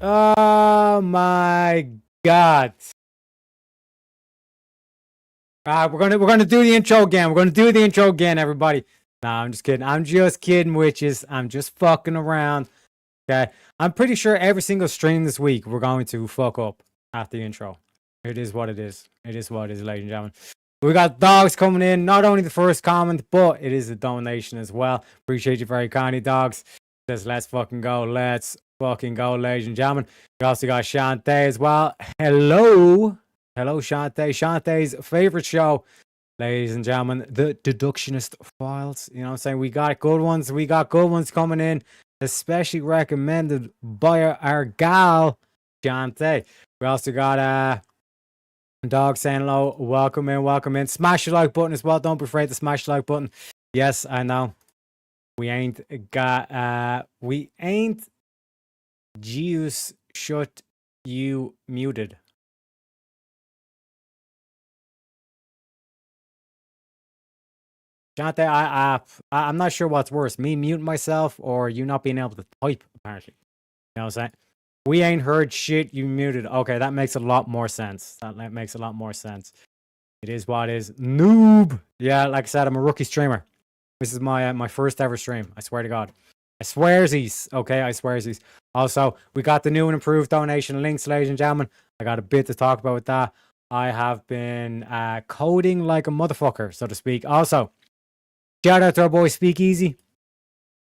Oh my god. We're gonna do the intro again. We're gonna do the intro again, everybody. Nah, I'm just kidding. I'm just kidding, witches. I'm just fucking around. Okay. I'm pretty sure every single stream this week we're going to fuck up at the intro. It is what it is. It is what it is, ladies and gentlemen. We got dogs coming in. Not only the first comment, but it is a donation as well. Appreciate you very kindly, dogs. Says let's fucking go. Let's fucking go, ladies and gentlemen. We also got Shantae as well. Hello. Hello, Shantae. Shantae's favorite show, ladies and gentlemen, the Deductionist Files. You know what I'm saying? We got good ones. We got good ones coming in, especially recommended by our gal, Shantae. We also got dog saying hello. Welcome in, welcome in. Smash the like button as well. Don't be afraid to smash the like button. Yes, I know. We ain't Jews shut you muted. Jonathan, I'm not sure what's worse, me muting myself or you not being able to type, apparently. You know what I'm saying? We ain't heard shit, you muted. Okay, that makes a lot more sense. That makes a lot more sense. It is what it is. Noob! Yeah, like I said, I'm a rookie streamer. This is my first ever stream. I swear to God. I swearsies. Okay, I swearsies. Also, we got the new and improved donation links, ladies and gentlemen. I got a bit to talk about with that. I have been coding like a motherfucker, so to speak. Also, shout out to our boy Speakeasy.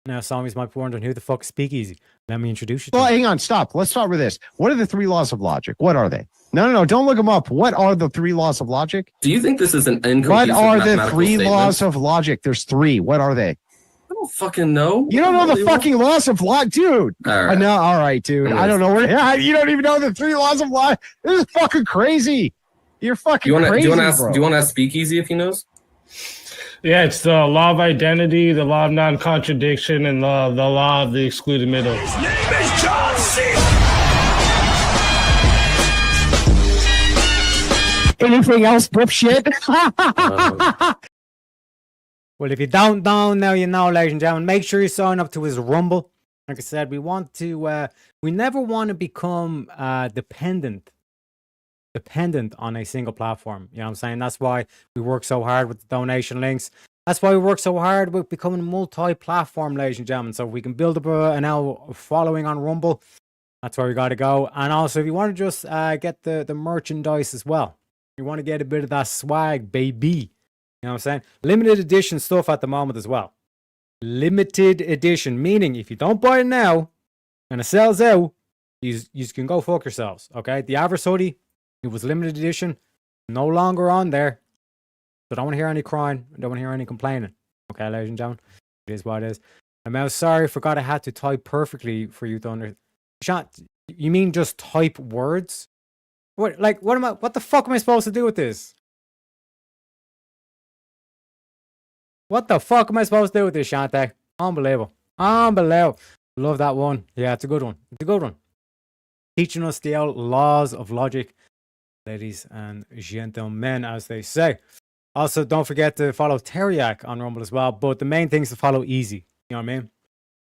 Now, Sammy's might be wondering who the fuck is Speakeasy. Let me introduce you to Well, hang on, stop. Let's start with this. What are the 3 laws of logic? What are they? No, don't look them up. What are the 3 laws of logic? Do you think this is an inconclusive What are the mathematical 3 statement? laws of logic? There's 3. What are they? I don't fucking know. You don't know the fucking laws of logic, dude. All right. No, all right, dude. I don't know where. You don't even know the 3 laws of logic. This is fucking crazy. You're fucking crazy, do you bro. want to ask Speakeasy if he knows? Yeah, it's the law of identity, the law of non-contradiction, and the law of the excluded middle. His name is John C. Anything else, dipshit? Well, if you don't know, now you know, ladies and gentlemen. Make sure you sign up to his Rumble. Like I said, we never want to become dependent on a single platform. You know what I'm saying? That's why we work so hard with the donation links. That's why we work so hard with becoming multi-platform, ladies and gentlemen. So we can build up a following on Rumble. That's where we got to go. And also, if you want to just get the merchandise as well, you want to get a bit of that swag, baby. You know what I'm saying? Limited edition stuff at the moment as well. Limited edition, meaning if you don't buy it now and it sells out, you can go fuck yourselves. Okay? The average hoodie, it was limited edition, no longer on there. So don't want to hear any crying. I don't want to hear any complaining. Okay, ladies and gentlemen? It is what it is. I'm sorry, forgot I had to type perfectly for you to understand. Sean, you mean just type words? What the fuck am I supposed to do with this? What the fuck am I supposed to do with this, Shantae? Unbelievable. Unbelievable. Love that one. Yeah, it's a good one. It's a good one. Teaching us the laws of logic, ladies and gentlemen, as they say. Also, don't forget to follow Teriak on Rumble as well. But the main thing is to follow easy. You know what I mean?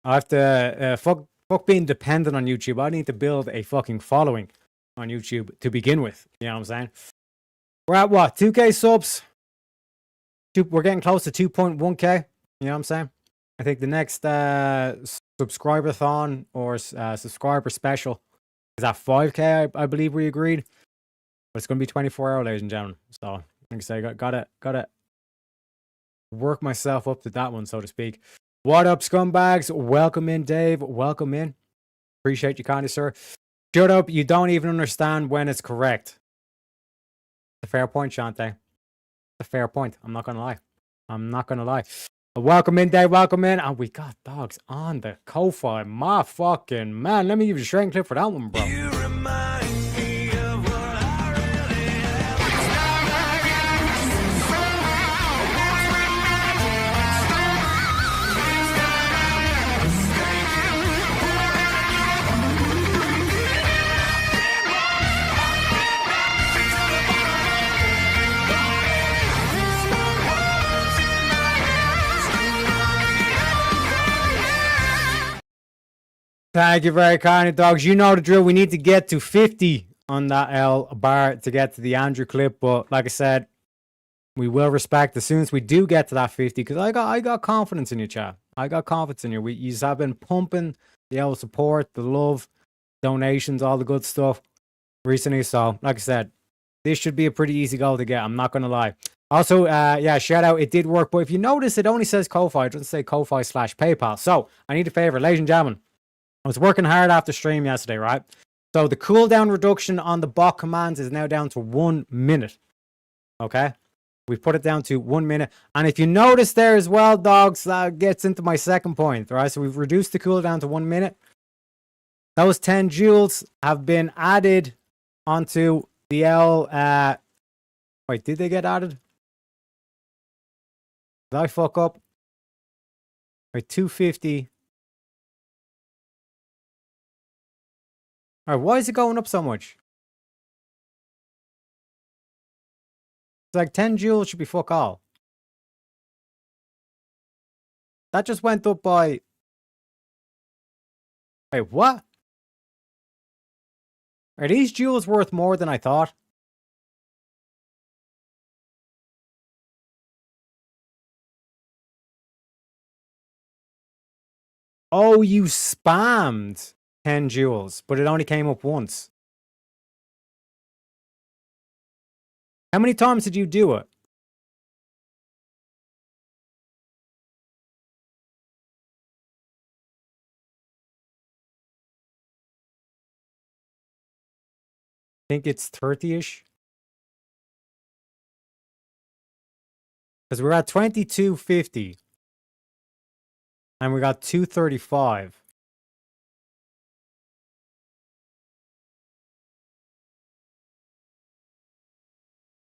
I have to fuck being dependent on YouTube. I need to build a fucking following on YouTube to begin with. You know what I'm saying? We're at what? 2K subs? We're getting close to 2.1K. You know what I'm saying? I think the next subscriber-thon or subscriber special is at 5K, I believe we agreed. But it's going to be 24 hours, ladies and gentlemen. So, like I say, gotta work myself up to that one, so to speak. What up, scumbags? Welcome in, Dave. Welcome in. Appreciate you kindly, sir. Shut up. You don't even understand when it's correct. A fair point, Shantae. A fair point. I'm not going to lie. I'm not going to lie. Welcome in, Dave. Welcome in. And we got dogs on the Ko-Fi. My fucking man. Let me give you a straight clip for that one, bro. You remind me of what I really Thank you very kindly, dogs. You know the drill. We need to get to 50 on that L bar to get to the Andrew clip. But like I said, we will respect as soon as we do get to that 50, because I got confidence in you, chat. I got confidence in you. You have been pumping the L support, the love, donations, all the good stuff recently. So, like I said, this should be a pretty easy goal to get. I'm not going to lie. Also, yeah, shout out. It did work. But if you notice, it only says Ko-Fi. It doesn't say Ko-Fi/PayPal. So, I need a favor. Ladies and gentlemen, I was working hard after stream yesterday, right? So, the cooldown reduction on the bot commands is now down to 1 minute. Okay? We put it down to 1 minute. And if you notice there as well, dogs, that gets into my second point. Right? So, we've reduced the cooldown to 1 minute. Those 10 joules have been added onto the L. Wait, did they get added? Did I fuck up? Wait, 250. Alright, why is it going up so much? It's like 10 joules should be fuck all. That just went up by... Wait, what? Are these joules worth more than I thought? Oh, you spammed 10 joules, but it only came up once. How many times did you do it? I think it's 30-ish. Because we're at 2250. And we got 235.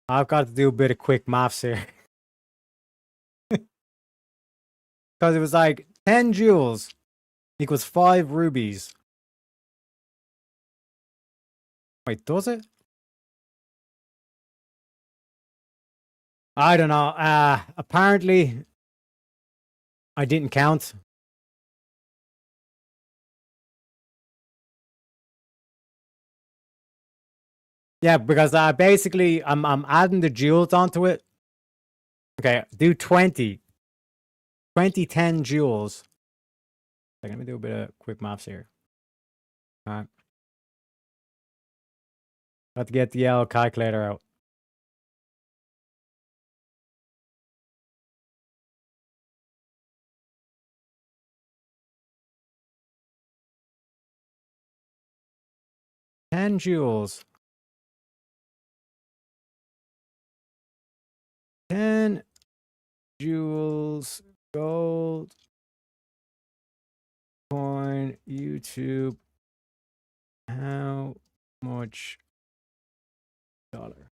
I've got to do a bit of quick maths here. Because it was like 10 joules equals 5 rubies. Wait, does it? I don't know. Apparently, I didn't count. Yeah, because basically I'm adding the joules onto it. Okay, do 20. 10 joules. Let me do a bit of quick maths here. Alright. Got to get the L calculator out. $10. 10 joules gold coin YouTube. How much dollar?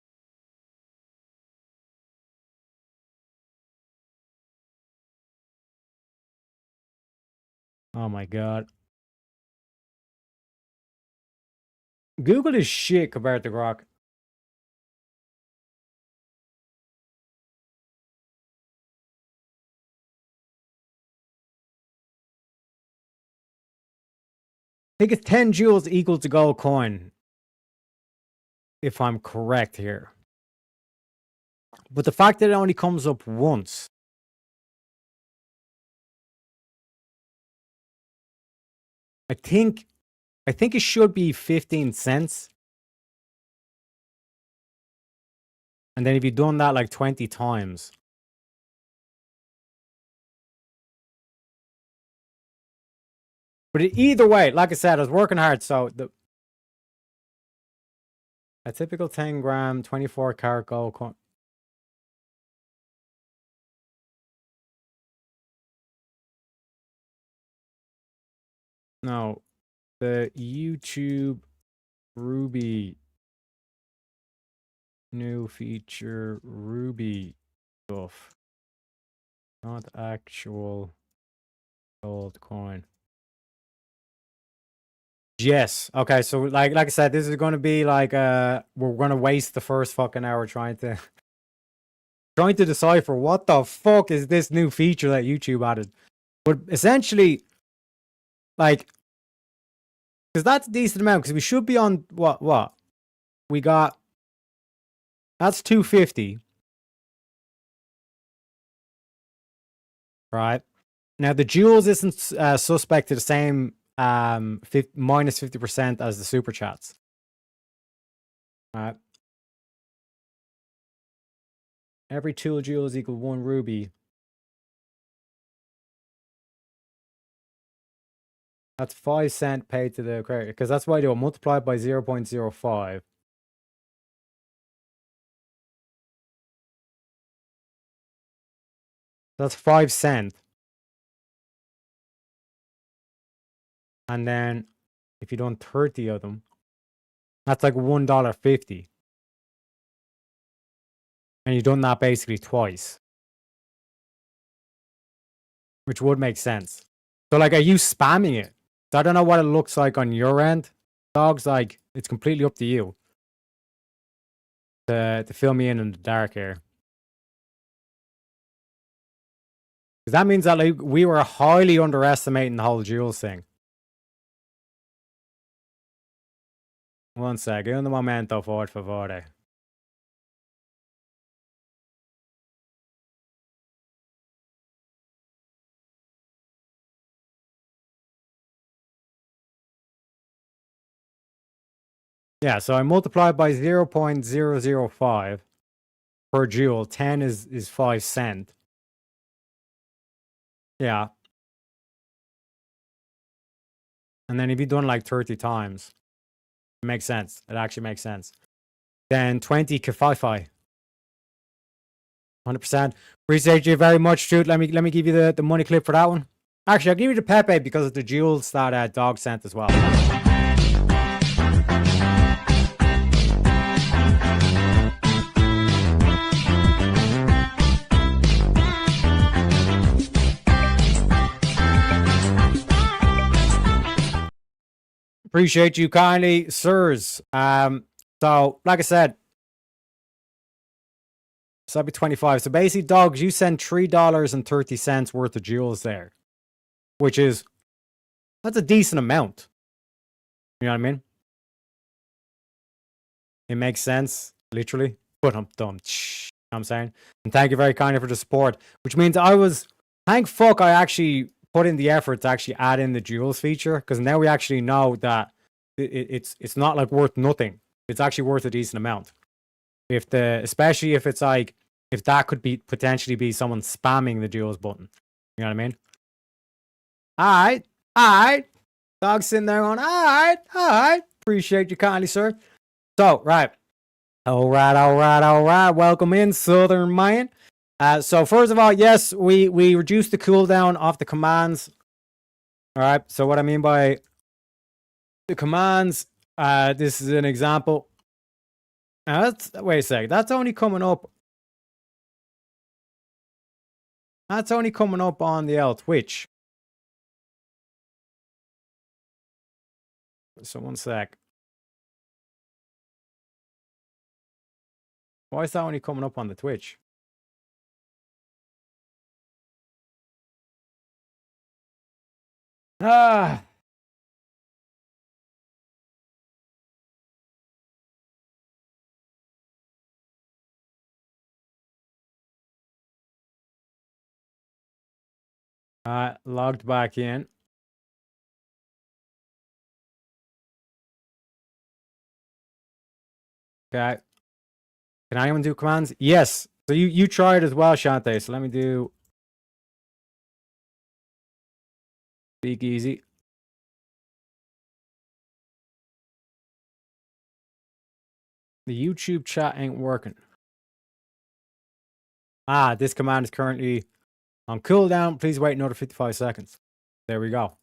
Oh my god. Google is shit compared to Grok. I think it's 10 joules equal to gold coin. If I'm correct here. But the fact that it only comes up once. I think it should be 15 cents. And then if you've done that like 20 times. But either way, like I said, I was working hard. So a typical 10 gram, 24 karat gold coin. No, the YouTube Ruby new feature Ruby stuff, not actual gold coin. Yes. Okay. So like I said, this is going to be like we're going to waste the first fucking hour trying to decipher what the fuck is this new feature that YouTube added. But essentially, like, Because that's a decent amount. Because we should be on what? We got. That's 250. Right. Now the jewels isn't suspect to the same minus 50% as the super chats. Right. Every 2 jewels equal 1 ruby. That's 5 cents paid to the creator, because that's why they will multiply by 0.05. That's 5 cents. And then if you done 30 of them, that's like $1.50. And you've done that basically twice. Which would make sense. So like, are you spamming it? So I don't know what it looks like on your end. Dogs, like, it's completely up to you. To fill me in the dark here. Because that means that like we were highly underestimating the whole jewels thing. One sec, un momento, por favore. Yeah, so I multiply by 0.005 per jewel. 10 is 5 cents. Yeah. And then if you've done like 30 times, it makes sense. It actually makes sense. Then 20 kafai. 100%. Appreciate you very much, Truth. Let me give you the money clip for that one. Actually, I'll give you the Pepe because of the jewels that dog sent as well. Appreciate you kindly, sirs. So like I said, so that'd be 25. So basically, dogs, you send $3.30 worth of jewels there, which is, that's a decent amount. You know what I mean? It makes sense, literally. But I'm dumb. You know what I'm saying? And thank you very kindly for the support, which means thank fuck I actually put in the effort to actually add in the jewels feature, because now we actually know that it's not like worth nothing. It's actually worth a decent amount. Especially if it's like, if that could be potentially be someone spamming the jewels button. You know what I mean? Alright. Dog's sitting there going, alright. Appreciate you kindly, sir. So, right. Alright. Welcome in, Southern Man. So first of all, yes, we reduced the cooldown of the commands. Alright, so what I mean by the commands, this is an example. Now wait a sec, that's only coming up on the Twitch. So one sec. Why is that only coming up on the Twitch? Logged back in. Okay. Can anyone do commands? Yes. So you try it as well, Shante. So let me do Speak Easy. The YouTube chat ain't working. This command is currently on cooldown. Please wait another 55 seconds. There we go.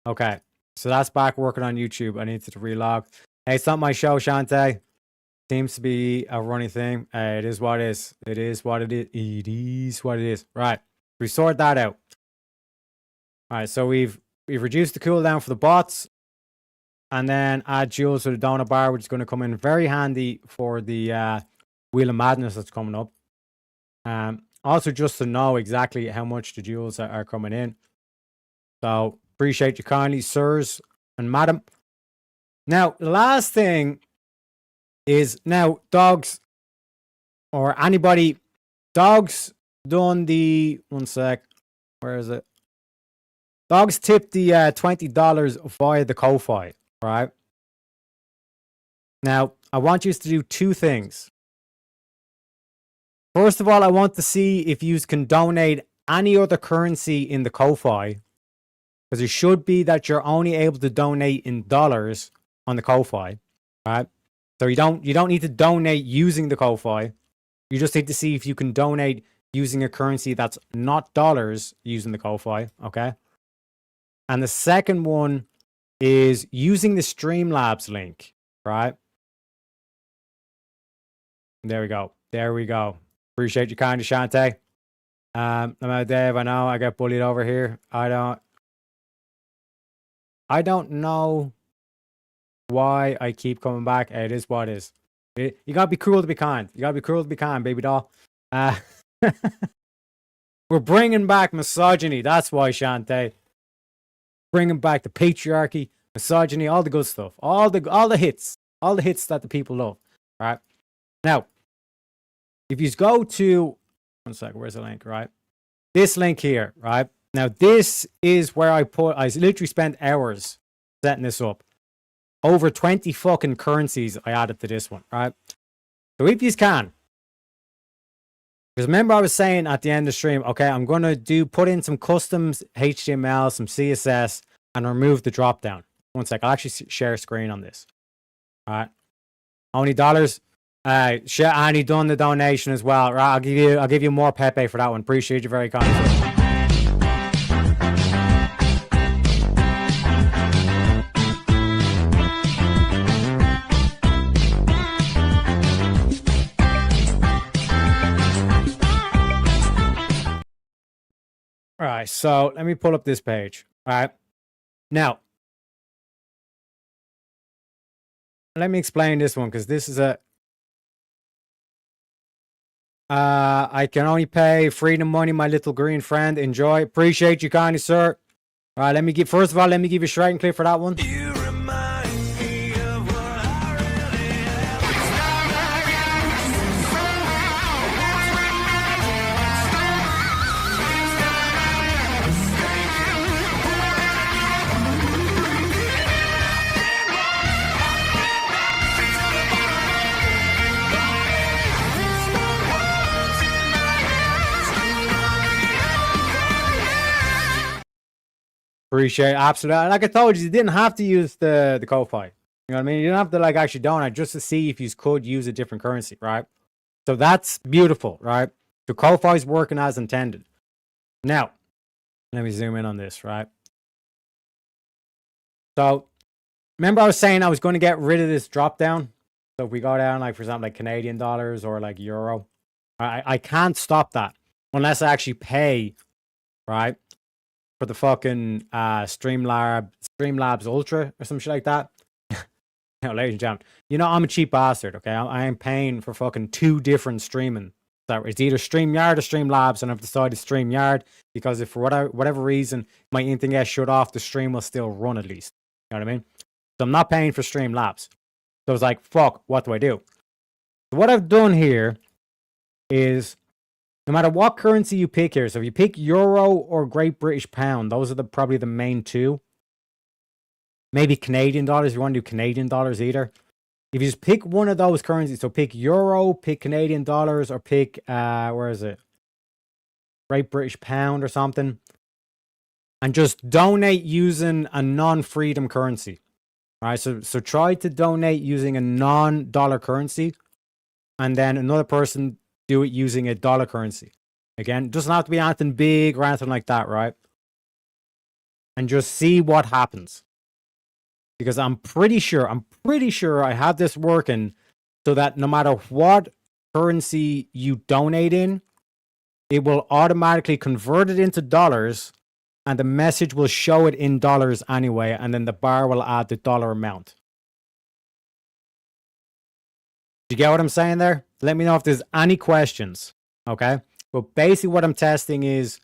Okay. So that's back working on YouTube. I need to relog. Hey, it's not my show, Shante. Seems to be a running thing. It is what it is. It is what it is. Right. We sort that out. All right. So we've reduced the cooldown for the bots. And then add jewels to the donut bar, which is going to come in very handy for the Wheel of Madness that's coming up. Also, just to know exactly how much the jewels are coming in. So, appreciate you kindly, sirs. and madam. Now, the last thing is now dogs or anybody, dogs done the, one sec, where is it? Dogs tipped the $20 via the Ko-Fi, right? Now, I want you to do two things. First of all, I want to see if you can donate any other currency in the Ko-Fi, because it should be that you're only able to donate in dollars on the Ko-Fi, right? So you don't need to donate using the Ko-Fi. You just need to see if you can donate using a currency that's not dollars using the Ko-Fi, okay? And the second one is using the Streamlabs link, right? There we go. There we go. Appreciate you, kind of Shantae. I'm out, Dave. I know I get bullied over here. I don't know why I keep coming back. It is what it is. You gotta be cruel to be kind. You gotta be cruel to be kind, baby doll. We're bringing back misogyny. That's why, Shantae. Bringing back the patriarchy, misogyny, all the good stuff, all the hits that the people love. Right now, if you go to, one second, where's the link? Right, this link here. Right now, this is where I literally spent hours setting this up. Over 20 fucking currencies I added to this one. Right, so if you can. Because remember I was saying at the end of the stream, okay, I'm going to put in some customs HTML, some CSS, and remove the drop down. One sec, I'll actually share screen on this. All right. Only dollars. And he done the donation as well. Right, I'll give you more Pepe for that one. Appreciate you very kindly. All right, so let me pull up this page. All right. Now, let me explain this one because this is a. I can only pay freedom money, my little green friend. Enjoy. Appreciate you kindly, sir. All right, first of all, let me give you straight and clear for that one. You remind me of what I really Appreciate it. Absolutely. Like I told you didn't have to use the Ko-Fi. You know what I mean? You didn't have to like actually donate just to see if you could use a different currency, right? So that's beautiful, right? The Ko-Fi is working as intended. Now, let me zoom in on this, right? So, remember I was saying I was going to get rid of this drop down? So if we go down, like for example, like Canadian dollars or like euro, I can't stop that unless I actually pay, right? For the fucking Streamlabs Ultra or some shit like that. Ladies and gentlemen, you know I'm a cheap bastard, okay? I am paying for fucking two different streaming. So it's either StreamYard or Streamlabs, and I've decided StreamYard because if for whatever reason my internet shut off, the stream will still run at least. You know what I mean? So I'm not paying for Streamlabs. So it's like, fuck, what do I do? So what I've done here is no matter what currency you pick here, so if you pick Euro or Great British Pound, those are probably the main two. Maybe Canadian dollars, if you want to do Canadian dollars either. If you just pick one of those currencies, so pick Euro, pick Canadian dollars, or pick, where is it? Great British Pound or something. And just donate using a non-freedom currency. All right, so try to donate using a non-dollar currency. And then another person do it using a dollar currency. Again, it doesn't have to be anything big or anything like that, right? And just see what happens. Because I'm pretty sure I have this working so that no matter what currency you donate in, it will automatically convert it into dollars and the message will show it in dollars anyway, and then the bar will add the dollar amount. Do you get what I'm saying there? Let me know if there's any questions, okay? But basically what I'm testing is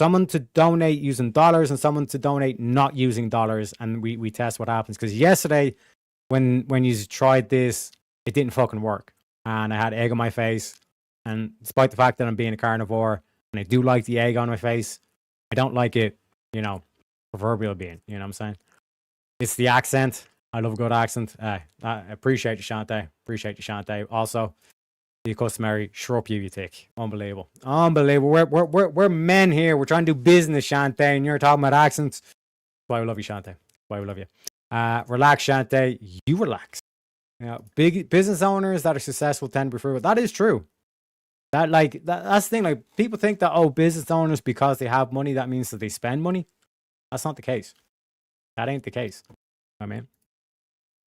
someone to donate using dollars and someone to donate not using dollars, and we test what happens. Because yesterday, when you tried this, it didn't fucking work, and I had egg on my face. And despite the fact that I'm being a carnivore and I do like the egg on my face, I don't like it, proverbial being. You know what I'm saying? It's the accent. I love a good accent. I appreciate you, Shante. Appreciate you, Shante. Also, the customary shrub you take. Unbelievable. We're men here. We're trying to do business, Shante, and you're talking about accents. Why we love you, Shante. Why we love you. Relax, Shante. You relax. Big business owners that are successful tend to be frugal. That is true. That's the thing. Like, people think that, business owners, because they have money, that means that they spend money. That's not the case. That ain't the case. I mean,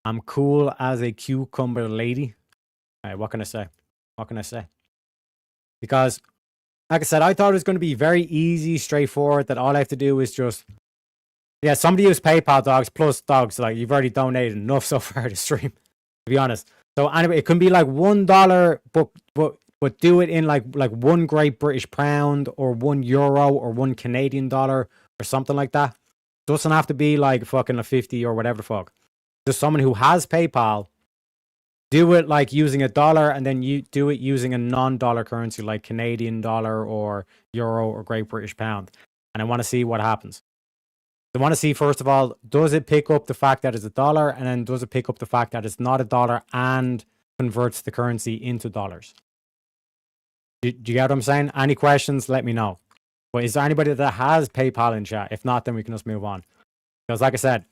I'm cool as a cucumber lady. What can I say? What can I say? Because, like I said, I thought it was going to be very easy, straightforward, that all I have to do is just, somebody use PayPal, dogs, plus dogs. Like, you've already donated enough so far to stream, to be honest. So anyway, it can be like $1, but do it in like one Great British pound or €1 or $1 Canadian dollar or something like that. Doesn't have to be like fucking a 50 or whatever the fuck. Just someone who has PayPal, do it like using $1, and then you do it using a non-dollar currency like Canadian dollar or euro or Great British pound. And I want to see what happens. I want to see, first of all, does it pick up the fact that it's $1, and then does it pick up the fact that it's not $1 and converts the currency into dollars? Do you get what I'm saying? Any questions? Let me know. But is there anybody that has PayPal in chat? If not, then we can just move on. Because like I said,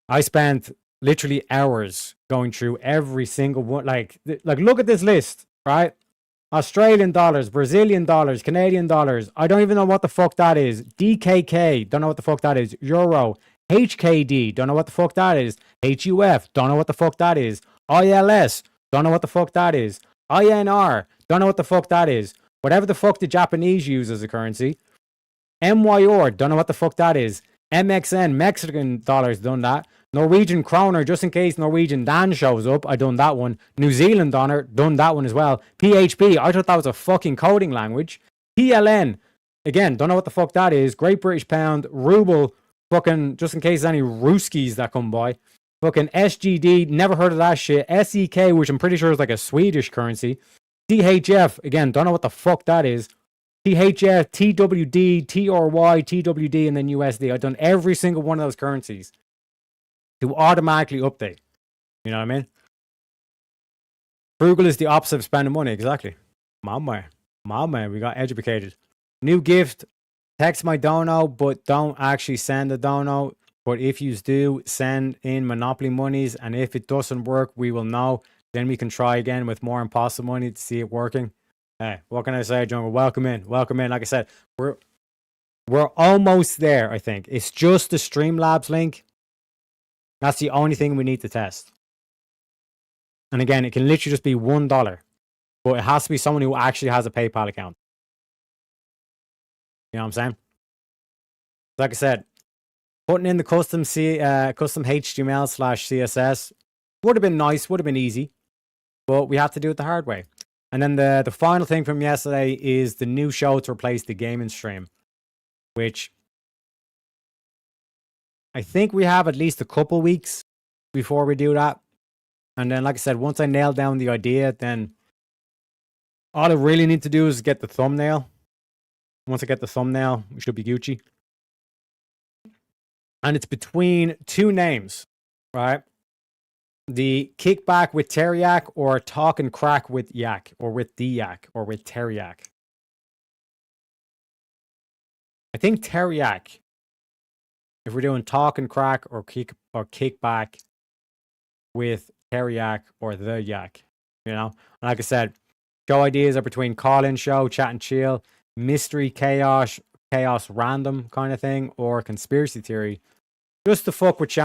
I spent literally hours going through every single one. Like look at this list, right? Australian dollars, Brazilian dollars, Canadian dollars. I don't even know what the fuck that is. DKK, don't know what the fuck that is. Euro, HKD, don't know what the fuck that is. HUF, don't know what the fuck that is. ILS, don't know what the fuck that is. INR, don't know what the fuck that is. Whatever the fuck the Japanese use as a currency. MYR, don't know what the fuck that is. MXN, Mexican dollars, done that. Norwegian kroner, just in case Norwegian Dan shows up, I done that one. New Zealand dollar, done that one as well. PHP, I thought that was a fucking coding language. PLN, again, don't know what the fuck that is. Great British pound, ruble, fucking, just in case any Ruskies that come by. Fucking SGD, never heard of that shit. SEK, which I'm pretty sure is like a Swedish currency. THF, again, don't know what the fuck that is. THF, TWD, TRY, TWD, and then USD. I've done every single one of those currencies to automatically update. You know what I mean? Frugal is the opposite of spending money. Exactly. My man, we got educated. New gift. Text my dono, but don't actually send a dono. But if you do, send in Monopoly monies. And if it doesn't work, we will know. Then we can try again with more impossible money to see it working. Hey, what can I say, Jungle? Welcome in. Welcome in. Like I said, we're almost there, I think. It's just the Streamlabs link. That's the only thing we need to test. And again, it can literally just be $1. But it has to be someone who actually has a PayPal account. You know what I'm saying? Like I said, putting in the custom HTML/CSS would have been nice, would have been easy. But we have to do it the hard way. And then the final thing from yesterday is the new show to replace the gaming stream, which I think we have at least a couple weeks before we do that. And then, like I said, once I nail down the idea, then all I really need to do is get the thumbnail. Once I get the thumbnail, we should be Gucci. And it's between two names, right? The kickback with Teriyaki or talk and crack with Yak or with the Yak or with Teriyaki. I think Teriyaki. If we're doing talk and crack or kickback with Teriyaki or the Yak, you know. Like I said, show ideas are between call-in show, chat and chill, mystery, chaos random kind of thing, or conspiracy theory. Just to fuck with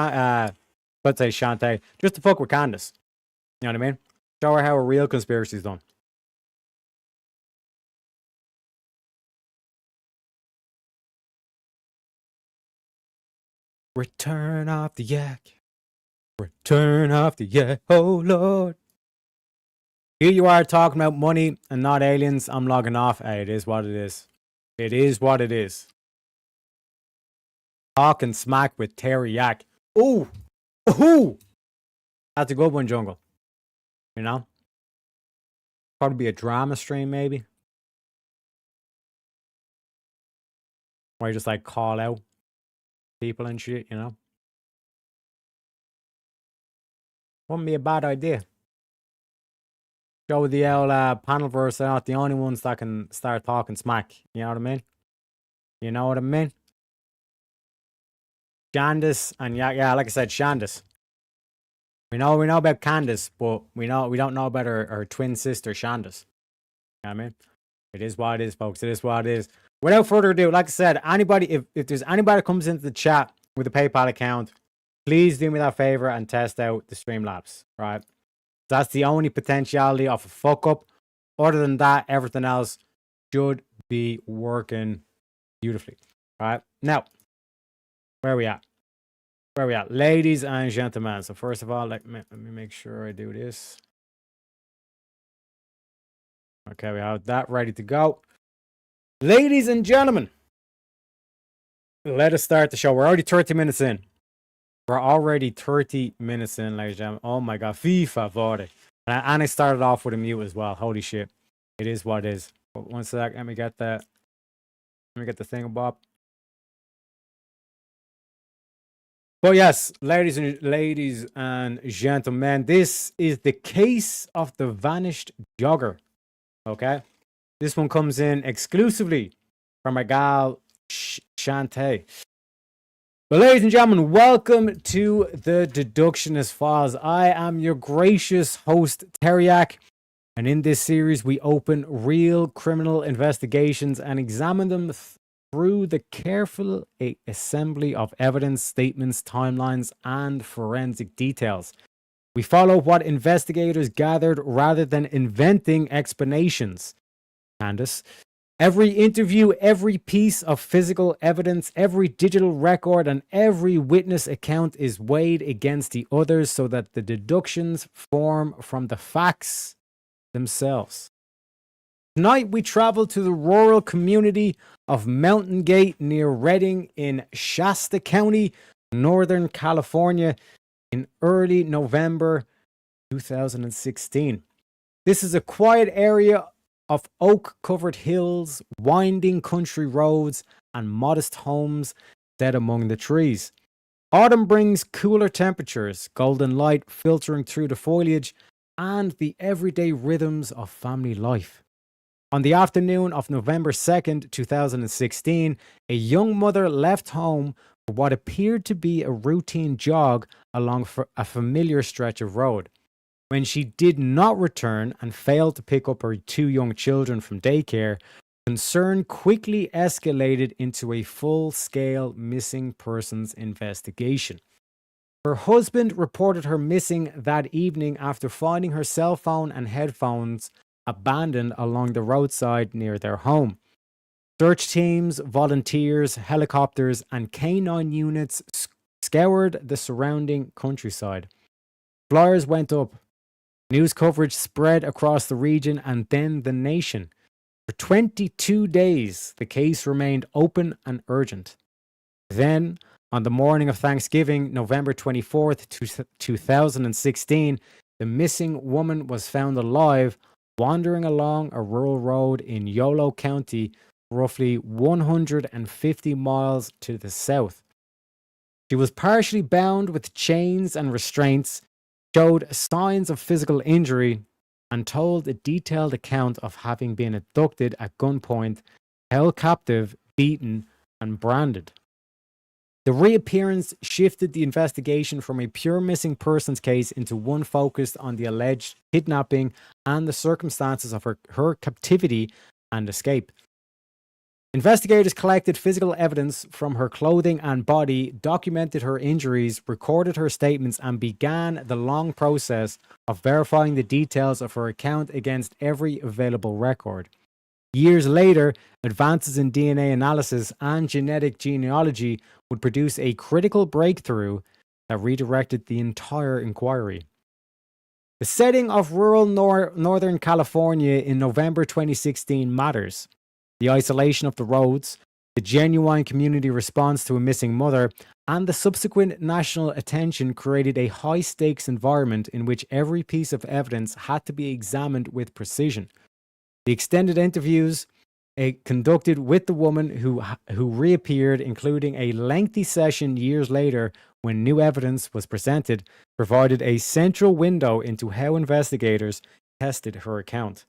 let's say Shantae, just to fuck with Candace. You know what I mean? Show her how a real conspiracy is done. Return of the Yak. Return of the Yak. Oh, Lord. Here you are talking about money and not aliens. I'm logging off. Hey, it is what it is. It is what it is. Talking smack with Teriyaki. Ooh. Ooh. That's a good one, Jungle. You know? Probably be a drama stream, maybe. Where you just like call out people and shit, you know? Wouldn't be a bad idea. Show the old panelverse are not the only ones that can start talking smack. You know what I mean? You know what I mean? Shandice and yeah, like I said, Shandice. We know about Candace, but we don't know about her twin sister Shandice. You know what I mean? It is what it is, folks. It is what it is. Without further ado, like I said, anybody, if there's anybody that comes into the chat with a PayPal account, please do me that favor and test out the Streamlabs, right? That's the only potentiality of a fuck up. Other than that, everything else should be working beautifully, right? Now, where are we at? Where are we at? Ladies and gentlemen. So first of all, let me make sure I do this. Okay, we have that ready to go. Ladies and gentlemen, let us start the show. We're already 30 minutes in. We're already 30 minutes in, ladies and gentlemen. Oh my God, FIFA, favore. And I started off with a mute as well. Holy shit. It is what it is. But one sec, let me get the thingamabob. But yes, ladies and gentlemen, this is the case of the vanished jogger. Okay? This one comes in exclusively from my gal, Shantae. Well, ladies and gentlemen, welcome to the Deductionist Files. I am your gracious host, Teriak. And in this series, we open real criminal investigations and examine them through the careful assembly of evidence, statements, timelines, and forensic details. We follow what investigators gathered rather than inventing explanations. Candace. Every interview, every piece of physical evidence, every digital record, and every witness account is weighed against the others so that the deductions form from the facts themselves. Tonight, we travel to the rural community of Mountain Gate near Redding in Shasta County, Northern California, in early November 2016. This is a quiet area of oak-covered hills, winding country roads, and modest homes set among the trees. Autumn brings cooler temperatures, golden light filtering through the foliage, and the everyday rhythms of family life. On the afternoon of November 2nd, 2016, a young mother left home for what appeared to be a routine jog along a familiar stretch of road. When she did not return and failed to pick up her two young children from daycare, concern quickly escalated into a full-scale missing persons investigation. Her husband reported her missing that evening after finding her cell phone and headphones abandoned along the roadside near their home. Search teams, volunteers, helicopters, and K9 units scoured the surrounding countryside. Flyers went up. News coverage spread across the region and then the nation. For 22 days, the case remained open and urgent. Then, on the morning of Thanksgiving, November 24th, 2016, the missing woman was found alive, wandering along a rural road in Yolo County, roughly 150 miles to the south. She was partially bound with chains and restraints, showed signs of physical injury, and told a detailed account of having been abducted at gunpoint, held captive, beaten, and branded. The reappearance shifted the investigation from a pure missing persons case into one focused on the alleged kidnapping and the circumstances of her captivity and escape. Investigators collected physical evidence from her clothing and body, documented her injuries, recorded her statements, and began the long process of verifying the details of her account against every available record. Years later, advances in DNA analysis and genetic genealogy would produce a critical breakthrough that redirected the entire inquiry. The setting of rural Northern California in November 2016 matters. the isolation of the roads, the genuine community response to a missing mother, and the subsequent national attention created a high-stakes environment in which every piece of evidence had to be examined with precision. The extended interviews conducted with the woman who reappeared, including a lengthy session years later when new evidence was presented, provided a central window into how investigators tested her account.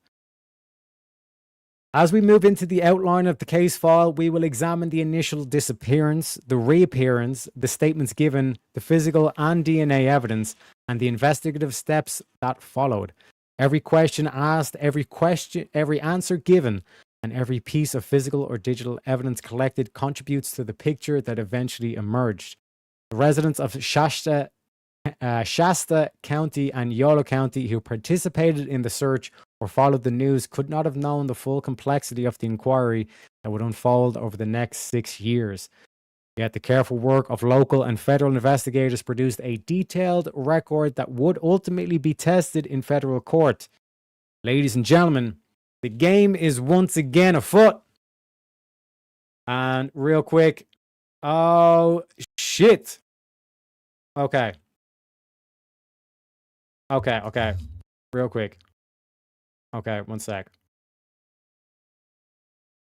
As we move into the outline of the case file, we will examine the initial disappearance, the reappearance, the statements given, the physical and DNA evidence, and the investigative steps that followed. Every question asked, every answer given, and every piece of physical or digital evidence collected contributes to the picture that eventually emerged. The residents of Shasta County and Yolo County who participated in the search or followed the news could not have known the full complexity of the inquiry that would unfold over the next 6 years. Yet the careful work of local and federal investigators produced a detailed record that would ultimately be tested in federal court. Ladies and gentlemen, the game is once again afoot. And real quick, oh shit. Okay. Real quick. Okay, one sec.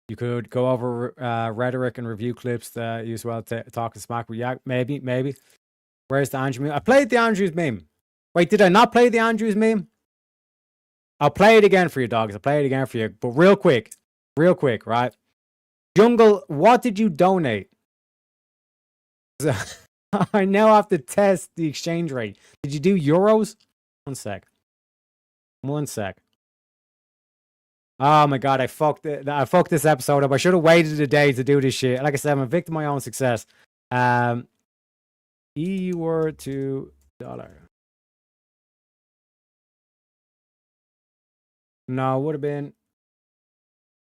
You could go over rhetoric and review clips that use well to talk and smack. Yeah, maybe. Where's the Andrew meme? I played the Andrews meme. Wait, did I not play the Andrews meme? I'll play it again for you, dogs. I'll play it again for you. But real quick, right? Jungle, what did you donate? I now have to test the exchange rate. Did you do euros? One sec. Oh my god, I fucked this episode up. I should have waited a day to do this shit. Like I said, I'm a victim of my own success. EU word to dollar. No, would have been.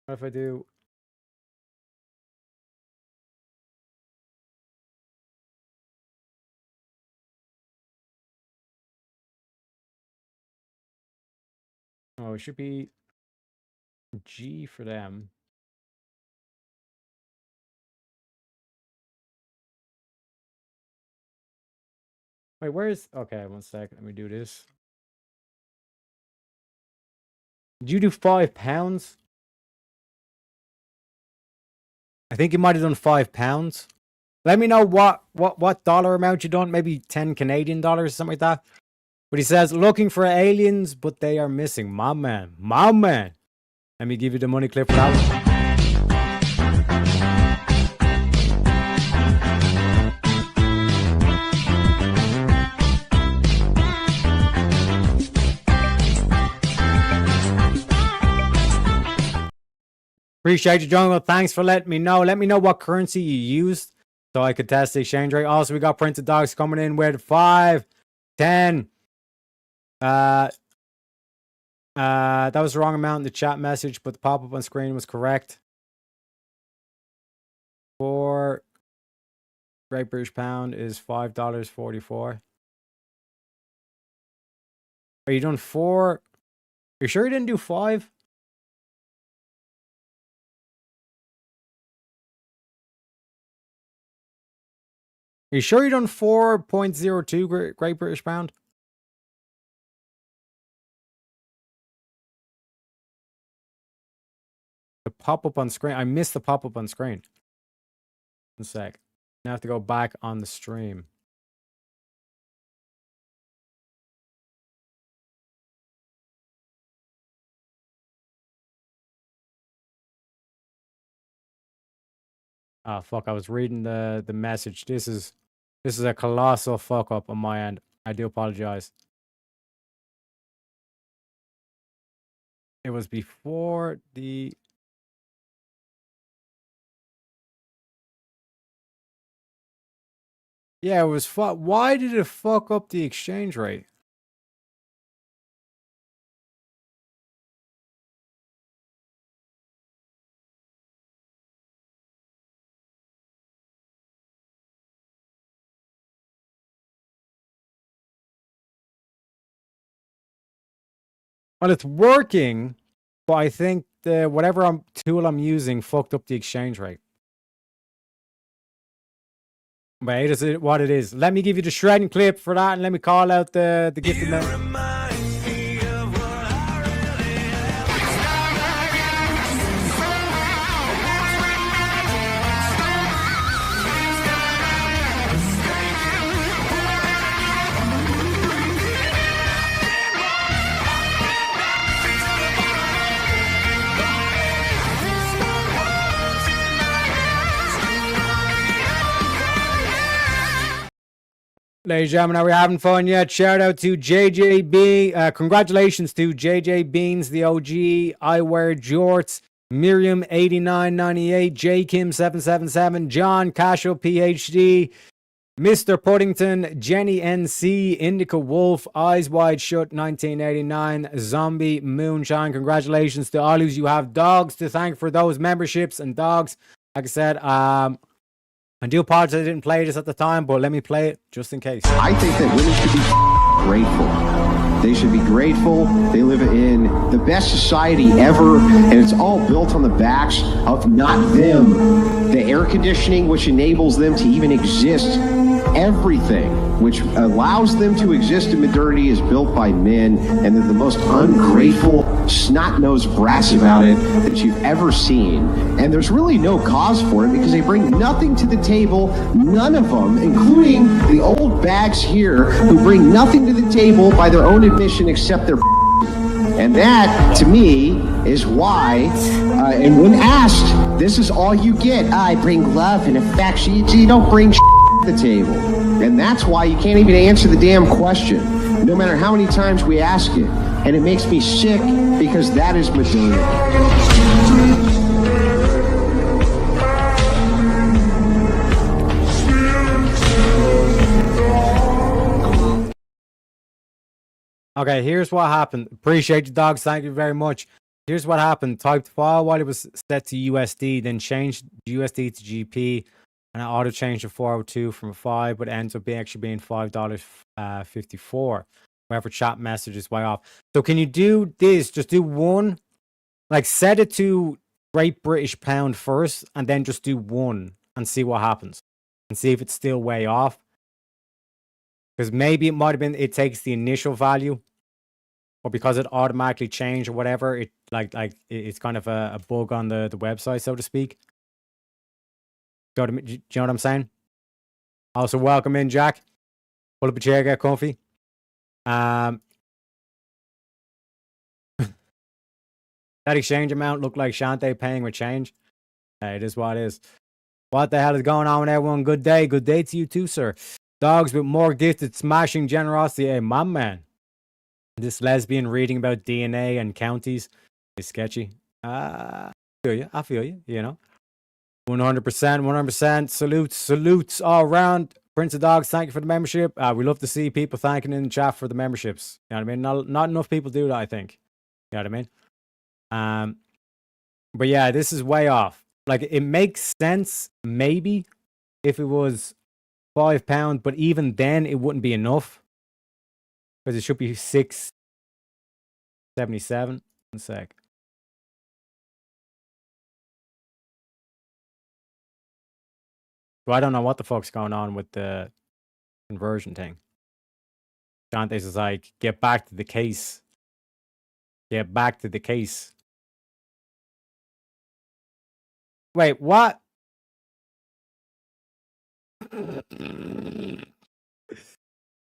What if I do? Oh, it should be G for them. Wait, where's... Okay, one sec. Let me do this. Did you do £5? I think you might have done £5. Let me know what dollar amount you done. Maybe 10 Canadian dollars, something like that. But he says, looking for aliens, but they are missing. My man. Let me give you the money clip for that one. Appreciate you, Jungle. Thanks for letting me know. Let me know what currency you used so I could test the exchange rate. Also, we got Printed Dogs coming in with 5, 10. That was the wrong amount in the chat message, but the pop-up on screen was correct. 4 Great British Pound is $5.44. Are you done 4? Are you sure you didn't do 5? Are you sure you done 4.02 Great British Pound? The pop-up on screen. I missed the pop-up on screen. One sec. I have to go back on the stream. Oh fuck, I was reading the message. This is a colossal fuck up on my end. I do apologize. It was before the... Yeah, it was why did it fuck up the exchange rate? Well, it's working, but I think the whatever tool I'm using fucked up the exchange rate. But it is what it is. Let me give you the shredding clip for that, and let me call out the gifted member. Reminds me of what I really am. Ladies and gentlemen, are we having fun yet? Shout out to JJB. Congratulations to JJ Beans, the OG, I Wear Jorts, Miriam8998, J Kim777, John Casho PhD, Mr. Puddington, Jenny NC, Indica Wolf, Eyes Wide Shut 1989, Zombie Moonshine. Congratulations to all who's you have dogs to thank for those memberships and dogs. Like I said, I do apologize I didn't play this at the time, but let me play it just in case. I think that women should be grateful. They should be grateful. They live in the best society ever, and it's all built on the backs of not them. The air conditioning, which enables them to even exist, everything which allows them to exist in modernity is built by men, and they're the most ungrateful, snot-nosed brats about it that you've ever seen. And there's really no cause for it because they bring nothing to the table, none of them, including the old bags here who bring nothing to the table by their own admission except their and that, to me, is why, and when asked, this is all you get. I bring love and affection. You don't bring to the table. And that's why you can't even answer the damn question, no matter how many times we ask it. And it makes me sick because that is modernity. Okay, here's what happened. Appreciate you, dogs. Thank you very much. Here's what happened. Typed file while it was set to USD, then changed USD to GP, and I auto changed to 402 from 5, but it ends up being actually being $5.54. Whenever chat message is way off. So can you do this? Just do one, like set it to Great British Pound first, and then just do one and see what happens, and see if it's still way off. Because maybe it might have been it takes the initial value, or because it automatically changed or whatever. It it's kind of a bug on the website, so to speak. Do you know what I'm saying? Also, welcome in, Jack. Pull up a chair, get comfy. That exchange amount looked like Shante paying with change. It is what it is. What the hell is going on with everyone? Good day. Good day to you too, sir. Dogs with more gifted smashing generosity. Hey, my man. This lesbian reading about DNA and counties is sketchy. I feel you, you know. 100%, 100%. Salutes all around. Prince of Dogs, thank you for the membership. We love to see people thanking in the chat for the memberships. You know what I mean? Not enough people do that, I think. You know what I mean? But yeah, this is way off. Like, it makes sense, maybe, if it was £5, but even then, it wouldn't be enough. Because it should be $6.77. 1 sec. Well, I don't know what the fuck's going on with the conversion thing. Dante's is like, get back to the case. Get back to the case. Wait, what?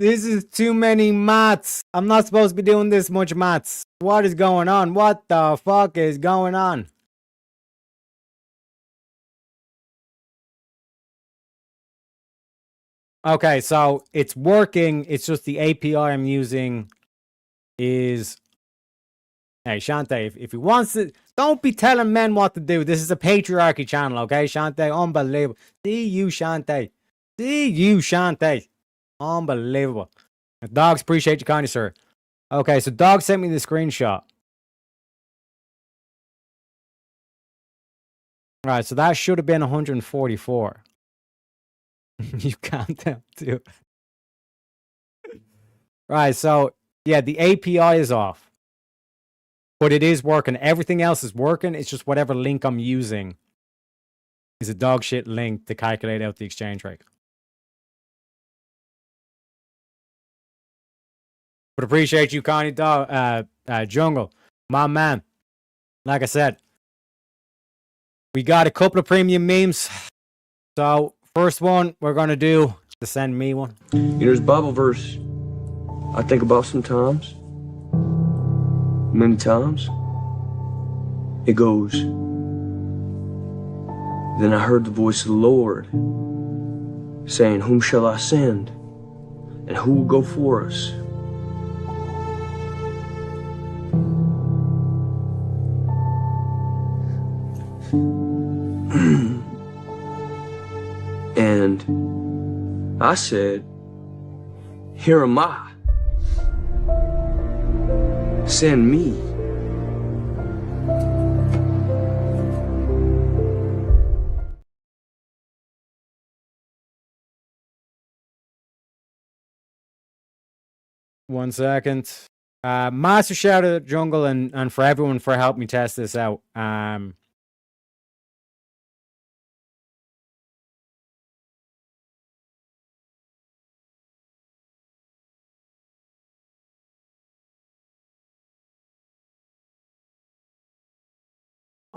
This is too many maths. I'm not supposed to be doing this much maths. What is going on? What the fuck is going on? Okay, so it's working. It's just the API I'm using is... Hey, Shante, if he wants to... Don't be telling men what to do. This is a patriarchy channel, okay, Shante? Unbelievable. See you, Shante. See you, Shante. Unbelievable. Dogs, appreciate you kindly, sir. Okay, so Dog sent me the screenshot. Right, so that should have been 144. You count them too. Right, so yeah, the API is off. But it is working. Everything else is working. It's just whatever link I'm using is a dog shit link to calculate out the exchange rate. But appreciate you, Connie Dog, Jungle. My man. Like I said, we got a couple of premium memes. So, first one we're going to do, the send me one. You know, there's Bible verse I think about sometimes. Many times. It goes, then I heard the voice of the Lord saying, whom shall I send? And who will go for us? And I said, here am I. Send me. One second. Master shout out Jungle and for everyone for helping me test this out.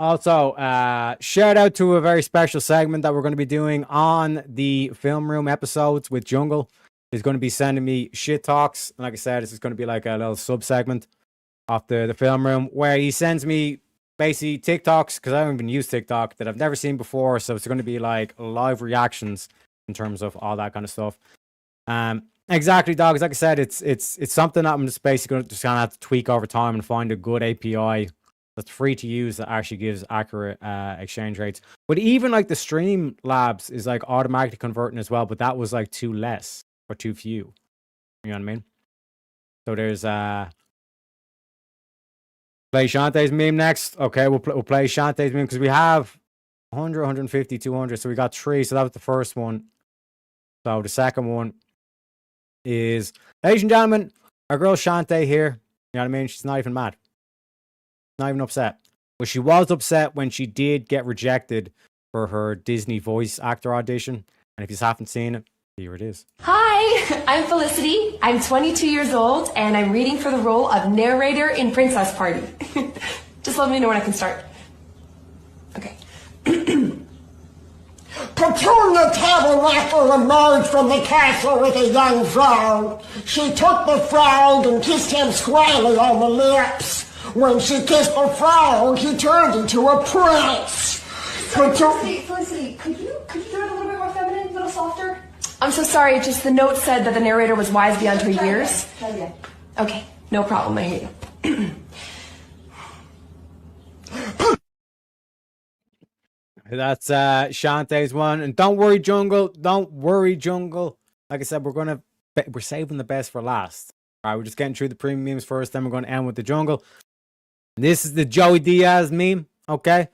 Also, shout out to a very special segment that we're going to be doing on the Film Room episodes with Jungle. He's going to be sending me shit talks. And like I said, this is going to be like a little sub segment of the Film Room where he sends me basically TikToks, because I don't even use TikTok, that I've never seen before. So it's going to be like live reactions in terms of all that kind of stuff. Exactly, dogs. Like I said, it's something that I'm just basically just gonna have to tweak over time and find a good API that's free to use that actually gives accurate exchange rates. But even like the Streamlabs is like automatically converting as well, but that was like too less or too few. You know what I mean? So there's play Shantae's meme next. Okay, we'll play Shantae's meme because we have 100, 150, 200. So we got 3. So that was the first one. So the second one is, ladies and gentlemen, our girl Shantae here. You know what I mean? She's not even mad. Not even upset. But she was upset when she did get rejected for her Disney voice actor audition. And if you haven't seen it, here it is. Hi, I'm Felicity. I'm 22 years old, and I'm reading for the role of narrator in Princess Party. Just let me know when I can start. Okay. Petunia Tabernacle emerged from the castle with a young frog. She took the frog and kissed him squarely on the lips. When she kissed the frog, he turned into a prince. Felicity, could you do it a little bit more feminine, a little softer? I'm so sorry, just the note said that the narrator was wise beyond her years. Try again. Okay, no problem, I hear you. That's Shantae's one. And don't worry, Jungle. Don't worry, Jungle. Like I said, we're saving the best for last. All right, we're just getting through the premiums first, then we're going to end with the Jungle. And this is the Joey Diaz meme, okay?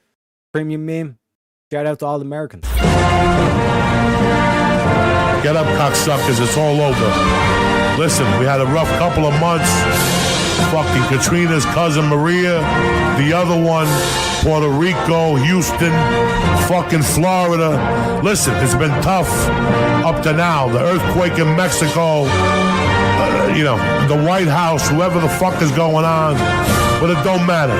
Premium meme. Shout out to all the Americans. Get up, cocksuckers. It's all over. Listen, we had a rough couple of months. Fucking Katrina's cousin Maria. The other one, Puerto Rico, Houston, fucking Florida. Listen, it's been tough up to now. The earthquake in Mexico, the White House, whoever the fuck is going on. But it don't matter.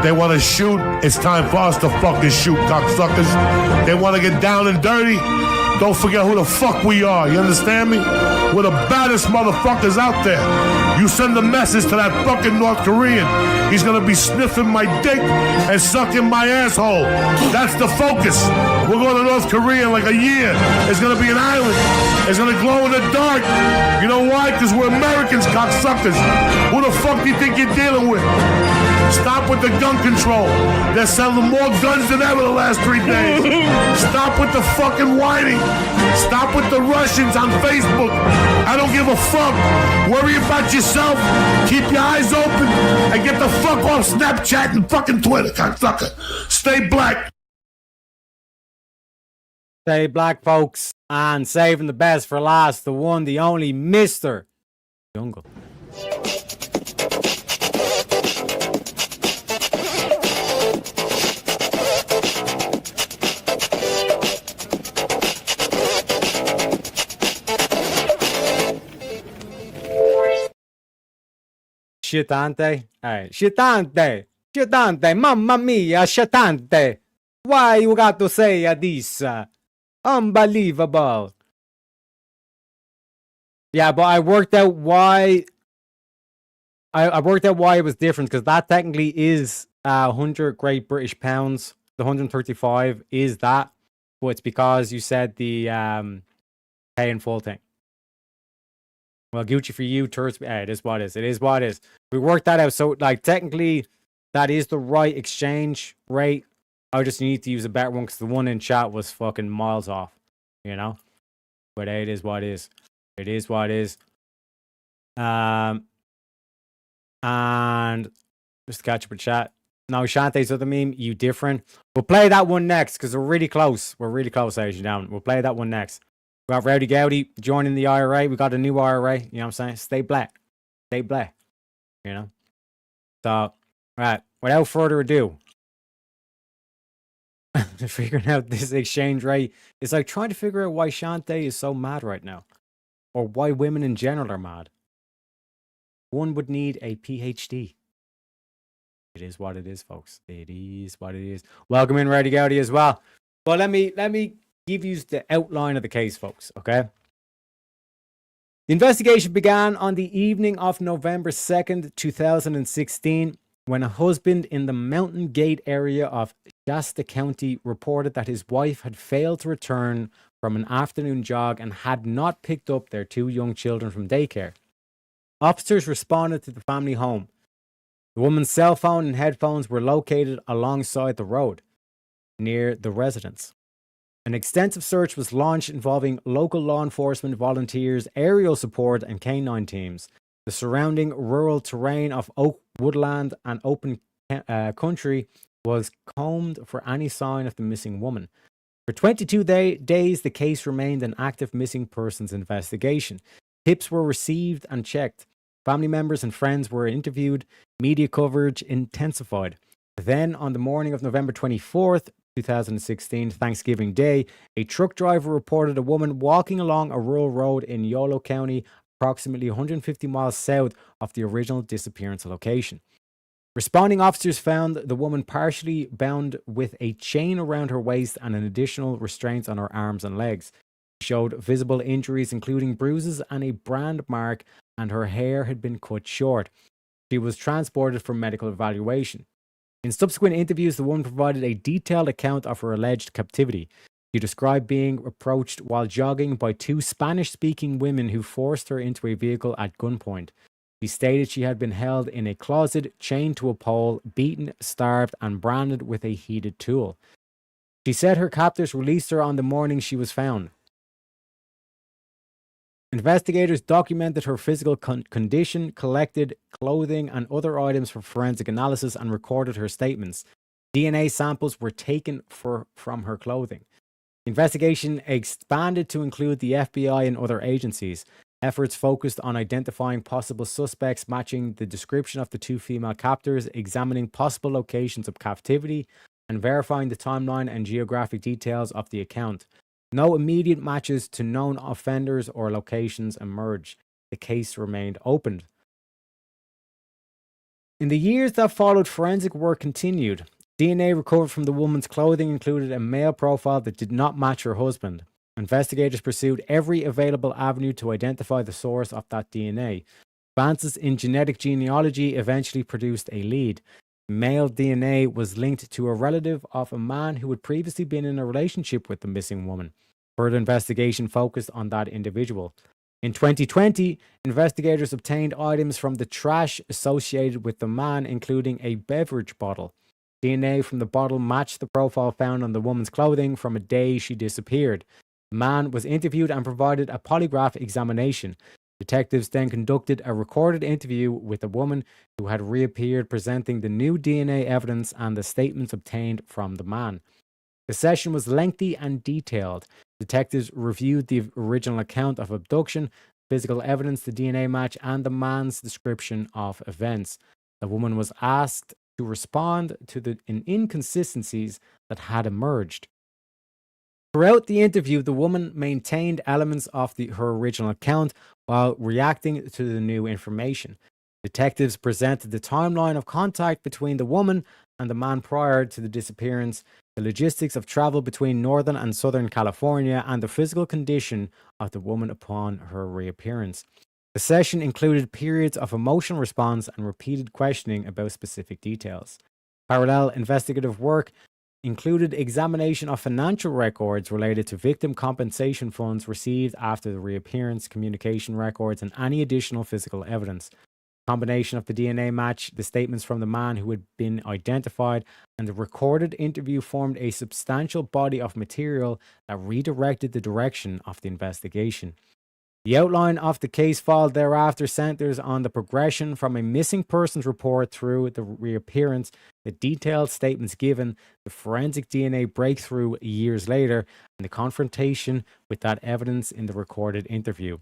They want to shoot. It's time for us to fucking shoot, cocksuckers. They want to get down and dirty. Don't forget who the fuck we are. You understand me? We're the baddest motherfuckers out there. You send a message to that fucking North Korean. He's gonna be sniffing my dick and sucking my asshole. That's the focus. We're going to North Korea in like a year. It's gonna be an island. It's gonna glow in the dark. You know why? Because we're Americans, cocksuckers. Who the fuck do you think you're dealing with? Stop with the gun control. They're selling more guns than ever the last 3 days. Stop with the fucking whining. Stop with the Russians on Facebook. I don't give a fuck. Worry about yourself. Keep your eyes open and get the fuck off Snapchat and fucking Twitter, cocksucker. Stay black. Stay black, folks. And saving the best for last, the one, the only Mr. Jungle. Shitante. All right. Shitante. Shitante. Mamma mia, shitante. Why you got to say this? Unbelievable. Yeah, but I worked out why. I worked out why it was different because that technically is 100 Great British pounds. The 135 is that, but it's because you said the pay in full thing. Well, Gucci for you, Turks. It is what it is. It is what it is. We worked that out. So, like, technically, that is the right exchange rate. I just need to use a better one because the one in chat was fucking miles off, you know? But it is what it is. It is what it is. And just catch up with chat. No, Shantae's other meme, you different. We'll play that one next because we're really close. We're really close, Asian down. We'll play that one next. We got Rowdy Gowdy joining the IRA. We got a new IRA. You know what I'm saying? Stay black. Stay black. You know? So, right. Without further ado, figuring out this exchange rate, it's like trying to figure out why Shantae is so mad right now. Or why women in general are mad. One would need a PhD. It is what it is, folks. It is what it is. Welcome in, Rowdy Gowdy, as well. But let me give you the outline of the case, folks, okay? The investigation began on the evening of November 2nd, 2016, when a husband in the Mountain Gate area of Shasta County reported that his wife had failed to return from an afternoon jog and had not picked up their 2 young children from daycare. Officers responded to the family home. The woman's cell phone and headphones were located alongside the road, near the residence. An extensive search was launched involving local law enforcement volunteers, aerial support, and canine teams. The surrounding rural terrain of oak woodland and open country was combed for any sign of the missing woman. For 22 days, the case remained an active missing persons investigation. Tips were received and checked. Family members and friends were interviewed. Media coverage intensified. Then, on the morning of November 24th, 2016, Thanksgiving Day, a truck driver reported a woman walking along a rural road in Yolo County, approximately 150 miles south of the original disappearance location. Responding officers found the woman partially bound with a chain around her waist and an additional restraints on her arms and legs. She showed visible injuries, including bruises and a brand mark, and her hair had been cut short. She was transported for medical evaluation. In subsequent interviews, the woman provided a detailed account of her alleged captivity. She described being approached while jogging by 2 Spanish-speaking women who forced her into a vehicle at gunpoint. She stated she had been held in a closet, chained to a pole, beaten, starved, and branded with a heated tool. She said her captors released her on the morning she was found. Investigators documented her physical condition, collected clothing and other items for forensic analysis, and recorded her statements. DNA samples were taken from her clothing. The investigation expanded to include the FBI and other agencies. Efforts focused on identifying possible suspects, matching the description of the 2 female captors, examining possible locations of captivity, and verifying the timeline and geographic details of the account. No immediate matches to known offenders or locations emerged. The case remained open. In the years that followed, forensic work continued. DNA recovered from the woman's clothing included a male profile that did not match her husband. Investigators pursued every available avenue to identify the source of that DNA. Advances in genetic genealogy eventually produced a lead. Male DNA was linked to a relative of a man who had previously been in a relationship with the missing woman. Further investigation focused on that individual. In 2020, investigators obtained items from the trash associated with the man, including a beverage bottle. DNA from the bottle matched the profile found on the woman's clothing from a day she disappeared. The man was interviewed and provided a polygraph examination. Detectives then conducted a recorded interview with a woman who had reappeared, presenting the new DNA evidence and the statements obtained from the man. The session was lengthy and detailed. Detectives reviewed the original account of abduction, physical evidence, the DNA match, and the man's description of events. The woman was asked to respond to the inconsistencies that had emerged. Throughout the interview, the woman maintained elements of her original account while reacting to the new information. Detectives presented the timeline of contact between the woman and the man prior to the disappearance, the logistics of travel between Northern and Southern California, and the physical condition of the woman upon her reappearance. The session included periods of emotional response and repeated questioning about specific details. Parallel investigative work included examination of financial records related to victim compensation funds received after the reappearance, communication records, and any additional physical evidence. Combination of the DNA match, the statements from the man who had been identified, and the recorded interview formed a substantial body of material that redirected the direction of the investigation. The outline of the case file thereafter centers on the progression from a missing persons report through the reappearance, the detailed statements given, the forensic DNA breakthrough years later, and the confrontation with that evidence in the recorded interview.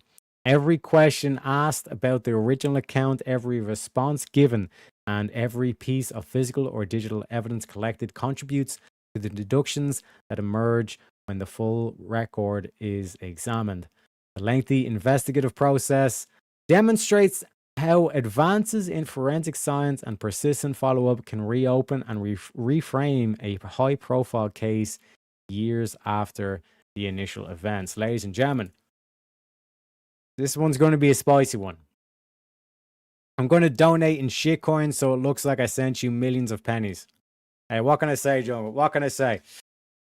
Every question asked about the original account, every response given, and every piece of physical or digital evidence collected contributes to the deductions that emerge when the full record is examined. The lengthy investigative process demonstrates how advances in forensic science and persistent follow-up can reopen and reframe a high-profile case years after the initial events. Ladies and gentlemen, this one's going to be a spicy one. I'm going to donate in shitcoins so it looks like I sent you millions of pennies. Hey, what can I say, Joe? What can I say?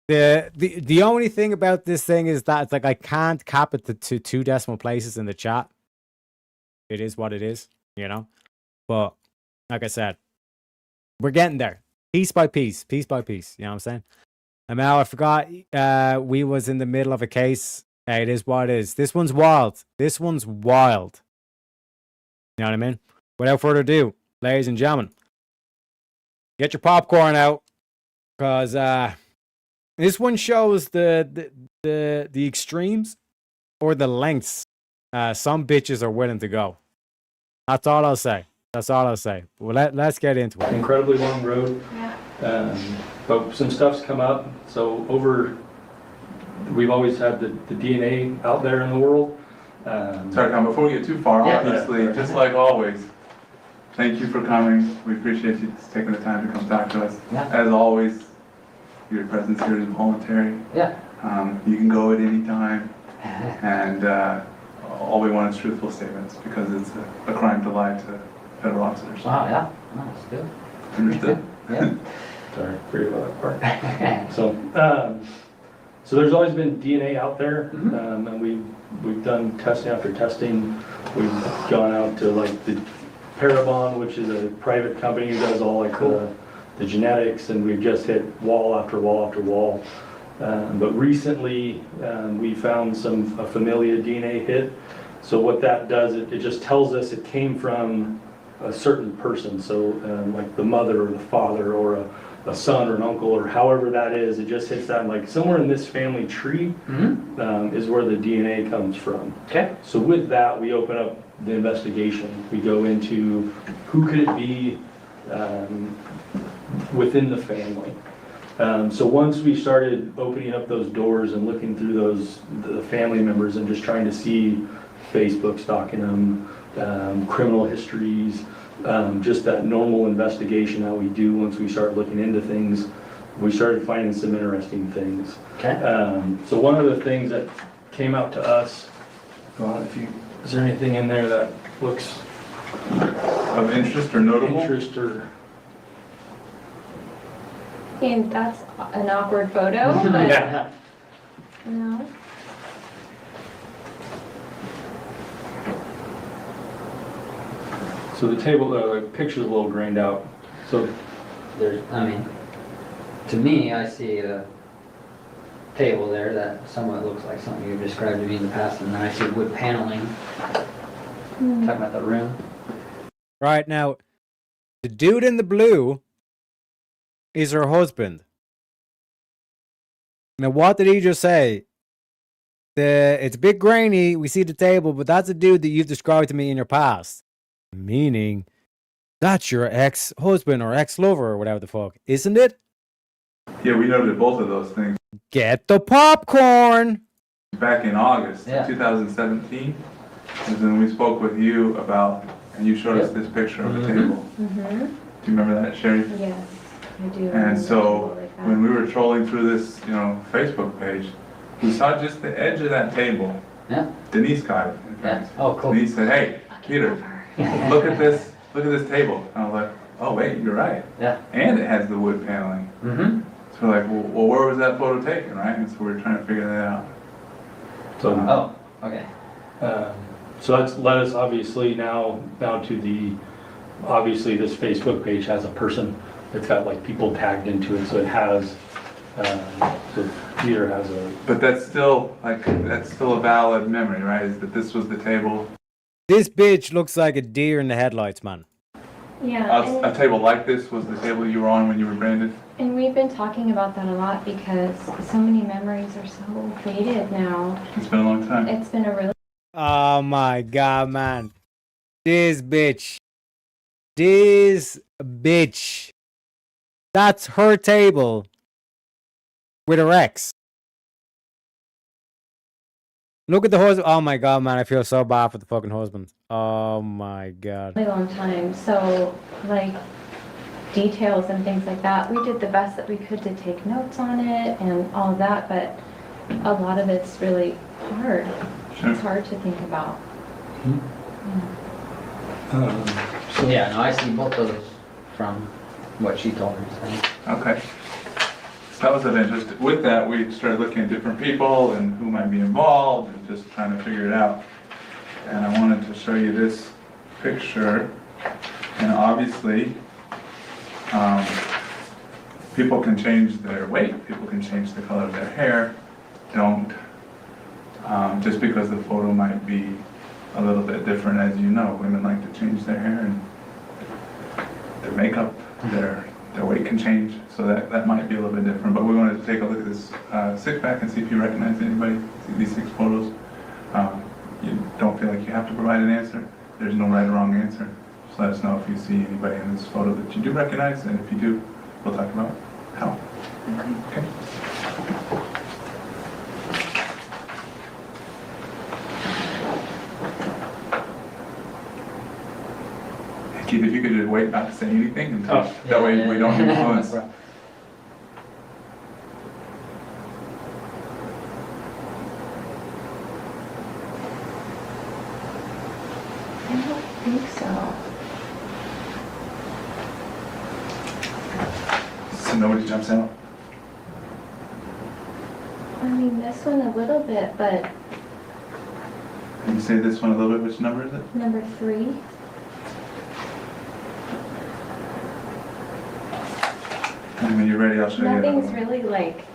The only thing about this thing is that it's like I can't cap it to 2 decimal places in the chat. It is what it is, you know? But, like I said, we're getting there. Piece by piece. Piece by piece. You know what I'm saying? And now I forgot we was in the middle of a case. Hey, it is what it is. This one's wild. This one's wild. You know what I mean? Without further ado, ladies and gentlemen, get your popcorn out, because this one shows the extremes or the lengths some bitches are willing to go. That's all I'll say. That's all I'll say. Well, let's get into it. Incredibly long road, but some stuff's come up. So we've always had the DNA out there in the world. Sorry, Tom, before we get too far, obviously, just like always, thank you for coming. We appreciate you taking the time to come talk to us. As always, your presence here is voluntary. You can go at any time, and all we want is truthful statements, because it's a crime to lie to federal officers. Wow, that's good. Understood? Sorry, forget about that part. So there's always been DNA out there, and we've done testing after testing. We've gone out to like the Parabon, which is a private company who does all like the genetics, and we've just hit wall after wall after wall. But recently we found a familia DNA hit. So what that does, it just tells us it came from a certain person. So like the mother or the father or a son or an uncle or however that is, it just hits that, like somewhere in this family tree is where the DNA comes from. Okay. So with that, we open up the investigation. We go into who could it be within the family. So once we started opening up those doors and looking through the family members and just trying to see Facebook stalking them, criminal histories, just that normal investigation that we do once we start looking into things, we started finding some interesting things. Okay. So one of the things that came out to us, is there anything in there that looks of interest or notable? And that's an awkward photo. Yeah. No. So the table, the picture's a little grained out. So to me, I see a table there that somewhat looks like something you've described to me in the past, and then I see wood paneling. Talking about the room. Right, now, the dude in the blue is her husband. Now, what did he just say? It's a bit grainy, we see the table, but that's a dude that you've described to me in your past. Meaning, that's your ex-husband or ex-lover or whatever the fuck, isn't it? Yeah, we noted both of those things. Get the popcorn! Back in August of 2017 is when we spoke with you about and you showed us this picture of a table. Mm-hmm. Do you remember that, Sherry? Yes, I do. And so Like that. when we were trolling through this, Facebook page, we saw just the edge of that table. Yeah. Denise got it, in fact. Oh, cool. Denise said, "Hey, Peter, look at this table." And I was like, "Oh wait, you're right." Yeah. And it has the wood paneling. Mm-hmm. So we're like, well, where was that photo taken, right? And so we're trying to figure that out. So, Okay. so that's led us obviously now to the, obviously this Facebook page has a person. It's got like people tagged into it, so it has, so Peter has a. But that's still a valid memory, right? Is that this was the table? This bitch looks like a deer in the headlights, man. Yeah. A table like this was the table you were on when you were branded? And we've been talking about that a lot because so many memories are so faded now. It's been a long time. It's been a really. Oh my god, man. This bitch. This bitch. That's her table with her ex. Look at the husband. Oh my god, man. I feel so bad for the fucking husband. Oh my god. Really long time. So, like, details and things like that, we did the best that we could to take notes on it and all of that, but a lot of it's really hard. Sure. It's hard to think about. So Yeah, no, I see both of those from what she told me. So. Okay. So that was of interest. With that, we started looking at different people and who might be involved and just trying to figure it out. And I wanted to show you this picture. And obviously, people can change their weight, people can change the color of their hair. Don't, just because the photo might be a little bit different, as you know, women like to change their hair and their makeup, their weight can change, so that might be a little bit different. But we wanted to take a look at this six-pack and see if you recognize anybody, see these 6 photos. You don't feel like you have to provide an answer. There's no right or wrong answer. Just let us know if you see anybody in this photo that you do recognize, and if you do, we'll talk about how. Okay. Keith, if you could just wait not to say anything until that way we don't influence. I don't think so. So nobody jumps out? I mean, this one a little bit, but Can you say this one a little bit? Which number is it? number 3. And when you're ready, I'll show you another Nothing's one. really like,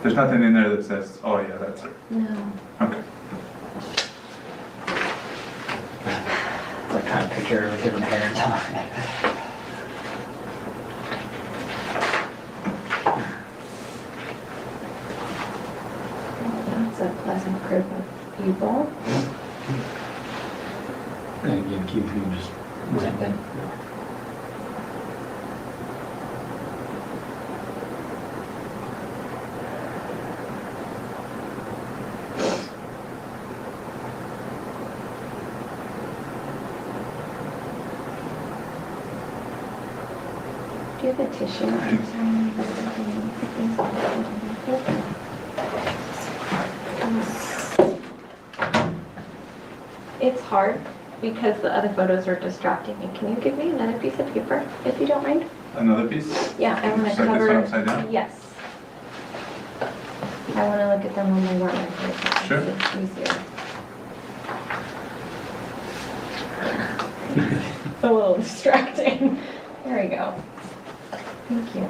There's nothing in there that says, oh yeah, that's her. no. Okay. What kind of picture with different hair and time? That's a pleasant group of people. And again, Keith, you just Same thing. Do you have a tissue? It's hard because the other photos are distracting me. Can you give me another piece of paper, if you don't mind? Another piece? Yeah, I want to Just like this cover. one upside down? Yes. I want to look at them one by one. Sure. It's easier. It's a little distracting. There we go. Thank you.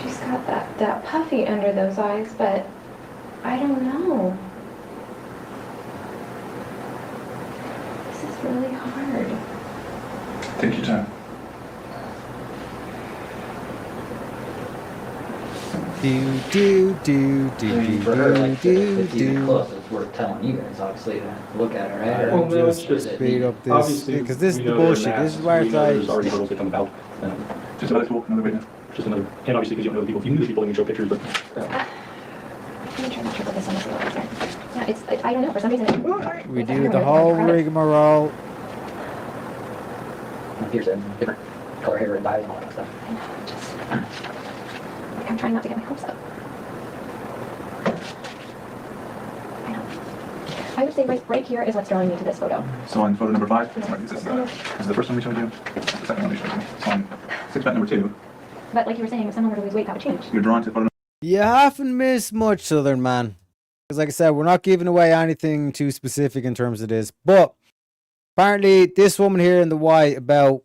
She's got that puffy under those eyes, but I don't know. This is really hard. Take your time. For her, like, if it's even close, it's worth telling you guys, obviously, to look at it, right? Well, no, it's Or just is it speed neat? up this obviously because this is we the know they're bullshit. This masked. is where We it's know like there's already hurdles that come about. Just another tool, another way now. Just another, and obviously because you don't know the people. If you knew the people, you can show pictures, but. Let me try to triple this on this little easier. Yeah, it's, I don't know, for some reason. we do the whole rigmarole. Like you said, different color hair and dyes and all that stuff. I know, just, I'm trying not to get my hopes up. I know. I would say right here is what's drawing me to this photo. So on photo number 5, this is the first one we showed you. The second one we showed you. So on 6 bet number 2, But like you were saying, if someone were to lose weight, that would change. you're drawn to photo You haven't missed much, Southern man. Because like I said, we're not giving away anything too specific in terms of this. But apparently this woman here in the white about,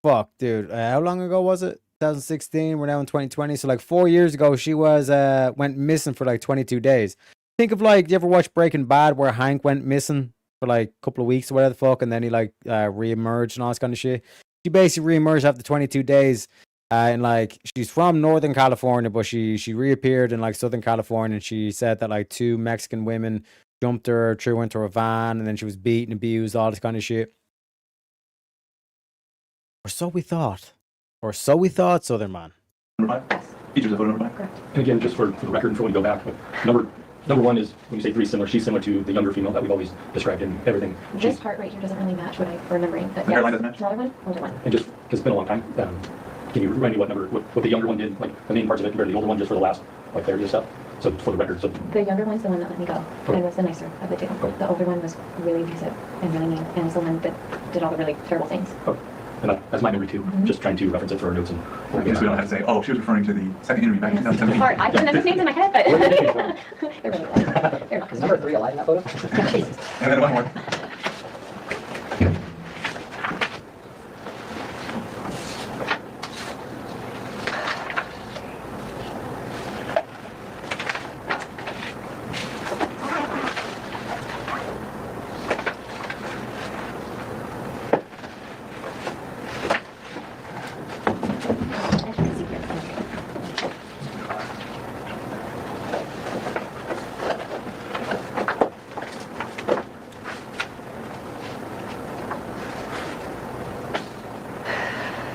fuck, dude, how long ago was it? 2016, we're now in 2020. So like 4 years ago, she was went missing for like 22 days. Think of like, you ever watch Breaking Bad where Hank went missing for like a couple of weeks or whatever the fuck, and then he like re-emerged and all this kind of shit? She basically re-emerged after 22 days. And like, she's from Northern California, but she reappeared in like Southern California, and she said that like 2 Mexican women jumped her, threw her into a van, and then she was beaten, abused, all this kind of shit. Or so we thought. Or so we thought, Southern man. number 5. Features of photo number 5. And again, just for the record, and for when you go back, but number 1 is when you say 3 similar, she's similar to the younger female that we've always described in everything. This part right here doesn't really match what I'm remembering. But The hairline doesn't match? Smaller one, older one. And just because it's been a long time, can you remind me what the younger one did, like the main parts of it compared to the older one, just for the last like clarity of stuff? So for the record, so The younger one's the one that let me go, Okay. and was the nicer of the two. The older one was really abusive and really mean, and was the one that did all the really terrible things. and that's my memory too. Just trying to reference it for our notes and. I guess we don't have to say, oh, she was referring to the second interview back in 2017. Hard. I can remember names in my head, but they're really bad. They're not. Is number 3 alive in that photo? Jesus. And then one more.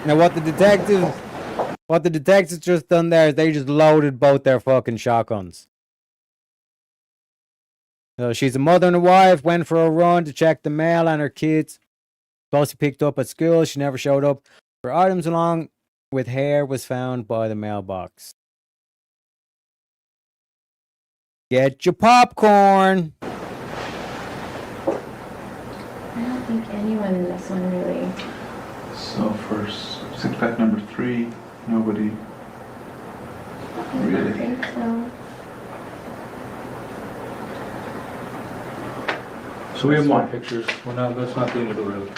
Now what the detectives just done there is they just loaded both their fucking shotguns. So she's a mother and a wife, went for a run to check the mail and her kids. Supposed to be picked up at school, she never showed up. Her items along with hair was found by the mailbox. Get your popcorn. I don't think anyone in this one really. So for 6 bet number 3, nobody I really. think so. So we have more pictures. That's not the end of the road.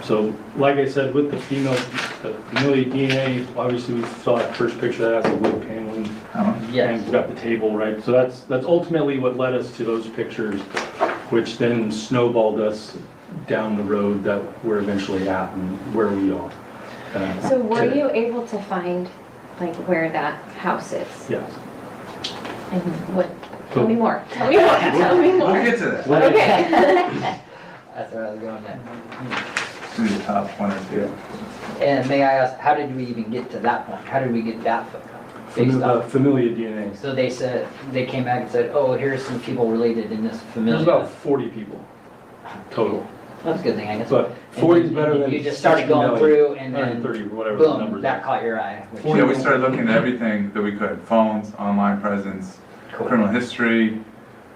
So, like I said, with the female DNA, obviously we saw that first picture that has the wood paneling. And we got the table, right? So that's ultimately what led us to those pictures, which then snowballed us down the road that we're eventually at and where we are. So were today. you able to find like where that house is? Yes. And what? Tell me more. Tell me more. Tell me more. We'll get to that. Okay. That's where I was going next. To the top 1 or 2. And may I ask, how did we even get to that point? How did we get that photo? Based off. Familia DNA. So they came back and said, oh, here's some people related in this familia. There's about 40 people total. That's a good thing, I guess. But 40 is better than. You just started going through and then 130 or whatever the boom, numbers that are. caught your eye. which- Yeah, we started looking at everything that we could. Phones, online presence, criminal history,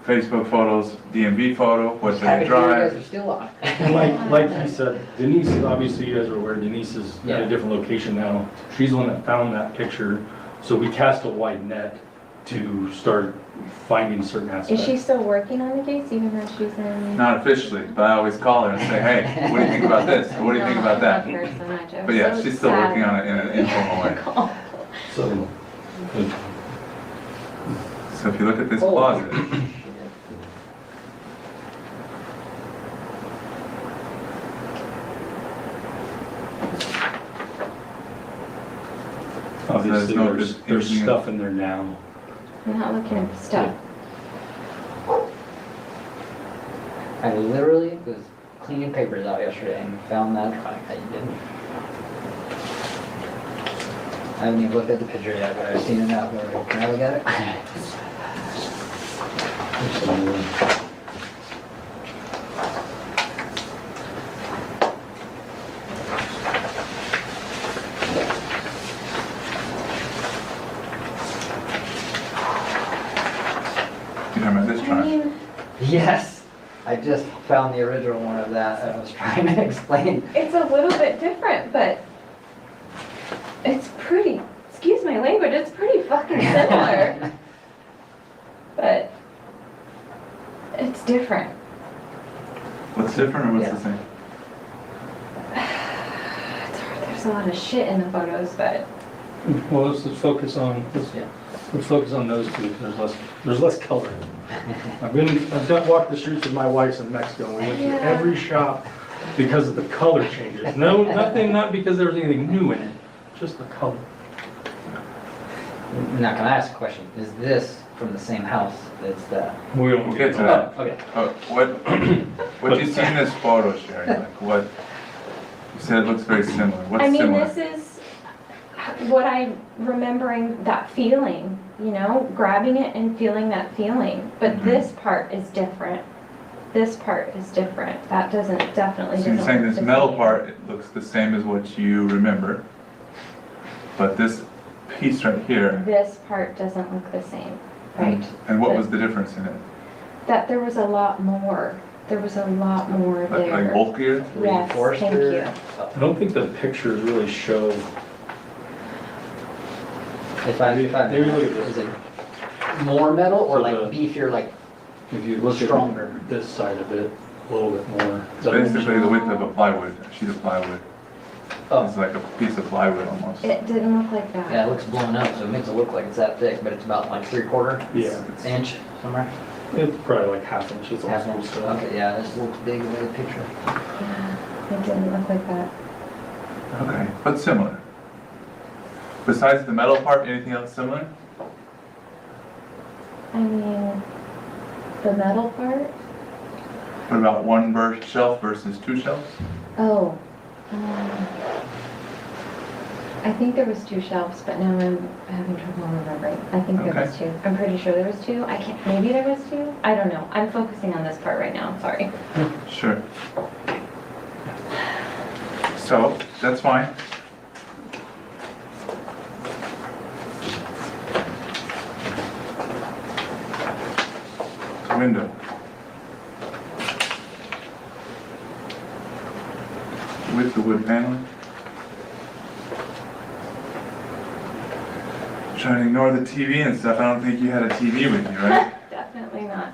Facebook photos, DMV photo, what Happy they to hear you guys drive. are still on. And like you said, Denise, obviously you guys are aware, Denise is at a different location now. She's the one that found that picture. So we cast a wide net to start finding certain Is aspects. she still working on the case even though she's in? Not officially, but I always call her and say, hey, what do you think about this? Or what do you think about that? But yeah, she's still working on it in an informal way. So, So if you look at this closet, Obviously, no there's good- anything- stuff in there now. I'm not looking at the stuff. I literally was cleaning papers out yesterday and found that drawing that you didn't. I haven't even looked at the picture yet, but I've seen it out there. Can I look at it? You remember this I drawing? mean, Yes, I just found the original one of that and I was trying to explain. it's a little bit different, but it's pretty, excuse my language, it's pretty fucking similar. But it's different. What's different or what's Yeah. the same? It's hard, there's a lot of shit in the photos, but Well, let's focus on, let's focus on those two, because there's less color. I've walked the streets with my wife in Mexico, and we went through Yeah. every shop because of the color changes. No, nothing, not because there was anything new in it, just the color. Now, can I ask a question? Is this from the same house that's that? We'll get to that. Oh, okay. What do you see in this photo, Sherry? Like what? You said it looks very similar. What's I mean, similar? this is what I'm remembering, that feeling, you know, grabbing it and feeling that feeling. But this part is different. This part is different. That definitely So doesn't. you're saying look this the metal same. part, it looks the same as what you remember, but this piece right here, This part doesn't look the same, right? and what was the difference in it? That there was a lot more. There was a lot more Like there. bulkier? Yes, thank you. I don't think the pictures really show. If I Maybe look at this. is it more metal or So like the- beefier, like If you look Stronger. at this side of it, a little bit more. It's basically the width of a plywood, a sheet of plywood. Oh. It's like a piece of plywood almost. It didn't look like that. Yeah, it looks blown up, so it makes it look like it's that thick, but it's about like 3/4 Yeah, inch somewhere. it's probably like half inch. It's Half all inch. stuff. Okay, yeah, this looks big in the picture. Yeah, it didn't look like that. Okay, but similar. Besides the metal part, anything else similar? I mean, the metal part? What about one shelf versus two shelves? Oh, I think there was 2 shelves, but now I'm having trouble remembering. I think there was 2. I'm pretty sure there was 2. I can't, maybe there was 2? I don't know. I'm focusing on this part right now, sorry. Sure. So, that's fine. Window. With the wood paneling. Trying to ignore the TV and stuff. I don't think you had a TV with you, right? Definitely not.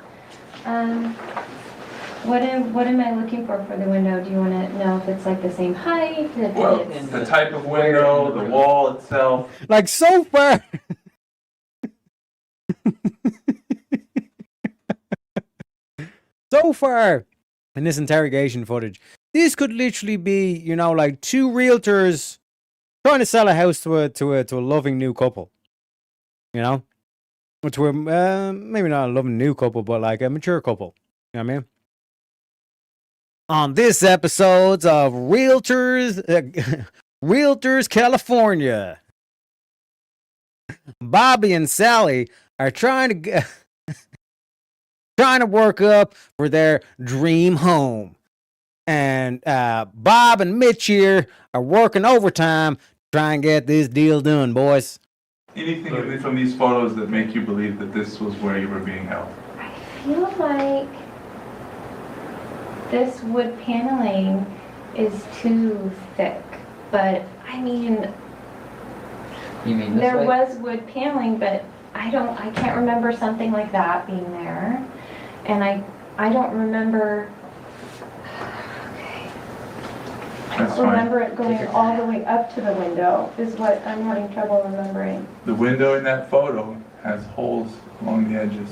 What am I looking for the window? Do you want to know if it's like the same height? If Well, it's... the type of window, the wall itself. Like so far. So far in this interrogation footage, this could literally be, you know, like 2 realtors trying to sell a house to a loving new couple. You know? To a, maybe not a loving new couple, but like a mature couple. You know what I mean? On this episode of Realtors California, Bobby and Sally are trying to work up for their dream home. And Bob and Mitch here are working overtime to try and get this deal done, boys. Anything from these photos that make you believe that this was where you were being held? I feel like this wood paneling is too thick, but I mean, You mean this there way? was wood paneling, but I can't remember something like that being there. And I don't remember, I That's don't fine. remember it going all the way up to the window, is what I'm having trouble remembering. The window in that photo has holes along the edges.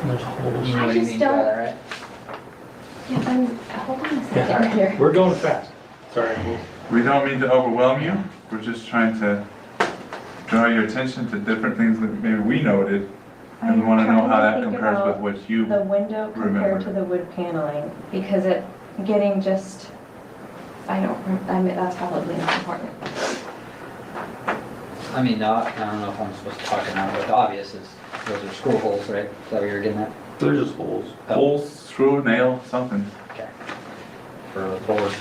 There's holes. You know I what you just mean by don't- that, right? Yeah, hold on a second here. We're going fast. Sorry. We don't mean to overwhelm you. We're just trying to draw your attention to different things that maybe we noted, and we want to know how that compares with what you The window compared remember. to the wood paneling, because it getting just, I mean, that's probably not important. I mean, I don't know if I'm supposed to talk or not, but the obvious is those are screw holes, right? Is that what you're getting at? They're just holes. Holes, screw, nail, something. Okay. For the board.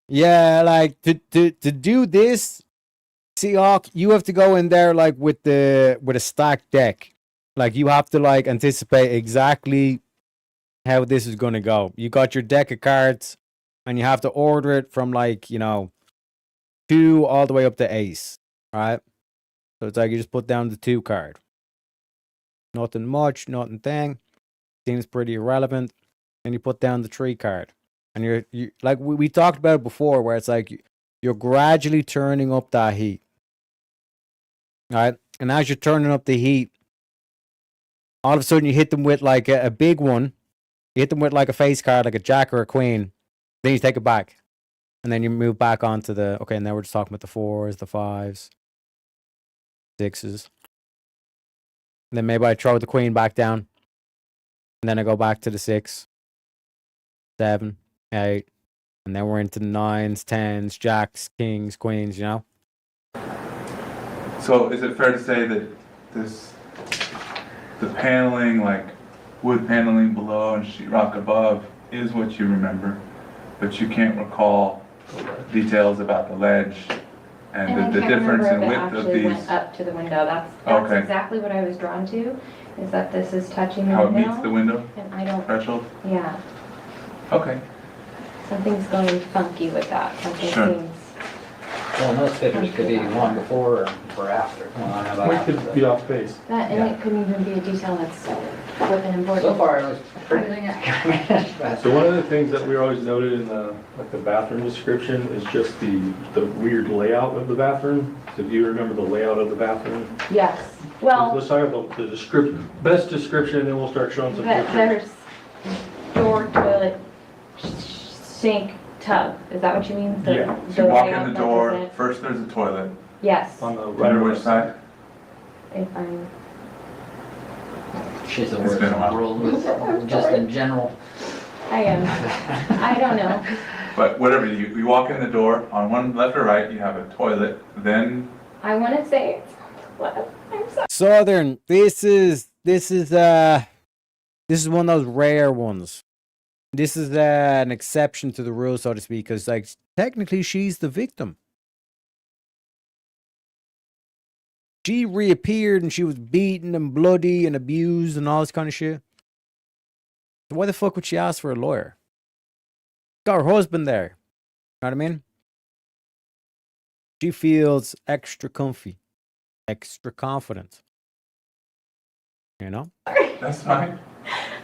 Yeah, like to do this, Seahawk, you have to go in there like with a stacked deck. Like you have to like anticipate exactly how this is gonna go. You got your deck of cards, and you have to order it from like 2 all the way up to ace, right? So it's like you just put down the 2 card. Nothing much, nothing thing. Seems pretty irrelevant. And you put down the 3 card. And you like we talked about it before, where it's like you're gradually turning up that heat. Right? And as you're turning up the heat, all of a sudden you hit them with like a big one. You hit them with like a face card, like a jack or a queen. Then you take it back. And then you move back onto the, okay, now we're just talking about the 4s, the 5s, 6s. And then maybe I throw the queen back down. And then I go back to the 6, 7, 8. And then we're into the 9s, 10s, jacks, kings, queens, So is it fair to say that the paneling, like wood paneling below and sheetrock above, is what you remember, but you can't recall details about the ledge and the difference in width of these? Went up to the window. That's Okay. exactly what I was drawn to, is that this is touching the How it window. meets the window And I don't, threshold? yeah, Okay. something's going funky with that. Something Sure. seems, Well, those pictures could be one before or after. Well, I don't know about We could be off base. that, and it couldn't even be a detail that's flipping important. So far, it looks pretty accurate. So one of the things that we always noted in the bathroom description is just the weird layout of the bathroom. So if you remember the layout of the bathroom, Yes, well, let's talk about the best description, and then we'll start showing some pictures. there's door, toilet, sink, tub. Is that what you mean? The- Yeah. So you walk layout in the that door, isn't- first there's a toilet. Yes, On the Right on which side? if I'm, She's the It's worst been in a the while. world with, just in general. I am, I don't know. But whatever, you walk in the door, on one left or right, you have a toilet, then I want to say it's left. I'm sorry. Southern, this is one of those rare ones. This is an exception to the rule, so to speak, because like technically she's the victim. She reappeared and she was beaten and bloody and abused and all this kind of shit. So why the fuck would she ask for a lawyer? Got her husband there. Know what I mean? She feels extra comfy, extra confident. You know? that's fine.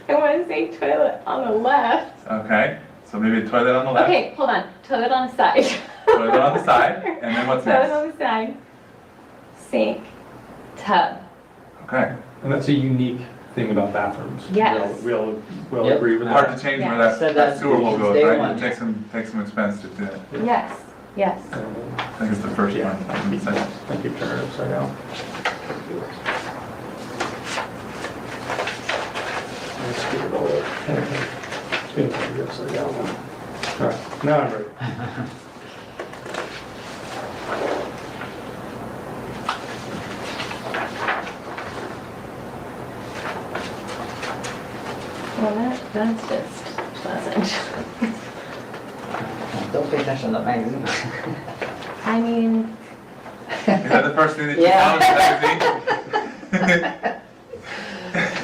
I want to say toilet on the left. Okay, so maybe a toilet on the left, Okay, hold on. Toilet on the side. toilet on the side, and then what's Toilet next? on the side. Sink. Tub. Okay, And that's a unique thing about bathrooms. Yes. We all Yep. agree with hard that. to change Yeah. where that Said that sewer will since go, day right? one. It takes some expense to do that. Yes. Yes. I think it's the first Yeah. one, not the second. I keep turning it upside down. Let's get it all up. It's gonna turn it upside down. All right, now I'm ready. Well, that's just pleasant. Don't pay attention to the magazine. I mean, Is that the first thing that you Yeah. found in the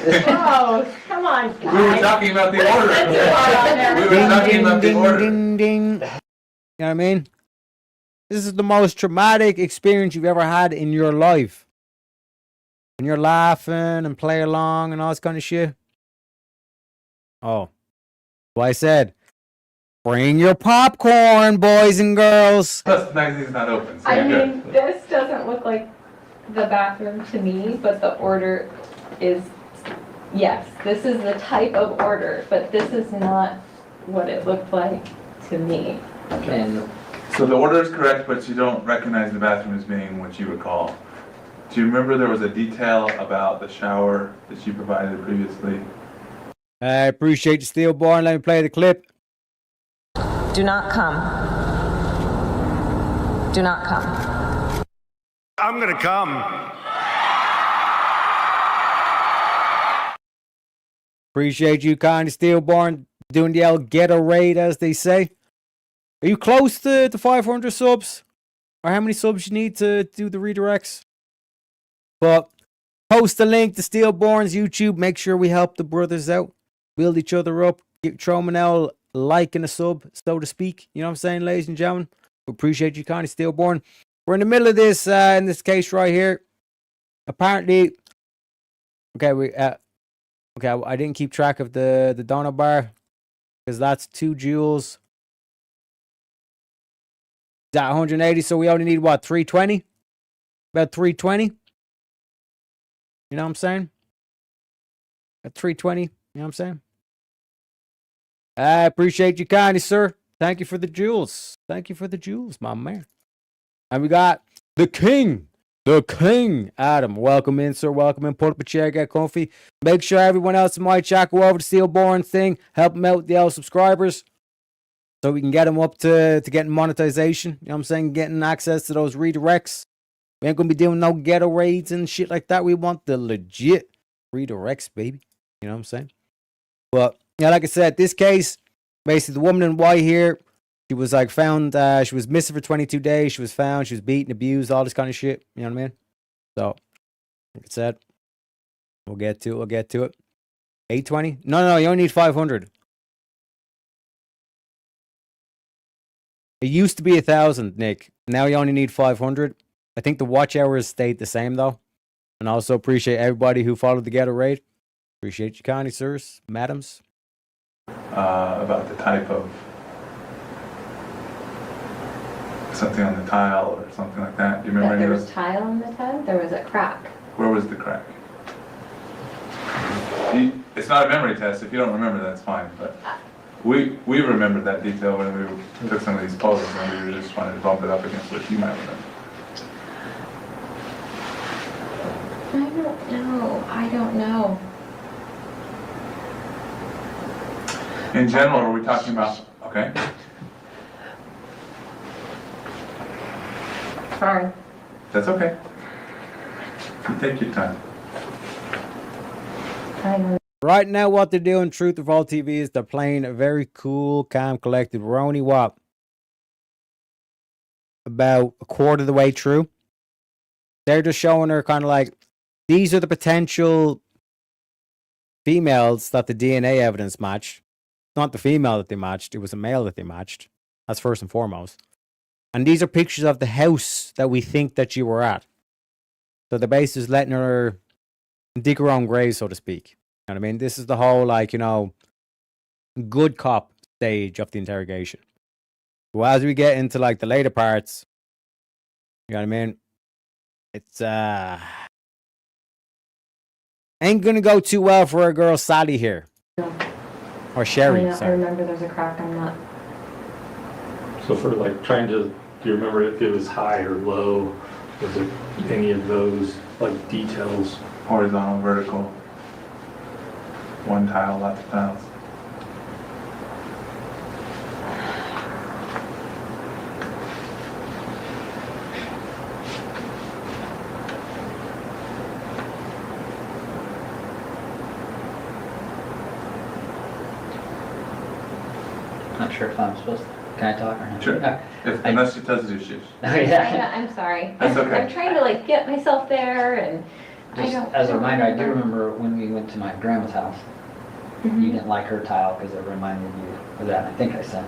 magazine? oh, come on, guys. We were talking about the order. That's too hard on there. We were talking about the order. Ding, ding. You know what I mean? This is the most traumatic experience you've ever had in your life. When you're laughing and play along and all this kind of shit. Oh. Well, I said, bring your popcorn, boys and girls. Plus, the magazine's not open, so I you're mean, good. this doesn't look like the bathroom to me, but the order is, yes, this is the type of order, but this is not what it looked like to me. And So the order is correct, but you don't recognize the bathroom as being what you recall. Do you remember there was a detail about the shower that you provided previously? I appreciate you, Steelborn. Let me play the clip. Do not come. Do not come. I'm gonna come. Appreciate you, kind of Steelborn, doing the El Ghetto raid, as they say. Are you close to 500 subs? Or how many subs you need to do the redirects? But post a link to Steelborn's YouTube. Make sure we help the brothers out. Build each other up. Throw them an L, like and a sub, so to speak. You know what I'm saying, ladies and gentlemen? We appreciate you, kind of Steelborn. We're in the middle of this, in this case right here. Apparently, okay, I didn't keep track of the donor bar, because that's 2 joules. At 180, so we only need what, 320? About 320. You know what I'm saying? At 320, you know what I'm saying? I appreciate you kindly, sir. Thank you for the jewels. Thank you for the jewels, my man. And we got the king, Adam. Welcome in, sir. Welcome in. Put up a chair, get comfy. Make sure everyone else in my chat go over to Steelborn thing. Help him out with the L subscribers, so we can get them up to getting monetization. You know what I'm saying? Getting access to those redirects. We ain't gonna be doing no ghetto raids and shit like that. We want the legit redirects, baby. You know what I'm saying? But yeah, like I said, this case, basically the woman in white here, she was like found, she was missing for 22 days. She was found, she was beaten, abused, all this kind of shit. You know what I mean? So, like I said, we'll get to it. 820? No, you only need 500. It used to be 1,000, Nick. Now you only need 500. I think the watch hours stayed the same, though. And I also appreciate everybody who followed the ghetto raid. Appreciate you kindly, sirs, madams. About the type of something on the tile or something like that. Do you remember That any there of was those? tile on the tub, there was a crack. Where was the crack? It's not a memory test. If you don't remember, that's fine. But we remembered that detail when we took some of these photos, and we were just trying to bump it up against what you might remember. I don't know. In general, are we talking about, okay? Sorry. That's okay. You take your time. I don't know. Right now, what they're doing, Truth of All TV, is they're playing a very cool, calm, collected Roni Wop. About a quarter of the way through. They're just showing her kind of like, these are the potential females that the DNA evidence matched. Not the female that they matched, it was a male that they matched. That's first and foremost. And these are pictures of the house that we think that you were at. So the base is letting her dig her own grave, so to speak. You know what I mean? This is the whole, like, you know, good cop stage of the interrogation. Well, as we get into, like, the later parts, you know what I mean? It's, ain't gonna go too well for our girl Sally here. Or Sherry, I sorry. remember there's a crack, I'm not. So for like trying to, do you remember if it was high or low? Was it any of those like details? Horizontal, vertical. One tile, lots of tiles. Not sure if I'm supposed to. Can I talk or not? Sure. Unless she tells you she. Oh, yeah. I'm sorry. That's okay. I'm trying to like get myself there, and I Just don't. as a I don't reminder, I do remember when we went to my grandma's house. Mhm. You didn't like her tile because it reminded you of that. I think I sent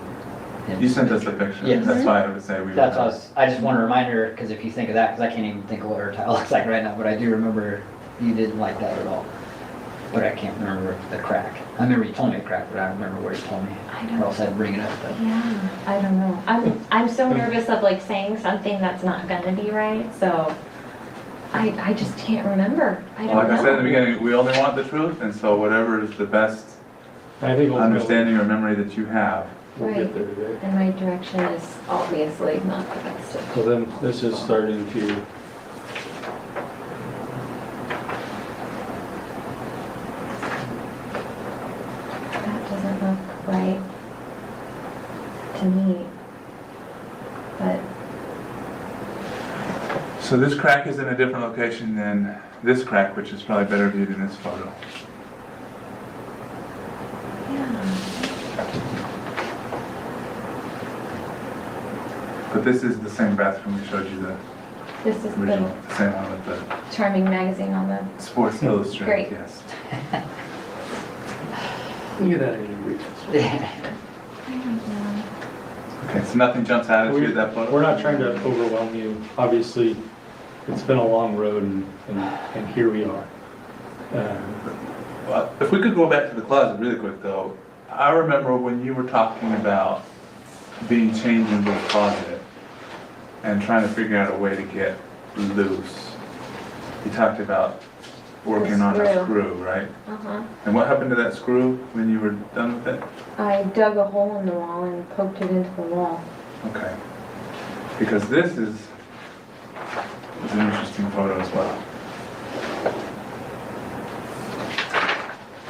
him. You sent us a picture. Yes. That's why I would say we. That's what I just want to remind her, because if you think of that, because I can't even think of what her tile looks like right now, but I do remember you didn't like that at all. But I can't remember the crack. I remember you told me a crack, but I don't remember where you told me. I don't. Or else I'd bring it up. But Yeah, I don't know. I'm so nervous of like saying something that's not gonna be right. So I just can't remember. I don't Like know. I said in the beginning, we only want the truth, and so whatever is the best I think ultimately understanding or memory that you have. we'll Right. get there today. And my direction is obviously not the best. So then this is starting to, That doesn't look right to me. But So this crack is in a different location than this crack, which is probably better viewed in this photo. But this is the same bathroom we showed you, the this is original, the the same one with the charming magazine on the. Sports Illustrated, Great. yes. look at that in your reach. I don't know. Okay, so nothing jumps out at you at that photo? We're not trying to overwhelm you. Obviously, it's been a long road and here we are. Well, if we could go back to the closet really quick though, I remember when you were talking about being chained into a closet and trying to figure out a way to get loose. You talked about working on a screw, right? Uh-huh. And what happened to that screw when you were done with it? I dug a hole in the wall and poked it into the wall. Okay. Because this is an interesting photo as well.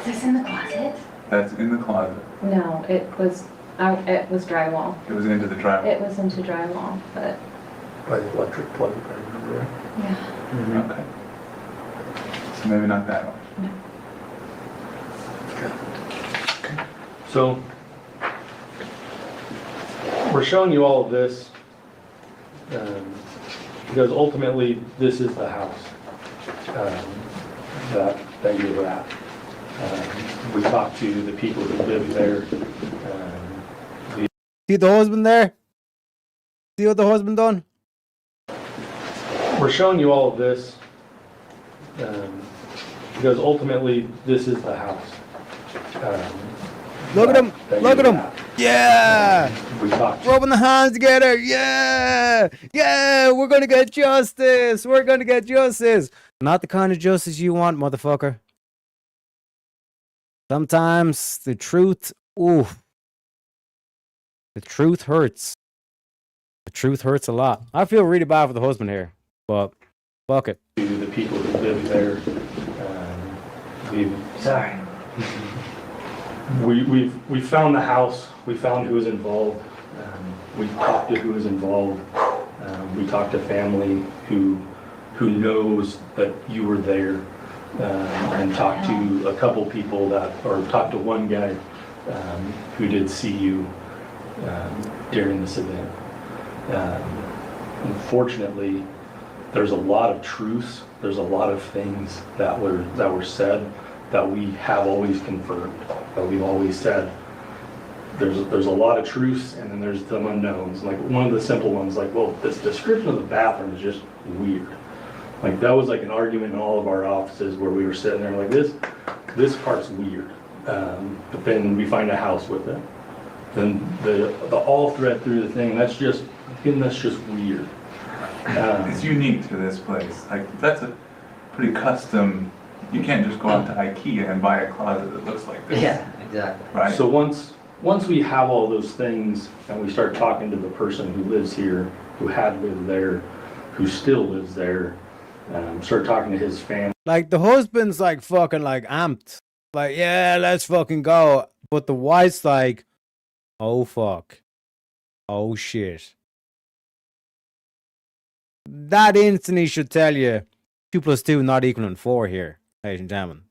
Is this in the closet? That's in the closet. No, it was drywall. It was into the drywall. It was into drywall, but By the electric plug, I remember. yeah. Okay. So maybe not that one. So, we're showing you all of this because ultimately this is the house that you're at. We talked to the people who live there. See the husband there? See what the husband done? We're showing you all of this because ultimately this is the house. Look at him! that Look at you're him! at. Yeah! We talked. Rubbing the hands together! Yeah! Yeah! We're gonna get justice! We're gonna get justice! Not the kind of justice you want, motherfucker. Sometimes the truth, ooh. The truth hurts. The truth hurts a lot. I feel really bad for the husband here, but fuck it. To the people who live there. Sorry. We found the house. We found who was involved. We talked to who was involved. We talked to family who knows that you were there, and talked to a couple people or talked to one guy who did see you during this event. Unfortunately, there's a lot of truths. There's a lot of things that were said that we have always confirmed. That we've always said. There's a lot of truths, and then there's some unknowns. Like one of the simple ones, like, well, this description of the bathroom is just weird. Like that was like an argument in all of our offices where we were sitting there like this part's weird. But then we find a house with it. Then the all thread through the thing, that's just weird. It's unique to this place. Like that's a pretty custom. You can't just go out to IKEA and buy a closet that looks like this. Yeah, exactly. Right. So once we have all those things and we start talking to the person who lives here, who had lived there, who still lives there, start talking to his family. Like the husband's like fucking like amped. Like, yeah, let's fucking go. But the wife's like, oh fuck. Oh shit. That instantly should tell you 2 + 2 not equaling 4 here, ladies and gentlemen.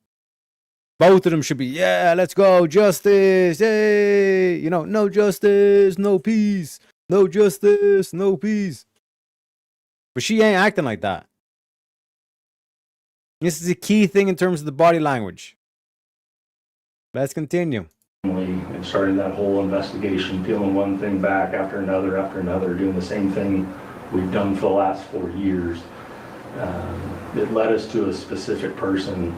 Both of them should be, yeah, let's go, justice, yay! You know, no justice, no peace. No justice, no peace. But she ain't acting like that. This is a key thing in terms of the body language. Let's continue. And starting that whole investigation, peeling one thing back after another, doing the same thing we've done for the last 4 years. It led us to a specific person,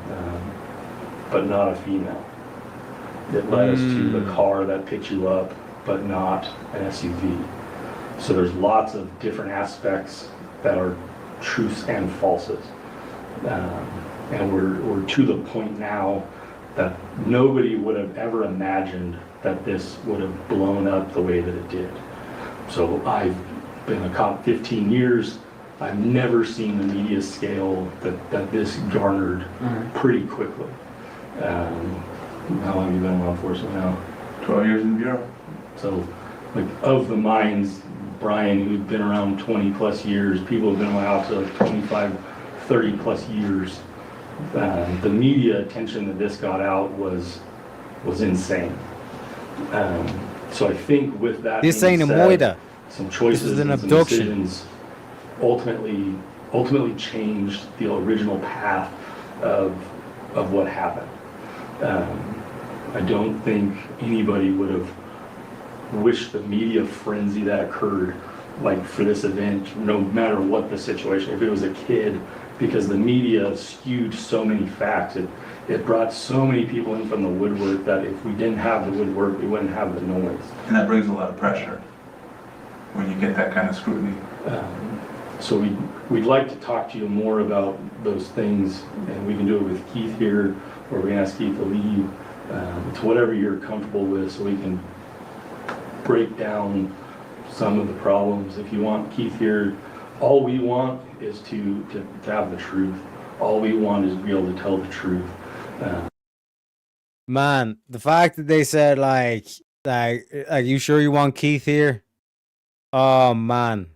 but not a female. It led us to the car that picked you up, but not an SUV. So there's lots of different aspects that are truths and falses. And we're to the point now that nobody would have ever imagined that this would have blown up the way that it did. So I've been a cop 15 years. I've never seen the media scale that this garnered pretty quickly. How long have you been in law enforcement now? 12 years in the Bureau. So, like, of the minds, Brian, who'd been around 20 plus years, people who've been in my office like 25, 30 plus years, the media attention that this got out was insane. So I think with that This being ain't a said, moida. some choices This is an and some abduction. decisions ultimately changed the original path of what happened. I don't think anybody would have wished the media frenzy that occurred, like for this event, no matter what the situation. If it was a kid, because the media skewed so many facts, it brought so many people in from the woodwork that if we didn't have the woodwork, we wouldn't have the noise. And that brings a lot of pressure when you get that kind of scrutiny. So we'd like to talk to you more about those things, and we can do it with Keith here, or we can ask Keith to leave. It's whatever you're comfortable with, so we can break down some of the problems. If you want Keith here, all we want is to have the truth. All we want is to be able to tell the truth. Man, the fact that they said like you sure you want Keith here? Oh man.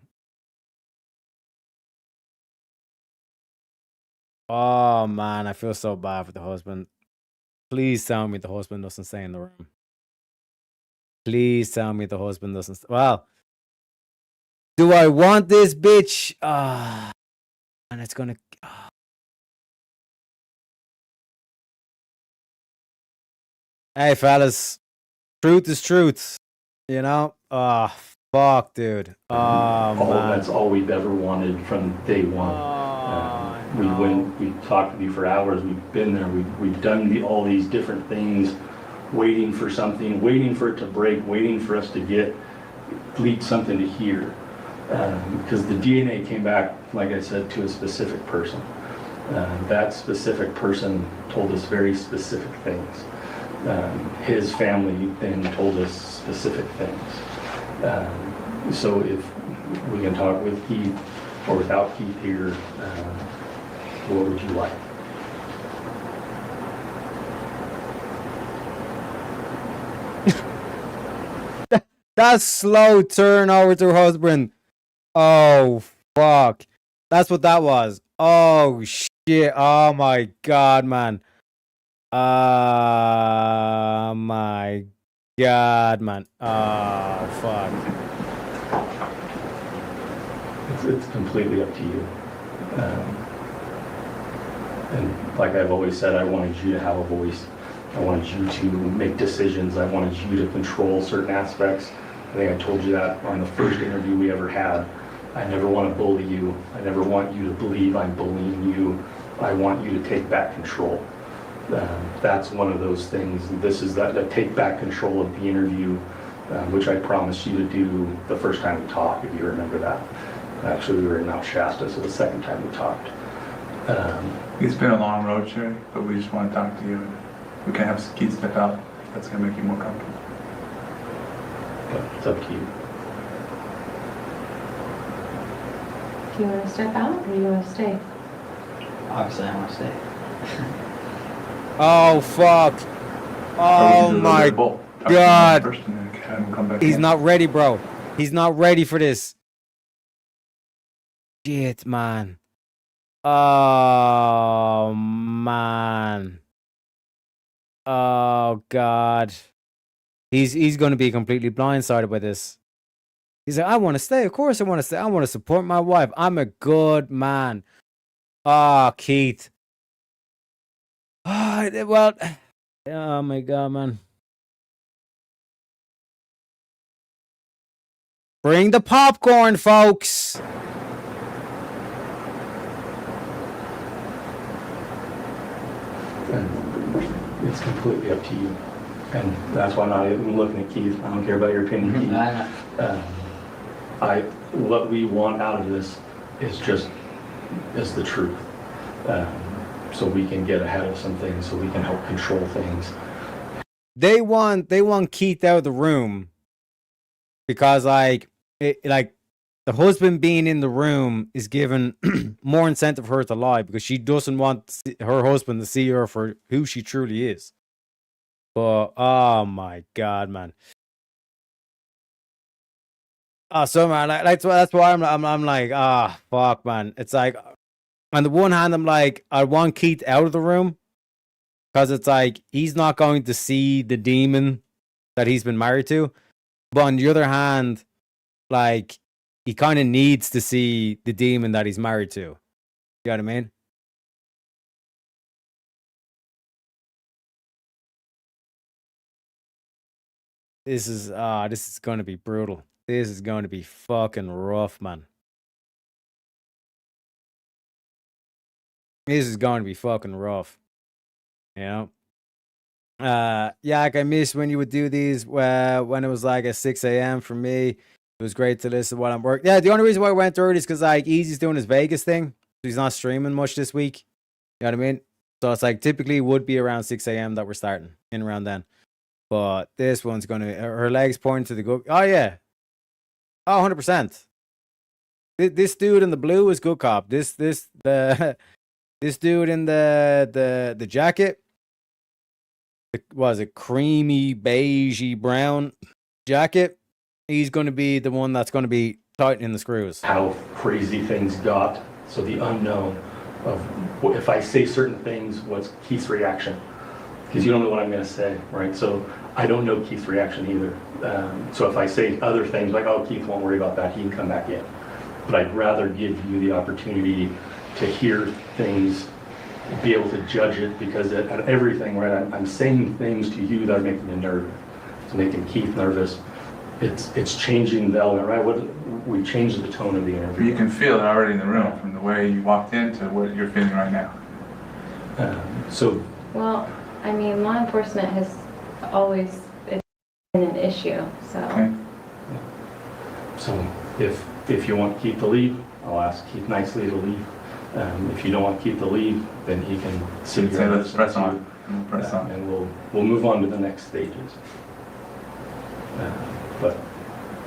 Oh man, I feel so bad for the husband. Please tell me the husband doesn't stay in the room. Please tell me the husband doesn't. Well, do I want this bitch? And it's gonna. Hey, fellas, truth is truth. You know. Oh fuck, dude. Oh man. That's all we've ever wanted from day one. We talked with you for hours. We've been there. We've done all these different things, waiting for something, waiting for it to break, waiting for us to leak something to hear. Because the DNA came back, like I said, to a specific person. That specific person told us very specific things. His family then told us specific things. So if we can talk with Keith or without Keith here, what would you like? That slow turn over to her husband. Oh fuck. That's what that was. Oh shit. Oh my god, man. Oh my god, man. Oh fuck. It's completely up to you. And like I've always said, I wanted you to have a voice. I wanted you to make decisions. I wanted you to control certain aspects. I think I told you that on the first interview we ever had. I never want to bully you. I never want you to believe I'm bullying you. I want you to take back control. That's one of those things. This is that take back control of the interview, which I promised you to do the first time we talked, if you remember that. Actually, we were in Mount Shasta, so the second time we talked. It's been a long road, Sherry, but we just want to talk to you. We can have Keith step out. That's going to make you more comfortable. But it's up to you. Do you want to step out or do you want to stay? Obviously, I want to stay. Oh fuck. Oh my god. He's not ready, bro. He's not ready for this. Shit, man. Oh man. Oh god. He's gonna be completely blindsided by this. He's like, I want to stay. Of course I want to stay. I want to support my wife. I'm a good man. Ah, Keith. Well, oh my god, man. Bring the popcorn, folks. And it's completely up to you. And that's why I'm not even looking at Keith. I don't care about your opinion, Keith. What we want out of this is the truth. so we can get ahead of some things, so we can help control things. They want Keith out of the room because like the husband being in the room is given more incentive for her to lie because she doesn't want her husband to see her for who she truly is. But oh my god, man. So man, that's why I'm like, fuck, man. It's like, on the one hand, I'm like, I want Keith out of the room because it's like he's not going to see the demon that he's been married to. But on the other hand, like, he kind of needs to see the demon that he's married to. You know what I mean? This is going to be brutal. This is going to be fucking rough, man. This is going to be fucking rough. You know? Yeah, like I miss when you would do these when it was like at 6 a.m. for me. It was great to listen while I'm working. Yeah, the only reason why I went through it is because like Easy's doing his Vegas thing. He's not streaming much this week. You know what I mean? So it's like typically would be around 6 a.m. that we're starting in around then. But this one's gonna her legs pointing to the go. Oh yeah. Oh, 100%. This dude in the blue is good cop. This dude in the jacket. Was it creamy, beigey, brown jacket? He's going to be the one that's going to be tightening the screws. How crazy things got. So the unknown of if I say certain things, what's Keith's reaction? Because you don't know what I'm going to say, right? So I don't know Keith's reaction either. So if I say other things like, oh, Keith won't worry about that, he can come back in. But I'd rather give you the opportunity to hear things, be able to judge it, because at everything, right, I'm saying things to you that are making you nervous. It's making Keith nervous. It's changing the element, right? We changed the tone of the interview. You can feel it already in the room from the way you walked in to what you're feeling right now. Well, I mean, law enforcement has always been an issue, so. Okay. So if you want Keith to leave, I'll ask Keith nicely to leave. If you don't want Keith to leave, then he can sit here. Let's press on. Press on. And we'll move on to the next stages. But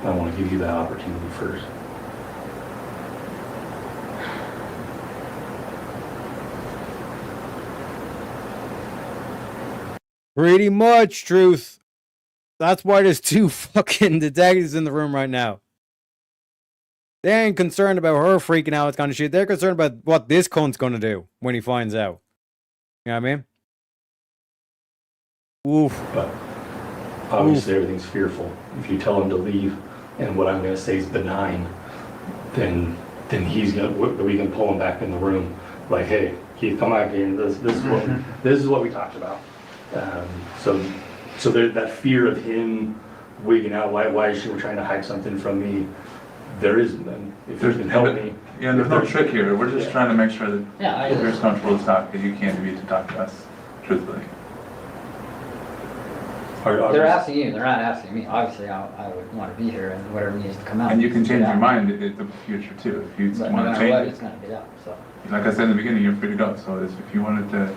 I want to give you that opportunity first. Pretty much, Truth. That's why there's 2 fucking detectives in the room right now. They ain't concerned about her freaking out, kind of shit. They're concerned about what this cunt's gonna do when he finds out. You know what I mean? Oof. But obviously everything's fearful. If you tell him to leave and what I'm gonna say is benign, then he's gonna, we can pull him back in the room. Like, hey, Keith, come back here. This is what we talked about. So there, that fear of him wigging out. Why is she trying to hide something from me? There is none. If you can help me. Yeah, there's no trick here. We're just trying to make sure that you're as comfortable to talk as you can be to talk to us truthfully. They're asking you. They're not asking me. Obviously, I would want to be here, and whatever needs to come out. And you can change your mind in the future too if you want to change it. It's going to be out. So. Like I said in the beginning, you're free to go. So if you wanted to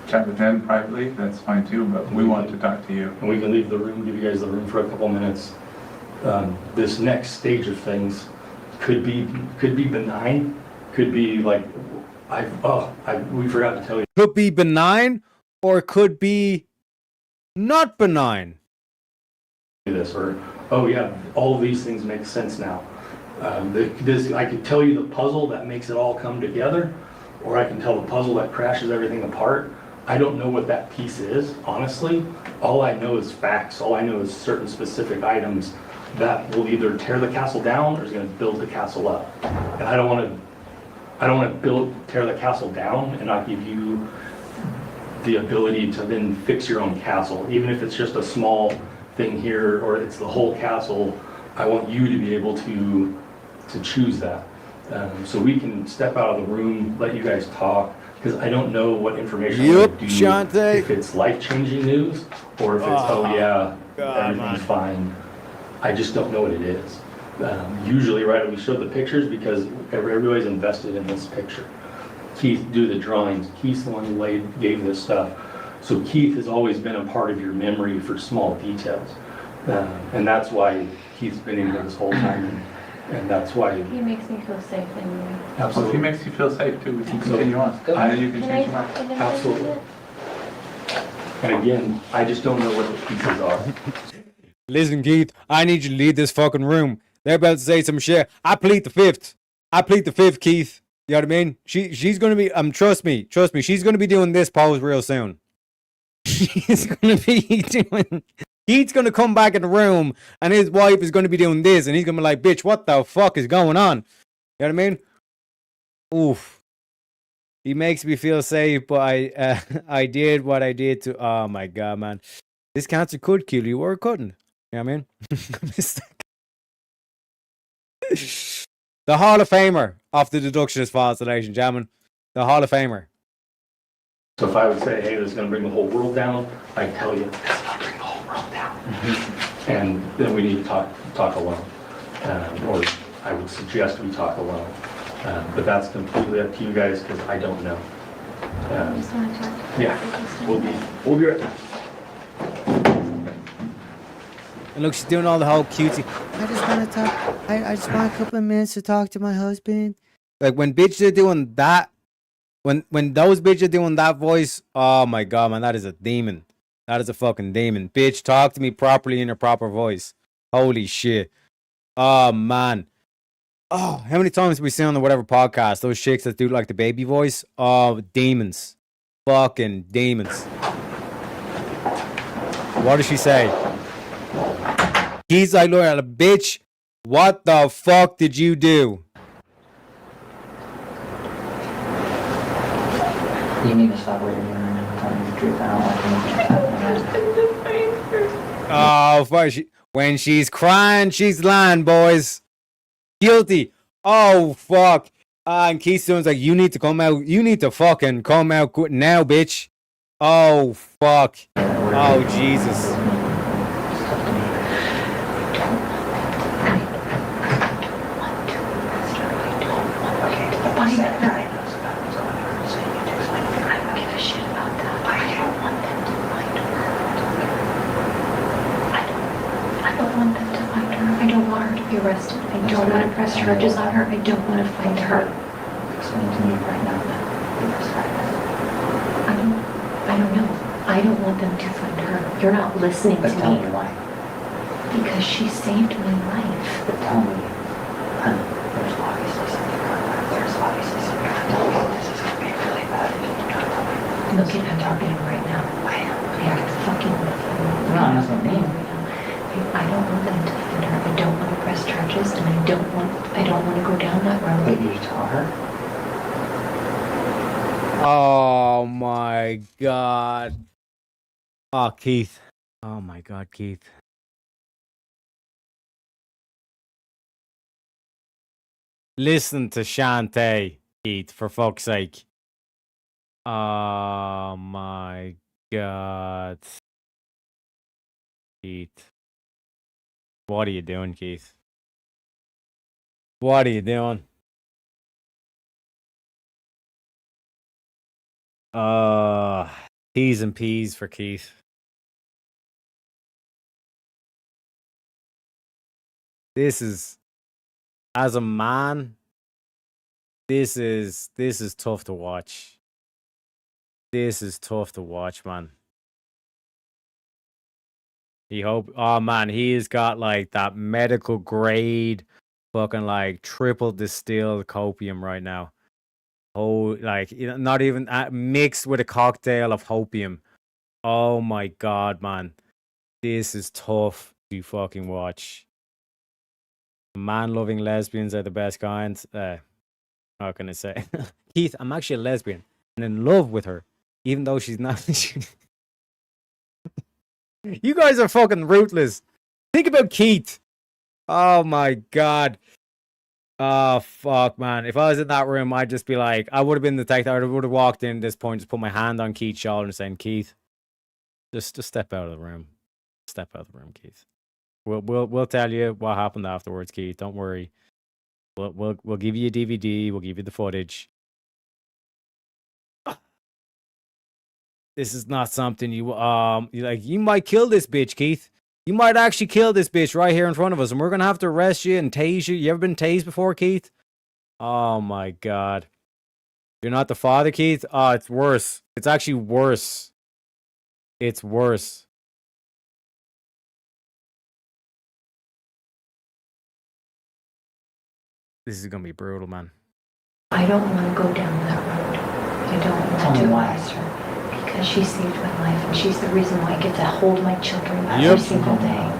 chat with them privately, that's fine too. But we want to talk to you. And we can leave the room, give you guys the room for a couple minutes. This next stage of things could be benign, could be like we forgot to tell you. Could be benign, or it could be not benign. This or oh yeah, all of these things make sense now. This I could tell you the puzzle that makes it all come together, or I can tell the puzzle that crashes everything apart. I don't know what that piece is, honestly. All I know is facts. All I know is certain specific items that will either tear the castle down or is going to build the castle up. And I don't want to tear the castle down and not give you the ability to then fix your own castle. Even if it's just a small thing here or it's the whole castle, I want you to be able to choose that. So we can step out of the room, let you guys talk, because I don't know what information I'm going to do. Shante. If it's life-changing news or if it's, everything's fine. I just don't know what it is. Usually, right, we show the pictures because everybody's invested in this picture. Keith do the drawings. Keith's the one who gave this stuff. So Keith has always been a part of your memory for small details. And that's why Keith's been in here this whole time. And that's why. He makes me feel safe anyway. Well, if he makes you feel safe too, we can continue on. And you can change your mind. Absolutely. And again, I just don't know what the pieces are. Listen, Keith, I need you to leave this fucking room. They're about to say some shit. I plead the fifth. Keith. You know what I mean? She's gonna be trust me, she's gonna be doing this pose real soon. She's gonna be doing Keith's gonna come back in the room and his wife is gonna be doing this and he's gonna be like, bitch, what the fuck is going on? You know what I mean? Oof. He makes me feel safe, but I did what I did to oh my god, man. This cancer could kill you or it couldn't. You know what I mean? The Hall of Famer of the Deductionist Files, ladies and gentlemen. The Hall of Famer. So if I would say, hey, this is going to bring the whole world down, I tell you, that's going to bring the whole world down. And then we need to talk alone. Or I would suggest we talk alone. But that's completely up to you guys because I don't know. Just want to talk. Yeah, we'll be right back. And look, she's doing all the whole cutesy. I just want to talk. I just want a couple of minutes to talk to my husband. Like when bitches are doing that, when those bitches are doing that voice, oh my god, man, that is a demon. That is a fucking demon. Bitch, talk to me properly in your proper voice. Holy shit. Oh man. Oh, how many times have we seen on the whatever podcast those chicks that do like the baby voice? Oh, demons. Fucking demons. What does she say? He's like, look at a bitch. What the fuck did you do? You need to stop what you're doing and telling the truth. I don't like Oh, fuck. When she's crying, she's lying, boys. Guilty. Oh, fuck. And Keystone's like, you need to come out. You need to fucking come out good now, bitch. Oh, fuck. Oh, Jesus. Arrested. I don't want to press charges on her. I don't want to find her. Explain to me right now that I don't know. I don't want them to find her. You're not listening to tell me. me why. Because she saved my life. But tell me, honey, there's obviously something going on. There's obviously something going on. Tell me this is going to be really bad if you don't tell me. Look at I'm talking to him right now. I am fucking with him. No, that's not me. I don't want them to find her. I don't want to press charges, and I don't want to go down that road. But you tell her? Oh my god. Oh, Keith. Oh my god, Keith. Listen to Shantae, Keith, for fuck's sake. Oh my god. Keith. What are you doing, Keith? What are you doing? T's and P's for Keith. This is, as a man, this is tough to watch. This is tough to watch, man. Oh man, he's got like that medical grade fucking like triple distilled copium right now. Oh, like not even mixed with a cocktail of hopium. Oh my god, man. This is tough to fucking watch. Man-loving lesbians are the best kind. How can I say? Keith, I'm actually a lesbian and in love with her, even though she's not. You guys are fucking ruthless. Think about Keith. Oh my god. Oh fuck, man. If I was in that room, I'd just be like, I would have been the detective. I would have walked in at this point, just put my hand on Keith's shoulder and saying, Keith, just step out of the room. Step out of the room, Keith. We'll tell you what happened afterwards, Keith. Don't worry. We'll give you a DVD. We'll give you the footage. this is not something you like. You might kill this bitch, Keith. You might actually kill this bitch right here in front of us, and we're gonna have to arrest you and tase you. You ever been tased before, Keith? Oh my God. You're not the father, Keith? Oh, it's worse. It's actually worse. It's worse. This is gonna be brutal, man. I don't want to go down that road. I don't want to arrest her because she saved my life and she's the reason why I get to hold my children every single day.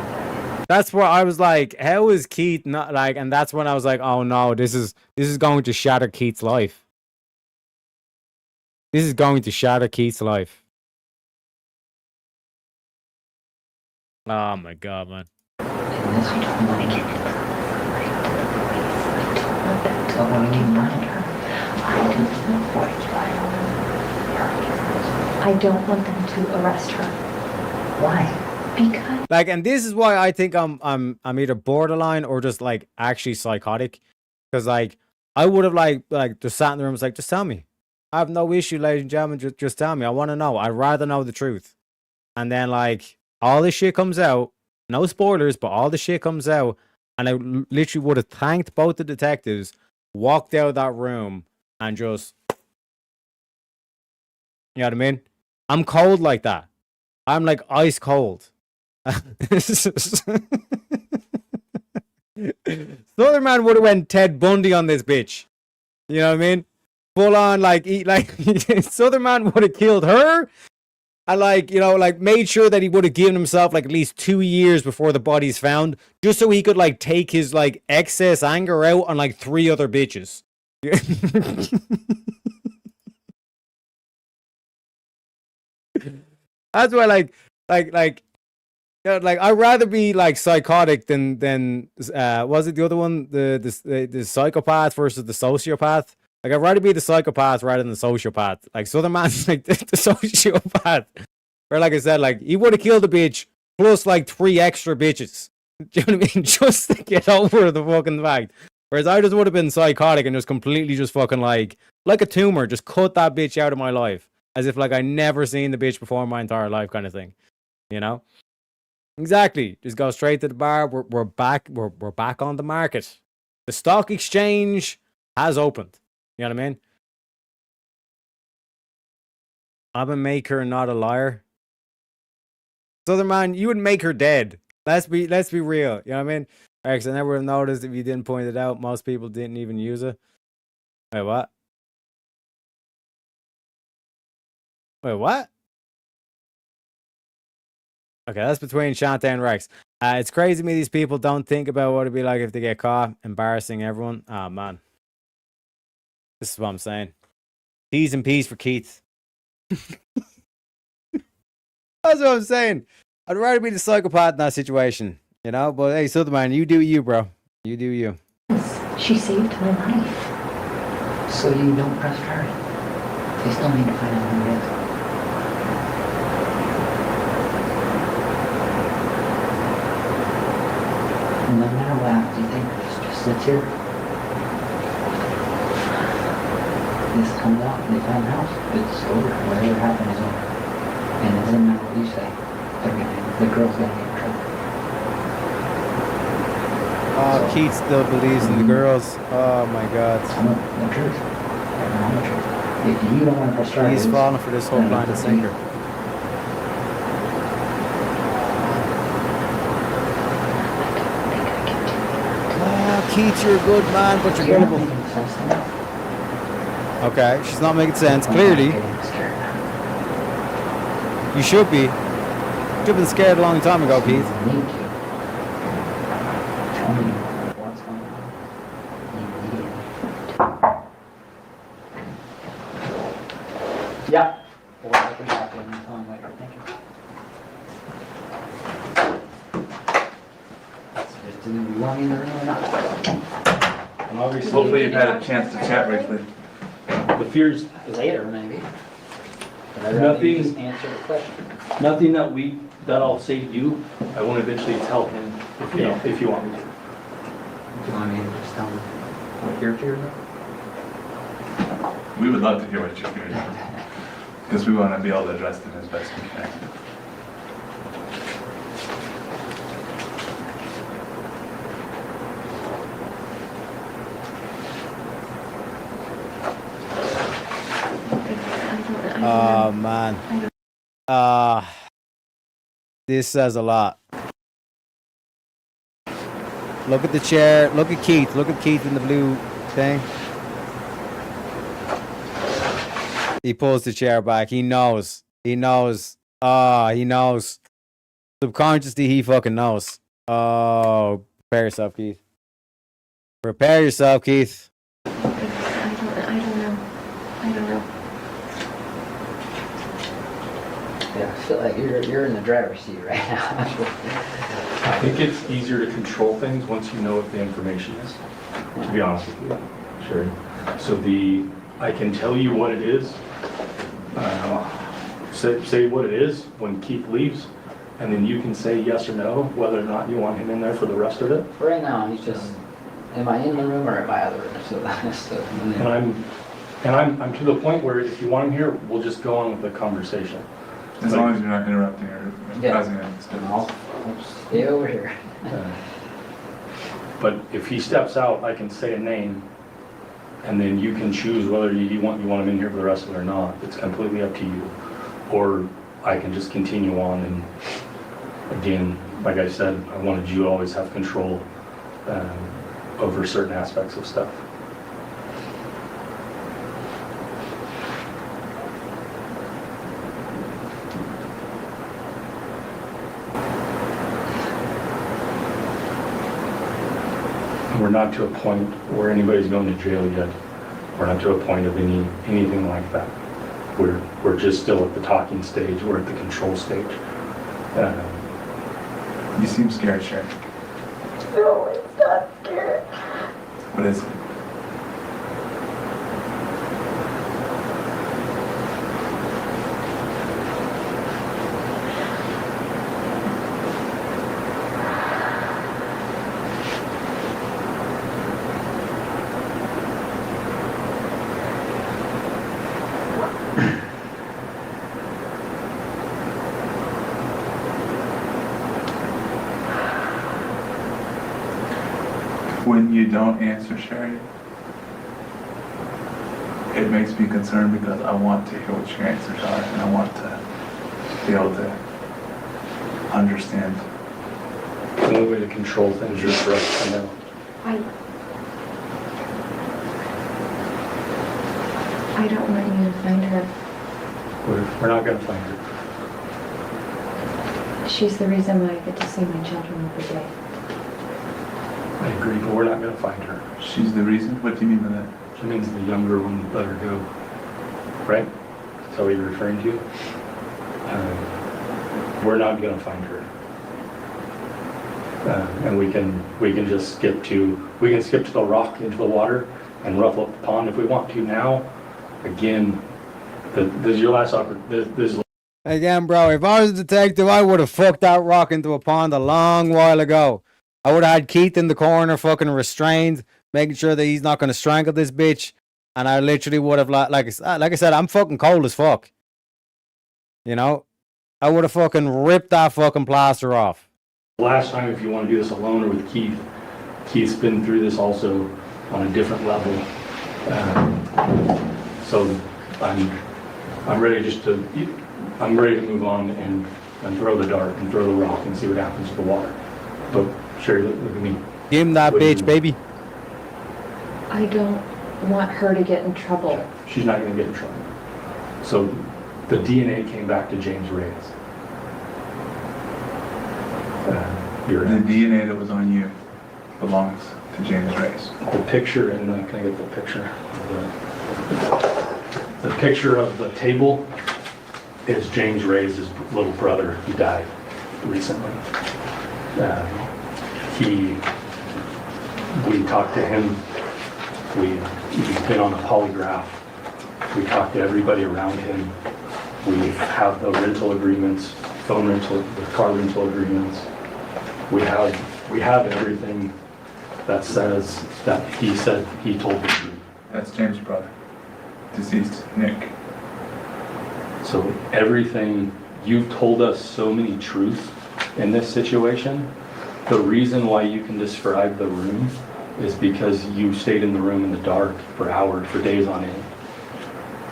That's where I was like, how is Keith not like, and that's when I was like, oh no, this is going to shatter Keith's life. This is going to shatter Keith's life. Oh my God, man. I don't want to get right to the police. I don't want to get murdered. I don't want them to arrest her. Why? Because Like, and this is why I think I'm either borderline or just like actually psychotic. Because like I would have like just sat in the room and was like, just tell me. I have no issue, ladies and gentlemen. Just tell me. I want to know. I'd rather know the truth. And then like all this shit comes out. No spoilers, but all the shit comes out. And I literally would have thanked both the detectives, walked out of that room, and just, you know what I mean? I'm cold like that. I'm like ice cold. Southern would have went Ted Bundy on this bitch. You know what I mean? Full on like eat like Southern would have killed her. And like, you know, like made sure that he would have given himself like at least 2 years before the body's found, just so he could like take his like excess anger out on like 3 other bitches. That's why like you know, like I'd rather be like psychotic than was it the other one, the psychopath versus the sociopath? Like I'd rather be the psychopath rather than the sociopath. Like Southern Man's like the sociopath. Or like I said, like he would have killed a bitch plus like 3 extra bitches. Do you know what I mean? Just to get over the fucking fact. Whereas I just would have been psychotic and just completely just fucking like a tumor, just cut that bitch out of my life. As if like I never seen the bitch before in my entire life kind of thing. You know? Exactly. Just go straight to the bar. We're back. We're back on the market. The stock exchange has opened. You know what I mean? I'm a maker, not a liar. Southern man, you would make her dead. Let's be real. You know what I mean? Because I never would have noticed if you didn't point it out. Most people didn't even use it. Wait, what? Wait, what? Okay, that's between Shantae and Rex. It's crazy to me these people don't think about what it'd be like if they get caught embarrassing everyone. Oh, man. This is what I'm saying. T's and P's for Keith. That's what I'm saying. I'd rather be the psychopath in that situation, you know? But hey, Southern, you do you, bro. You do you. she saved my life. So you don't press her. They still need to find out who it is. No matter what happens, you think just sits here. This comes out, they find the house, it's over. Whatever happened is over. And it doesn't matter what you say. The girl's gonna get in trouble. Oh, Keith still believes in the girls. Oh my God. The truth. The truth. If you don't want to press her, he's falling for this whole blind and sinker. Keith, you're a good man, but you're gullible. Okay, she's not making sense, clearly. You should be. You should have been scared a long time ago, Keith. Yeah. Do you want me in the room or not? Hopefully you've had a chance to chat briefly. The fears later, maybe. Nothing. Just answer the question. Nothing that I'll say to you, I won't eventually tell him if you want me to. Do you want me to just tell him what your fears are? We would love to hear what your fears are. Because we want to be able to address it as best we can. Oh man. This says a lot. Look at the chair. Look at Keith. Look at Keith in the blue thing. He pulls the chair back. He knows. He knows. He knows. Subconsciously, he fucking knows. Oh, prepare yourself, Keith. Prepare yourself, Keith. I don't know. Yeah, I feel like you're in the driver's seat right now. I think it's easier to control things once you know what the information is, to be honest with you. Sure. So I can tell you what it is, say what it is when Keith leaves, and then you can say yes or no, whether or not you want him in there for the rest of it. Right now, he's just, am I in the room or am I out of the room? So that's the... And I'm to the point where if you want him here, we'll just go on with the conversation. As long as you're not interrupting or causing any I'll stay over here. But if he steps out, I can say a name, and then you can choose whether you want him in here for the rest of it or not. It's completely up to you. Or I can just continue on, and again, like I said, I wanted you to always have control over certain aspects of stuff. We're not to a point where anybody's going to jail yet. We're not to a point of anything like that. We're just still at the talking stage. We're at the control stage. You seem scared, Sherry. No, it's not scary. What is it? When you don't answer, Sherry, it makes me concerned because I want to hear what your answers are and I want to be able to understand. The only way to control things is for us to know. I don't want you to find her. We're not going to find her. She's the reason why I get to see my children every day. I agree, but we're not going to find her. She's the reason? What do you mean by that? She means the younger one let her go. Right? That's what you're referring to? We're not going to find her. And we can just skip to the rock into the water and ruffle up the pond if we want to now. Again, this is your last opportunity. Again, bro, if I was a detective, I would have fucked that rock into a pond a long while ago. I would have had Keith in the corner fucking restrained, making sure that he's not going to strangle this bitch. And I literally would have, like I said, I'm fucking cold as fuck. You know? I would have fucking ripped that fucking plaster off. Last time, if you want to do this alone or with Keith, Keith's been through this also on a different level. So I'm ready I'm ready to move on and throw the dart and throw the rock and see what happens to the water. But Sherry, look at me. Give him that bitch, baby. I don't want her to get in trouble. She's not going to get in trouble. So the DNA came back to James Reyes. The DNA that was on you belongs to James Reyes. The picture, and can I get the picture? The picture of the table is James Reyes' little brother. He died recently. We talked to him. He's been on a polygraph. We talked to everybody around him. We have the rental agreements, phone rental, the car rental agreements. We have everything that says that he said he told the truth. That's James' brother, deceased Nick. So everything, you've told us so many truths in this situation. The reason why you can describe the room is because you stayed in the room in the dark for hours, for days on end.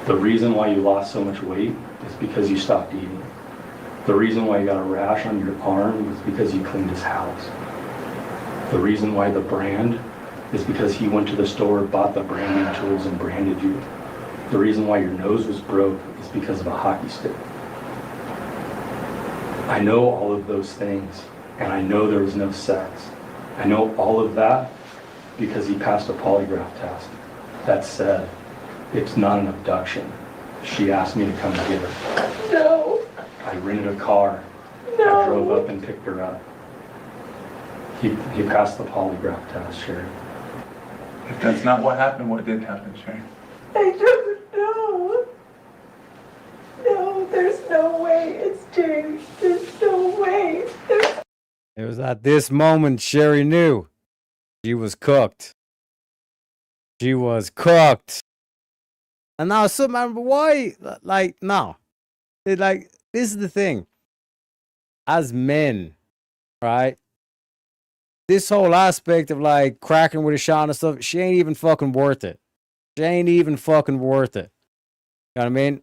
The reason why you lost so much weight is because you stopped eating. The reason why you got a rash on your arm was because you cleaned his house. The reason why the brand is because he went to the store, bought the branding tools, and branded you. The reason why your nose was broke is because of a hockey stick. I know all of those things, and I know there was no sex. I know all of that because he passed a polygraph test. That said, it's not an abduction. She asked me to come get her. No. I rented a car. No. I drove up and picked her up. He passed the polygraph test, Sherry. If that's not what happened, what did happen, Sherry? I don't know. No, there's no way it's changed. There's no way. It was at this moment Sherry knew she was cooked. She was cooked. And now some why? Like, no. Like, this is the thing. As men, right? This whole aspect of like cracking with a shot and stuff, she ain't even fucking worth it. She ain't even fucking worth it. You know what I mean?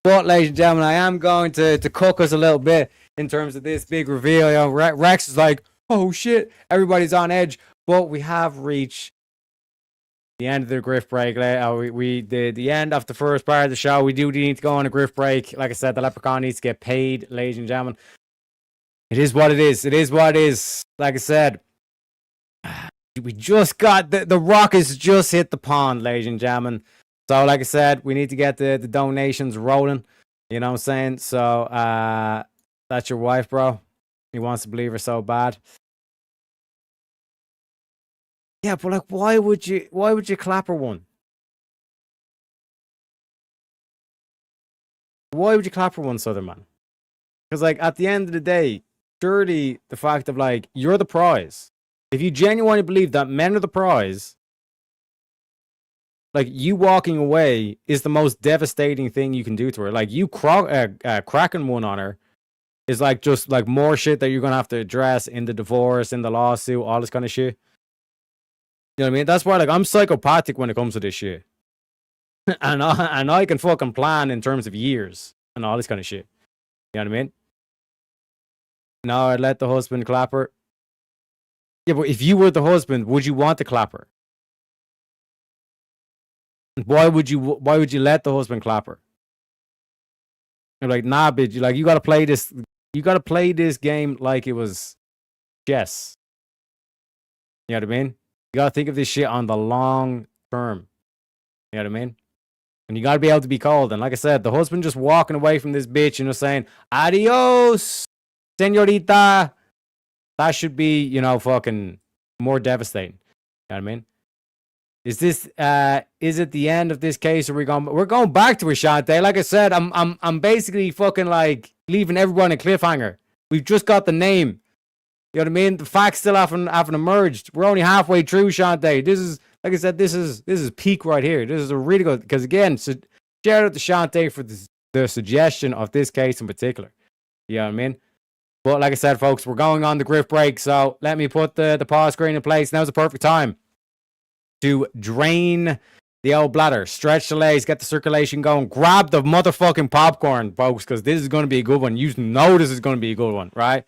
But, ladies and gentlemen, I am going to cook us a little bit in terms of this big reveal. You know, Rex is like, oh shit, everybody's on edge. But we have reached the end of the grift break. We did the end of the first part of the show. We do need to go on a grift break. Like I said, the leprechaun needs to get paid, ladies and gentlemen. It is what it is. It is what it is. Like I said, we just got the rockets just hit the pond, ladies and gentlemen. So, like I said, we need to get the donations rolling. You know what I'm saying? So, that's your wife, bro. He wants to believe her so bad. Yeah, but like, why would you clap her one? Why would you clap her one, Southern man? Because like at the end of the day, surely the fact of like you're the prize. If you genuinely believe that men are the prize, like you walking away is the most devastating thing you can do to her. Like you cracking one on her is like just like more shit that you're gonna have to address in the divorce, in the lawsuit, all this kind of shit. You know what I mean? That's why like I'm psychopathic when it comes to this shit. and I can fucking plan in terms of years and all this kind of shit. You know what I mean? No, I'd let the husband clap her. Yeah, but if you were the husband, would you want to clap her? Why would you let the husband clap her? You're like, nah, bitch, you gotta play this game like it was chess. You know what I mean? You gotta think of this shit on the long term. You know what I mean? And you gotta be able to be cold. And like I said, the husband just walking away from this bitch and just saying, adios, señorita. That should be, you know, fucking more devastating. You know what I mean? Is it the end of this case? Or we're going back to Ashante? Like I said, I'm basically fucking like leaving everyone a cliffhanger. We've just got the name. You know what I mean? The facts still haven't emerged. We're only halfway through, Shante. This is, like I said, this is peak right here. This is a really good, because again, shout out to Shante for the suggestion of this case in particular. You know what I mean? But like I said, folks, we're going on the grift break, so let me put the pause screen in place. Now's the perfect time to drain the old bladder, stretch the legs, get the circulation going, grab the motherfucking popcorn, folks, because this is going to be a good one. You know this is going to be a good one, right?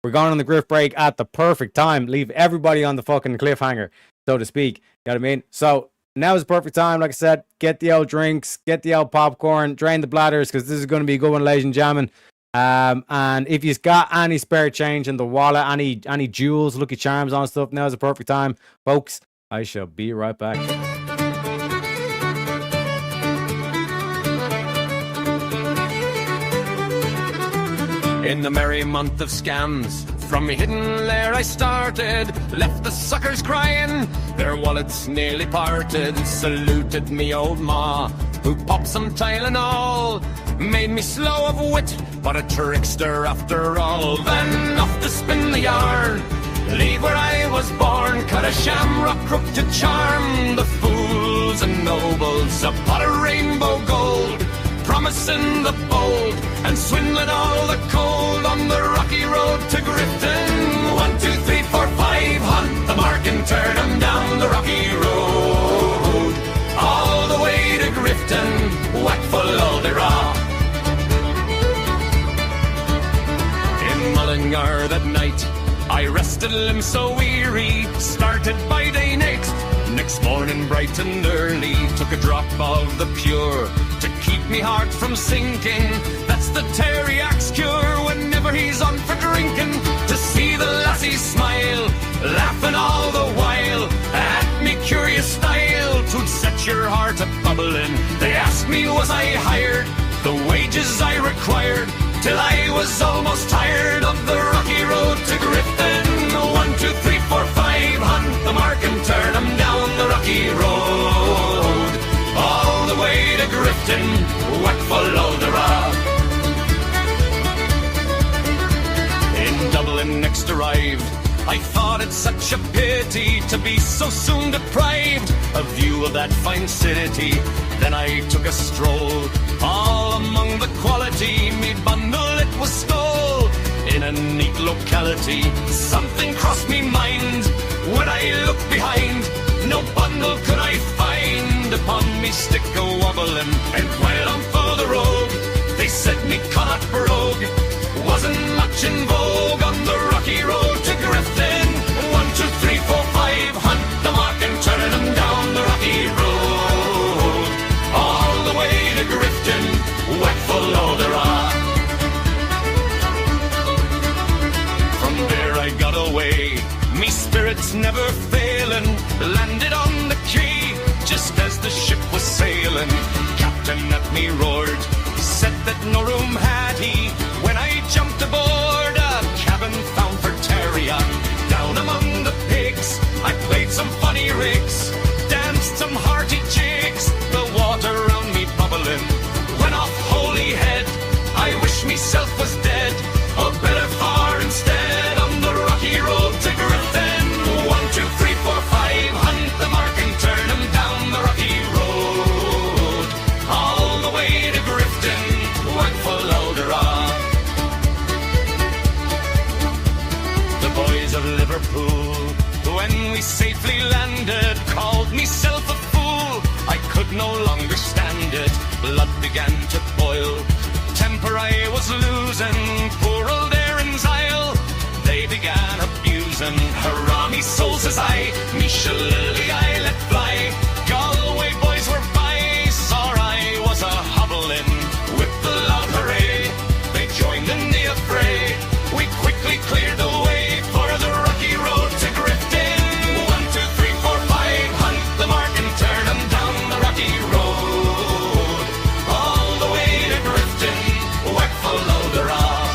We're going on the grift break at the perfect time. Leave everybody on the fucking cliffhanger, so to speak. You know what I mean? So now is the perfect time, like I said, get the old drinks, get the old popcorn, drain the bladders, because this is going to be a good one, ladies and gentlemen. And if you've got any spare change in the wallet, any jewels, Lucky Charms on stuff, now is the perfect time, folks. I shall be right back. In the merry month of scams, from me hidden lair I started, left the suckers crying, their wallets nearly parted, saluted me old ma, who popped some Tylenol, made me slow of wit, but a trickster after all. Then off to spin the yarn, leave where I was born, cut a shamrock crook to charm the fools and nobles, a pot of rainbow gold, promise promising the bold and swindling all the cold on the rocky road to Grifton. 1, 2, 3, 4, 5, hunt the mark and turn 'em down the rocky road. All the way to Grifton, whack full all the raw. In Mullingar that night, I rested limbs so weary, started by day next morning bright and early, took a drop of the pure to keep me heart from sinking. That's the Terriac's cure whenever he's on for drinking. To see the lassies smile, laughing all the while at me curious style, 'twould set your heart a-bubbling. They asked me was I hired, the wages I required, till I was almost tired of the rocky road to Grifton. 1, 2, 3, 4, 5, hunt the mark and turn 'em down the rocky road. All the way to Grifton, whack follow the rock. In Dublin next arrived, I thought it such a pity to be so soon deprived of view of that fine city. Then I took a stroll all among the quality, me bundle it was stole in a neat locality. Something crossed me mind when I looked behind, no bundle could I find upon me stick a wobbling. And while I'm for the road, they said me Connacht brogue wasn't much in vogue on the rocky road to Grifton. 1, 2, 3, 4, 5, hunt the mark and turn 'em down the rocky road. All the way to Grifton, whack follow the rock. From there I got away, me spirits never failing, landed on the quay just as the ship was sailing. Captain at me roared, said that no room had he. When I jumped aboard, a cabin found for Terriac. Down among the pigs, I played some funny rigs, danced some hearty jigs, the water round me bubbling. Went off holy head, I wish myself was dead, or better far instead, on the rocky road to Grifton. 1, 2, 3, 4, 5, hunt the mark and turn 'em down the rocky road. All the way to Grifton, whack follow the rock. The boys of Liverpool, when we safely landed, called myself a fool. I could no longer stand it, blood began to boil, temper I was losing, poor old Aaron's Isle they began abusing. Hurrah me soul, says I, me shillelagh I let fly. Galway boys were by, saw I was a hobbling, with the loud hooray, they joined in the affray. We quickly cleared the way for the rocky road to Grifton. 1, 2, 3, 4, 5, hunt the mark and turn 'em down the rocky road. All the way to Grifton, whack follow the rock.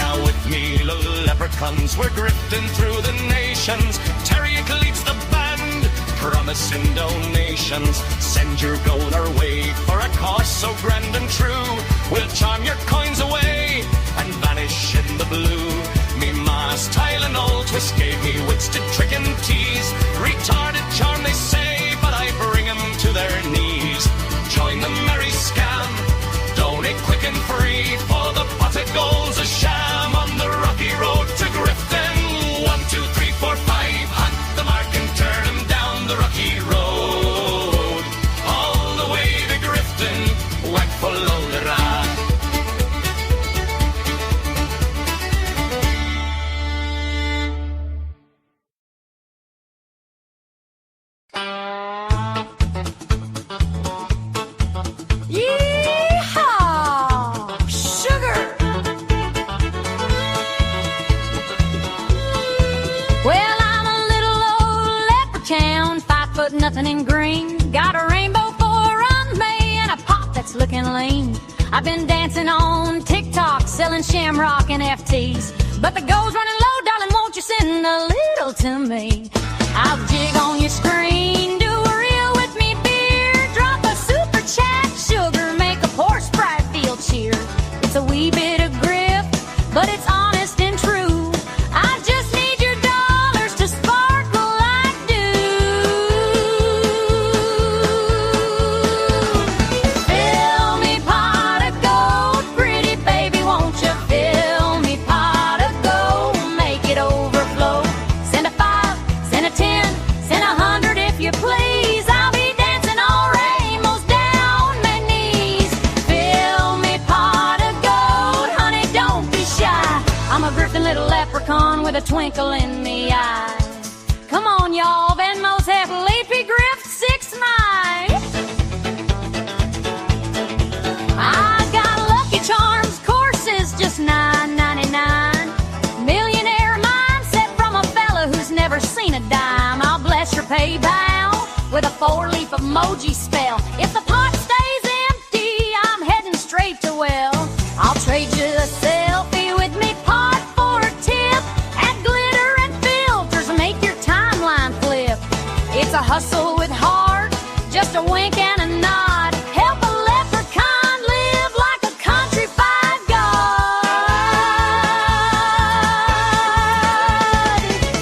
Now with me little leprechauns, we're grifting through the nations. Terriac leads the band, promising donations. Send your gold our way for a cause so grand and true. We'll charm your coins away and vanish in the blue. Me ma's tile and old twist gave me wits to trick and tease. Retarded charm they say, but I bring 'em to their knees. Join the merry scam, donate quick and free, for the potted gold's a sham on the rocky road to Grifton. 1, 2, 3, 4, 5, hunt the mark and turn 'em down the rocky road. All the way to Grifton, whack follow the rock. Yeehaw! Sugar! Well, I'm a little old leprechaun, 5 foot nothing in green. Got a rainbow for on me and a pop that's looking lean. I've been dancing on TikTok, selling shamrock and FTs. But the gold's running low, darling, won't you send a little to me? I'll jig on your screen, do a reel with me beer, drop a super chat, sugar, make a poor sprite feel cheer. It's a wee bit of grip, but it's honest and true. I just need your dollars to sparkle like dew. in me eye. Come on, y'all, Venmo's half Leafy Griff 6 night. I got Lucky Charms courses, just $9.99. Millionaire mindset from a fella who's never seen a dime. I'll bless your PayPal with a 4-leaf emoji spell. If the pot stays empty, I'm heading straight to well. I'll trade you a selfie with me pot for a tip. Add glitter and filters, make your timeline flip. It's a hustle with heart, just a wink and a nod. Help a leprechaun live like a countrified god.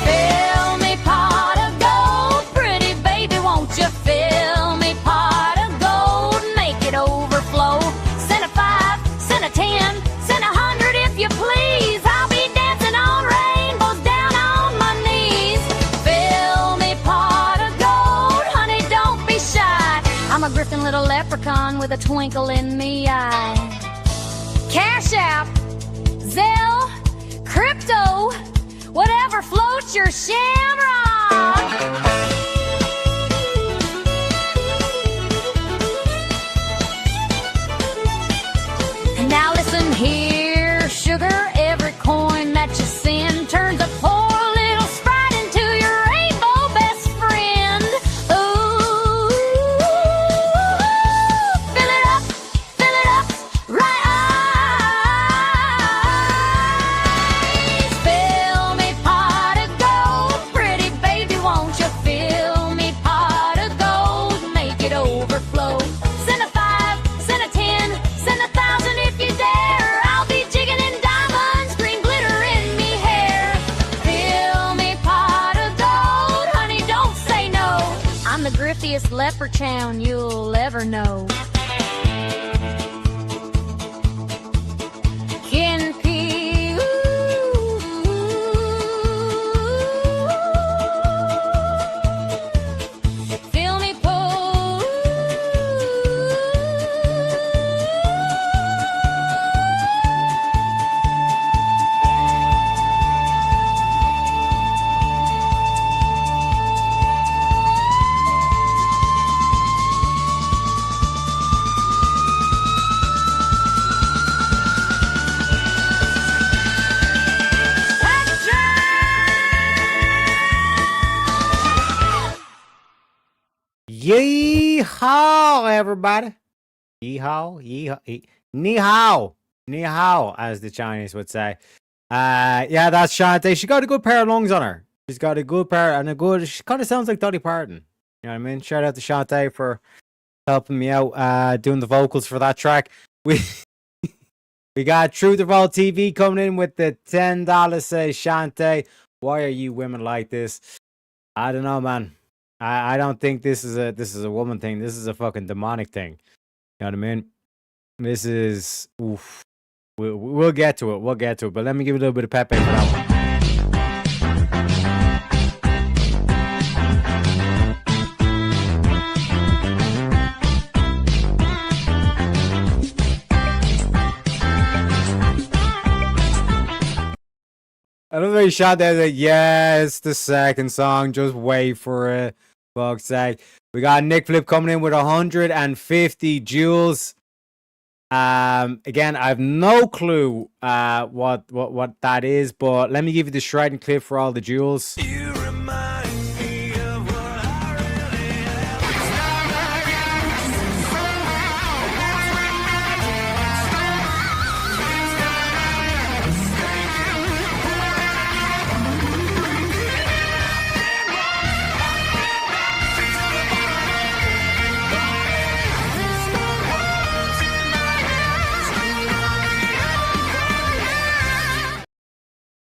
Fill me pot of gold, pretty baby, won't you fill me pot of gold? Make it overflow. Send a 5, send a 10, send 100 if you please. I'll be dancing on rainbows down on my knees. Fill me pot of gold, honey, don't be shy. I'm a grifting little leprechaun with a twinkle in me eye. Cash App, Zelle, crypto, whatever floats your shamrock. Now listen here, sugar, every coin that you send turns a poor little sprite into your rainbow best friend. Ooh, fill it up, right eyes. Fill me pot of gold, pretty baby, won't you fill me pot of gold? Make it overflow. Send a 5, send a 10, send 1,000 if you dare. I'll be jigging in diamonds, green glitter in me hair. Fill me pot of gold, honey, don't say no. I'm the griftiest leprechaun you'll ever know. Kinpee, fill me pot. Yeehaw, everybody. Yeehaw, yeehaw, ni hao, as the Chinese would say. Yeah, that's Shantae. She got a good pair of lungs on her. She's got a good pair and a good. She kind of sounds like Dolly Parton. You know what I mean? Shout out to Shantae for helping me out, doing the vocals for that track. We got Truth or All TV coming in with the $10. Say Shantae, why are you women like this? I don't know, man. I don't think this is a woman thing. This is a fucking demonic thing. You know what I mean? This is oof. We'll get to it. We'll get to it. But let me give you a little bit of pepe for that one. I don't know if he shot there like, yeah, it's the second song. Just wait for it. Fuck's sake. We got Nick Flip coming in with 150 joules. Again, I have no clue what that is, but let me give you the shredding clip for all the joules.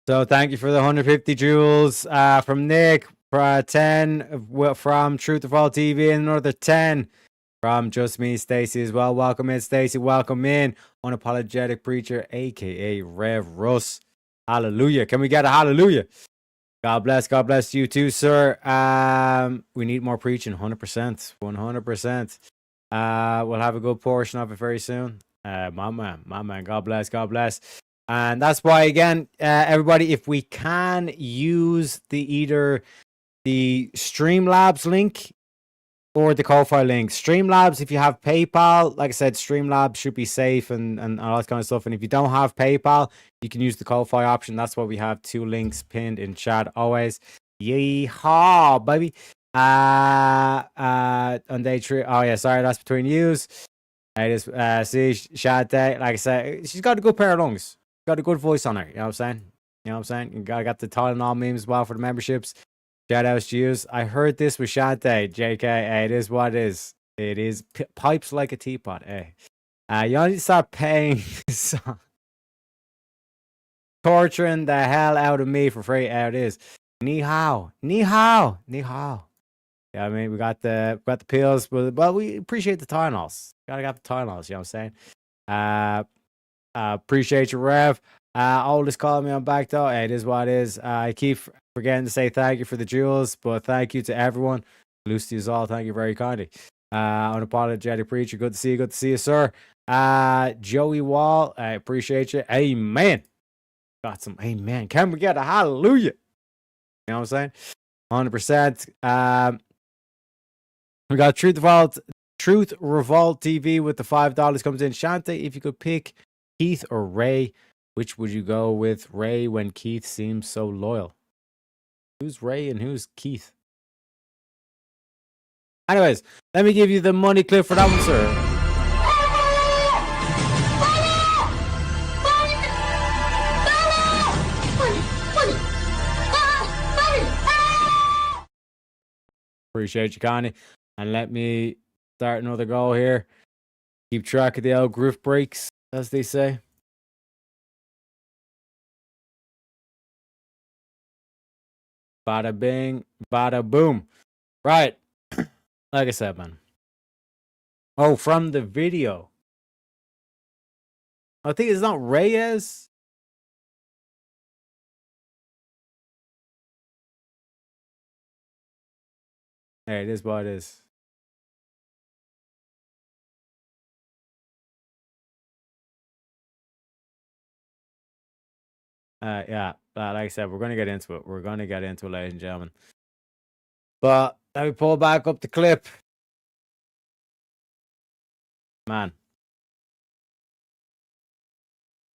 So thank you for the 150 joules from Nick, 10 from Truth or All TV, and another 10 from Just Me, Stacy as well. Welcome in, Stacy. Welcome in, Unapologetic Preacher, aka Rev Russ. Hallelujah. Can we get a hallelujah? God bless you too, sir. We need more preaching, 100%. 100%. We'll have a good portion of it very soon. My man. God bless. And that's why, again, everybody, if we can use either the Streamlabs link or the Ko-Fi link. Streamlabs, if you have PayPal, like I said, Streamlabs should be safe and all that kind of stuff. And if you don't have PayPal, you can use the Ko-Fi option. That's why we have 2 links pinned in chat always. Yeehaw, baby. On day 3. Oh yeah, sorry, that's between yous. I just see Shante, like I said, she's got a good pair of lungs. Got a good voice on her. You know what I'm saying? You know what I'm saying? You got the Tylenol memes as well for the memberships. Shout out to yous. I heard this with Shante, JK. Hey, it is what it is. It is pipes like a teapot. Hey, you only start paying torturing the hell out of me for free. Out it is. Ni hao, ni hao, ni hao. Yeah, I mean, we got the pills, but we appreciate the Tylenols. Got the Tylenols. You know what I'm saying? Appreciate you, Rev. Oldest calling me on back though. Hey, it is what it is. I keep forgetting to say thank you for the jewels, but thank you to everyone. Lucy is all. Thank you very kindly. Unapologetic preacher. Good to see you. Good to see you, sir. Joey Wall. I appreciate you. Amen. Got some amen. Can we get a hallelujah? You know what I'm saying? 100%. We got Truth Revolt TV with the $5 comes in. Shante, if you could pick Keith or Ray, which would you go with? Ray when Keith seems so loyal. Who's Ray and who's Keith? Anyways, let me give you the money clip for that one, sir. Appreciate you, Connie. And let me start another goal here. Keep track of the old groove breaks, as they say. Bada bing, bada boom. Right. Like I said, man. Oh, from the video. I think it's not Reyes. Hey, it is what it is. Yeah, like I said, we're going to get into it. We're going to get into it, ladies and gentlemen. But let me pull back up the clip. Man.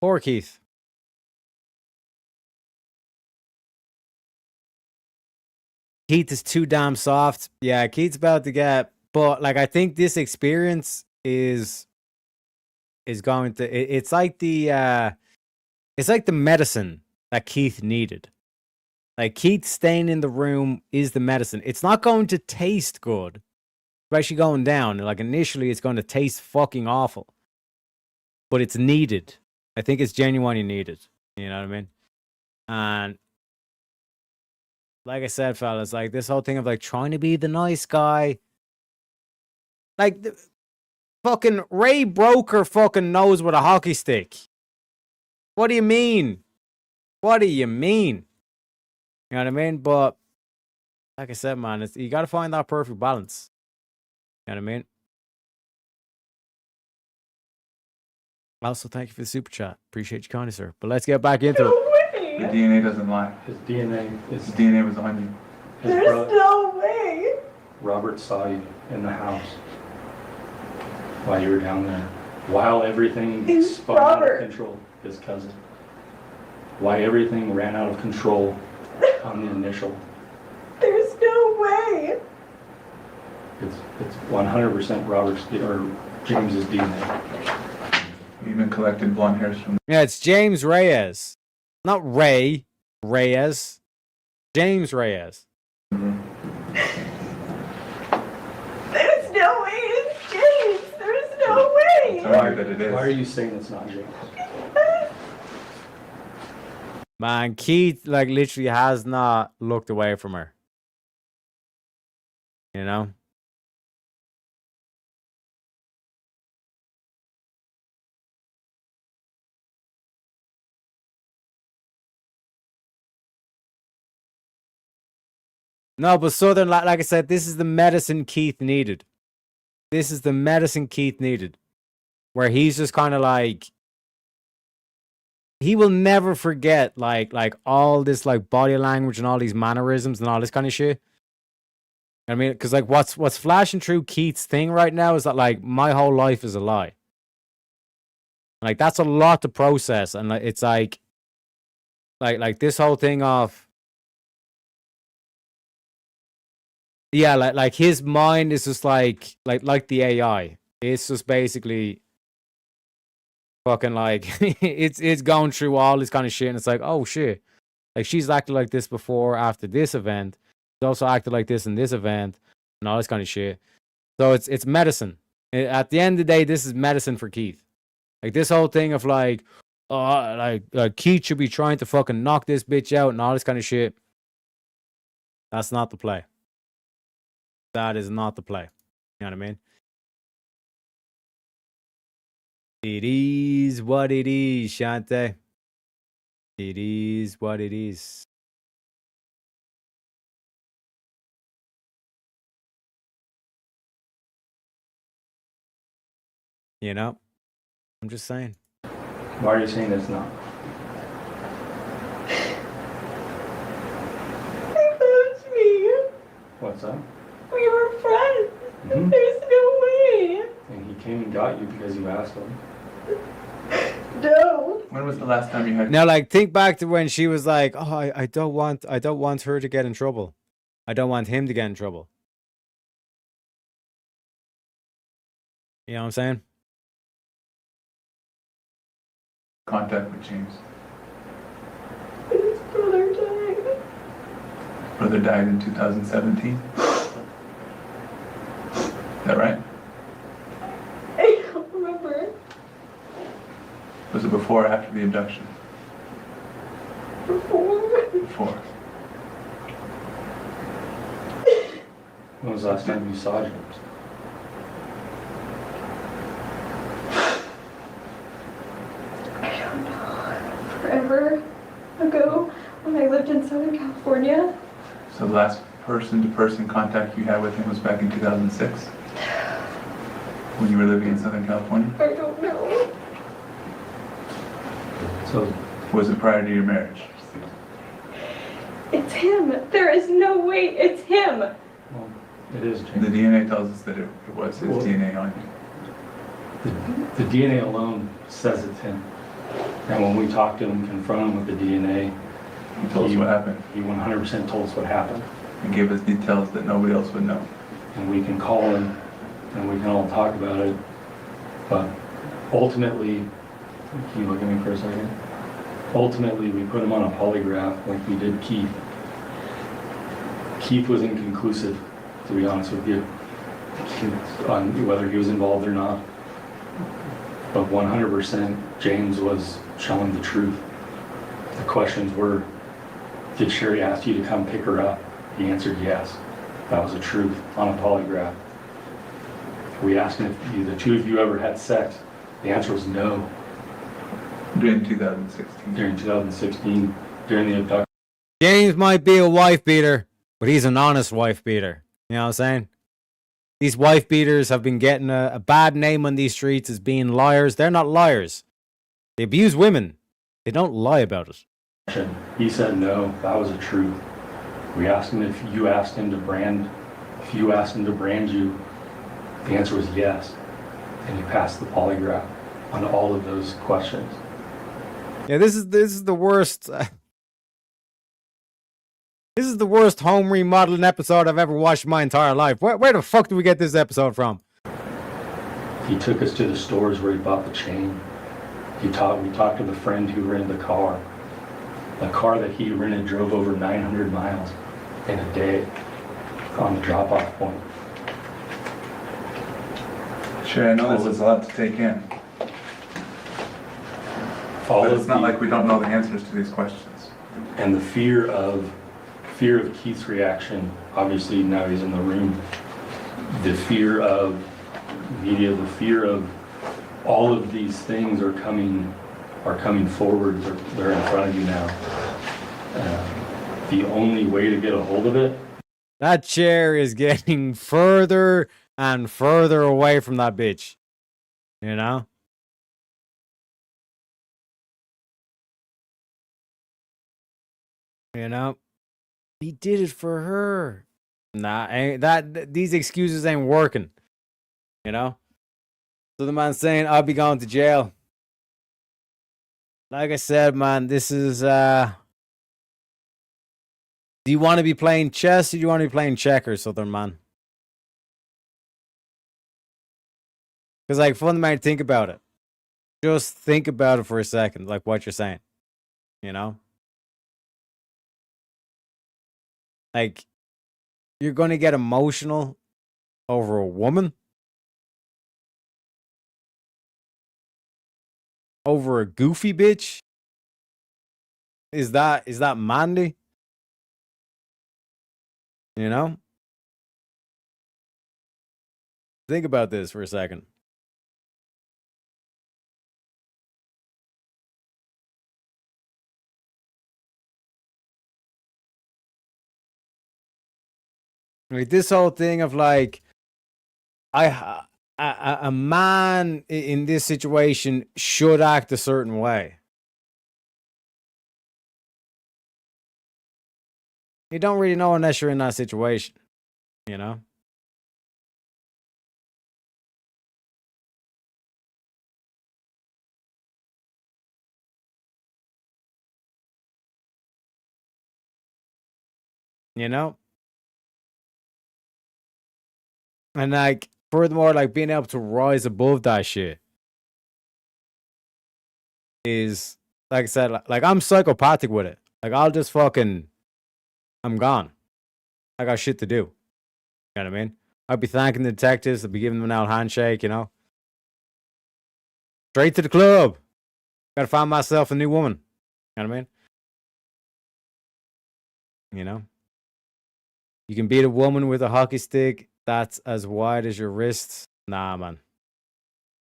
Poor Keith. Keith is too damn soft. Yeah, Keith's about to get... But, like, I think this experience is going to... It's like the... It's like the medicine that Keith needed. Like, Keith staying in the room is the medicine. It's not going to taste good. Especially going down. Like, initially, it's going to taste fucking awful. But it's needed. I think it's genuinely needed. You know what I mean? And, like I said, fellas, like, this whole thing of, like, trying to be the nice guy. Like, fucking Ray Broker fucking knows with a hockey stick. What do you mean? What do you mean? You know what I mean? But like I said, man, you got to find that perfect balance. You know what I mean? Also, thank you for the super chat. Appreciate you kindly, sir. But let's get back into it. The DNA doesn't lie. His DNA was on you. There's no way. Robert saw you in the house while you were down there. While everything spun out of control. His cousin. Why everything ran out of control on the initial. There's no way. It's 100% Robert's or James's DNA. We even collected blonde hairs from. Yeah, it's James Reyes, not Ray Reyes. James Reyes. There's no way it's James. There's no way. Why are you saying it's not James? Man, Keith, like, literally has not looked away from her. You know? No, but Southern, like I said, this is the medicine Keith needed. This is the medicine Keith needed. Where he's just kind of like... he will never forget like all this like body language and all these mannerisms and all this kind of shit. I mean, because like what's flashing through Keith's thing right now is that like my whole life is a lie. Like that's a lot to process, and like it's like this whole thing of yeah, like his mind is just like the AI. It's just basically fucking like it's going through all this kind of shit, and it's like, oh shit, like she's acted like this before after this event. She's also acted like this in this event and all this kind of shit. So it's medicine. At the end of the day, this is medicine for Keith. Like this whole thing of like, Keith should be trying to fucking knock this bitch out and all this kind of shit. That's not the play. That is not the play. You know what I mean? It is what it is, Shante. It is what it is. You know? I'm just saying. Why are you saying it's not? He loves me. What's up? We were friends. Mhm. There's no way. And he came and got you because you asked him. No. When was the last time you had? Now, like, think back to when she was like, "Oh, I don't want her to get in trouble. I don't want him to get in trouble." You know what I'm saying? Contact with James. His brother died. Brother died in 2017. Is that right? I don't remember. Was it before or after the abduction? Before. Before. When was the last time you saw James? I don't know. Forever ago, when I lived in Southern California. So the last person-to-person contact you had with him was back in 2006? When you were living in Southern California? I don't know. So was it prior to your marriage? It's him. There is no way it's him. Well, it is James. The DNA tells us that it was his Well, DNA on you. The DNA alone says it's him. And when we talked to him, confronted him with the DNA, He told us what happened. He 100% told us what happened. And gave us details that nobody else would know. And we can call him and we can all talk about it. But ultimately, can you look at me for a second? Ultimately, we put him on a polygraph like we did Keith. Keith was inconclusive, to be honest with you, on whether he was involved or not. But 100% James was showing the truth. The questions were, did Sherry ask you to come pick her up? He answered yes. That was the truth on a polygraph. We asked him if the two of you ever had sex. The answer was no. During 2016. During 2016, during the abduction. James might be a wife beater, but he's an honest wife beater. You know what I'm saying? These wife beaters have been getting a bad name on these streets as being liars. They're not liars. They abuse women. They don't lie about it. He said no, that was the truth. We asked him if you asked him to brand you. The answer was yes. And he passed the polygraph on all of those questions. Yeah, this is the worst. This is the worst home remodeling episode I've ever watched in my entire life. Where the fuck did we get this episode from? He took us to the stores where he bought the chain. We talked to the friend who rented the car. The car that he rented drove over 900 miles in a day on the drop-off point. Sure, I know this is a lot to take in. But it's not like we don't know the answers to these questions. And the fear of Keith's reaction, obviously now he's in the room, the fear of media, the fear of all of these things are coming forward, they're in front of you now. The only way to get a hold of it. That chair is getting further and further away from that bitch. You know? You know, he did it for her. Nah, these excuses ain't working. You know. So the man's saying, "I'll be going to jail." Like I said, man, this is. Do you want to be playing chess or do you want to be playing checkers, Southern man? Because, like, fundamentally, think about it. Just think about it for a second, like what you're saying. You know? Like, you're going to get emotional over a woman? Over a goofy bitch? Is that manly? You know? Think about this for a second. Like this whole thing of like, a man in this situation should act a certain way. You don't really know unless you're in that situation, you know? You know? And like, furthermore, like being able to rise above that shit is, like I said, like I'm psychopathic with it. Like I'll just fucking, I'm gone. I got shit to do. You know what I mean? I'd be thanking the detectives. I'd be giving them an old handshake, you know? Straight to the club. Gotta find myself a new woman. You know what I mean? You know? You can beat a woman with a hockey stick that's as wide as your wrist. Nah, man.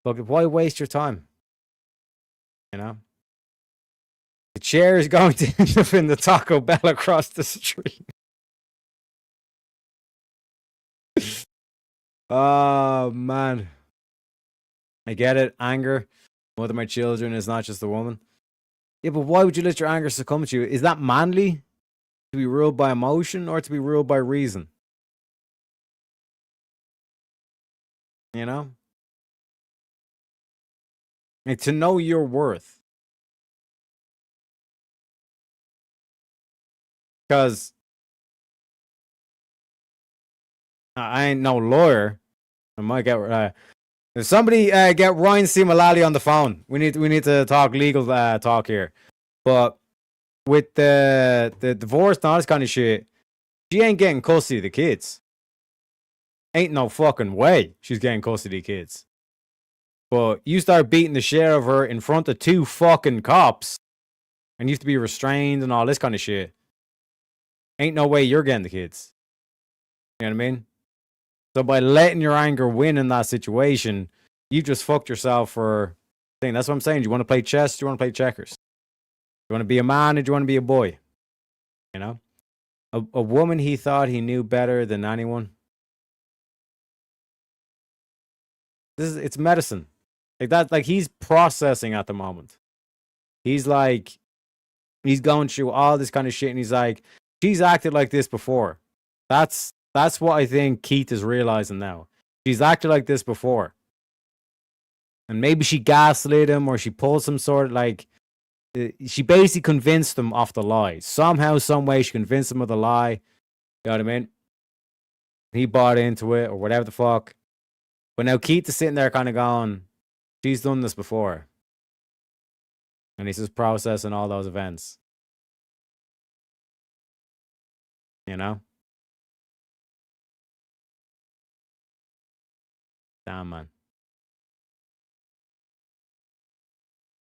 Look, why waste your time? You know? The chair is going to end up in the Taco Bell across the street. Oh, man. I get it. Anger. Mother of my children is not just a woman. Yeah, but why would you let your anger succumb to you? Is that manly? To be ruled by emotion or to be ruled by reason? You know? Like, to know your worth. Because I ain't no lawyer. I might get if somebody get Ryan C. Mullally on the phone. We need to talk legal talk here. But with the divorce and all this kind of shit, she ain't getting custody of the kids. Ain't no fucking way she's getting custody of the kids. But you start beating the shit out of her in front of 2 fucking cops and you have to be restrained and all this kind of shit. Ain't no way you're getting the kids. You know what I mean? So by letting your anger win in that situation, you just fucked yourself for thing. That's what I'm saying. Do you want to play chess? Do you want to play checkers? Do you want to be a man or do you want to be a boy? You know? A woman he thought he knew better than anyone. It's medicine. Like that, like he's processing at the moment. He's like, he's going through all this kind of shit and he's like, she's acted like this before. That's what I think Keith is realizing now. She's acted like this before. And maybe she gaslit him or she pulled some sort of like, she basically convinced him of the lie. Somehow, some way, she convinced him of the lie. You know what I mean? He bought into it or whatever the fuck. But now Keith is sitting there kind of going, she's done this before. And he's just processing all those events. You know? Damn, man.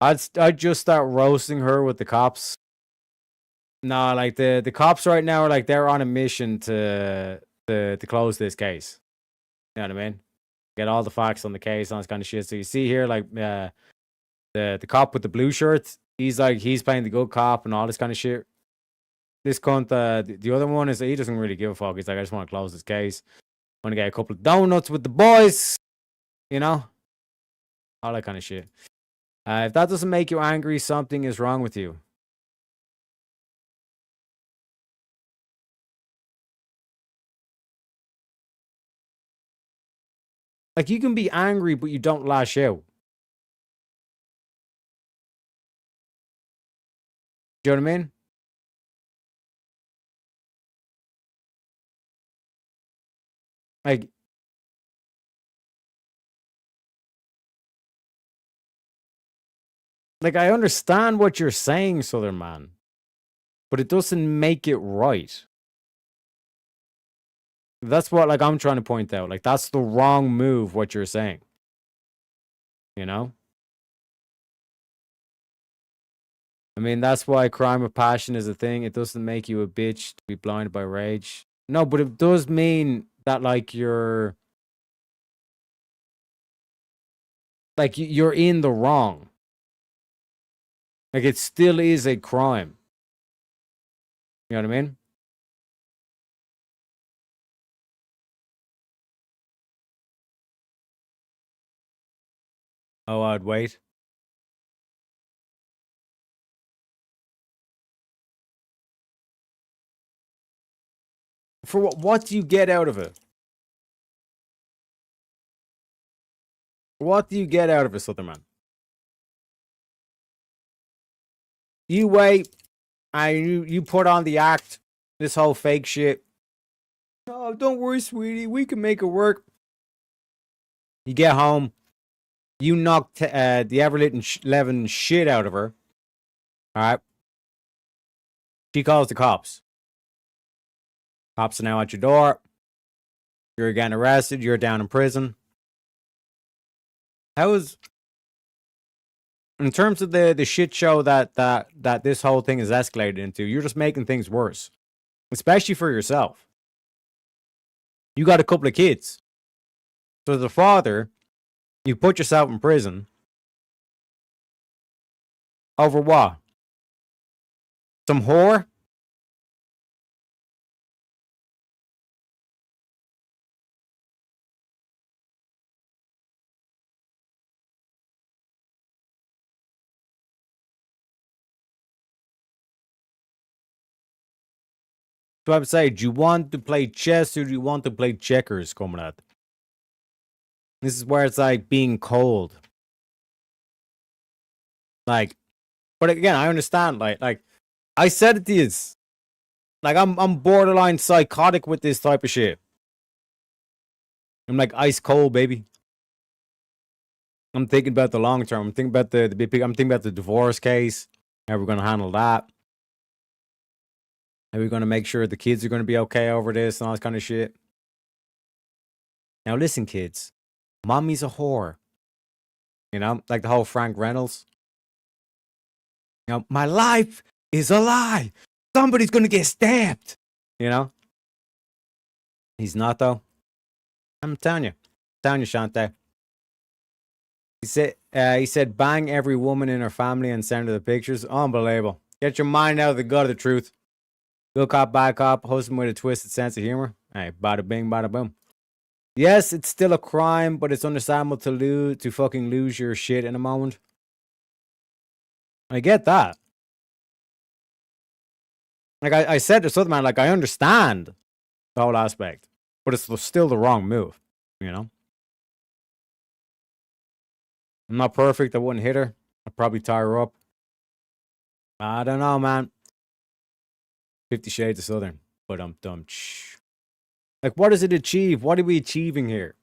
I'd just start roasting her with the cops. No, like the cops right now are like they're on a mission to close this case. You know what I mean? Get all the facts on the case, all this kind of shit. So you see here, like the cop with the blue shirt, he's playing the good cop and all this kind of shit. This cunt, the other one is he doesn't really give a fuck. He's like, I just want to close this case. Want to get a couple of donuts with the boys, you know, all that kind of shit. If that doesn't make you angry, something is wrong with you. Like, you can be angry, but you don't lash out. Do you know what I mean? Like, I understand what you're saying, Southern Man, but it doesn't make it right. That's what, like, I'm trying to point out. Like, that's the wrong move, what you're saying. You know? I mean, that's why crime of passion is a thing. It doesn't make you a bitch to be blinded by rage. No, but it does mean that, like, you're in the wrong. Like, it still is a crime. You know what I mean? Oh, I'd wait. For what? What do you get out of it? What do you get out of it, Southern Man? You wait, and you put on the act, this whole fake shit. Oh, don't worry, sweetie. We can make it work. You get home. You knock the ever-living shit out of her. All right. She calls the cops. Cops are now at your door. You're getting arrested. You're down in prison. How is, in terms of the shit show that this whole thing is escalated into, you're just making things worse, especially for yourself. You got a couple of kids. So as a father, you put yourself in prison over what? Some whore? So I would say, do you want to play chess or do you want to play checkers, comrade? This is where it's like being cold. Like, but again, I understand. Like I said it is. Like, I'm borderline psychotic with this type of shit. I'm like ice cold, baby. I'm thinking about the long term. I'm thinking about the big picture. I'm thinking about the divorce case. How we're gonna handle that. How we're gonna make sure the kids are gonna be okay over this and all this kind of shit. Now listen, kids. Mommy's a whore. You know, like the whole Frank Reynolds. You know, my life is a lie. Somebody's gonna get stabbed. You know? He's not, though. I'm telling you. Shante. He said, bang every woman in her family and send her the pictures. Unbelievable. Get your mind out of the gut of the truth. Good cop, bad cop. Host him with a twisted sense of humor. Hey, bada bing, bada boom. Yes, it's still a crime, but it's understandable to fucking lose your shit in a moment. I get that. Like I said to Southern Man, like, I understand the whole aspect, but it's still the wrong move, you know? I'm not perfect. I wouldn't hit her. I'd probably tie her up. I don't know, man. 50 Shades of Southern. But I'm dumb. Like, what does it achieve? What are we achieving here?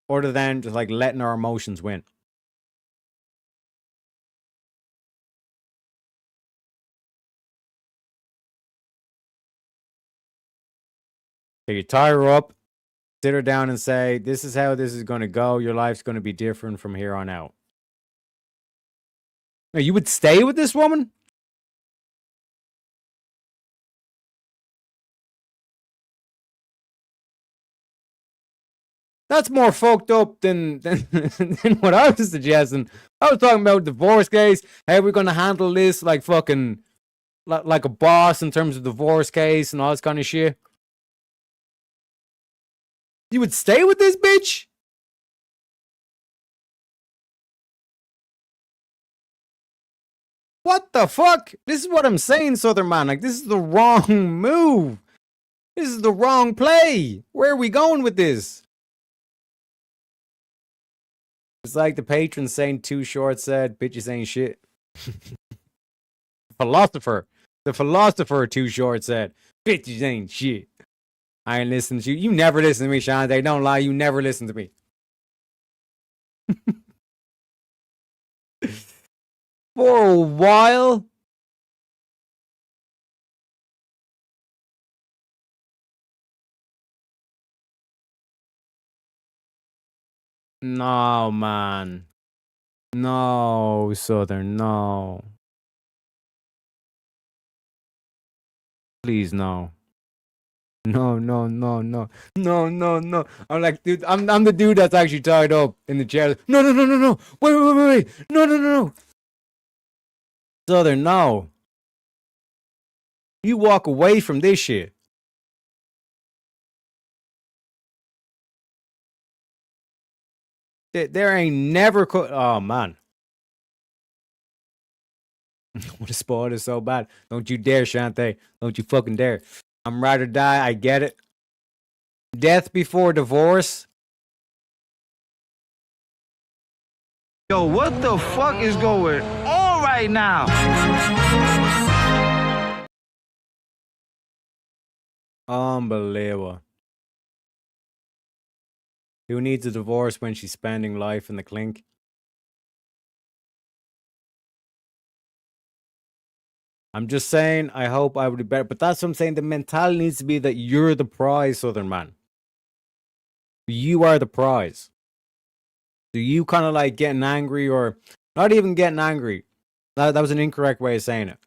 Other than just, like, letting our emotions win. So you tie her up, sit her down and say, this is how this is going to go. Your life's going to be different from here on out. Now, you would stay with this woman? That's more fucked up than what I was suggesting. I was talking about divorce case. Hey, we're going to handle this like fucking, like a boss in terms of divorce case and all this kind of shit. You would stay with this bitch? What the fuck? This is what I'm saying, Southern Man. Like, this is the wrong move. This is the wrong play. Where are we going with this? It's like the patron saying Too Short said, bitches ain't shit. Philosopher. The philosopher Too Short said, bitches ain't shit. I ain't listening to you. You never listen to me, Shante. Don't lie. You never listen to me. For a while. No, man. No, Southern, no. Please, no. No. I'm like, dude, I'm the dude that's actually tied up in the chair. No. Wait. No. Southern, no. You walk away from this shit. There ain't never oh man. What a spoil is so bad. Don't you dare, Shante. Don't you fucking dare. I'm ride or die. I get it. Death before divorce. Yo, what the fuck is going on right now? Unbelievable. Who needs a divorce when she's spending life in the clink? I'm just saying, I hope I would be better. But that's what I'm saying. The mentality needs to be that you're the prize, Southern man. You are the prize. So you kind of like getting angry, or not even getting angry. That was an incorrect way of saying it.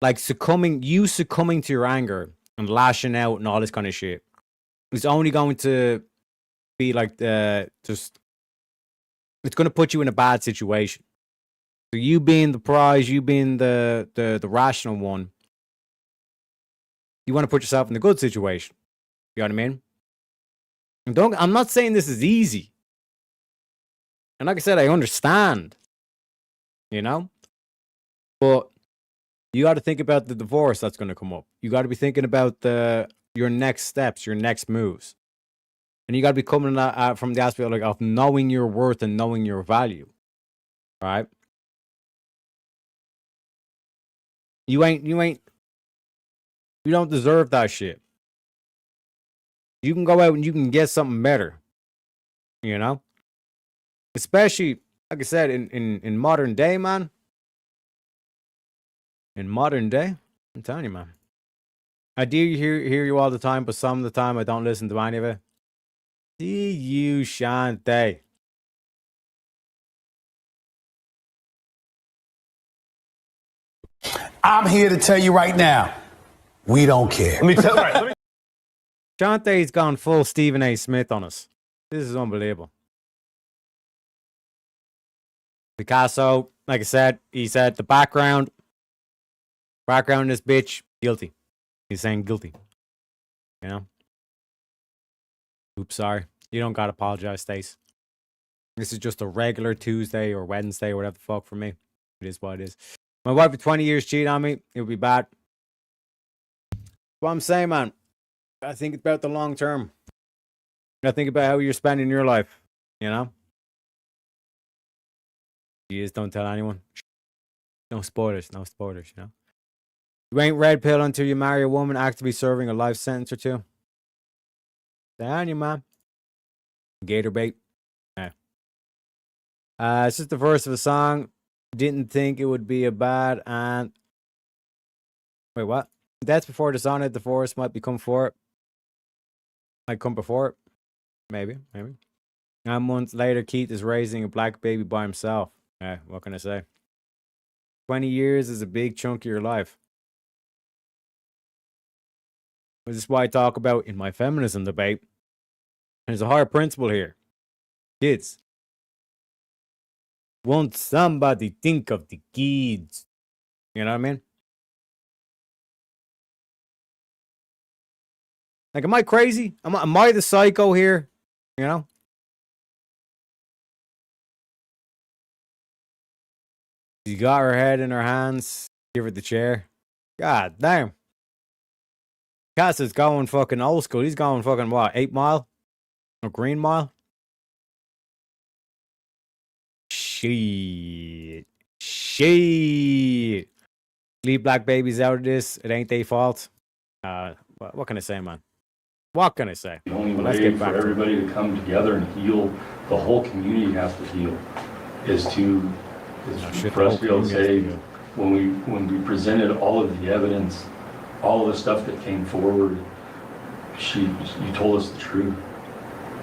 Like succumbing to your anger and lashing out and all this kind of shit. It's only going to be like it's going to put you in a bad situation. So you being the prize, you being the rational one, you want to put yourself in a good situation. You know what I mean? And I'm not saying this is easy. And like I said, I understand. You know? But you got to think about the divorce that's going to come up. You got to be thinking about your next steps, your next moves. And you got to be coming from the aspect of knowing your worth and knowing your value. Right? You don't deserve that shit. You can go out and you can get something better. You know? Especially, like I said, in modern day, man. In modern day, I'm telling you, man. I do hear you all the time, but some of the time I don't listen to any of it. See you, Shante. I'm here to tell you right now, we don't care. Let me tell you. Right, Shantae's gone full Stephen A. Smith on us. This is unbelievable. Picasso, like I said, he said the background of this bitch, guilty. He's saying guilty. You know? Oops, sorry. You don't gotta apologize, Stace. This is just a regular Tuesday or Wednesday or whatever the fuck for me. It is what it is. My wife for 20 years cheated on me. It would be bad. What I'm saying, man, I think about the long term. I think about how you're spending your life, you know? You just don't tell anyone. No spoilers, you know? You ain't red pill until you marry a woman actively serving a life sentence or two. Down you, man. Gator bait. Yeah. It's just the verse of a song. Didn't think it would be a bad and... Wait, what? That's before Dishonored. Divorce might become for it. Might come before it. Maybe. 9 months later, Keith is raising a black baby by himself. Yeah, what can I say? 20 years is a big chunk of your life. This is why I talk about in my feminism debate. There's a hard principle here. Kids. Won't somebody think of the kids? You know what I mean? Like, am I crazy? Am I the psycho here? You know? She got her head in her hands. Give her the chair. God damn. Cass is going fucking old school. He's going fucking what? 8 Mile? Or Green Mile? Shit. Leave black babies out of this. It ain't their fault. What can I say, man? What can I say? The only Well, let's way get back for to it. everybody to come together and heal, the whole community has to heal, is for us to be able to say, when we presented all of the evidence, all of the stuff that came forward, you told us the truth.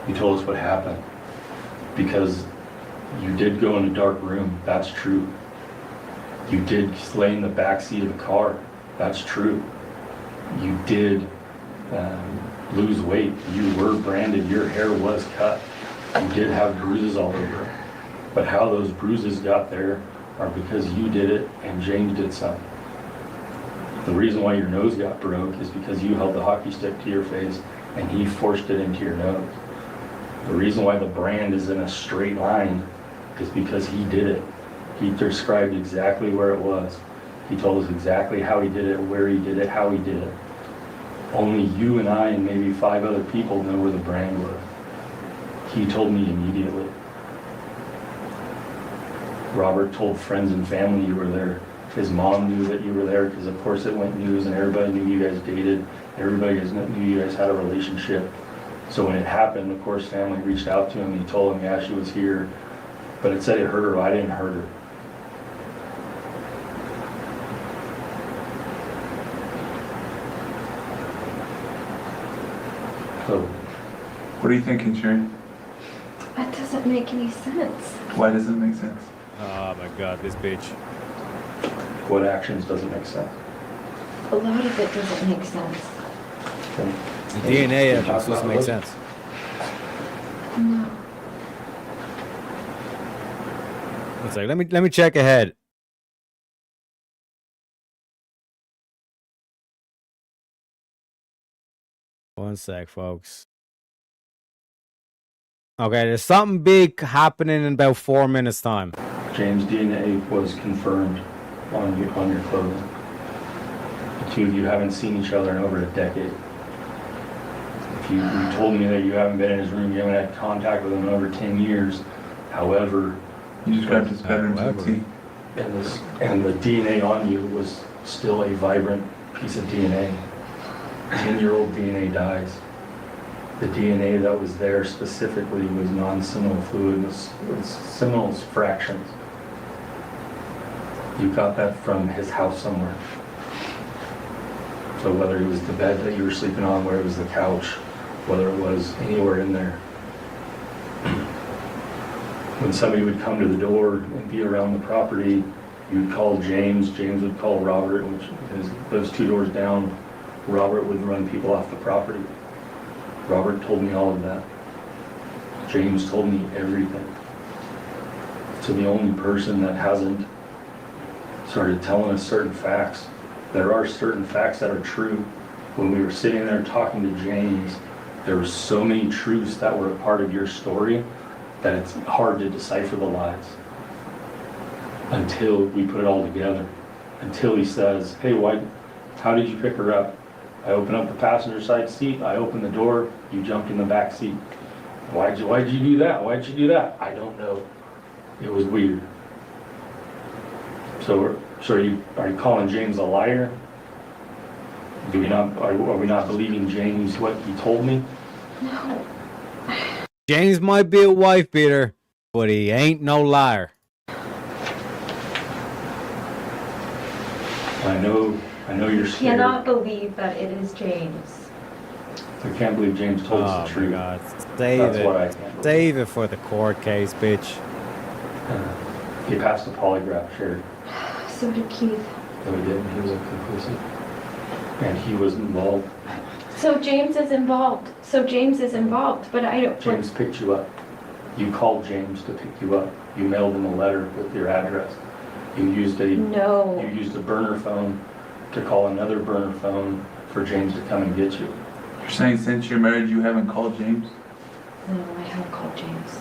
You told us what happened. Because you did go in a dark room, that's true. You did lay in the back seat of a car, that's true. You did lose weight, you were branded, your hair was cut. You did have bruises all over. But how those bruises got there are because you did it and James did something. The reason why your nose got broke is because you held the hockey stick to your face and he forced it into your nose. The reason why the brand is in a straight line is because he did it. He described exactly where it was. He told us exactly how he did it, where he did it, how he did it. Only you and I and maybe 5 other people know where the brand was. He told me immediately. Robert told friends and family you were there. His mom knew that you were there because of course it went news and everybody knew you guys dated. Everybody knew you guys had a relationship. So when it happened, of course, family reached out to him. He told him, yeah, she was here. But it said it hurt her. I didn't hurt her. So, what are you thinking, Sherry? That doesn't make any sense. Why doesn't it make sense? Oh my God, this bitch. What actions doesn't make sense? A lot of it doesn't make sense. Okay. The DNA evidence doesn't make sense. No. It's like, let me check ahead. One sec, folks. Okay, there's something big happening in about 4 minutes' time. James' DNA was confirmed on your clothing. The two of you haven't seen each other in over a decade. If you told me that you haven't been in his room, you haven't had contact with him in over 10 years. However, you described his bedroom to a T. And the DNA on you was still a vibrant piece of DNA. 10-year-old DNA dies. The DNA that was there specifically was non-seminal fluid, was seminal fractions. You got that from his house somewhere. So whether it was the bed that you were sleeping on, whether it was the couch, whether it was anywhere in there. When somebody would come to the door and be around the property, you'd call James, James would call Robert, which is those 2 doors down. Robert would run people off the property. Robert told me all of that. James told me everything. So the only person that hasn't started telling us certain facts, there are certain facts that are true. When we were sitting there talking to James, there were so many truths that were a part of your story that it's hard to decipher the lies until we put it all together. Until he says, hey, how did you pick her up? I opened up the passenger side seat, I opened the door, you jumped in the back seat. Why'd you do that? Why'd you do that? I don't know. It was weird. So are you calling James a liar? Are we not believing James what he told me? No. James might be a wife beater, but he ain't no liar. I know you're scared. Cannot believe that it is James. I can't believe James told us the truth. God. Save it. Save it for the court case, bitch. He passed a polygraph, Sherry. So did Keith. No, he didn't. He was inconclusive. And he was involved. So James is involved. But I don't. James picked you up. You called James to pick you up. You mailed him a letter with your address. You used a burner phone to call another burner phone for James to come and get you. You're saying since you're married you haven't called James? No, I haven't called James.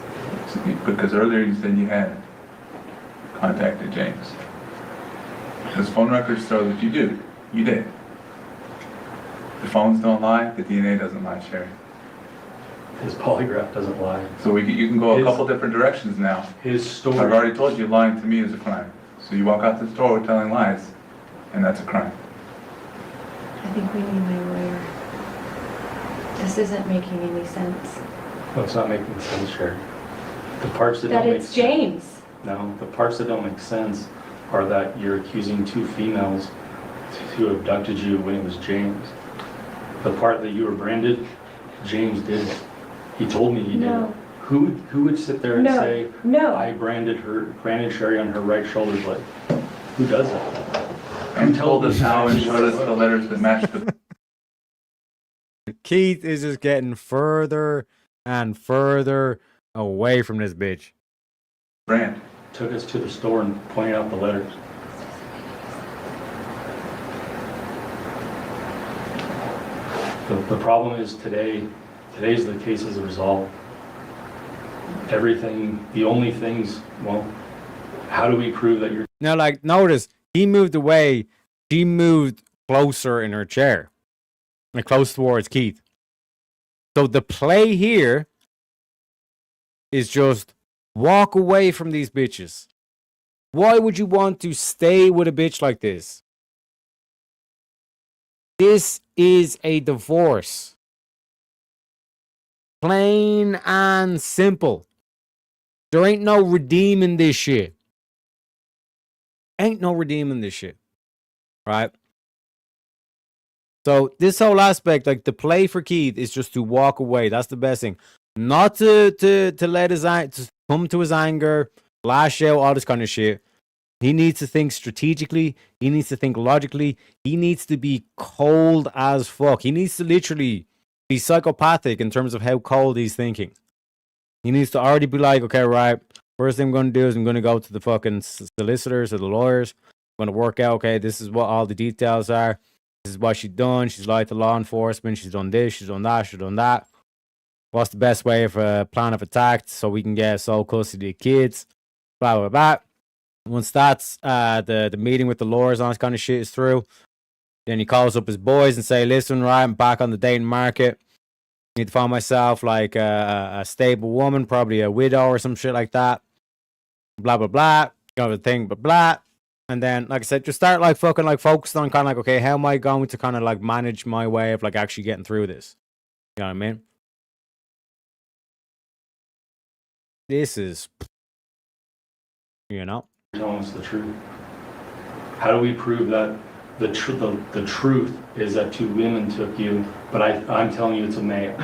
Because earlier you said you had contacted James. Because phone records show that you do. You did. The phones don't lie, the DNA doesn't lie, Sherry. His polygraph doesn't lie. So you can go a couple different directions now. His story. I've already told you lying to me is a crime. So you walk out the store telling lies, and that's a crime. I think we need my lawyer. This isn't making any sense. No, it's not making sense, Sherry. The parts that That don't make it's James. sense. No, the parts that don't make sense are that you're accusing two females who abducted you when it was James. The part that you were branded, James did it. He told me he did it. Who would sit there and say, I branded Sherry on her right shoulder blade? Who does that? And told us how and showed us the letters that matched the... Keith is just getting further and further away from this bitch. Brand. Took us to the store and pointed out the letters. The problem is today's the case is resolved. Everything, the only things, well, how do we prove that you're... Now, like, notice, he moved away. She moved closer in her chair. Like, close towards Keith. So the play here is just walk away from these bitches. Why would you want to stay with a bitch like this? This is a divorce. Plain and simple. There ain't no redeeming this shit. Ain't no redeeming this shit. Right? So this whole aspect, like the play for Keith is just to walk away. That's the best thing. Not to let to come to his anger, lash out, all this kind of shit. He needs to think strategically. He needs to think logically. He needs to be cold as fuck. He needs to literally be psychopathic in terms of how cold he's thinking. He needs to already be like, okay, right, first thing I'm going to do is I'm going to go to the fucking solicitors or the lawyers. I'm going to work out, okay, this is what all the details are. This is what she's done. She's lied to law enforcement. She's done this. She's done that. She's done that. What's the best way of a plan of attack so we can get sole custody of kids? Blah, blah, blah. Once that's the meeting with the lawyers on this kind of shit is through, then he calls up his boys and say, listen, right, I'm back on the dating market. Need to find myself like a stable woman, probably a widow or some shit like that. Blah, blah, blah. You know the thing, blah, blah. And then, like I said, just start like fucking like focused on kind of like, okay, how am I going to kind of like manage my way of like actually getting through this? You know what I mean? This is, you know, telling us the truth. How do we prove that the truth is that two women took you, but I'm telling you it's a male?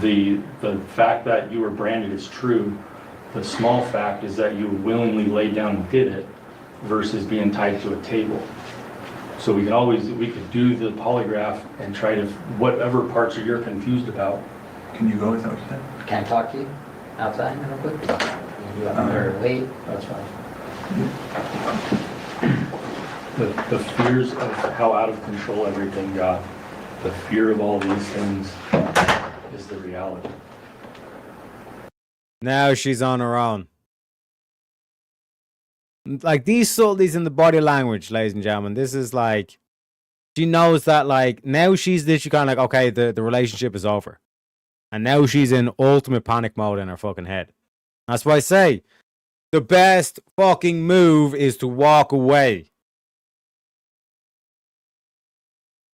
The fact that you were branded is true. The small fact is that you willingly laid down and did it versus being tied to a table. So we could do the polygraph and try to, whatever parts you're confused about. Can you go? Is that what you said? Can I talk to you outside real quick? You want me to wait? That's fine. The fears of how out of control everything got, the fear of all these things is the reality. now she's on her own. Like these subtleties in the body language, ladies and gentlemen, this is like, she knows that like now she's literally kind of like, okay, the relationship is over. And now she's in ultimate panic mode in her fucking head. That's why I say the best fucking move is to walk away.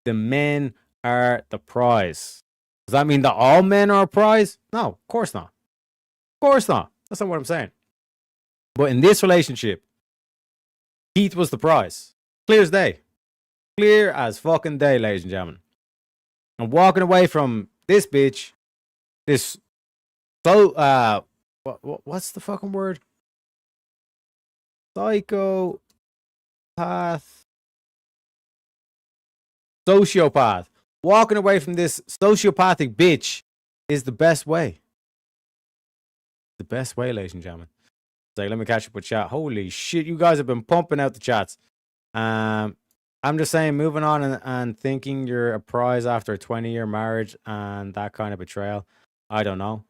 The men are the prize. Does that mean that all men are a prize? No, of course not. Of course not. That's not what I'm saying. But in this relationship, Keith was the prize. Clear as day. Clear as fucking day, ladies and gentlemen. I'm walking away from this bitch. This so what's the fucking word? Psychopath. Sociopath. Walking away from this sociopathic bitch is the best way. The best way, ladies and gentlemen. So let me catch up with chat. Holy shit, you guys have been pumping out the chats. I'm just saying, moving on and thinking you're a prize after a 20-year marriage and that kind of betrayal. I don't know.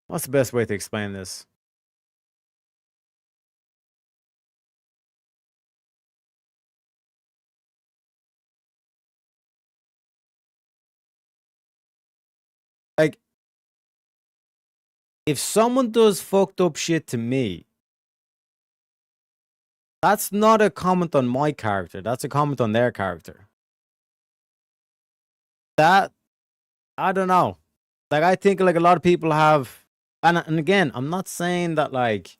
What's the best way to explain this? if someone does fucked up shit to me, that's not a comment on my character. That's a comment on their character. That, I don't know. Like, I think like a lot of people have, and again, I'm not saying that like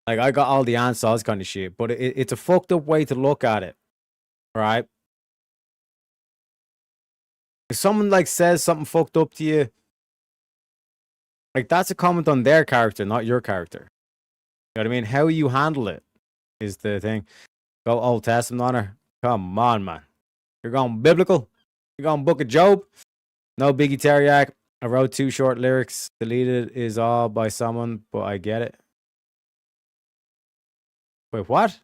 I got all the answers kind of shit, but it's a fucked up way to look at it, right? If someone like says something fucked up to you, like that's a comment on their character, not your character. You know what I mean? How you handle it is the thing. Go Old Testament on her. Come on, man. You're going biblical. You're going Book of Job. No Biggie Teriak. I wrote 2 short lyrics. Deleted is all by someone, but I get it. Wait, what?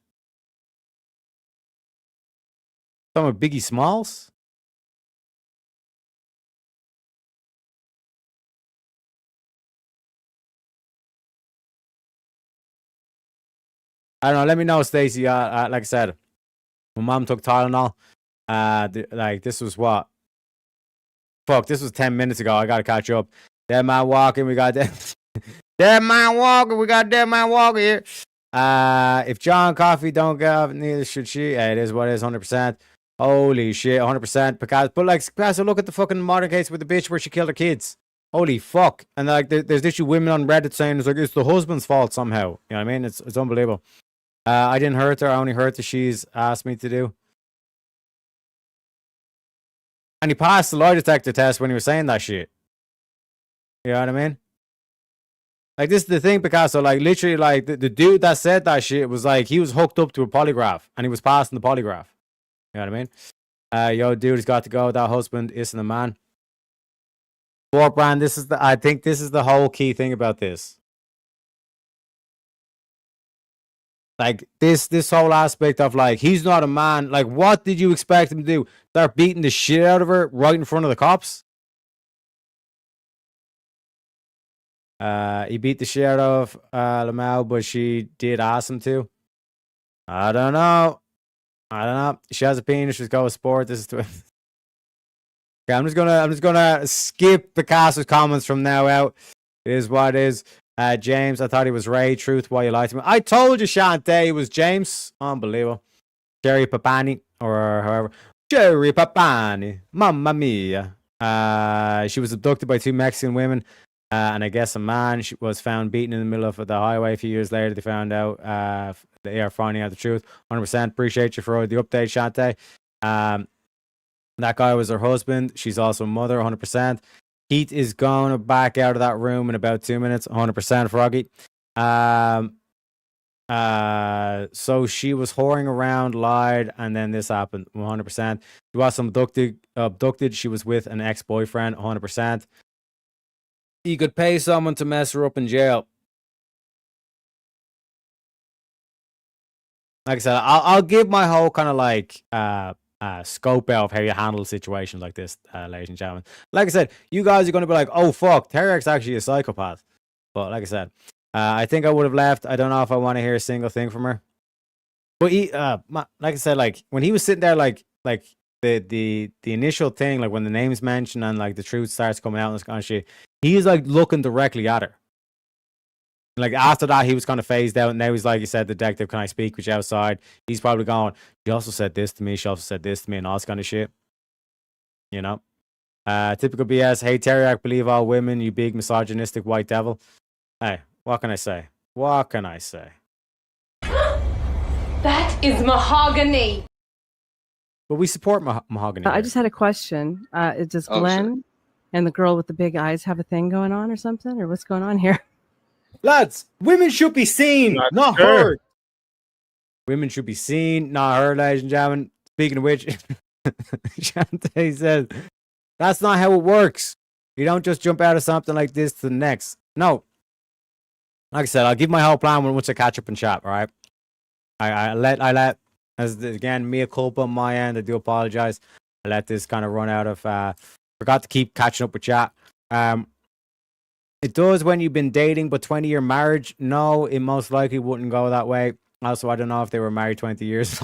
Some of Biggie Smalls? I don't know. Let me know, Stacey. Like I said, my mom took Tylenol. Like this was what? Fuck, this was 10 minutes ago. I gotta catch up. Dead man walking. We got dead. Dead man walking. We got dead man walking here. If John Coffey don't get off, neither should she. It is what it is. 100%. Holy shit, 100%. Because, but like, Picasso, look at the fucking modern case with the bitch where she killed her kids. Holy fuck. And like, there's literally women on Reddit saying it's like it's the husband's fault somehow. You know what I mean? It's unbelievable. I didn't hurt her. I only hurt the she's asked me to do. And he passed the lie detector test when he was saying that shit. You know what I mean? Like, this is the thing, Picasso. Like, literally, like, the dude that said that shit was like, he was hooked up to a polygraph and he was passing the polygraph. You know what I mean? Yo, dude has got to go. That husband isn't a man. Sport brand, I think this is the whole key thing about this. Like, this whole aspect of, like, he's not a man. Like, what did you expect him to do? Start beating the shit out of her right in front of the cops? He beat the shit out of Lamau, but she did ask him to. I don't know. She has a penis. She's go with sport. This is okay, I'm just gonna skip Picasso's comments from now out. It is what it is. James, I thought he was Ray. Truth, why you lied to me? I told you, Shantae, it was James. Unbelievable. Jerry Papani, or however. Jerry Papani. Mamma mia. She was abducted by 2 Mexican women. And I guess a man was found beaten in the middle of the highway. A few years later, they found out they are finding out the truth. 100%. Appreciate you for the update, Shantae. That guy was her husband. She's also a mother. 100%. Heat is going to back out of that room in about 2 minutes. 100%, Froggy. So she was whoring around, lied, and then this happened. 100%. She was abducted. She was with an ex-boyfriend. 100%. You could pay someone to mess her up in jail. Like I said, I'll give my whole kind of like scope out of how you handle situations like this, ladies and gentlemen. Like I said, you guys are going to be like, oh fuck, Tarek's actually a psychopath. But like I said, I think I would have left. I don't know if I want to hear a single thing from her. But he, like I said, like when he was sitting there, like the initial thing, like when the name's mentioned and like the truth starts coming out and this kind of shit, he's like looking directly at her. Like after that, he was kind of phased out, and now he's like, he said, "Detective, can I speak with you outside?" He's probably going, "She also said this to me. She also said this to me," and all this kind of shit. You know, typical BS. Hey Terry, I believe all women. You big misogynistic white devil. Hey, what can I say? What can I say? That is mahogany. But we support mahogany. I just had a question. Does Glenn and the girl with the big eyes have a thing going on or something? Or what's going on here? Lads, women should be seen, not heard. Women should be seen, not heard, ladies and gentlemen. Speaking of which, Shantae says, that's not how it works. You don't just jump out of something like this to the next. No. Like I said, I'll give my whole plan once I catch up and chat, all right? I let, as again, mea culpa on my end. I do apologize. I let this kind of run out of, forgot to keep catching up with chat. It does when you've been dating, but 20-year marriage, no, it most likely wouldn't go that way. Also, I don't know if they were married 20 years.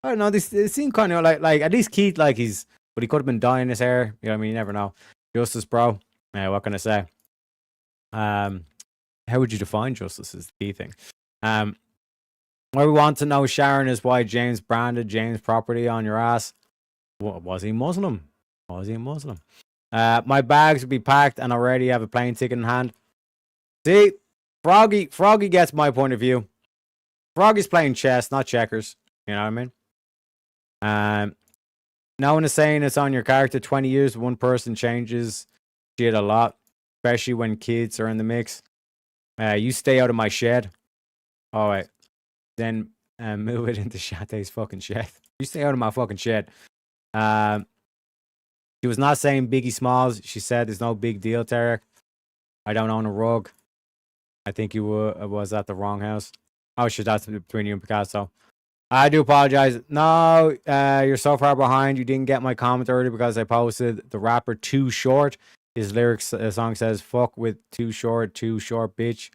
I don't know. It seemed kind of like at least Keith, like but he could have been dyeing his hair. You know what I mean? You never know. Justice, bro. What can I say? How would you define justice is the key thing. What we want to know, Sharon, is why James branded James property on your ass. Was he Muslim? Was he Muslim? My bags will be packed and already have a plane ticket in hand. See, Froggy gets my point of view. Froggy's playing chess, not checkers. You know what I mean? No one is saying it's on your character. 20 years, one person changes shit a lot, especially when kids are in the mix. You stay out of my shed. All right. Then move it into Shantae's fucking shed. You stay out of my fucking shed. She was not saying Biggie Smalls. She said there's no big deal, Tarek. I don't own a rug. I think you was at the wrong house. Oh shit, that's between you and Picasso. I do apologize. No, you're so far behind. You didn't get my comment earlier because I posted the rapper Too Short. His lyrics song says "fuck with too short bitch."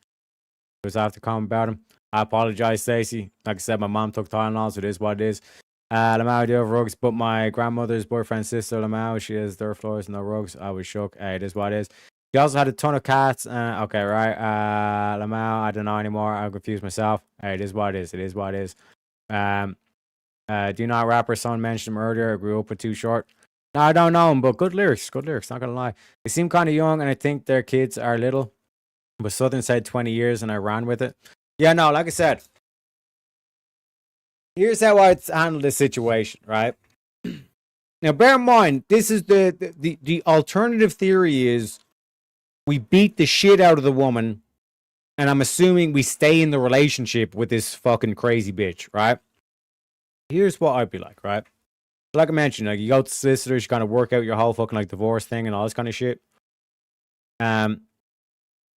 Because I have to comment about him. I apologize, Stacey. Like I said, my mom took Tylenol, so it is what it is. Lamau, I do have rugs, but my grandmother's boyfriend's sister, Lamau, she has dirt floors, no rugs. I was shook. It is what it is. She also had a ton of cats. Okay, right. Lamau, I don't know anymore. I'm confused myself. It is what it is. It is what it is. Do not rapper son mentioned him earlier. I grew up with Too Short. No, I don't know him, but good lyrics. Good lyrics, not gonna lie. They seem kind of young, and I think their kids are little. But Southern said 20 years, and I ran with it. Yeah, no, like I said, here's how I handle this situation, right? Now, bear in mind, this is the alternative theory is we beat the shit out of the woman, and I'm assuming we stay in the relationship with this fucking crazy bitch, right? Here's what I'd be like, right? Like I mentioned, like you go to solicitors, you kind of work out your whole fucking like divorce thing and all this kind of shit.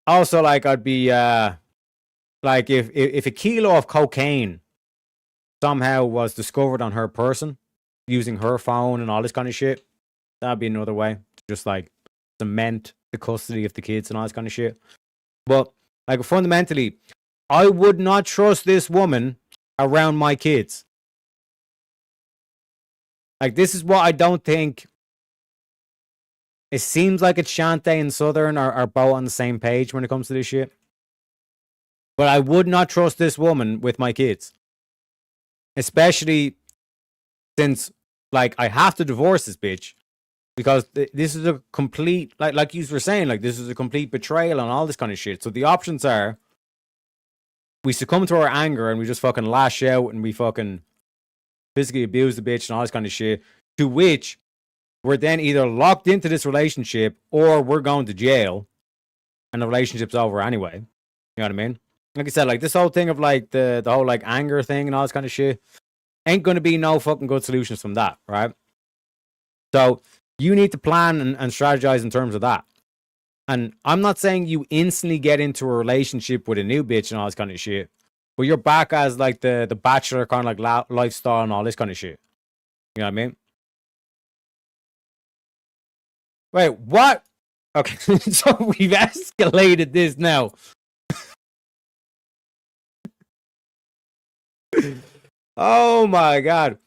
Also, like I'd be like if a kilo of cocaine somehow was discovered on her person using her phone and all this kind of shit, that'd be another way to just like cement the custody of the kids and all this kind of shit. But like fundamentally, I would not trust this woman around my kids. Like, this is what I don't think. It seems like it's Shantae and Southern are both on the same page when it comes to this shit. But I would not trust this woman with my kids. Especially since, like, I have to divorce this bitch. Because this is a complete, like you were saying, like, this is a complete betrayal and all this kind of shit. So the options are, we succumb to our anger and we just fucking lash out and we fucking physically abuse the bitch and all this kind of shit, to which we're then either locked into this relationship or we're going to jail and the relationship's over anyway. You know what I mean? Like I said, like this whole thing of like the whole like anger thing and all this kind of shit ain't going to be no fucking good solutions from that, right? So you need to plan and strategize in terms of that. And I'm not saying you instantly get into a relationship with a new bitch and all this kind of shit. But you're back as like the bachelor kind of like lifestyle and all this kind of shit. You know what I mean? Wait, what? Okay, so we've escalated this now. Oh my god.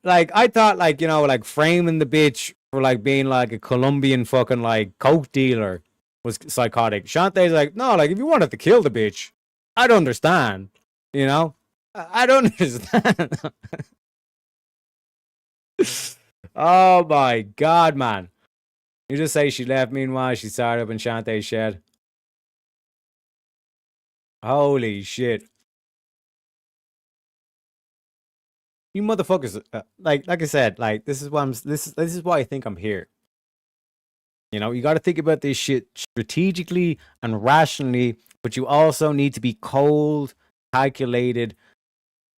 Like, I thought, like, you know, like framing the bitch for like being like a Colombian fucking like coke dealer was psychotic. Shantae's like, no, like if you wanted to kill the bitch, I'd understand. You know? I don't understand. Oh my god, man. You just say she left, meanwhile she started up in Shantae's shed. Holy shit. You motherfuckers, like I said, like this is why this is why I think I'm here. You know, you got to think about this shit strategically and rationally, but you also need to be cold, calculated,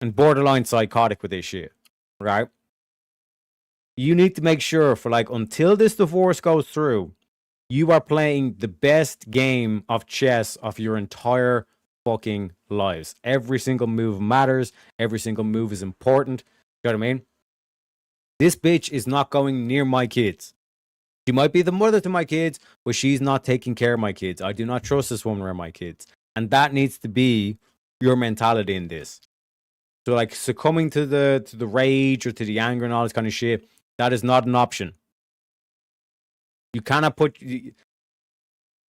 and borderline psychotic with this shit, right? You need to make sure for like until this divorce goes through, you are playing the best game of chess of your entire fucking lives. Every single move matters. Every single move is important. You know what I mean? This bitch is not going near my kids. She might be the mother to my kids, but she's not taking care of my kids. I do not trust this woman around my kids. And that needs to be your mentality in this. So like succumbing to the rage or to the anger and all this kind of shit, that is not an option. You cannot put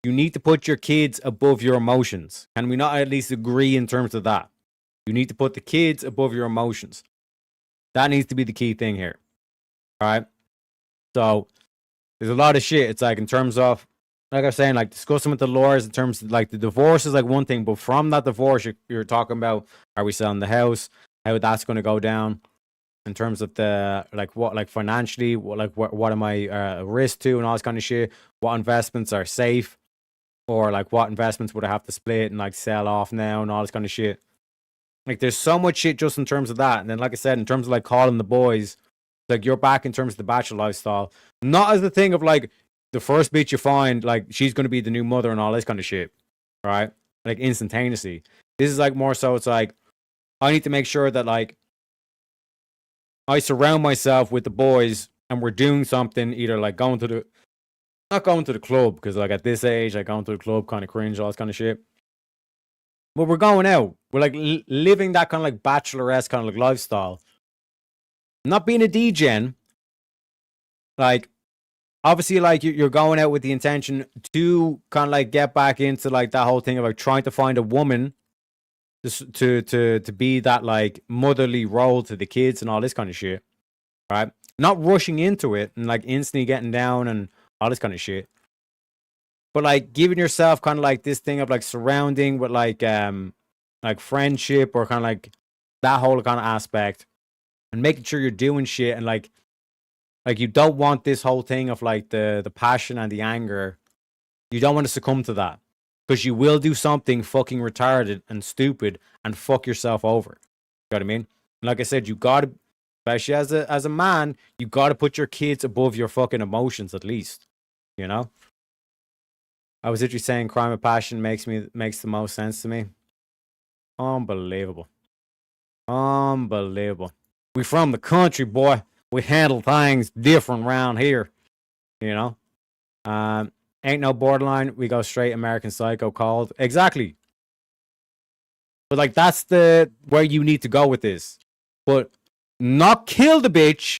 You need to put your kids above your emotions. Can we not at least agree in terms of that? You need to put the kids above your emotions. That needs to be the key thing here. All right? So, there's a lot of shit. It's like in terms of, like I was saying, like discussing with the lawyers in terms of like the divorce is like one thing, but from that divorce, you're talking about, are we selling the house? How that's going to go down in terms of the, like what, like financially, what am I risk to and all this kind of shit? What investments are safe? Or like what investments would I have to split and like sell off now and all this kind of shit? Like there's so much shit just in terms of that. And then like I said, in terms of like calling the boys, like you're back in terms of the bachelor lifestyle. Not as the thing of like the first bitch you find, like she's going to be the new mother and all this kind of shit. Right? Like instantaneously. This is like more so it's like, I need to make sure that like I surround myself with the boys and we're doing something, either like going to the, not going to the club, because like at this age, like going to the club kind of cringe, all this kind of shit. But we're going out. We're like living that kind of like bachelorette kind of like lifestyle. Not being a degen. Like, obviously, like you're going out with the intention to kind of like get back into like that whole thing of like trying to find a woman to be that like motherly role to the kids and all this kind of shit. Right? Not rushing into it and like instantly getting down and all this kind of shit. But like giving yourself kind of like this thing of like surrounding with like friendship or kind of like that whole kind of aspect and making sure you're doing shit and like you don't want this whole thing of like the passion and the anger. You don't want to succumb to that because you will do something fucking retarded and stupid and fuck yourself over. You know what I mean? And like I said, you gotta, especially as a man, you gotta put your kids above your fucking emotions at least. You know? I was literally saying crime of passion makes the most sense to me. Unbelievable. Unbelievable. We from the country, boy. We handle things different around here. You know? Ain't no borderline. We go straight American Psycho called. Exactly. But like that's the where you need to go with this. But not kill the bitch.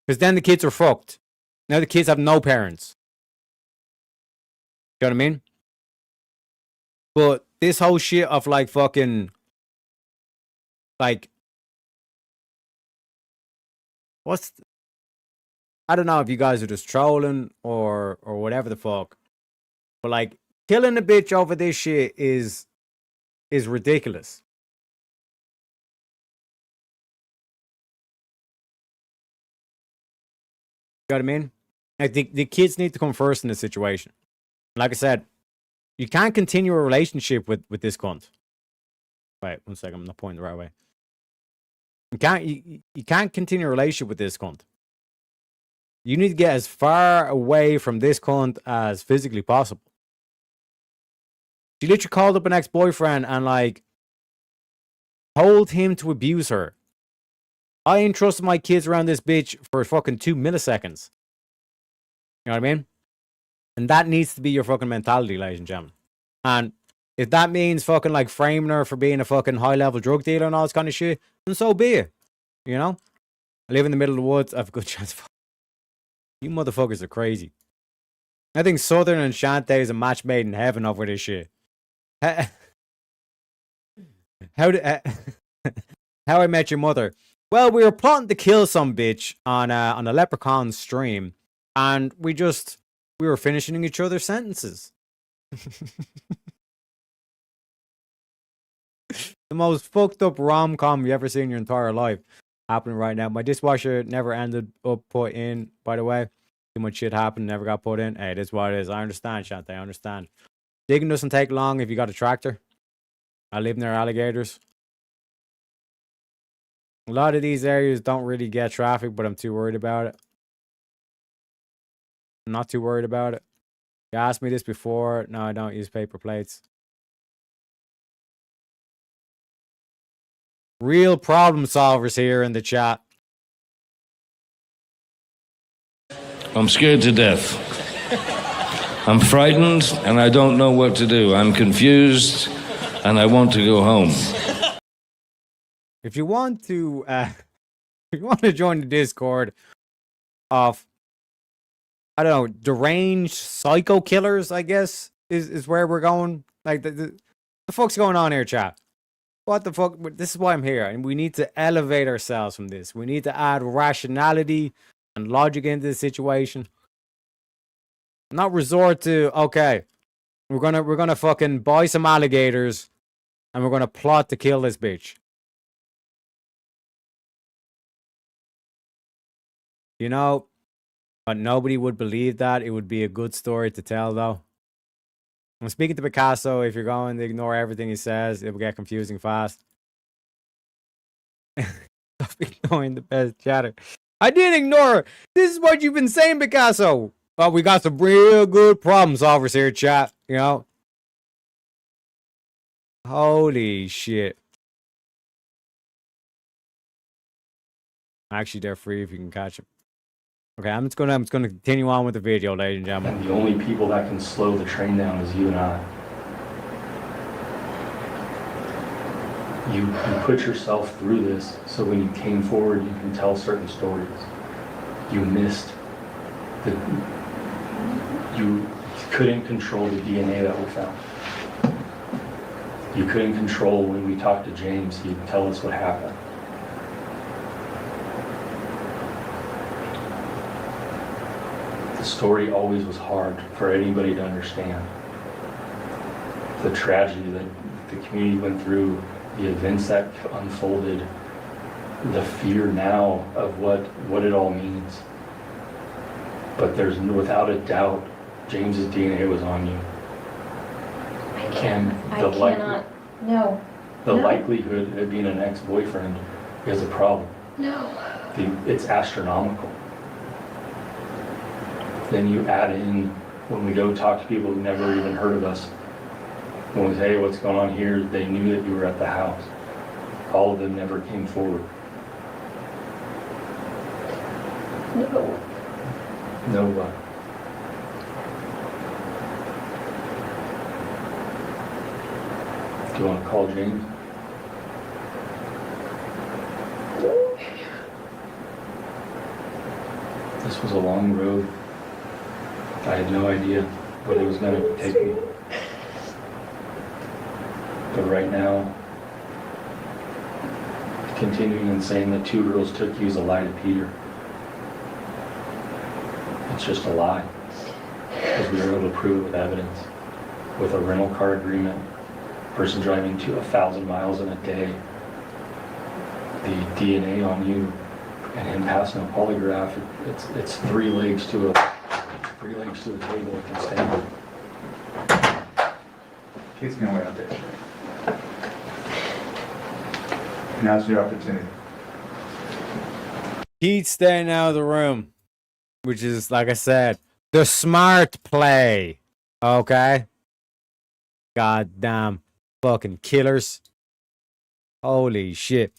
Because then the kids are fucked. Now the kids have no parents. You know what I mean? But this whole shit of like fucking like I don't know if you guys are just trolling or whatever the fuck. But like killing a bitch over this shit is ridiculous. You know what I mean? Like the kids need to come first in this situation. Like I said, you can't continue a relationship with this cunt. Wait, 1 second, I'm not pointing the right way. You can't continue a relationship with this cunt. You need to get as far away from this cunt as physically possible. She literally called up an ex-boyfriend and like told him to abuse her. I ain't trusting my kids around this bitch for fucking 2 milliseconds. You know what I mean? And that needs to be your fucking mentality, ladies and gentlemen. And if that means fucking like framing her for being a fucking high-level drug dealer and all this kind of shit, then so be it. You know? I live in the middle of the woods. I have a good chance. You motherfuckers are crazy. I think Southern and Shantae is a match made in heaven over this shit. How I Met Your Mother. Well, we were plotting to kill some bitch on a Leprechaun stream, and we were finishing each other's sentences. The most fucked up rom-com you ever seen in your entire life happening right now. My dishwasher never ended up put in, by the way. Too much shit happened, never got put in. Hey, it is what it is. I understand, Shantae, I understand. Digging doesn't take long if you got a tractor. I live near alligators. A lot of these areas don't really get traffic, but I'm too worried about it. I'm not too worried about it. You asked me this before. No, I don't use paper plates. Real problem solvers here in the chat. I'm scared to death. I'm frightened and I don't know what to do. I'm confused and I want to go home. If you want to join the Discord of I don't know, deranged psycho killers, I guess, is where we're going. Like, the fuck's going on here, chat? What the fuck? This is why I'm here. And we need to elevate ourselves from this. We need to add rationality and logic into the situation. Not resort to, okay, we're gonna fucking buy some alligators and we're gonna plot to kill this bitch. You know, but nobody would believe that. It would be a good story to tell, though. I'm speaking to Picasso. If you're going to ignore everything he says, it will get confusing fast. Stop ignoring the best chatter. I didn't ignore. This is what you've been saying, Picasso. Well, we got some real good problem solvers here, chat. You know? Holy shit. Actually, they're free if you can catch them. Okay, I'm just gonna continue on with the video, ladies and gentlemen. And the only people that can slow the train down is you and I. You put yourself through this so when you came forward you can tell certain stories. You missed the... You couldn't control the DNA that we found. You couldn't control when we talked to James, he'd tell us what happened. The story always was hard for anybody to understand. The tragedy that the community went through, the events that unfolded, the fear now of what it all means. But there's without a doubt, James's DNA was on you. I cannot. No. The likelihood of being an ex-boyfriend is a problem. No. It's astronomical. Then you add in, when we go talk to people who never even heard of us, when we say, hey, what's going on here, they knew that you were at the house. All of them never came forward. No. No what? Do you want to call James? This was a long road. I had no idea what it was going to take me. But right now, continuing and saying that 2 girls took you is a lie to Peter. It's just a lie. Because we were able to prove it with evidence. With a rental car agreement, person driving to 1,000 miles in a day, the DNA on you, and him passing a polygraph, it's 3 legs to a table that can stand. Keith's gonna wait out there. Now's your opportunity. Keith's staying out of the room, which is, like I said, the smart play. Okay? Goddamn fucking killers. Holy shit.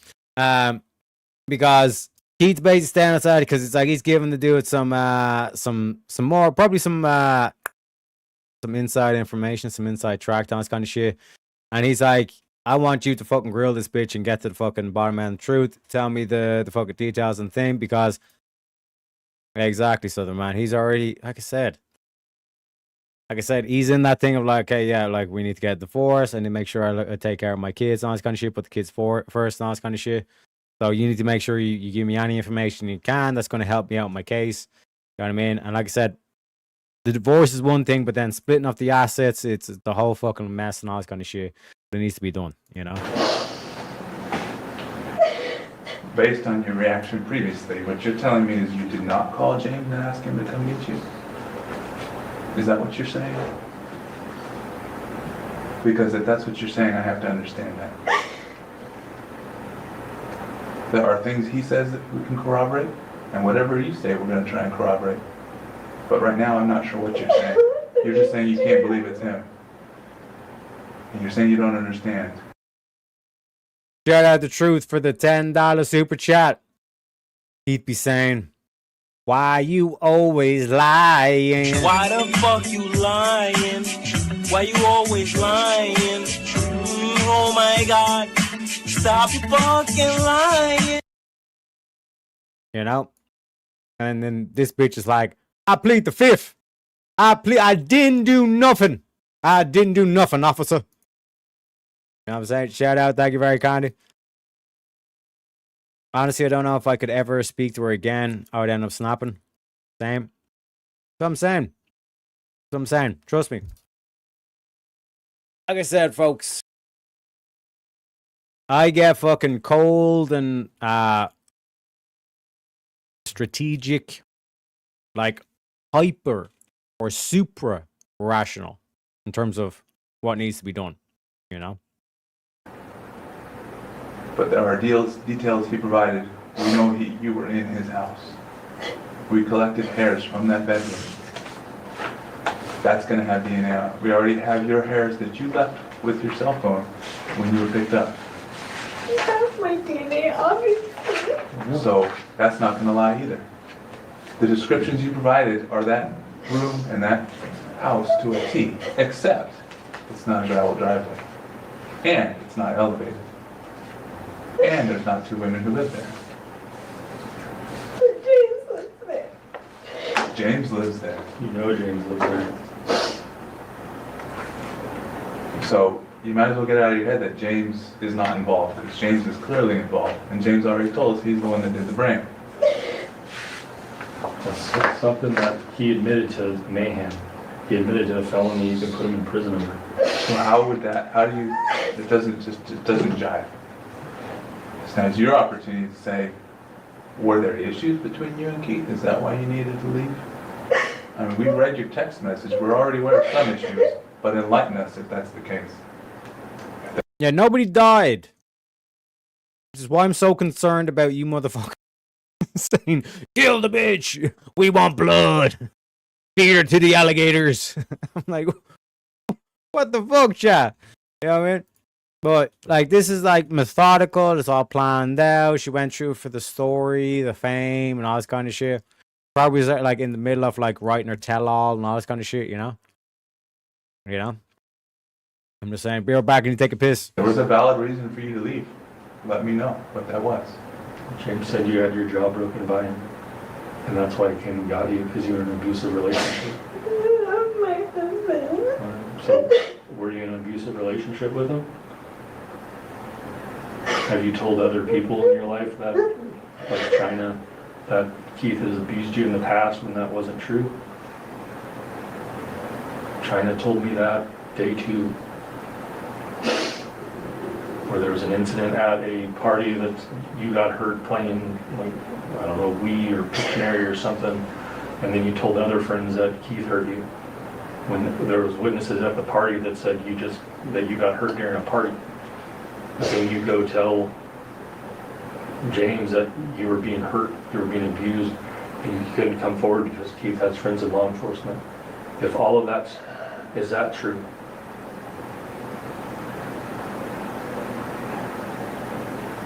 Because Keith's basically staying outside because it's like he's giving the dude some more, probably some inside information, some inside track down, this kind of shit. And he's like, I want you to fucking grill this bitch and get to the fucking bottom end of the truth. Tell me the fucking details and thing, because exactly, Southern man. He's already, like I said, he's in that thing of like, okay, yeah, like we need to get divorced. I need to make sure I take care of my kids and all this kind of shit, put the kids first and all this kind of shit. So you need to make sure you give me any information you can that's going to help me out in my case. You know what I mean? And like I said, the divorce is one thing, but then splitting up the assets, it's the whole fucking mess and all this kind of shit. It needs to be done, you know? Based on your reaction previously, what you're telling me is you did not call James and ask him to come meet you? Is that what you're saying? Because if that's what you're saying, I have to understand that. There are things he says that we can corroborate, and whatever you say, we're going to try and corroborate. But right now, I'm not sure what you're saying. You're just saying you can't believe it's him. And you're saying you don't understand. Shout out the truth for the $10 super chat. He'd be saying, why you always lying? Why the fuck you lying? Why you always lying? Oh my God. Stop fucking lying. You know? And then this bitch is like, I plead the fifth. I didn't do nothing. I didn't do nothing, officer. You know what I'm saying? Shout out. Thank you very kindly. Honestly, I don't know if I could ever speak to her again. I would end up snapping. Same. That's what I'm saying. That's what I'm saying. Trust me. Like I said, folks, I get fucking cold and strategic, like hyper or supra rational in terms of what needs to be done, you know? But there are details he provided. We know you were in his house. We collected hairs from that bedroom. That's going to have DNA on it. We already have your hairs that you left with your cell phone when you were picked up. That's my DNA, obviously. So that's not going to lie either. The descriptions you provided are that room and that house to a T, except it's not a gravel driveway. And it's not elevated. And there's not two women who live there. James lives there. James lives there. You know James lives there. So you might as well get it out of your head that James is not involved, because James is clearly involved, and James already told us he's the one that did the brain. That's something that he admitted to mayhem. He admitted to a felony. You can put him in prison over. So it doesn't jive. So now it's your opportunity to say, were there issues between you and Keith? Is that why you needed to leave? I mean, we read your text message. We're already aware of some issues, but enlighten us if that's the case. Yeah, nobody died. Which is why I'm so concerned about you motherfuckers saying, kill the bitch! We want blood! Feed her to the alligators! I'm like, what the fuck, chat? You know what I mean? But, like, this is, like, methodical. It's all planned out. She went through for the story, the fame, and all this kind of shit. Probably was, like, in the middle of, like, writing her tell-all and all this kind of shit, you know? You know? I'm just saying, be right back and you take a piss. There was a valid reason for you to leave. Let me know what that was. James said you had your jaw broken by him. And that's why he came and got you, because you were in an abusive relationship. I love my husband. So, were you in an abusive relationship with him? Have you told other people in your life that, like China, that Keith has abused you in the past when that wasn't true? China told me that day 2, where there was an incident at a party that you got hurt playing, like, I don't know, Wii or Pictionary or something, and then you told other friends that Keith hurt you. When there was witnesses at the party that said that you got hurt during a party. And then you go tell James that you were being hurt, you were being abused, and you couldn't come forward because Keith has friends in law enforcement. If all of is that true?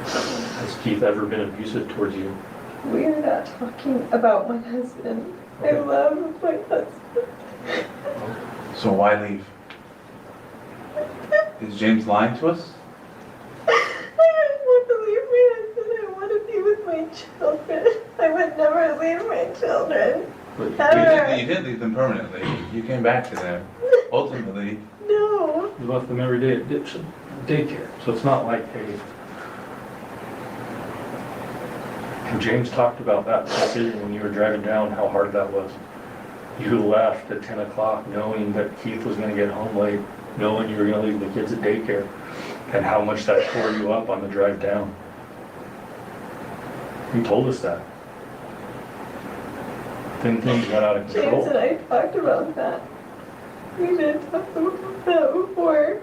Has Keith ever been abusive towards you? We are not talking about my husband. I love my husband. So why leave? Is James lying to us? I want to leave my husband. I want to be with my children. I would never leave my children. But you did leave them permanently. You came back to them. Ultimately. No. You left them every day at daycare. So it's not like, hey, James talked about that decision when you were driving down, how hard that was. You left at 10 o'clock knowing that Keith was going to get home late, knowing you were going to leave the kids at daycare, and how much that tore you up on the drive down. You told us that. Then things got out of control. James and I talked about that. We did talk about that before.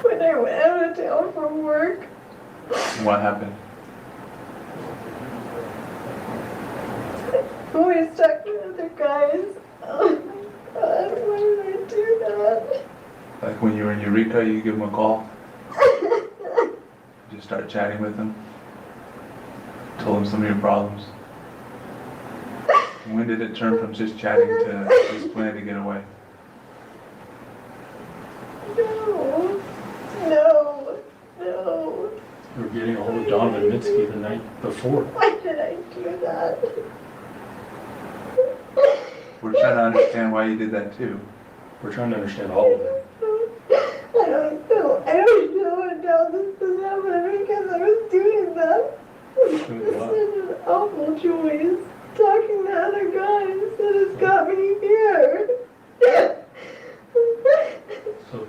When I went out of town from work. What happened? We was talking to other guys. Oh my God, why did I do that? Like when you were in Eureka, you give them a call? Just start chatting with them? Told them some of your problems? When did it turn from just chatting to just planning to get away? No. No. No. You were getting a hold of Donovan Mitski the night before. Why did I do that. We're trying to understand why you did that too. We're trying to understand all of it. I don't know what now this is happening because I was doing that. It's such an awful choice. Talking to other guys that has got me here. So,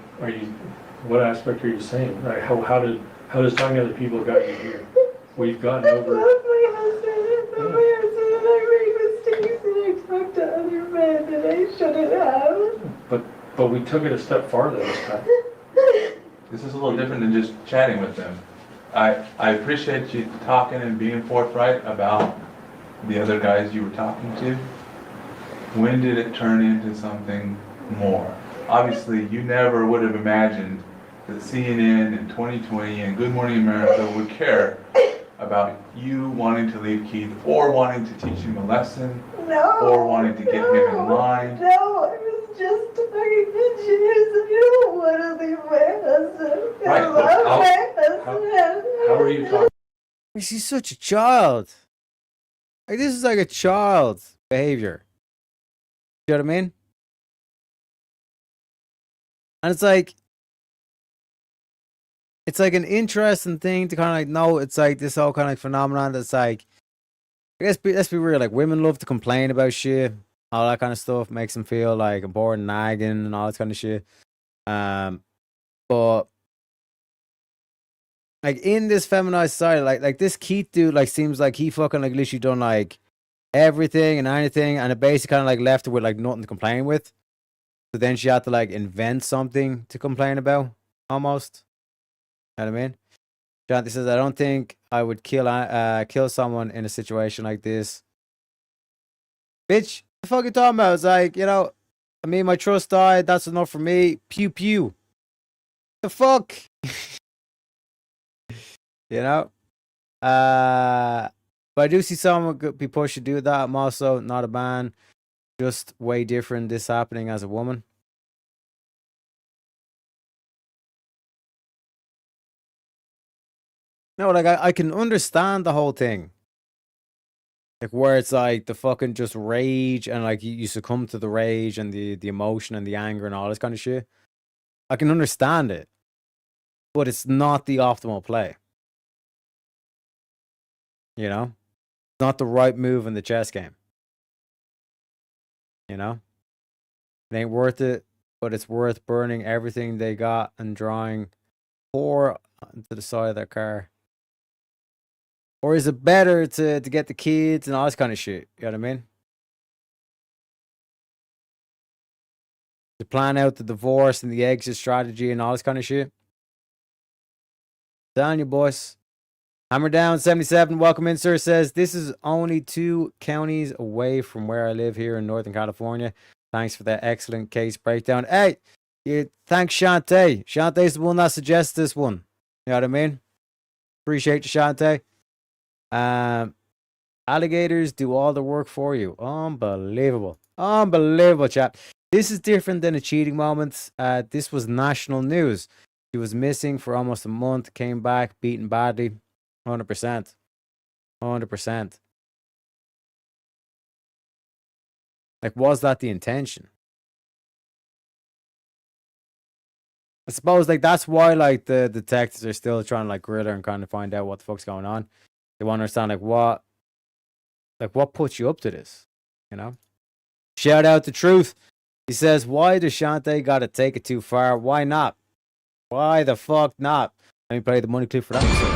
what aspect are you saying? Like, how does talking to other people got you here? We've gotten over. I love my husband. And I made mistakes and I talked to other men that I shouldn't have. But we took it a step farther this time. This is a little different than just chatting with them. I appreciate you talking and being forthright about the other guys you were talking to. When did it turn into something more? Obviously, you never would have imagined that CNN in 2020 and Good Morning America would care about you wanting to leave Keith or wanting to teach him a lesson or wanting to get him in line. No, I was just talking to James and you don't want to leave my husband. Right, I love my husband. How are you talking? She's such a child. Like, this is like a child's behavior. You know what I mean? And it's like an interesting thing to kind of like know. It's like this whole kind of phenomenon that's like, I guess, let's be real, like women love to complain about shit, all that kind of stuff makes them feel like important, nagging, and all that kind of shit. But like in this feminized society, like this Keith dude, like seems like he fucking like literally done like everything and anything, and it basically kind of like left her with like nothing to complain with. So then she had to like invent something to complain about, almost. You know what I mean? Shanti says, I don't think I would kill someone in a situation like this. Bitch, the fuck you talking about? It's like, you know, I mean, my trust died. That's enough for me. Pew pew. The fuck? You know? But I do see someone could be pushed to do that. I'm also not a man. Just way different this happening as a woman. No, like I can understand the whole thing. Like where it's like the fucking just rage and like you succumb to the rage and the emotion and the anger and all this kind of shit. I can understand it. But it's not the optimal play. You know? It's not the right move in the chess game. You know? It ain't worth it, but it's worth burning everything they got and drawing pour onto the side of their car. Or is it better to get the kids and all this kind of shit? You know what I mean? To plan out the divorce and the exit strategy and all this kind of shit. Telling you, boys. Hammer Down 77, welcome in, sir. Says, this is only 2 counties away from where I live here in Northern California. Thanks for that excellent case breakdown. Hey, thanks, Shantae. Shantae's the one that suggests this one. You know what I mean? Appreciate you, Shantae. Alligators do all the work for you. Unbelievable. Unbelievable, chap. This is different than a cheating moment. This was national news. She was missing for almost a month, came back, beaten badly. 100%. 100%. Like, was that the intention? I suppose, like, that's why, like, the detectives are still trying to, like, grill her and kind of find out what the fuck's going on. They want to understand, like, what puts you up to this, you know? Shout out to Truth. He says, why does Shantae got to take it too far? Why not? Why the fuck not? Let me play the money clip for that episode.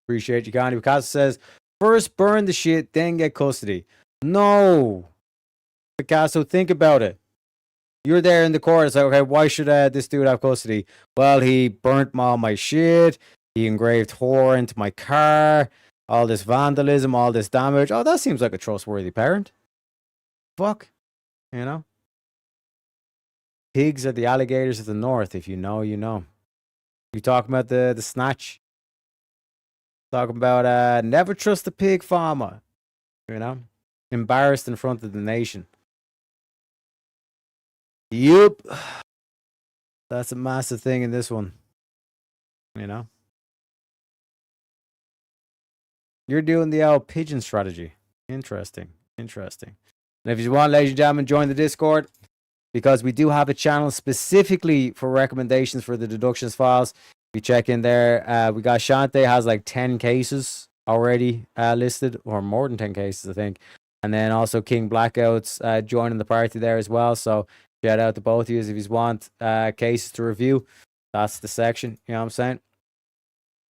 Appreciate you, Gandhi. Picasso says, first burn the shit, then get custody. No. Picasso, think about it. You're there in the court. It's like, okay, why should this dude have custody? Well, he burnt all my shit. He engraved whore into my car. All this vandalism, all this damage. Oh, that seems like a trustworthy parent. Fuck. You know? Pigs are the alligators of the north. If you know, you know. You talking about the snatch? Talking about never trust a pig farmer. You know? Embarrassed in front of the nation. Yup. That's a massive thing in this one. You know? You're doing the old pigeon strategy. Interesting. Interesting. And if you want, ladies and gentlemen, join the Discord, because we do have a channel specifically for recommendations for the Deductionist Files. If you check in there, we got Shante has like 10 cases already listed, or more than 10 cases, I think. And then also King Blackouts joining the party there as well. So shout out to both of you if you want cases to review. That's the section. You know what I'm saying?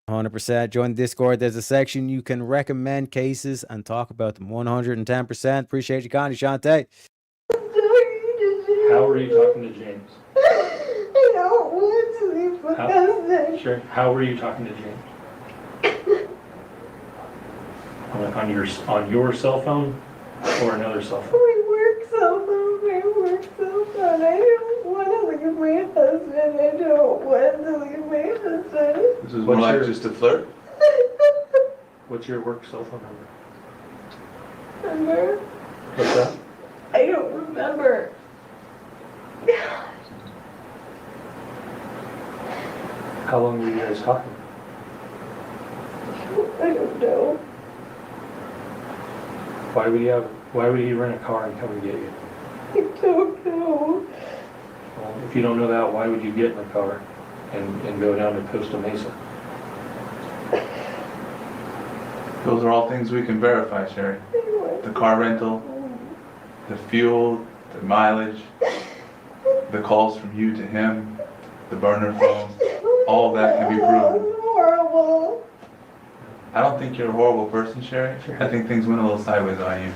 100%. Join the Discord. There's a section you can recommend cases and talk about them. 110%. Appreciate you, Connie Shante. How are you talking to James? I don't want to leave my husband. Sure. How were you talking to James? on your cell phone or another cell phone? My work cell phone. I don't want to leave my husband. I don't want to leave my husband. This is more like just a flirt? What's your work cell phone number? Remember? What's that? I don't remember. How long were you guys talking? I don't know. Why would he rent a car and come and get you? I don't know. Well, if you don't know that, why would you get in the car and go down to Costa Mesa? Those are all things we can verify, Sherry. The car rental, the fuel, the mileage, the calls from you to him, the burner phone, all of that can be proven. Horrible. I don't think you're a horrible person, Sherry. I think things went a little sideways on you.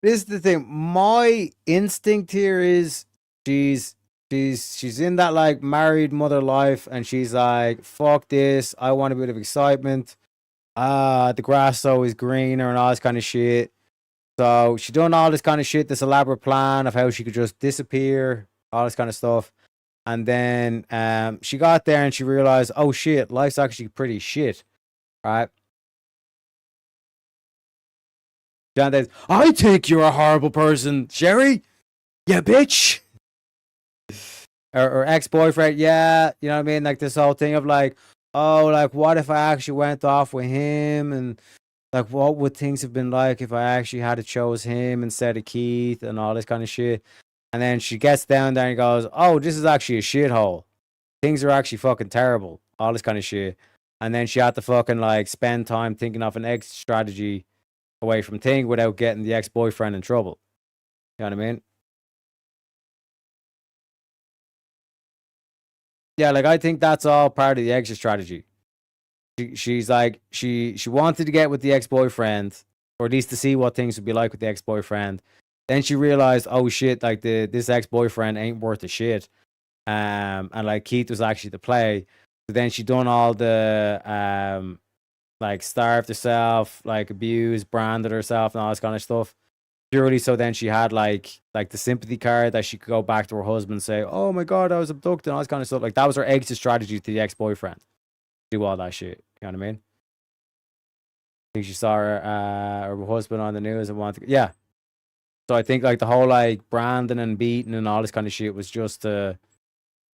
This is the thing. My instinct here is she's in that like married mother life, and she's like, fuck this, I want a bit of excitement. The grass is always greener and all this kind of shit. So she done all this kind of shit, this elaborate plan of how she could just disappear, all this kind of stuff. And then she got there and she realized, oh shit, life's actually pretty shit. Right? John says, I think you're a horrible person, Sherry. Yeah, bitch. Or ex-boyfriend, yeah, you know what I mean? Like this whole thing of like, oh, like what if I actually went off with him, and like what would things have been like if I actually had chose him instead of Keith, and all this kind of shit. And then she gets down there and goes, oh, this is actually a shithole. Things are actually fucking terrible. All this kind of shit. And then she had to fucking like spend time thinking of an exit strategy away from Ting without getting the ex-boyfriend in trouble. You know what I mean? Yeah, like I think that's all part of the exit strategy. She's like, she wanted to get with the ex-boyfriend, or at least to see what things would be like with the ex-boyfriend. Then she realized, oh shit, like this ex-boyfriend ain't worth a shit. And like Keith was actually the play. So then she done all the like starved herself, like abused, branded herself, and all this kind of stuff. Purely so then she had like the sympathy card that she could go back to her husband and say, oh my god, I was abducted, and all this kind of stuff. Like that was her exit strategy to the ex-boyfriend. Do all that shit. You know what I mean? I think she saw her husband on the news and wanted to, yeah. So I think like the whole like branding and beating and all this kind of shit was just so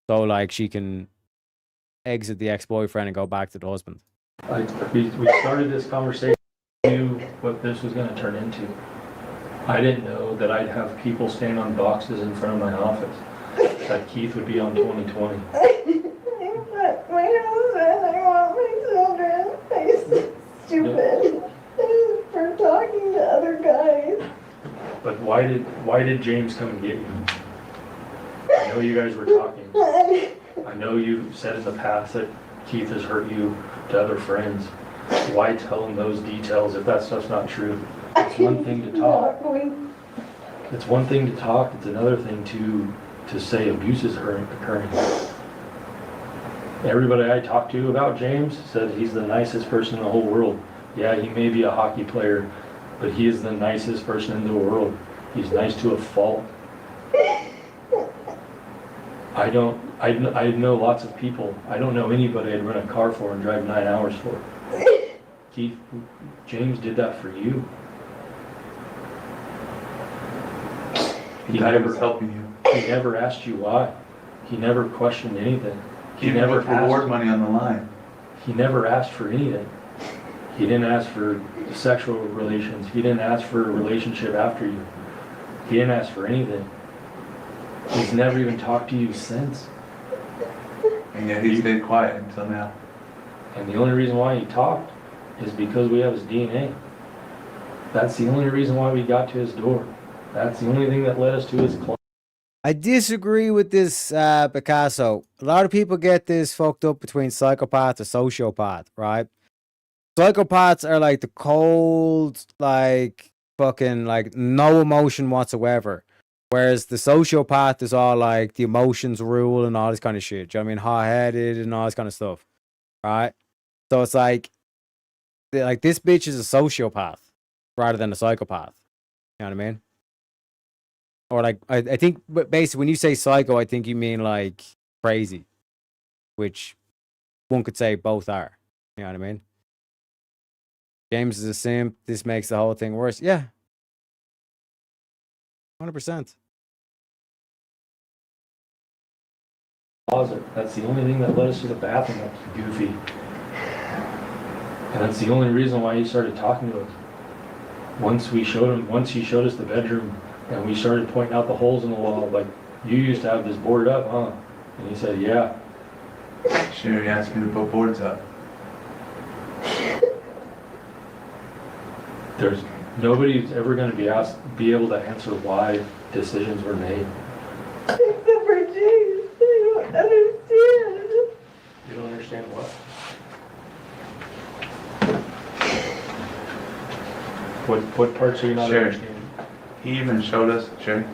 like she can exit the ex-boyfriend and go back to the husband. We started this conversation, knew what this was going to turn into. I didn't know that I'd have people stand on boxes in front of my office, that Keith would be on 2020. I want my husband, I want my children. I'm stupid for talking to other guys. But why did James come and get you? I know you guys were talking. I know you said in the past that Keith has hurt you to other friends. Why tell him those details if that stuff's not true? It's one thing to talk. It's one thing to talk. It's another thing to say abuse is occurring. Everybody I talked to about James said he's the nicest person in the whole world. Yeah, he may be a hockey player, but he is the nicest person in the world. He's nice to a fault. I know lots of people. I don't know anybody I'd rent a car for and drive 9 hours for. Keith, James did that for you. He was helping you. He never asked you why. He never questioned anything. He never put reward money on the line. He never asked for anything. He didn't ask for sexual relations. He didn't ask for a relationship after you. He didn't ask for anything. He's never even talked to you since. And yet he stayed quiet until now. And the only reason why he talked is because we have his DNA. That's the only reason why we got to his door. That's the only thing that led us to his club. I disagree with this, Picasso. A lot of people get this fucked up between psychopath or sociopath, right? Psychopaths are like the cold, like fucking, like no emotion whatsoever. Whereas the sociopath is all like the emotions rule and all this kind of shit. Do you know what I mean? Hot-headed and all this kind of stuff, right? So it's like this bitch is a sociopath rather than a psychopath. You know what I mean? Or like, I think basically when you say psycho, I think you mean like crazy, which one could say both are. You know what I mean? James is a simp. This makes the whole thing worse. Yeah. 100%. Closet. That's the only thing that led us to the bathroom. That was goofy. And that's the only reason why he started talking to us. Once he showed us the bedroom and we started pointing out the holes in the wall, like, you used to have this board up, huh? And he said, yeah. Sherry asked me to put boards up. There's nobody's ever going to be able to answer why decisions were made. Except for James. I don't understand. You don't understand what? What parts are you not understanding? He even showed us, Sherry,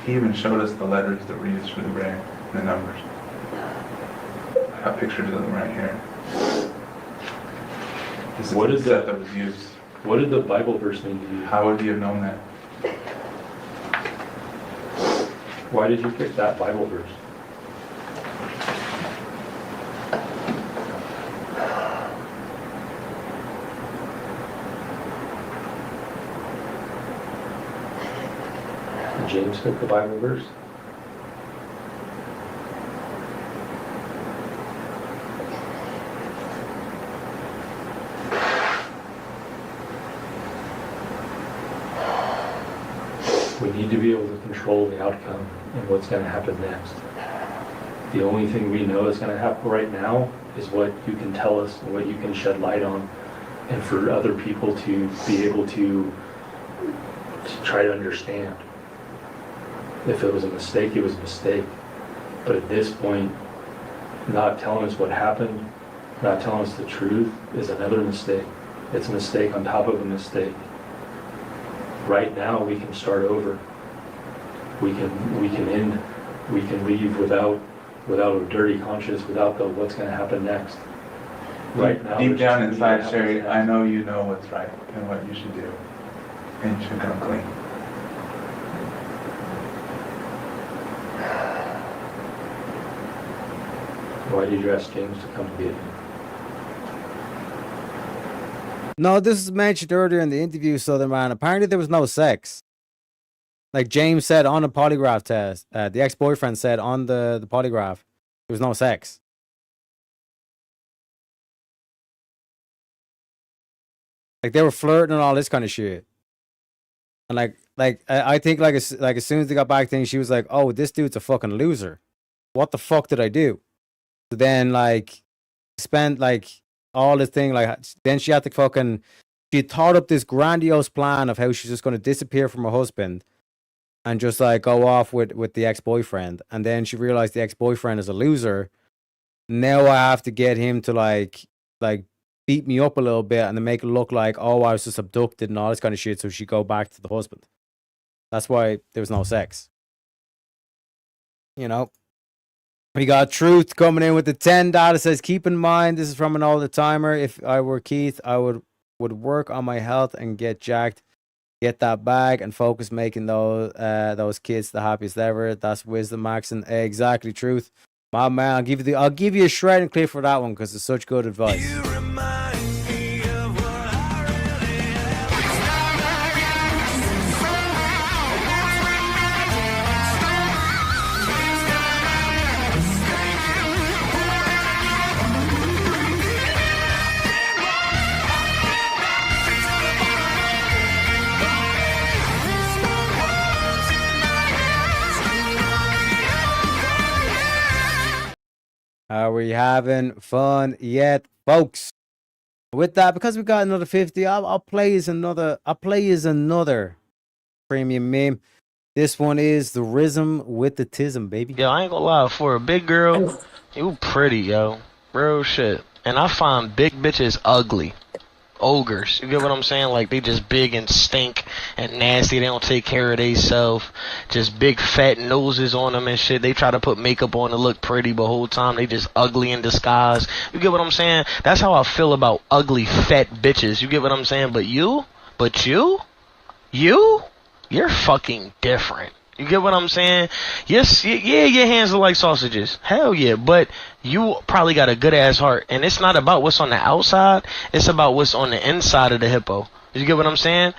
he even showed us the letters that were used for the brand, the numbers. I got pictures of them right here. This is the set that was used. What did the Bible verse mean to you? How would you have known that? Why did you pick that Bible verse? Did James pick the Bible verse? We need to be able to control the outcome and what's going to happen next. The only thing we know is going to happen right now is what you can tell us and what you can shed light on, and for other people to be able to try to understand. If it was a mistake, it was a mistake. But at this point, not telling us what happened, not telling us the truth is another mistake. It's a mistake on top of a mistake. Right now, we can start over. We can leave without a dirty conscience, without the what's going to happen next. Right now, deep down inside, Sherry, I know you know what's right and what you should do, and you should come clean. Why did you ask James to come get you? No, this was mentioned earlier in the interview, Southern Man. Apparently there was no sex. Like James said on the polygraph test, the ex-boyfriend said on the polygraph, there was no sex. Like they were flirting and all this kind of shit. And I think like as soon as they got back to things, she was like, "Oh, this dude's a fucking loser. What the fuck did I do?" So then like spent like all this thing, like then she had to fucking, she thought up this grandiose plan of how she's just going to disappear from her husband and just like go off with the ex-boyfriend. And then she realized the ex-boyfriend is a loser. Now I have to get him to like beat me up a little bit and then make it look like, oh, I was just abducted and all this kind of shit, so she go back to the husband. That's why there was no sex. You know? We got Truth coming in with the $10. Says, keep in mind, this is from an older timer. If I were Keith, I would work on my health and get jacked, get that bag, and focus making those kids the happiest ever. That's wisdom, Max, and exactly Truth. My man, I'll give you a shred and clear for that one because it's such good advice. Are we having fun yet, folks? With that, because we got another 50, I'll play as another premium meme. This one is the Rhythm with the Tism, baby. Yo, I ain't gonna lie, for a big girl, you pretty, yo. Real shit. And I find big bitches ugly. Ogres. You get what I'm saying? Like, they just big and stink and nasty. They don't take care of themselves. Just big fat noses on them and shit. They try to put makeup on to look pretty, but whole time they just ugly in disguise. You get what I'm saying? That's how I feel about ugly fat bitches. You get what I'm saying? But you're fucking different. You get what I'm saying? Yes, yeah, your hands are like sausages. Hell yeah, but you probably got a good ass heart. And it's not about what's on the outside, it's about what's on the inside of the hippo. You get what I'm saying?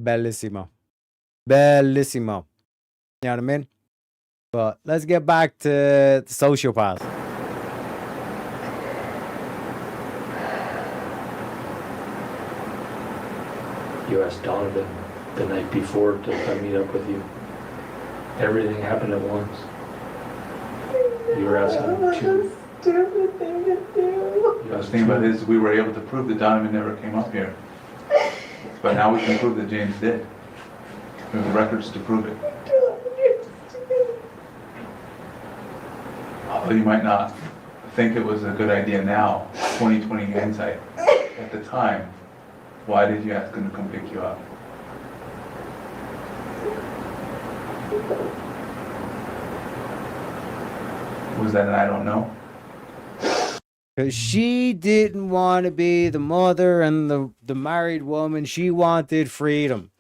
Bellissimo. Bellissimo. You know what I mean? But let's get back to the sociopath. You asked Donovan the night before to come meet up with you. Everything happened at once. You were asking him to. Stupid thing to do. The thing about it is we were able to prove that Donovan never came up here. But now we can prove that James did. We have the records to prove it. Although you might not think it was a good idea now, 2020 hindsight. At the time, why did you ask him to come pick you up? Was that an I don't know? Because she didn't want to be the mother and the married woman. She wanted freedom.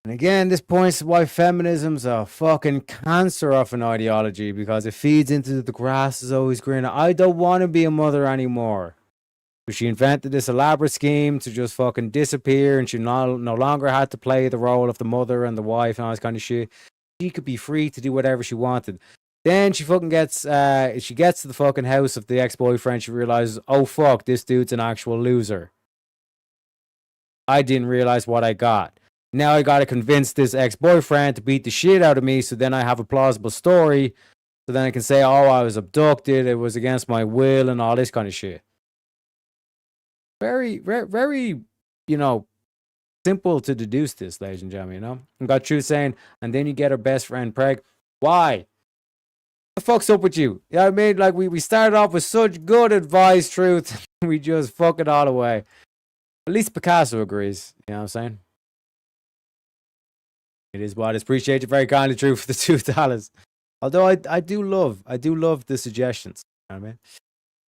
And again, this points to why feminism's a fucking cancer of an ideology, because it feeds into the grass is always greener. I don't want to be a mother anymore. So she invented this elaborate scheme to just fucking disappear, and she no longer had to play the role of the mother and the wife and all this kind of shit. She could be free to do whatever she wanted. Then she fucking gets to the fucking house of the ex-boyfriend. She realizes, oh fuck, this dude's an actual loser. I didn't realize what I got. Now I gotta convince this ex-boyfriend to beat the shit out of me, so then I have a plausible story. So then I can say, oh, I was abducted, it was against my will, and all this kind of shit. Very, very, simple to deduce this, ladies and gentlemen, And got Truth saying, and then you get her best friend Preg. Why? The fuck's up with you? You know what I mean? Like, we started off with such good advice, Truth. We just fuck it all away. At least Picasso agrees. You know what I'm saying? It is what it is. Appreciate you very kindly, Truth, for the $2. Although I do love the suggestions. You know what I mean?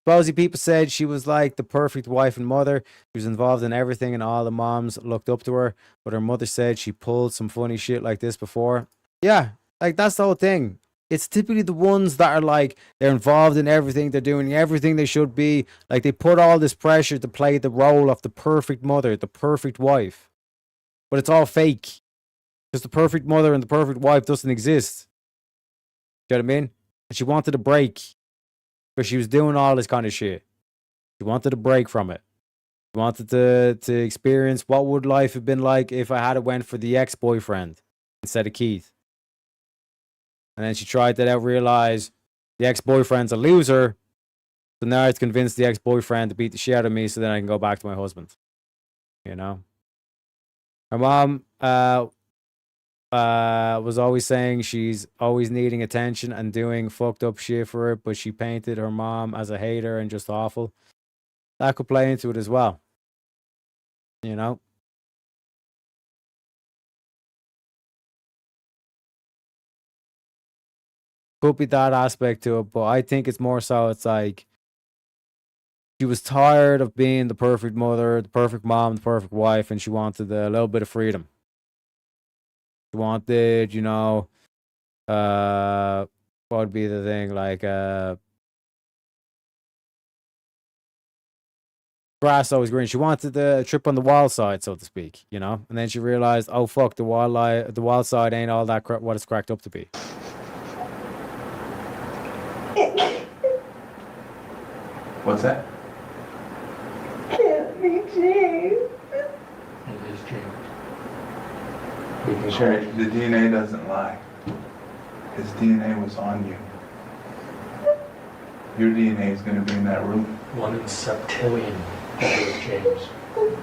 Supposedly people said she was like the perfect wife and mother. She was involved in everything and all the moms looked up to her. But her mother said she pulled some funny shit like this before. Yeah, like that's the whole thing. It's typically the ones that are like, they're involved in everything. They're doing everything they should be. Like they put all this pressure to play the role of the perfect mother, the perfect wife. But it's all fake. Because the perfect mother and the perfect wife doesn't exist. You know what I mean? And she wanted a break. Because she was doing all this kind of shit. She wanted a break from it. She wanted to experience what would life have been like if I had went for the ex-boyfriend instead of Keith. And then she tried that out, realized the ex-boyfriend's a loser. So now it's convinced the ex-boyfriend to beat the shit out of me so then I can go back to my husband. You know? Her mom was always saying she's always needing attention and doing fucked up shit for it, but she painted her mom as a hater and just awful. That could play into it as well. You know? Could be that aspect to it, but I think it's more so it's like she was tired of being the perfect mother, the perfect mom, the perfect wife, and she wanted a little bit of freedom. She wanted, what would be the thing? Like, grass always green. She wanted the trip on the wild side, so to speak, And then she realized, oh fuck, the wild side ain't all that what it's cracked up to be. What's that? Can't be James. It is James. Sure, the DNA doesn't lie. His DNA was on you. your DNA is going to be in that room. 1 in septillion of those, James.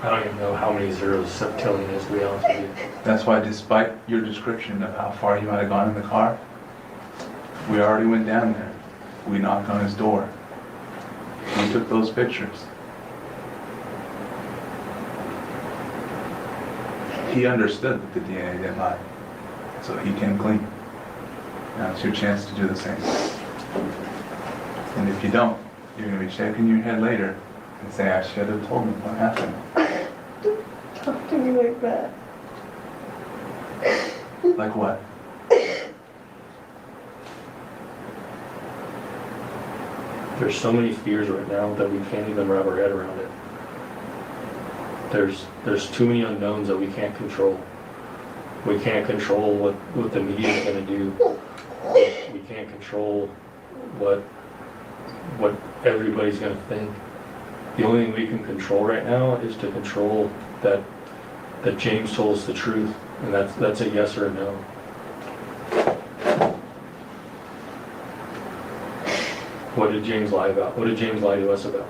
I don't even know how many zeros septillion is, to be honest with you. That's why, despite your description of how far you might have gone in the car, we already went down there. We knocked on his door. We took those pictures. He understood that the DNA didn't lie, so he came clean. Now it's your chance to do the same. And if you don't, you're going to be shaking your head later and say, I should have told him what happened. Talk to me like that. Like what? There's so many fears right now that we can't even wrap our head around it. There's too many unknowns that we can't control. We can't control what the media is going to do. We can't control what everybody's going to think. The only thing we can control right now is to control that James told us the truth, and that's a yes or a no. What did James lie about? What did James lie to us about?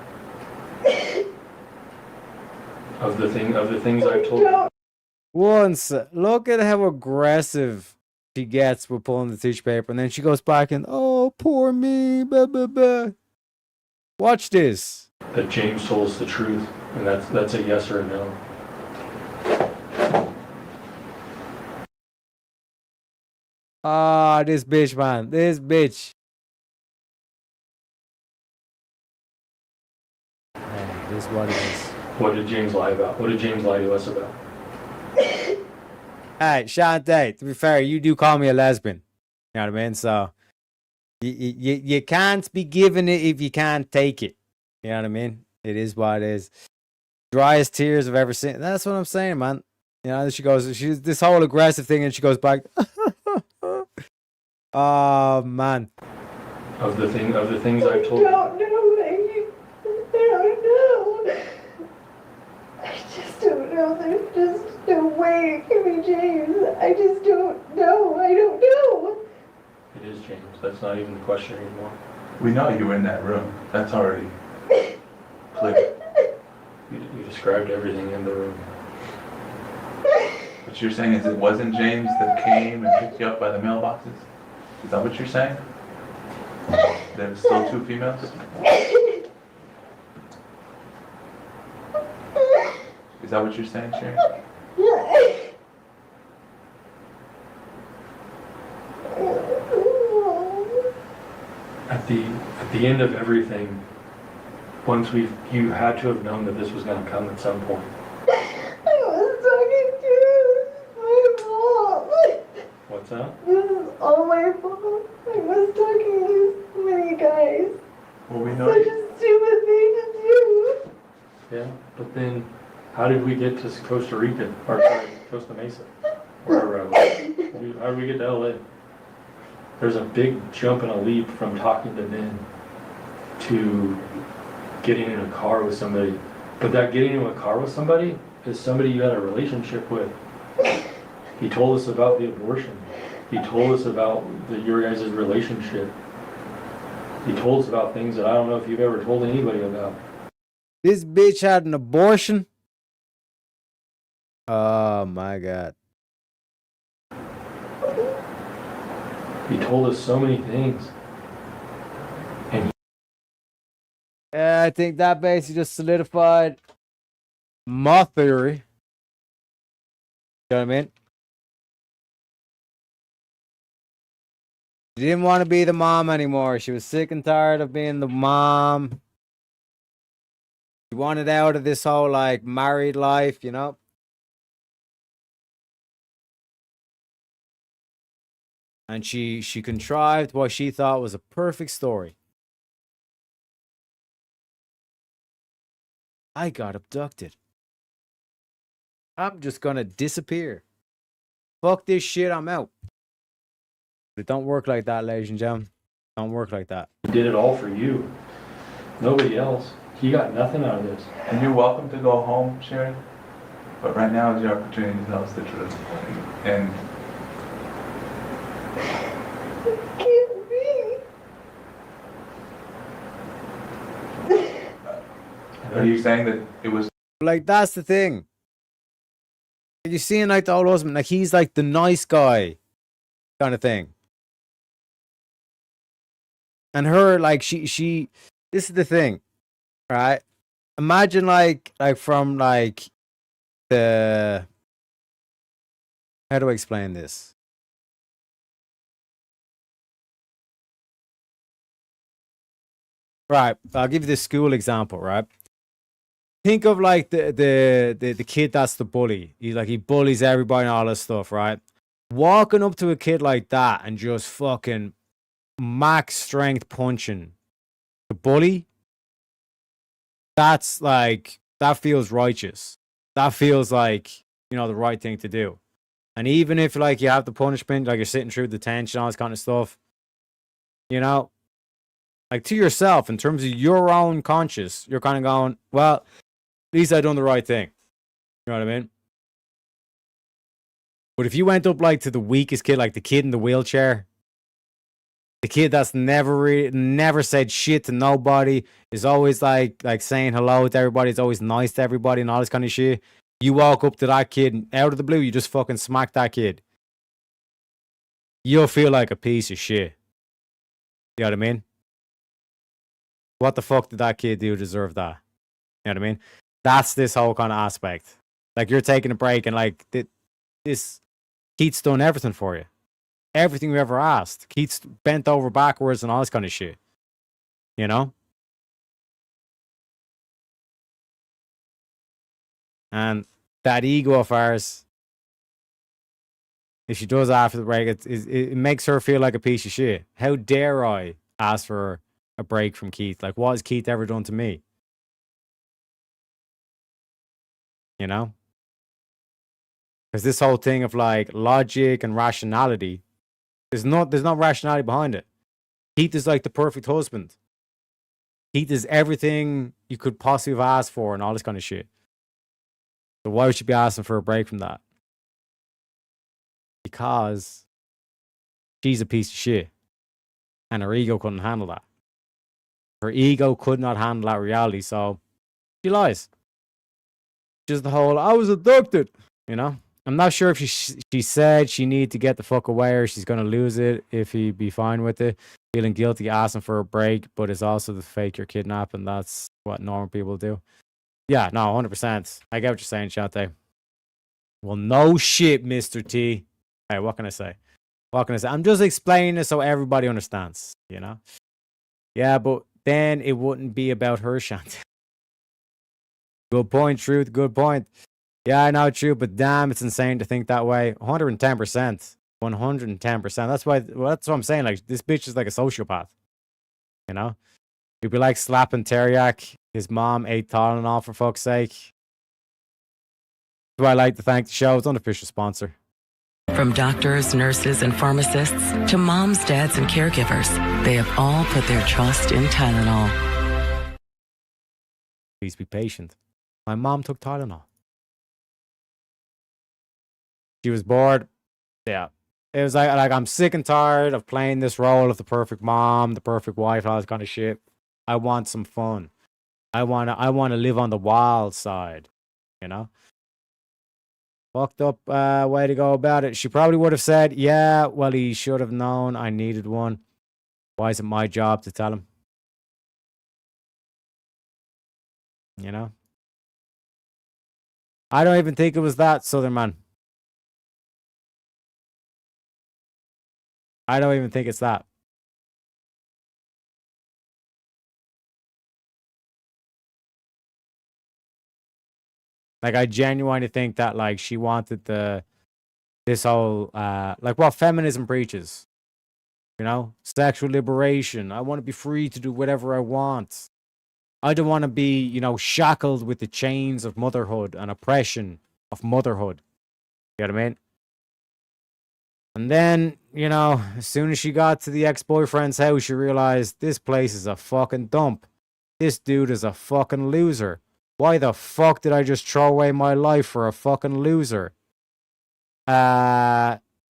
Of the things I've told you. Once, look at how aggressive she gets with pulling the tissue paper, and then she goes back and, oh, poor me, blah, blah, blah. Watch this. That James told us the truth, and that's a yes or a no. Ah, this bitch, man. This bitch. Hey, this is what it is. What did James lie about? What did James lie to us about? Hey, Shantae, to be fair, you do call me a lesbian. You know what I mean? So, you can't be giving it if you can't take it. You know what I mean? It is what it is. Driest tears I've ever seen. That's what I'm saying, man. You know, she's this whole aggressive thing, and she goes back. Oh, man. Of the things I've told you. I don't know. I just don't know. There's just no way it can be James. I just don't know. I don't know. It is James. That's not even the question anymore. We know you were in that room. That's already clear. You described everything in the room. What you're saying is it wasn't James that came and picked you up by the mailboxes? Is that what you're saying? There's still 2 females? Is that what you're saying, Sherry? At the end of everything, once you had to have known that this was going to come at some point. I was talking to my mom. What's that? This is all my fault. I was talking to so many guys. Well, we know Such a stupid thing to do. Yeah, but then how did we get to Costa Rica? Or sorry, Costa Mesa? Wherever I was. How did we get to LA? There's a big jump and a leap from talking to men to getting in a car with somebody. But that getting in a car with somebody is somebody you had a relationship with. He told us about the abortion. He told us about your guys' relationship. He told us about things that I don't know if you've ever told anybody about. This bitch had an abortion? Oh, my God. He told us so many things. And Yeah, I think that basically just solidified my theory. You know what I mean? She didn't want to be the mom anymore. She was sick and tired of being the mom. She wanted out of this whole, like, married life, you know? And she contrived what she thought was a perfect story. I got abducted. I'm just gonna disappear. Fuck this shit, I'm out. But it don't work like that, ladies and gentlemen. Don't work like that. he did it all for you. Nobody else. He got nothing out of this. And you're welcome to go home, Sherry. But right now is your opportunity to tell us the truth. And Can't be. Are you saying that it was? Like, that's the thing. You're seeing like the old husband, like he's like the nice guy kind of thing. And her, like, she, this is the thing, right? Imagine like from like the, how do I explain this? Right, I'll give you the school example, right? Think of like the kid that's the bully. He bullies everybody and all this stuff, right? Walking up to a kid like that and just fucking max strength punching the bully, that's like, that feels righteous. That feels like, you know, the right thing to do. And even if like you have the punishment, like you're sitting through the tension, all this kind of stuff, you know, like to yourself, in terms of your own conscience, you're kind of going, well, at least I done the right thing. You know what I mean? But if you went up like to the weakest kid, like the kid in the wheelchair, the kid that's never said shit to nobody, is always like saying hello to everybody, is always nice to everybody and all this kind of shit. You walk up to that kid and out of the blue, you just fucking smack that kid. You'll feel like a piece of shit. You know what I mean? What the fuck did that kid do to deserve that? You know what I mean? That's this whole kind of aspect. Like, you're taking a break and like this Keith's done everything for you. Everything you ever asked. Keith's bent over backwards and all this kind of shit. You know? And that ego of ours, if she does after the break, it makes her feel like a piece of shit. How dare I ask for a break from Keith? Like, what has Keith ever done to me? You know? Because this whole thing of like logic and rationality, there's no rationality behind it. Keith is like the perfect husband. Keith is everything you could possibly have asked for and all this kind of shit. So why would you be asking for a break from that? Because she's a piece of shit. And her ego couldn't handle that. Her ego could not handle that reality, so she lies. Just the whole, I was abducted, you know? I'm not sure if she said she needed to get the fuck away or she's going to lose it if he'd be fine with it. Feeling guilty, asking for a break, but it's also the fake you're kidnapping. That's what normal people do. Yeah, no, 100%. I get what you're saying, Shante. Well, no shit, Mr. T. Hey, what can I say? What can I say? I'm just explaining it so everybody understands, you know? Yeah, but then it wouldn't be about her, Shante. Good point, Truth. Good point. Yeah, I know, true, but damn, it's insane to think that way. 110%. 110%. That's what I'm saying. Like, this bitch is like a sociopath. You know? You'd be like slapping Teriak. His mom ate Tylenol, for fuck's sake. Do I like to thank the show's unofficial sponsor? From doctors, nurses, and pharmacists to moms, dads, and caregivers, they have all put their trust in Tylenol. Please be patient. My mom took Tylenol. She was bored. Yeah. It was like I'm sick and tired of playing this role of the perfect mom, the perfect wife, all this kind of shit. I want some fun. I wanna live on the wild side, you know? Fucked up way to go about it. She probably would have said, yeah, well, he should have known I needed one. Why is it my job to tell him? You know? I don't even think it was that, Southern man. I don't even think it's that. Like, I genuinely think that, like, she wanted this whole, like, what feminism preaches. You know? Sexual liberation. I want to be free to do whatever I want. I don't want to be, you know, shackled with the chains of motherhood and oppression of motherhood. You know what I mean? And then, you know, as soon as she got to the ex-boyfriend's house, she realized this place is a fucking dump. This dude is a fucking loser. Why the fuck did I just throw away my life for a fucking loser?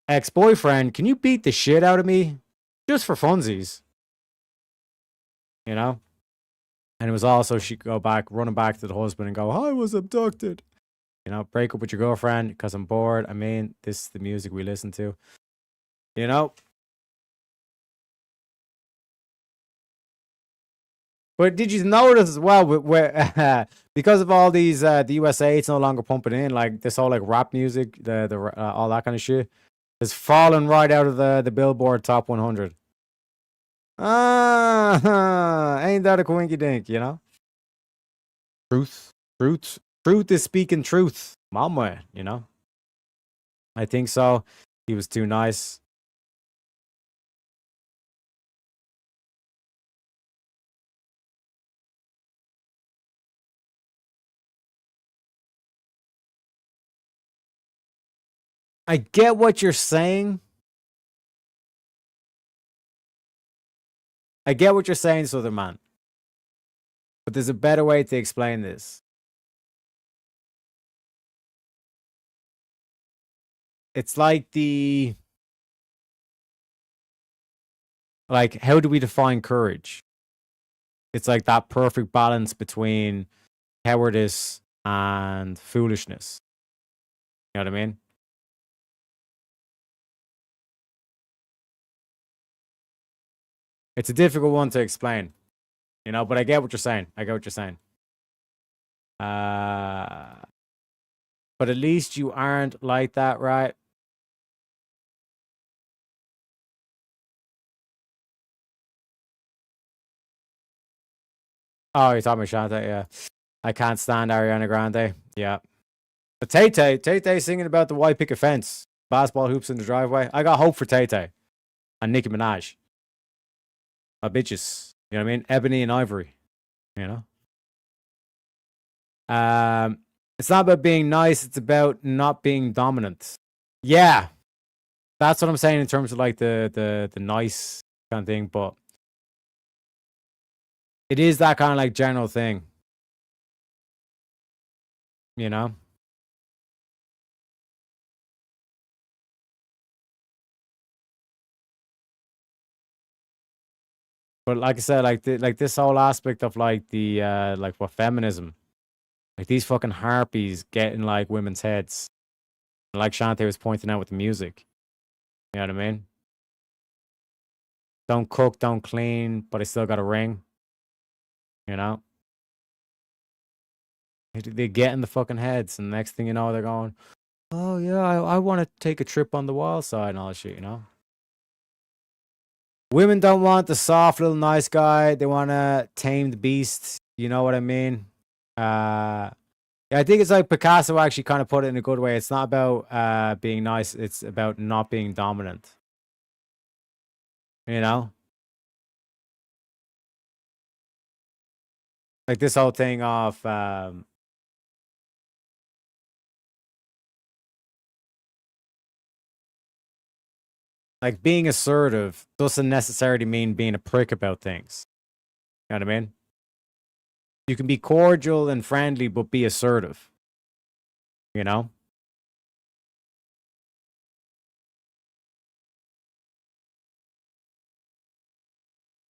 Ex-boyfriend, can you beat the shit out of me? Just for funsies. You know? And it was also she could go back, running back to the husband and go, I was abducted. You know, break up with your girlfriend because I'm bored. I mean, this is the music we listen to. You know? But did you notice as well, because of all these, the USA, it's no longer pumping in, like this whole like rap music, all that kind of shit, is falling right out of the Billboard Top 100. Ain't that a quinky dink, you know? Truth is speaking truth, mama, you know? I think so. He was too nice. I get what you're saying. I get what you're saying, Southern Man. But there's a better way to explain this. It's like how do we define courage? It's like that perfect balance between cowardice and foolishness. You know what I mean? It's a difficult one to explain, you know, but I get what you're saying. But at least you aren't like that, right? Oh, you're talking about Shantae, yeah. I can't stand Ariana Grande. Yeah. But Tay singing about the white picket fence, basketball hoops in the driveway. I got hope for Tay and Nicki Minaj. My bitches. You know what I mean? Ebony and Ivory. You know? It's not about being nice, it's about not being dominant. Yeah. That's what I'm saying in terms of like the nice kind of thing, but it is that kind of like general thing. You know? But like I said, like this whole aspect of like the like what feminism, like these fucking harpies getting like women's heads, like Shantae was pointing out with the music. You know what I mean? Don't cook, don't clean, but I still got a ring. You know? They get in the fucking heads, and the next thing you know, they're going, "Oh yeah, I want to take a trip on the wild side and all that shit." You know? Women don't want the soft little nice guy. They want to tame the beast. You know what I mean? I think it's like Picasso actually kind of put it in a good way. It's not about being nice. It's about not being dominant. You know? Like this whole thing of like being assertive doesn't necessarily mean being a prick about things. You know what I mean? You can be cordial and friendly, but be assertive. You know?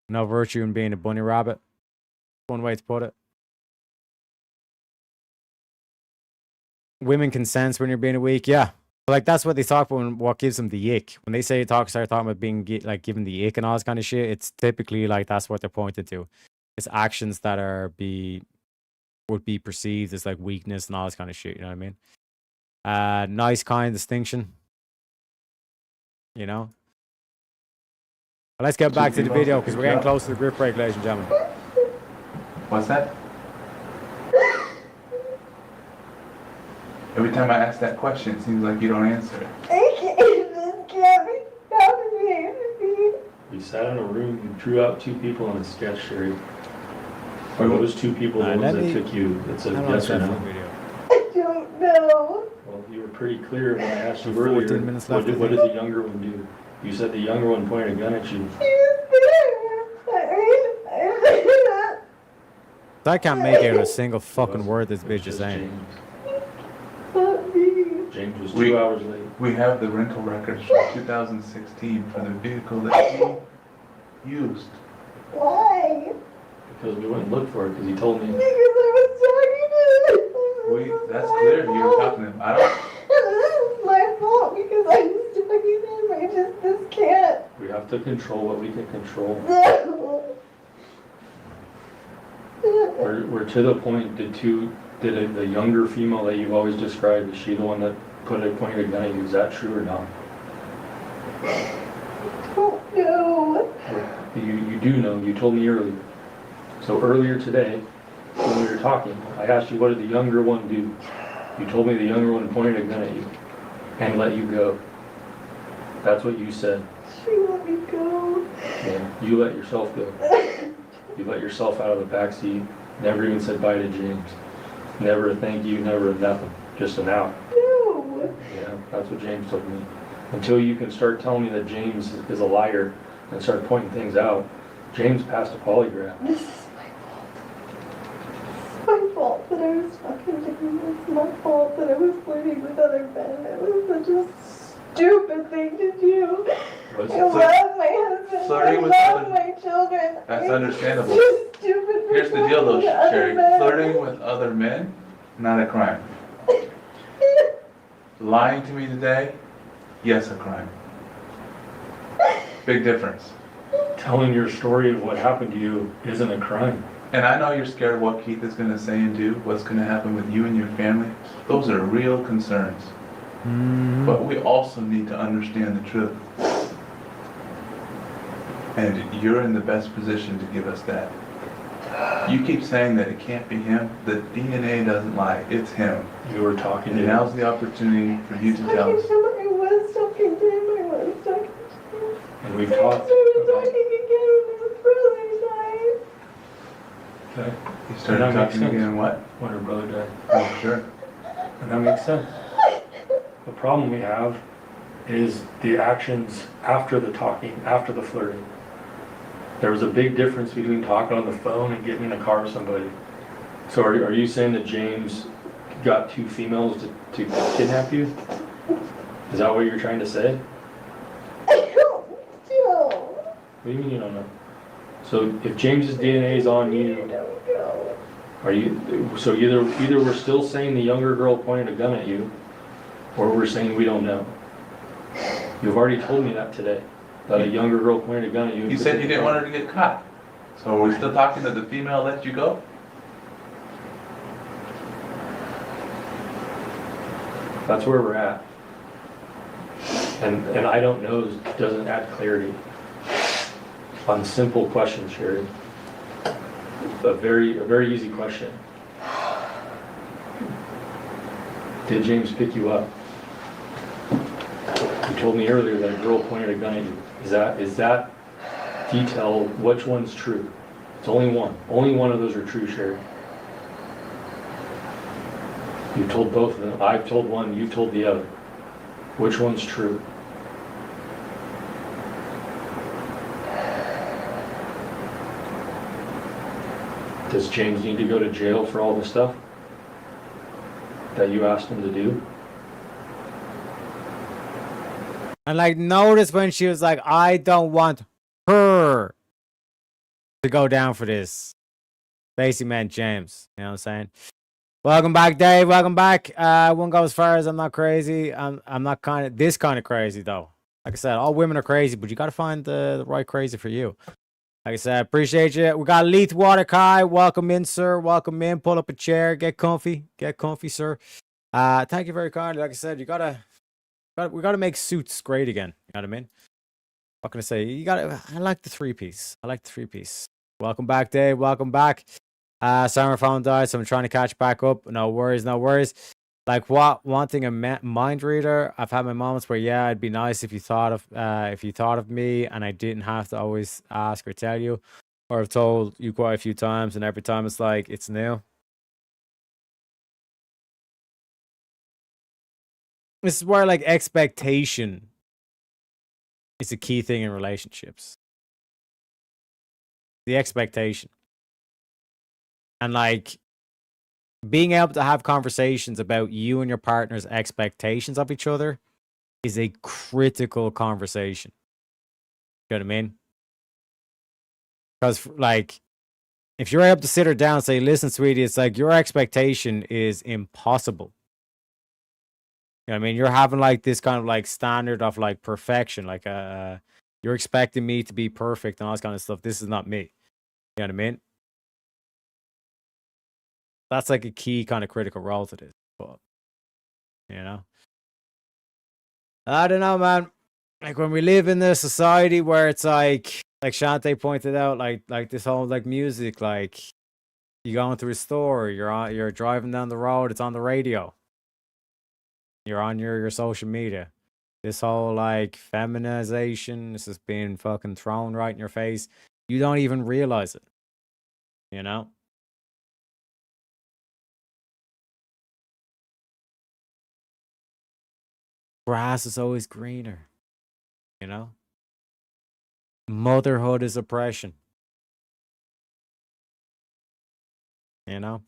No virtue in being a bunny rabbit. One way to put it. Women can sense when you're being a weak. Yeah. Like that's what they talk about when what gives them the ick. When they start talking about being like given the ick and all this kind of shit, it's typically like that's what they're pointed to. It's actions that would be perceived as like weakness and all this kind of shit. You know what I mean? Nice, kind distinction. You know? Well, let's get back to the video because we're getting close to the grip break, ladies and gentlemen. What's that? Every time I ask that question, it seems like you don't answer it. We sat in a room, you drew out two people on a sketch, Sherry. Are those two people the ones that took you? It's a yes or no? I don't know. Well, you were pretty clear when I asked you earlier, what did the younger one do? You said the younger one pointed a gun at you. I can't make out a single fucking word this bitch is saying. James was 2 hours late. We have the rental records from 2016 for the vehicle that you used. Why? Because we went and looked for it because he told me. Because I was talking to him. That's clear. You were talking to him. I don't. This is my fault because I was talking to him. This can't. We have to control what we can control. We're to the point. Did the younger female that you've always described, is she the one that pointed a gun at you? Is that true or not? Oh no. You do know. You told me earlier. So earlier today, when we were talking, I asked you what did the younger one do. You told me the younger one pointed a gun at you and let you go. That's what you said. She let me go. Yeah, you let yourself go. You let yourself out of the back seat. Never even said bye to James. Never a thank you, never a nothing. Just an out. No. Yeah, that's what James told me. Until you can start telling me that James is a liar and start pointing things out, James passed a polygraph. This is my fault. It's my fault that I was talking to him. It's my fault that I was flirting with other men. It was such a stupid thing to do. I love my husband. I love my children. That's understandable. It's just stupid for Here's the deal though, flirting with other Sherry. men. Flirting with other men, not a crime. Lying to me today, yes, a crime. Big difference. Telling your story of what happened to you isn't a crime. And I know you're scared of what Keith is going to say and do, what's going to happen with you and your family. Those are real concerns. But we also need to understand the truth. And you're in the best position to give us that. You keep saying that it can't be him. The DNA doesn't lie. It's him. You were talking to And him. now's the opportunity for you to tell us. I was talking to him. I was talking to him. And we've I talked started about. talking again when his brother died. Okay. You started talking again what? When her brother died. Oh, sure. And that makes sense. The problem we have is the actions after the talking, after the flirting. There was a big difference between talking on the phone and getting in a car with somebody. So are you saying that James got two females to kidnap you? Is that what you're trying to say? I don't know. What do you mean you don't know? So if James's DNA is on you, I don't know. are you? So either we're still saying the younger girl pointed a gun at you, or we're saying we don't know. You've already told me that today, that a younger girl pointed a gun at you. You said you didn't want her to get caught. So are we still talking that the female let you go? That's where we're at. And I don't know doesn't add clarity on simple questions, Sherry. A very easy question. Did James pick you up? You told me earlier that a girl pointed a gun at you. Is that detail, which one's true? It's only one. Only one of those are true, Sherry. You told both of them. I've told one, you told the other. Which one's true? Does James need to go to jail for all the stuff that you asked him to do? And like, notice when she was like, I don't want her to go down for this. Basically meant James. You know what I'm saying? Welcome back, Dave. Welcome back. I won't go as far as I'm not crazy. I'm not this kind of crazy though. Like I said, all women are crazy, but you got to find the right crazy for you. Like I said, appreciate you. We got Leith Waterkai. Welcome in, sir. Welcome in. Pull up a chair. Get comfy. Get comfy, sir. Thank you very kindly. Like I said, we gotta make suits great again. You know what I mean? What can I say? I like the 3-piece. I like the 3-piece. Welcome back, Dave. Welcome back. Summer phone died, so I'm trying to catch back up. No worries, no worries. Like wanting a mind reader. I've had my moments where it'd be nice if you thought of me and I didn't have to always ask or tell you, or I've told you quite a few times, and every time it's like it's new. This is where like expectation is a key thing in relationships. The expectation. And like being able to have conversations about you and your partner's expectations of each other is a critical conversation. You know what I mean? Because like If you're able to sit her down and say, listen, sweetie, it's like your expectation is impossible. You know what I mean? You're having like this kind of like standard of like perfection. Like, you're expecting me to be perfect and all this kind of stuff. This is not me. You know what I mean? That's like a key kind of critical role to this. But, you know? I don't know, man. Like when we live in this society where it's like Shante pointed out, like this whole like music, like you go into a store, you're driving down the road, it's on the radio. You're on your social media. This whole like feminization, this is being fucking thrown right in your face. You don't even realize it. You know? Grass is always greener. You know? Motherhood is oppression. You know?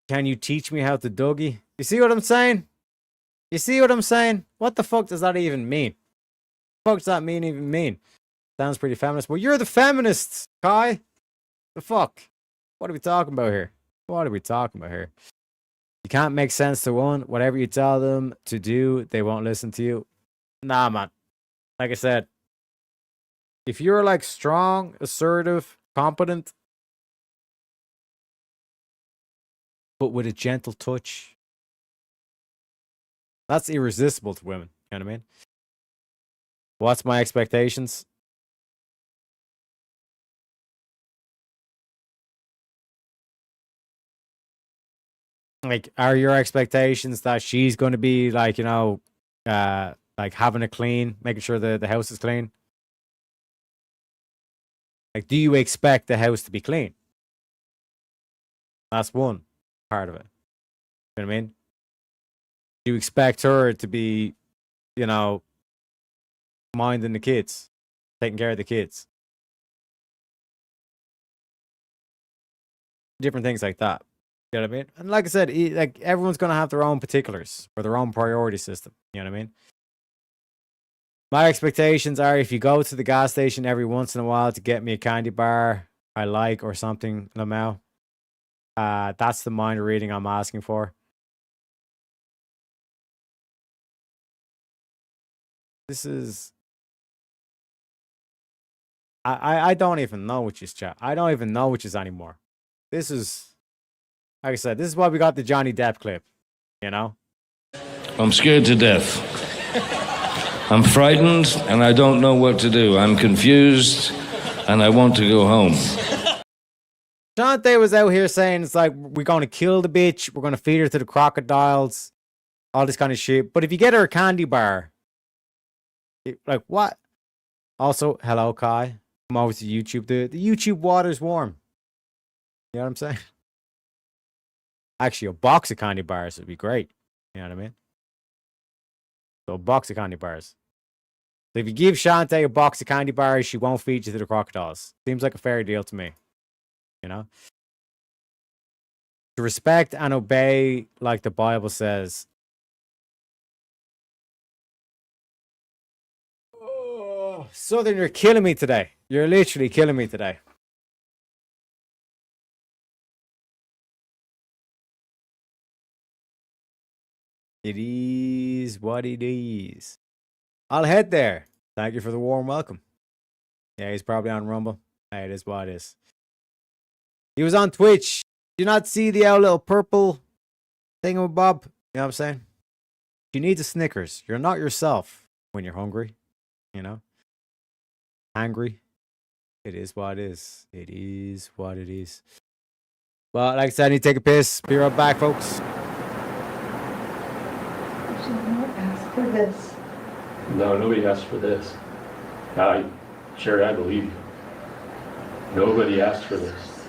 Can you teach me how to Dougie? You see what I'm saying? You see what I'm saying? What the fuck does that even mean? What the fuck does that even mean? Sounds pretty feminist. Well, you're the feminists, Kai. The fuck? What are we talking about here? What are we talking about here? You can't make sense to one. Whatever you tell them to do, they won't listen to you. Nah, man. Like I said, if you're like strong, assertive, competent, but with a gentle touch, that's irresistible to women. You know what I mean? What's my expectations? Like, are your expectations that she's going to be like, you know, like having it clean, making sure the house is clean? Like, do you expect the house to be clean? That's one part of it. You know what I mean? Do you expect her to be, you know, minding the kids, taking care of the kids? Different things like that. You know what I mean? And like I said, like everyone's going to have their own particulars or their own priority system. You know what I mean? My expectations are if you go to the gas station every once in a while to get me a candy bar I like or something, Lamau, that's the mind reading I'm asking for. This is... I don't even know which is chat. I don't even know which is anymore. This is... Like I said, this is why we got the Johnny Depp clip, you know? I'm scared to death. I'm frightened and I don't know what to do. I'm confused and I want to go home. Shante was out here saying it's like, we're going to kill the bitch, we're going to feed her to the crocodiles, all this kind of shit. But if you get her a candy bar, like what? Also, hello, Kai. Come over to YouTube. The YouTube water's warm. You know what I'm saying? Actually, a box of candy bars would be great. You know what I mean? So a box of candy bars. So if you give Shante a box of candy bars, she won't feed you to the crocodiles. Seems like a fair deal to me. You know? To respect and obey, like the Bible says. Oh, Southern, you're killing me today. You're literally killing me today. It is what it is. I'll head there. Thank you for the warm welcome. Yeah, he's probably on Rumble. Hey, it is what it is. He was on Twitch. Do you not see the little purple thingamabob? You know what I'm saying? You need the Snickers. You're not yourself when you're hungry. You know? Angry. It is what it is. It is what it is. Well, like I said, I need to take a piss. Be right back, folks. Did you not ask for this? No, nobody asked for this. Sherry, I believe you. Nobody asked for this.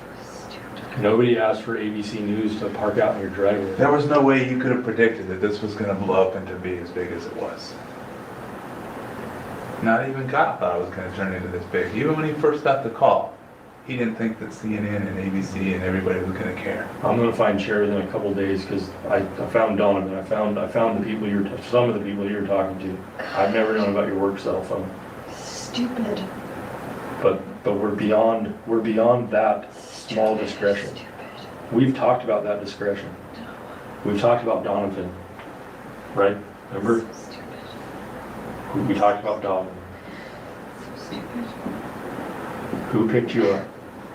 Nobody asked for ABC News to park out in your driveway. There was no way you could have predicted that this was going to blow up and to be as big as it was. Not even God thought it was going to turn into this big. Even when he first got the call, he didn't think that CNN and ABC and everybody was going to care. I'm going to find Sherry in a couple of days because I found Donovan. I found the people some of the people you're talking to. I've never known about your work cell phone. Stupid. but we're beyond that small discretion. We've talked about that discretion. We've talked about Donovan, right? Remember? We talked about Donovan. Who picked you up?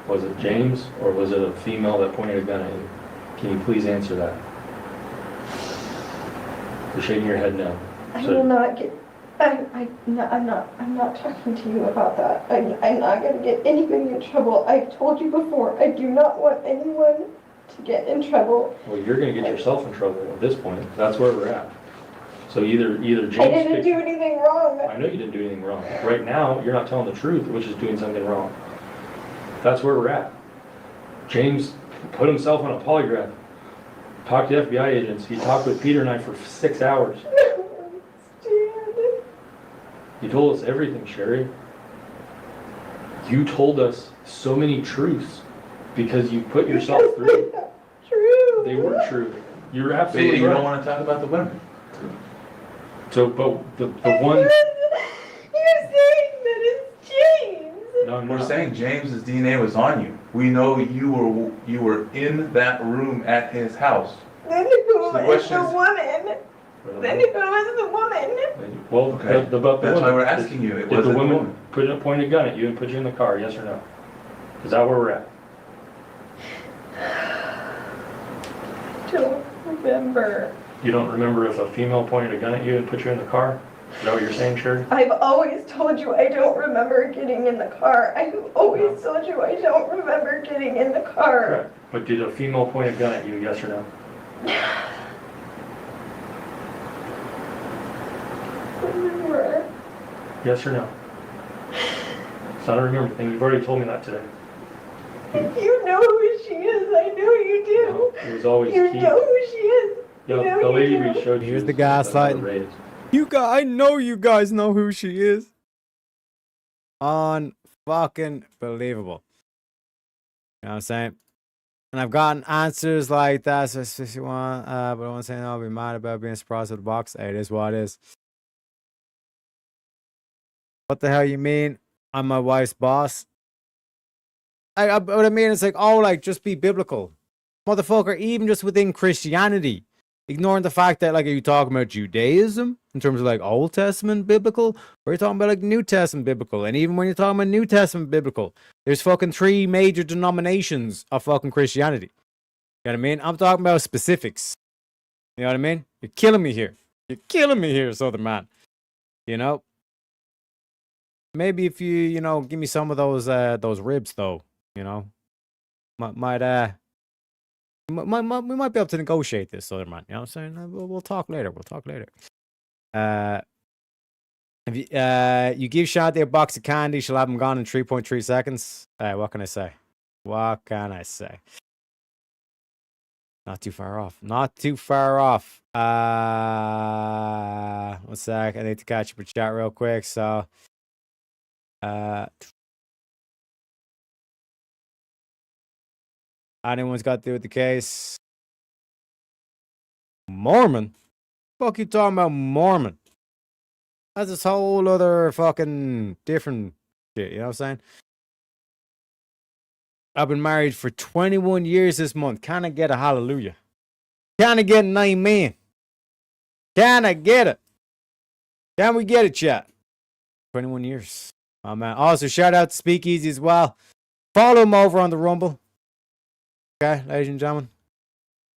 Was it James or was it a female that pointed a gun at you? Can you please answer that? You're shaking your head no. I will not get. I'm not talking to you about that. I'm not going to get anybody in trouble. I've told you before. I do not want anyone to get in trouble. Well, you're going to get yourself in trouble at this point. That's where we're at. So either James. I didn't do anything wrong. I know you didn't do anything wrong. Right now, you're not telling the truth, which is doing something wrong. That's where we're at. James put himself on a polygraph. Talked to FBI agents. He talked with Peter and I for 6 hours. You told us everything, Sherry. You told us so many truths because you put yourself through. True. They were true. You're absolutely right. You don't want to talk about the women. So, but the one. You're saying that it's James. No, we're saying James's DNA was on you. We know you were in that room at his house. Then who is the woman? Then who is the woman? Well, okay. That's why we're asking you. Did the woman point a gun at you and put you in the car? Yes or no? Is that where we're at? I don't remember. You don't remember if a female pointed a gun at you and put you in the car? Is that what you're saying, Sherry? I've always told you I don't remember getting in the car. I've always told you I don't remember getting in the car. Correct. But did a female point a gun at you? Yes or no? Remember. Yes or no? It's not a remember thing. You've already told me that today. You know who she is. I know you do. No, it was always You Keith. know who she is. Yo, You know the lady you we do. showed you. Here's the gaslighting. I know you guys know who she is. Unfucking believable. You know what I'm saying? And I've gotten answers like that. So 61, but I want to say no, I'll be mad about being surprised with the box. Hey, it is what it is. What the hell you mean? I'm my wife's boss. What I mean is like, oh, like just be biblical, motherfucker. Even just within Christianity, ignoring the fact that like, are you talking about Judaism in terms of like Old Testament biblical, or are you talking about like New Testament biblical? And even when you're talking about New Testament biblical, there's fucking 3 major denominations of fucking Christianity. You know what I mean? I'm talking about specifics. You know what I mean? You're killing me here. You're killing me here, Southern man. You know. Maybe if you know, give me some of those ribs though. You know, we might be able to negotiate this, Southern man. You know what I'm saying? We'll talk later. We'll talk later. If you give Shanti a box of candy, she'll have them gone in 3.3 seconds. What can I say? What can I say? Not too far off. Not too far off. 1 sec. I need to catch up with chat real quick. So, anyone's got to do with the case? Mormon? Fuck you talking about Mormon? That's this whole other fucking different shit, you know what I'm saying? I've been married for 21 years this month. Can I get a hallelujah? Can I get an amen? Can I get it? Can we get it, chat? 21 years. Oh, man. Also, shout out to Speakeasy as well. Follow him over on the Rumble. Okay, ladies and gentlemen.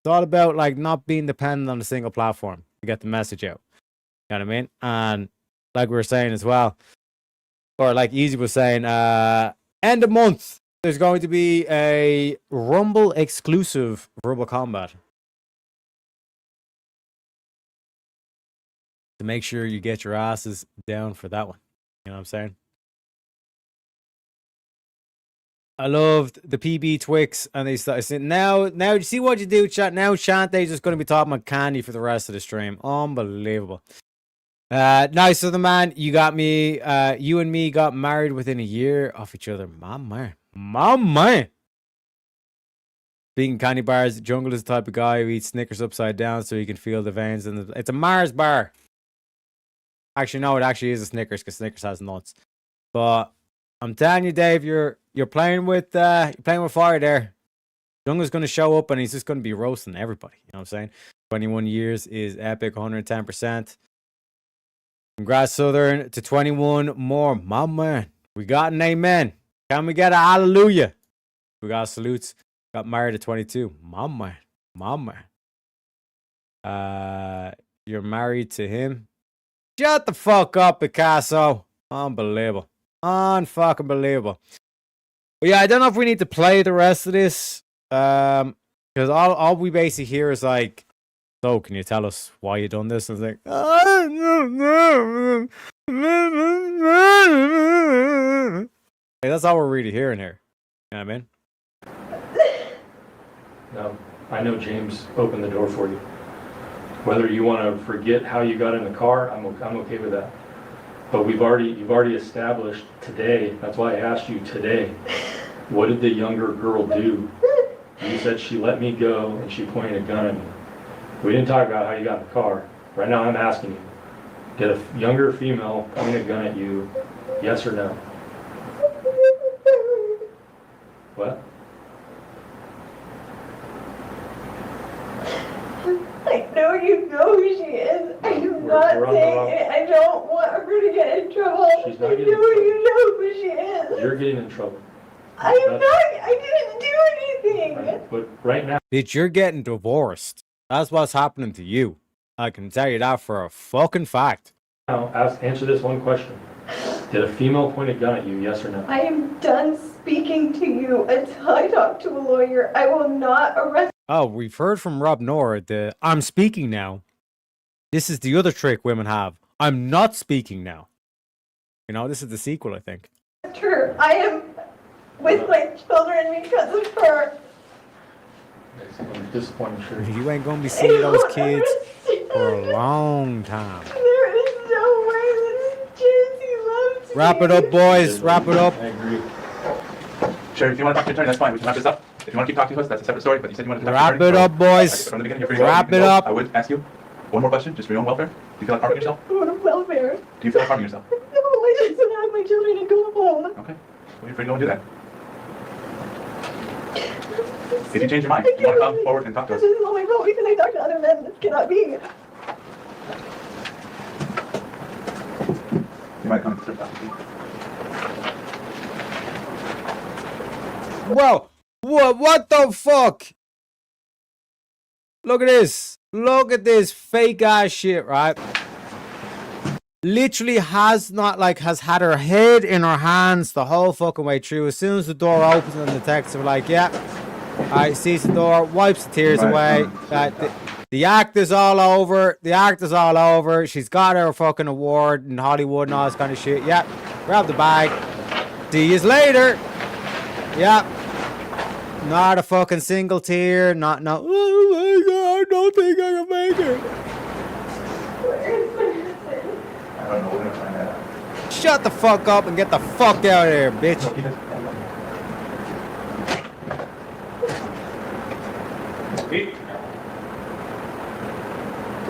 It's all about, like, not being dependent on a single platform to get the message out. You know what I mean? And like we were saying as well, or like Easy was saying, end of month, there's going to be a Rumble exclusive Verbal Combat. To make sure you get your asses down for that one. You know what I'm saying? I loved the PB Twix, and they said, now, you see what you do, chat. Now Shantae's just going to be talking about candy for the rest of the stream. Unbelievable. Nice, so the man, you got me, you and me got married within a year of each other. My man. Speaking candy bars, Jungle is the type of guy who eats Snickers upside down so he can feel the veins. It's a Mars bar. Actually, no, it actually is a Snickers because Snickers has nuts. But I'm telling you, Dave, you're playing with fire there. Junga's gonna show up and he's just gonna be roasting everybody. You know what I'm saying? 21 years is epic, 110%. Congrats, Southern, to 21 more. My man. We got an amen. Can we get a hallelujah? We got salutes. Got married at 22. My man. My man. You're married to him? Shut the fuck up, Picasso. Unbelievable. Unfucking believable. But yeah, I don't know if we need to play the rest of this. Because all we basically hear is like, so can you tell us why you done this? And it's like, hey, that's all we're really hearing here. You know what I mean? No, I know James opened the door for you. Whether you want to forget how you got in the car, I'm okay with that. But you've already established today. That's why I asked you today. What did the younger girl do? You said she let me go and she pointed a gun at me. We didn't talk about how you got in the car. Right now I'm asking you. Did a younger female point a gun at you? Yes or no? What? I know you know who she is. I'm not saying it. I don't want her to get in trouble. She's not I getting in know trouble. you know who she is. You're getting in trouble. I am not. I didn't do anything. But right now, bitch, you're getting divorced. That's what's happening to you. I can tell you that for a fucking fact. now answer this one question. Did a female point a gun at you? Yes or no? I am done speaking to you until I talk to a lawyer. I will not arrest. Oh, we've heard from Rob Nora the I'm speaking now. This is the other trick women have. I'm not speaking now. You know, this is the sequel, I think. Her. I am with my children because of her. I'm disappointed, sure. You ain't gonna be seeing those kids for a long time. There is no way that Jesse loves me. Wrap it up, boys. Wrap it up. I agree. Sure, if you want to take your turn, that's fine. We can wrap this up. If you want to keep talking to us, that's a separate story. But you said you wanted to Wrap it up, boys. From the beginning, you're free to go. Wrap You can it go. up. I would ask you one more question, just for your own welfare. Do you feel like harming yourself? I want welfare. Do you feel like harming yourself? No, I just want to have my children and go home. Okay. Well, you're free to go and do that. If you change your mind, you want to come forward and talk to us. This is all my fault because I talk to other men. This cannot be. You might come to talk to me. Whoa! What the fuck? Look at this. Look at this fake ass shit, right? Literally has had her head in her hands the whole fucking way through. As soon as the door opens and the texts are like, yeah. Alright, sees the door, wipes the tears away. The act is all over. The act is all over. She's got her fucking award in Hollywood and all this kind of shit. Yep. Grab the bag. See you later. Yep. Not a fucking single tear. No. Oh my god, I don't think I can make it. I don't know, we're gonna find that out. Shut the fuck up and get the fuck out of here, bitch.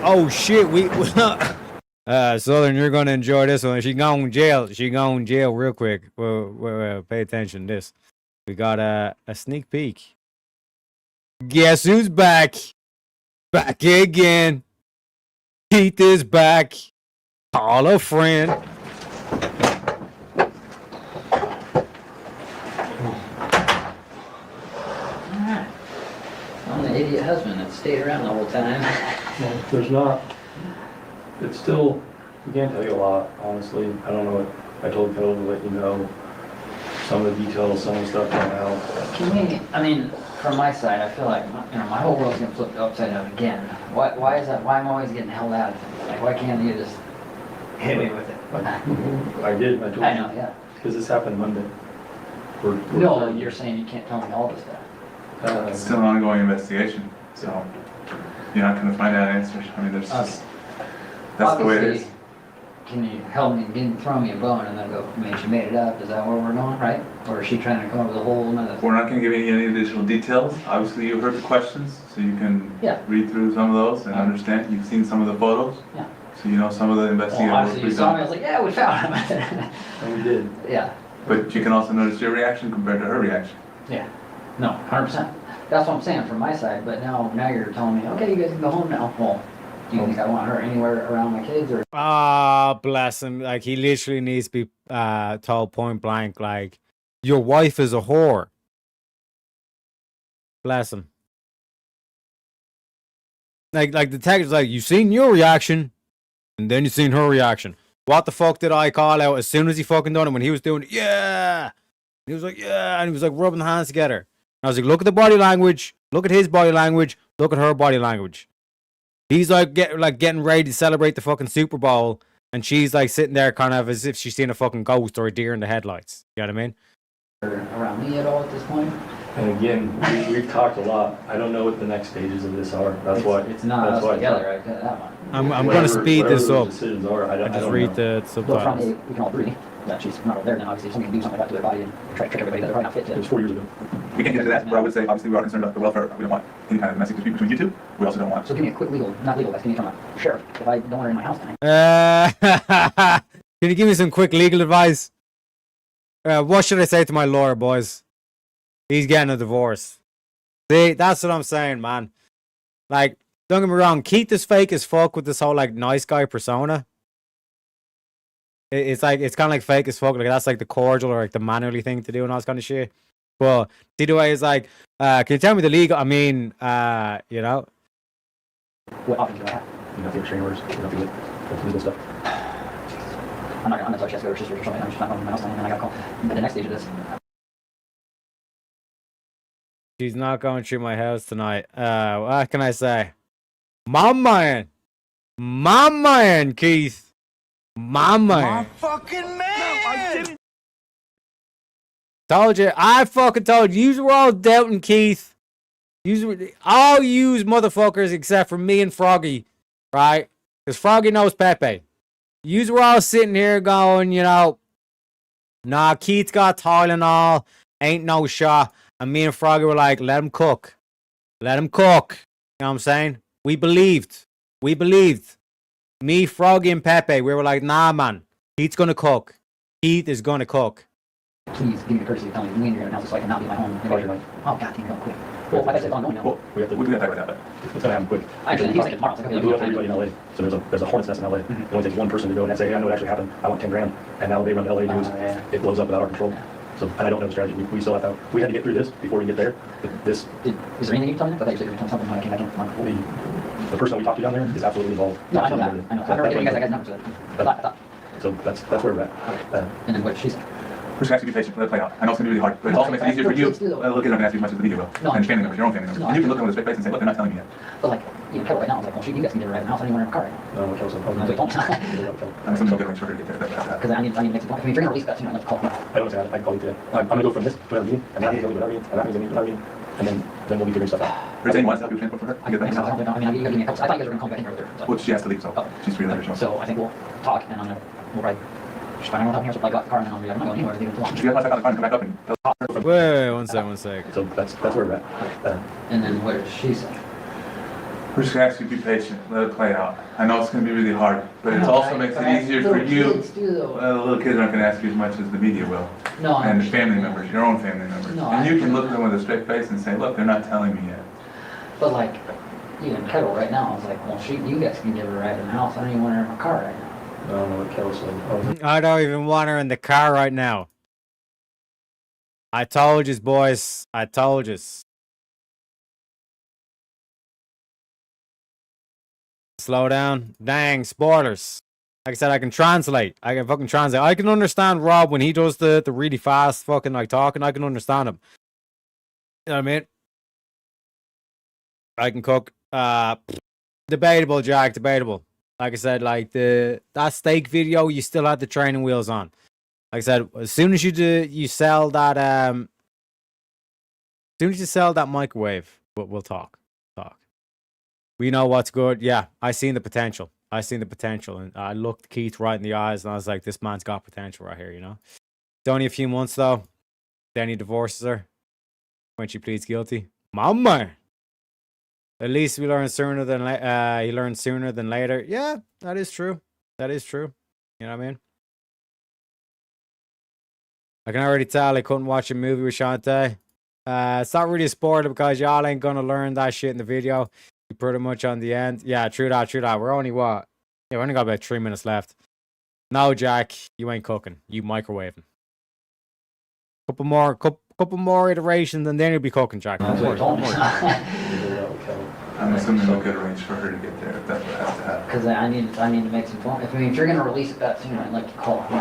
Oh shit, Southern, you're gonna enjoy this one. She gone jail. She gone jail real quick. Well, pay attention to this. We got a sneak peek. Guess who's back? Back again. Keith is back. Call a friend. I'm the idiot husband that stayed around the whole time. Well, there's not. It's still. We can't tell you a lot, honestly. I don't know what I told Phil to let you know. Some of the details, some of the stuff coming out. Can we? I mean, from my side, I feel like my whole world's gonna flip upside down again. Why is that? Why am I always getting held out of things? Like, why can't you just hit me with it? I did. I told you. I know, yeah. Because this happened Monday. No, you're saying you can't tell me all this stuff. It's still an ongoing investigation, so you're not going to find out answers. I mean, there's just, that's the way it is. Can you help me, throw me a bone and then go, I mean, she made it up, is that where we're going, right? Or is she trying to come up with a whole nother? We're not going to give you any additional details. Obviously, you heard the questions, so you can read through some of those and understand. You've seen some of the photos, yeah. So you know some of the investigators. Well, obviously you saw me, I was like, yeah, we found him. And we did. Yeah. But you can also notice your reaction compared to her reaction. Yeah. No, 100%. That's what I'm saying from my side. But now you're telling me, okay, you guys can go home now. Well, do you think I want her anywhere around my kids or? Ah, bless him. Like, he literally needs to be told point blank, like, your wife is a whore. Bless him. Like the text is like, you seen your reaction, and then you seen her reaction. What the fuck did I call out as soon as he fucking done it? When he was doing it, yeah. He was like, yeah, and he was like rubbing the hands together. And I was like, look at the body language, look at his body language, look at her body language. He's like getting ready to celebrate the fucking Super Bowl, and she's like sitting there kind of as if she's seen a fucking ghost or a deer in the headlights. You know what I mean? Around me at all at this point? And again, we've talked a lot. I don't know what the next stages of this are. That's why. It's not that's us why together, right? That one. I'm going to speed this up. Decisions are, I just don't read know. the subtitles. Well, from A, we can all agree that she's not over there now. Obviously, if somebody can do something like that to their body and try to trick everybody that they're probably not fit to. It was 4 years ago. We can't get into that, but I would say, obviously, we are concerned about the welfare. We don't want any kind of messy dispute between you two. We also don't want. So give me a quick not legal, that's give me from a sheriff. If I don't want her in my house tonight. Can you give me some quick legal advice? What should I say to my lawyer, boys? He's getting a divorce. See, that's what I'm saying, man. Like, don't get me wrong, Keith is fake as fuck with this whole, like, nice guy persona. It's kind of like fake as fuck. Like, that's like the cordial or like the mannerly thing to do and all this kind of shit. But see, the way is like, can you tell me the legal? I mean, you know. What options do I have? You know, the restraining orders, you know, the legal stuff. I'm not gonna touch her sister or something. I'm just not going to my house and I gotta call. But the next stage of this. She's not going through my house tonight. What can I say? My man, Keith. My man. Fucking man! Told you. I fucking told you. You were all doubting Keith. All yous motherfuckers except for me and Froggy. Right? Because Froggy knows Pepe. Yous were all sitting here going, you know, nah, Keith's got Tylenol. Ain't no shot. And me and Froggy were like, let him cook. Let him cook. You know what I'm saying? We believed. Me, Froggy, and Pepe, we were like, nah, man. Keith's gonna cook. Keith is gonna cook. Please give me the courtesy of telling me when you're gonna announce it so I can not be at my home. Everybody's like, oh, God, damn, go quick. Well, like I said, ongoing now. Well, we do have to talk about that, but it's gonna happen quick. Actually, he's like tomorrow. It's like, We have everybody in LA. So there's a hornet's nest in LA. It only takes one person to go and say, hey, I know what actually happened. I want 10 grand. And now they run to LA News. It blows up without our control. So, and I don't know the strategy. We still have to. We had to get through this before we get there. Is there anything you told me? I thought you said you were telling something when I came back in. The person we talked to down there is absolutely involved. No, I know that. I know. I've already given you guys numbers. I thought. So that's where we're at. And then what she said. We're just asking you to be patient, let it play out. I know it's going to be really hard, but it also makes it easier for you. Look, I'm not going to ask you as much as the media will. And family members, your own family members. And you can look at them with a straight face and say, look, they're not telling me yet. But like, even Kettle right now, I was like, well, you guys can get her right now. I don't even want her in a car right now. No, Kettle's I was like, don't. I'm something good shorter to get there. Because I need to make some point. If we bring her release that, you know, let's call me. I don't say that. I can call you today. I'm going to go from this to another meeting, and that means I'm going to meeting, and that means I'm going to meeting, and then we'll be figuring stuff out. Is there anyone else that help you transport for her? I get that. I mean, you got to give me a couple. I thought you guys were going to call me back in earlier. Well, she has to leave, so she's free later. So I think we'll talk, and we'll probably just find out what here, so probably got the car, and then I'm not going anywhere. Leave it alone. She has my second on the car and come back up and tell Wait, one sec. So that's where we're at. And then what does she say? We're just going to ask you to be patient, let it play out. I know it's going to be really hard, but it also makes it easier for you. The little kids aren't going to ask you as much as the media will. No, and the family members, your own family members. No, and you can look at them with a straight face and say, look, they're not telling me yet. But like, even Kettle right now, I was like, well, you guys can give her a ride in the house. I don't even want her in my car right now. I don't know what Kettle said. I don't even want her in the car right now. I told you, boys. I told you. Slow down. Dang, spoilers. Like I said, I can translate. I can fucking translate. I can understand Rob when he does the really fast fucking like talking. I can understand him. You know what I mean? I can cook. Debatable, Jack. Debatable. Like I said, like that steak video, you still had the training wheels on. Like I said, as soon as you sell that microwave, we'll talk. We know what's good. Yeah, I seen the potential, and I looked Keith right in the eyes, and I was like, this man's got potential right here. You know, it's only a few months though. Then he divorces her when she pleads guilty. Mama. At least we learn sooner than he learned sooner than later. Yeah, that is true. You know what I mean? I can already tell I couldn't watch a movie with Shantae. It's not really a spoiler because y'all ain't gonna learn that shit in the video. You pretty much on the end. Yeah, true that. We're only what? Yeah, we only got about 3 minutes left. No, Jack, you ain't cooking. You microwaving. Couple more iterations, and then you'll be cooking, Jack. That's what he told me. I'm assuming we could arrange for her to get there if that's what has to happen. Because I need to make some phone. If you're gonna release it that soon, I'd like to call him.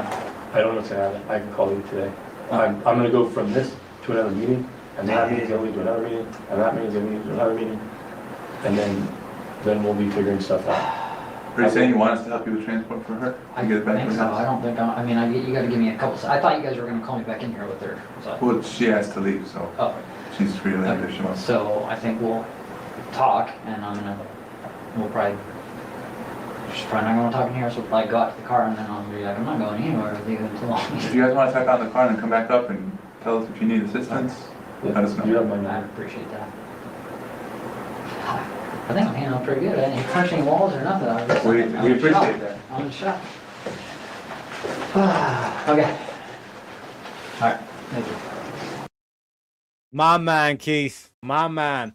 I don't know what's gonna happen. I can call you today. I'm gonna go from this to another meeting, and that meeting's gonna lead to another meeting, and that meeting's gonna lead to another meeting, and then we'll be figuring stuff out. Are you saying you want us to help you with transport for her? I get it back think to the so. house? I don't think you gotta give me a couple. I thought you guys were gonna call me back in here with her. So. Well, she has to leave, so she's free to leave if she wants. So I think we'll talk, and we'll probably. She's probably not gonna talk in here, so we'll probably go out to the car, and then I'll be like, I'm not going anywhere with you until. If you guys want to check out the car and come back up and tell us if you need assistance, let us know. You have my number. I appreciate that. I think I'm handling pretty good. I didn't punch any walls or nothing. We appreciate that. On the shot. Okay. All right. Thank you. My man, Keith. My man.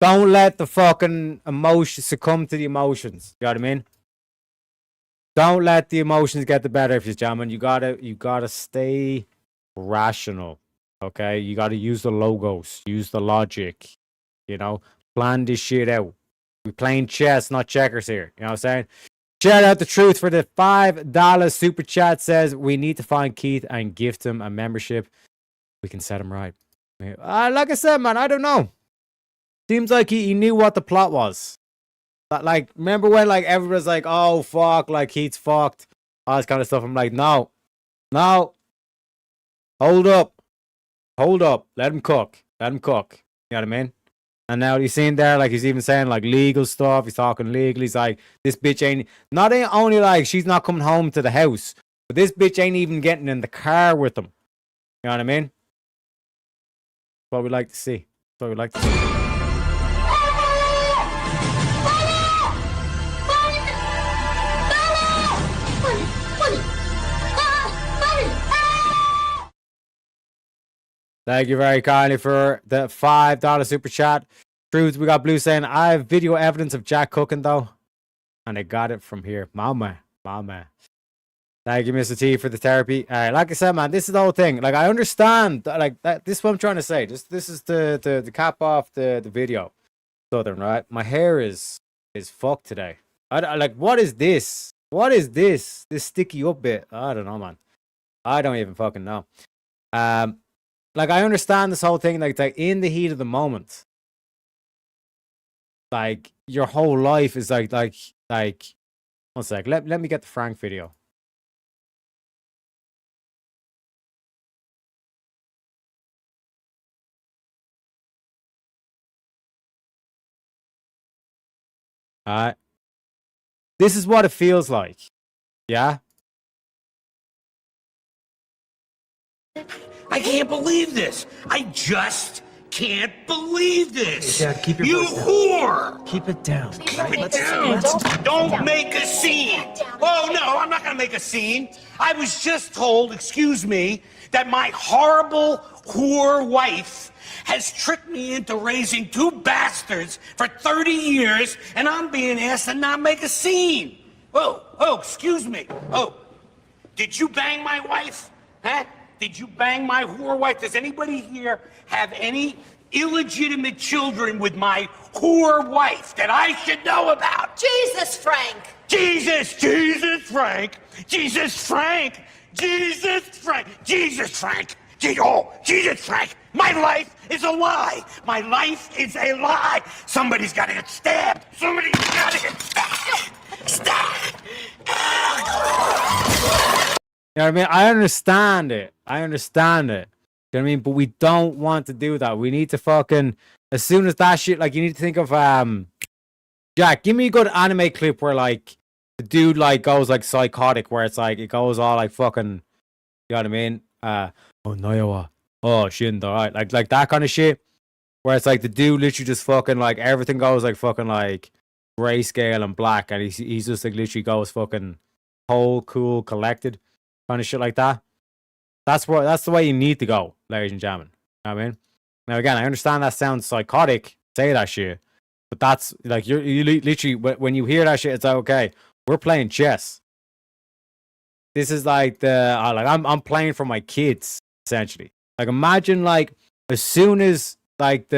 Don't let the fucking emotions succumb to the emotions. You know what I mean? Don't let the emotions get the better of you, gentlemen. You gotta stay rational. Okay? You gotta use the logos, use the logic. You know, plan this shit out. We're playing chess, not checkers here. You know what I'm saying? Shout out the truth for the $5 super chat. Says we need to find Keith and gift him a membership. We can set him right. Like I said, man, I don't know. Seems like he knew what the plot was. But like, remember when like everybody's like, oh fuck, like Keith's fucked, all this kind of stuff. I'm like, no, hold up, let him cook. You know what I mean? And now he's seen there, like he's even saying like legal stuff. He's talking legal. He's like, this bitch ain't not only like she's not coming home to the house, but this bitch ain't even getting in the car with him. You know what I mean? That's what we like to see. Thank you very kindly for the $5 super chat. Truth, we got Blue saying, I have video evidence of Jack cooking though. And I got it from here. My man. Thank you, Mr. T, for the therapy. Like I said, man, this is the whole thing. Like, I understand, like, this is what I'm trying to say. This is the cap off the video. Southern, right? My hair is fucked today. I like, what is this? This sticky up bit? I don't know, man. I don't even fucking know. Like, I understand this whole thing, like in the heat of the moment, like, your whole life is like, one sec, let me get the Frank video. Alright. This is what it feels like. Yeah? I can't believe this. I just can't believe this. Hey, Dad, keep your you voice down. whore! Keep it down. Keep right? it down. Don't make a scene. Oh, no, I'm not going to make a scene. I was just told, excuse me, that my horrible whore wife has tricked me into raising two bastards for 30 years, and I'm being asked to not make a scene. Oh, excuse me. Oh, did you bang my wife? Huh? Did you bang my whore wife? Does anybody here have any illegitimate children with my whore wife that I should know about? Jesus, Frank! Jesus, Frank! Jesus, Frank! Jesus, Frank! Jesus, Frank! Jesus, Frank! My life is a lie! My life is a lie! Somebody's gotta get stabbed! Somebody's gotta get stabbed! You know what I mean? I understand it. You know what I mean? But we don't want to do that. We need to fucking, as soon as that shit, like, you need to think of, Jack, give me a good anime clip where, like, the dude, like, goes, like, psychotic, where it's, like, it goes all, like, fucking, you know what I mean? Oh, Noyowa. Oh, Shindo, right? Like that kind of shit, where it's, like, the dude literally just fucking, like, everything goes, like, fucking, like, grayscale and black, and he's just, like, literally goes fucking, cool, collected, kind of shit like that. That's the way you need to go, ladies and gentlemen. You know what I mean? Now again, I understand that sounds psychotic, say that shit, but that's like you literally when you hear that shit, it's like, okay, we're playing chess. This is like I'm playing for my kids essentially. Like imagine like as soon as like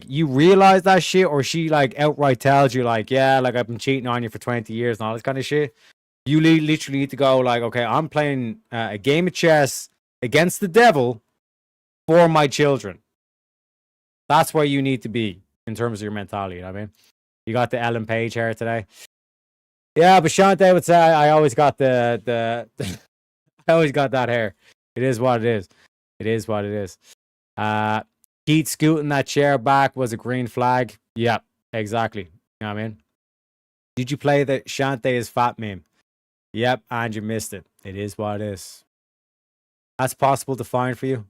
you realize that shit, or she like outright tells you like, yeah, like I've been cheating on you for 20 years and all this kind of shit. You literally need to go like, okay, I'm playing a game of chess against the devil for my children. That's where you need to be in terms of your mentality. You know what I mean? You got the Ellen Page hair today. Yeah, but Shantae would say I always got the I always got that hair. It is what it is. It is what it is. Keith scooting that chair back was a green flag. Yep, exactly. You know what I mean? Did you play the Shantae is fat meme? Yep, and you missed it. It is what it is. That's possible to find for you.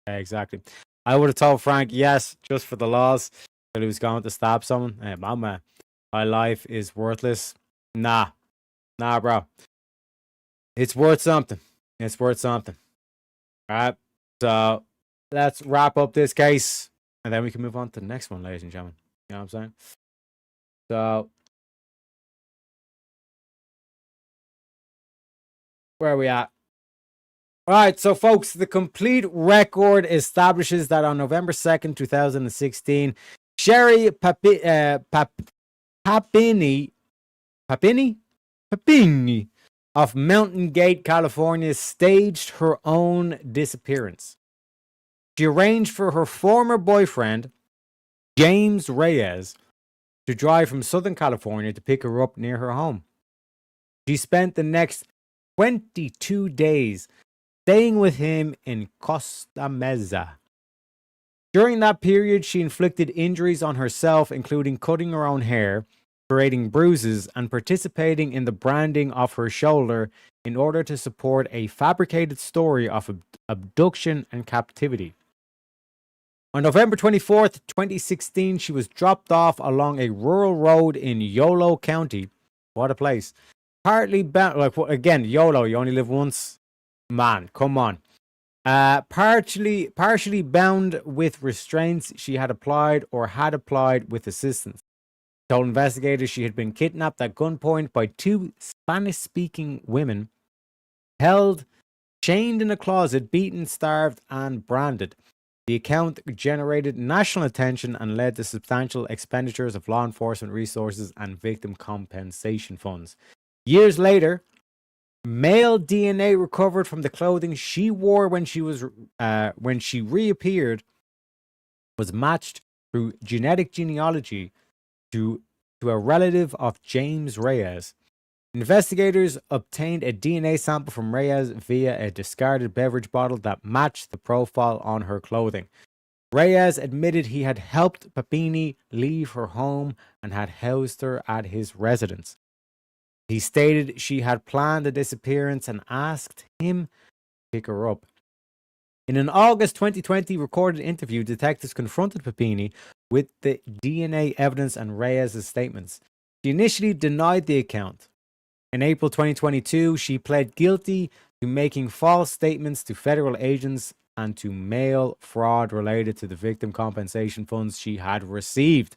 Exactly. I would have told Frank yes, just for the laws, that he was going to stab someone. Hey, mama, my life is worthless. Nah, bro. It's worth something. It's worth something. All right. So let's wrap up this case, and then we can move on to the next one, ladies and gentlemen. You know what I'm saying? So where are we at? All right, so folks, the complete record establishes that on November 2nd, 2016, Sherry Papini of Mountain Gate, California, staged her own disappearance. She arranged for her former boyfriend, James Reyes, to drive from Southern California to pick her up near her home. She spent the next 22 days staying with him in Costa Mesa. During that period, she inflicted injuries on herself, including cutting her own hair, creating bruises, and participating in the branding of her shoulder in order to support a fabricated story of abduction and captivity. On November 24th, 2016, she was dropped off along a rural road in Yolo County. What a place. Partly bound, like, again, YOLO, you only live once. Man, come on. Partially bound with restraints she had applied with assistance. Told investigators she had been kidnapped at gunpoint by two Spanish-speaking women, held, chained in a closet, beaten, starved, and branded. The account generated national attention and led to substantial expenditures of law enforcement resources and victim compensation funds. Years later, male DNA recovered from the clothing she wore when she reappeared was matched through genetic genealogy to a relative of James Reyes. Investigators obtained a DNA sample from Reyes via a discarded beverage bottle that matched the profile on her clothing. Reyes admitted he had helped Papini leave her home and had housed her at his residence. He stated she had planned the disappearance and asked him to pick her up. In an August 2020 recorded interview, detectives confronted Papini with the DNA evidence and Reyes' statements. She initially denied the account. In April 2022, she pled guilty to making false statements to federal agents and to mail fraud related to the victim compensation funds she had received.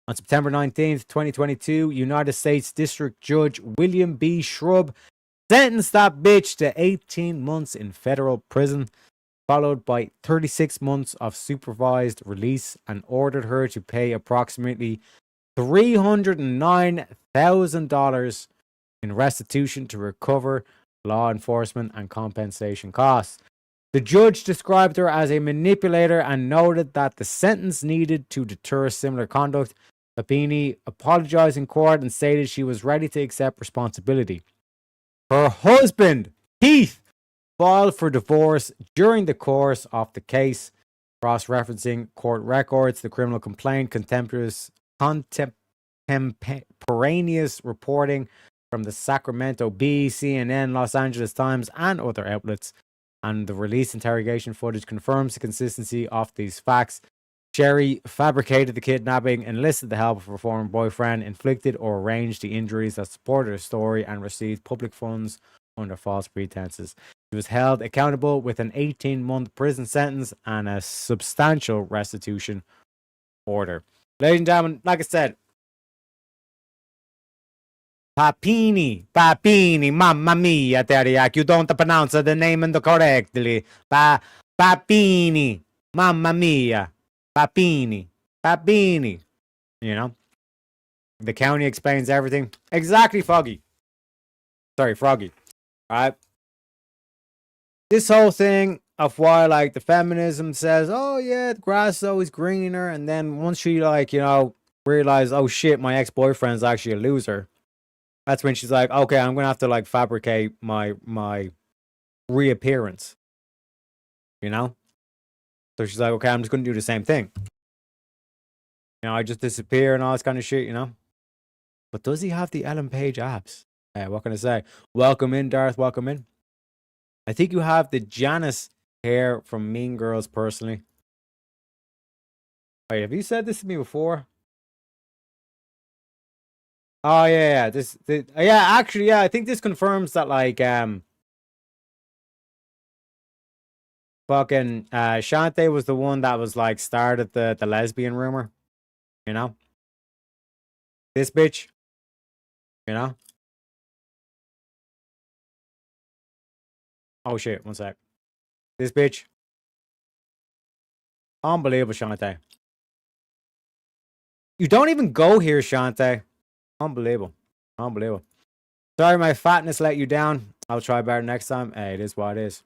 On September 19th, 2022, United States District Judge William B. Shrub sentenced that bitch to 18 months in federal prison, followed by 36 months of supervised release, and ordered her to pay approximately $309,000 in restitution to recover law enforcement and compensation costs. The judge described her as a manipulator and noted that the sentence needed to deter similar conduct. Papini apologized in court and stated she was ready to accept responsibility. Her husband, Keith, filed for divorce during the course of the case. Cross-referencing court records, the criminal complaint, contemporaneous reporting from the Sacramento Bee, CNN, Los Angeles Times, and other outlets, and the released interrogation footage confirms the consistency of these facts. Sherry fabricated the kidnapping, enlisted the help of her former boyfriend, inflicted or arranged the injuries that supported her story, and received public funds under false pretenses. She was held accountable with an 18-month prison sentence and a substantial restitution order. Ladies and gentlemen, like I said, Papini, mamma mia, Teriak, you don't pronounce the name correctly. Papini, mamma mia, Papini. You know, the county explains everything. Exactly, Froggy. All right. This whole thing of why, like, the feminism says, oh, yeah, the grass is always greener. And then once she, like, you know, realize, oh, shit, my ex-boyfriend's actually a loser. That's when she's like, okay, I'm going to have to, like, fabricate my reappearance. You know? So she's like, okay, I'm just going to do the same thing. You know, I just disappear and all this kind of shit, you know? But does he have the Ellen Page apps? What can I say? Welcome in, Darth. Welcome in. I think you have the Janice hair from Mean Girls personally. Wait, have you said this to me before? Oh yeah. Actually, I think this confirms that, like, fucking Shantae was the one that was, like, started the lesbian rumor. You know? This bitch. You know? Oh shit, one sec. This bitch. Unbelievable, Shantae. You don't even go here, Shantae. Unbelievable. Sorry my fatness let you down. I'll try better next time. Hey, it is what it is.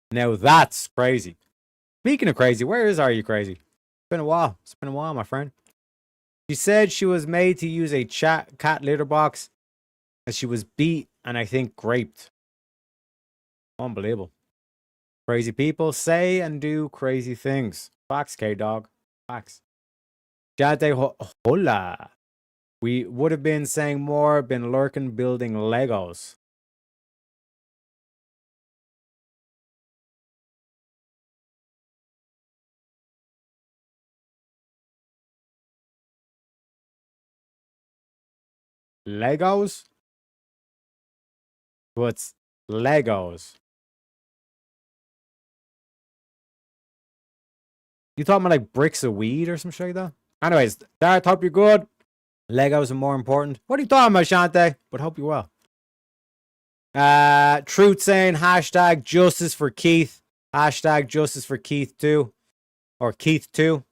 Now that's crazy. Speaking of crazy, are you crazy? It's been a while, my friend. She said she was made to use a cat litter box, and she was beat and I think raped. Unbelievable. Crazy people say and do crazy things. Facts, K-Dog. Facts. Jante hola. We would have been saying more, been lurking building Legos. Legos? What's Legos? You talking about like bricks of weed or some shit like that? Anyways, Darth, hope you're good. Legos are more important. What are you talking about, Shantae? But hope you're well. Truth saying hashtag justice for Keith. Hashtag justice for Keith too. Or Keith too.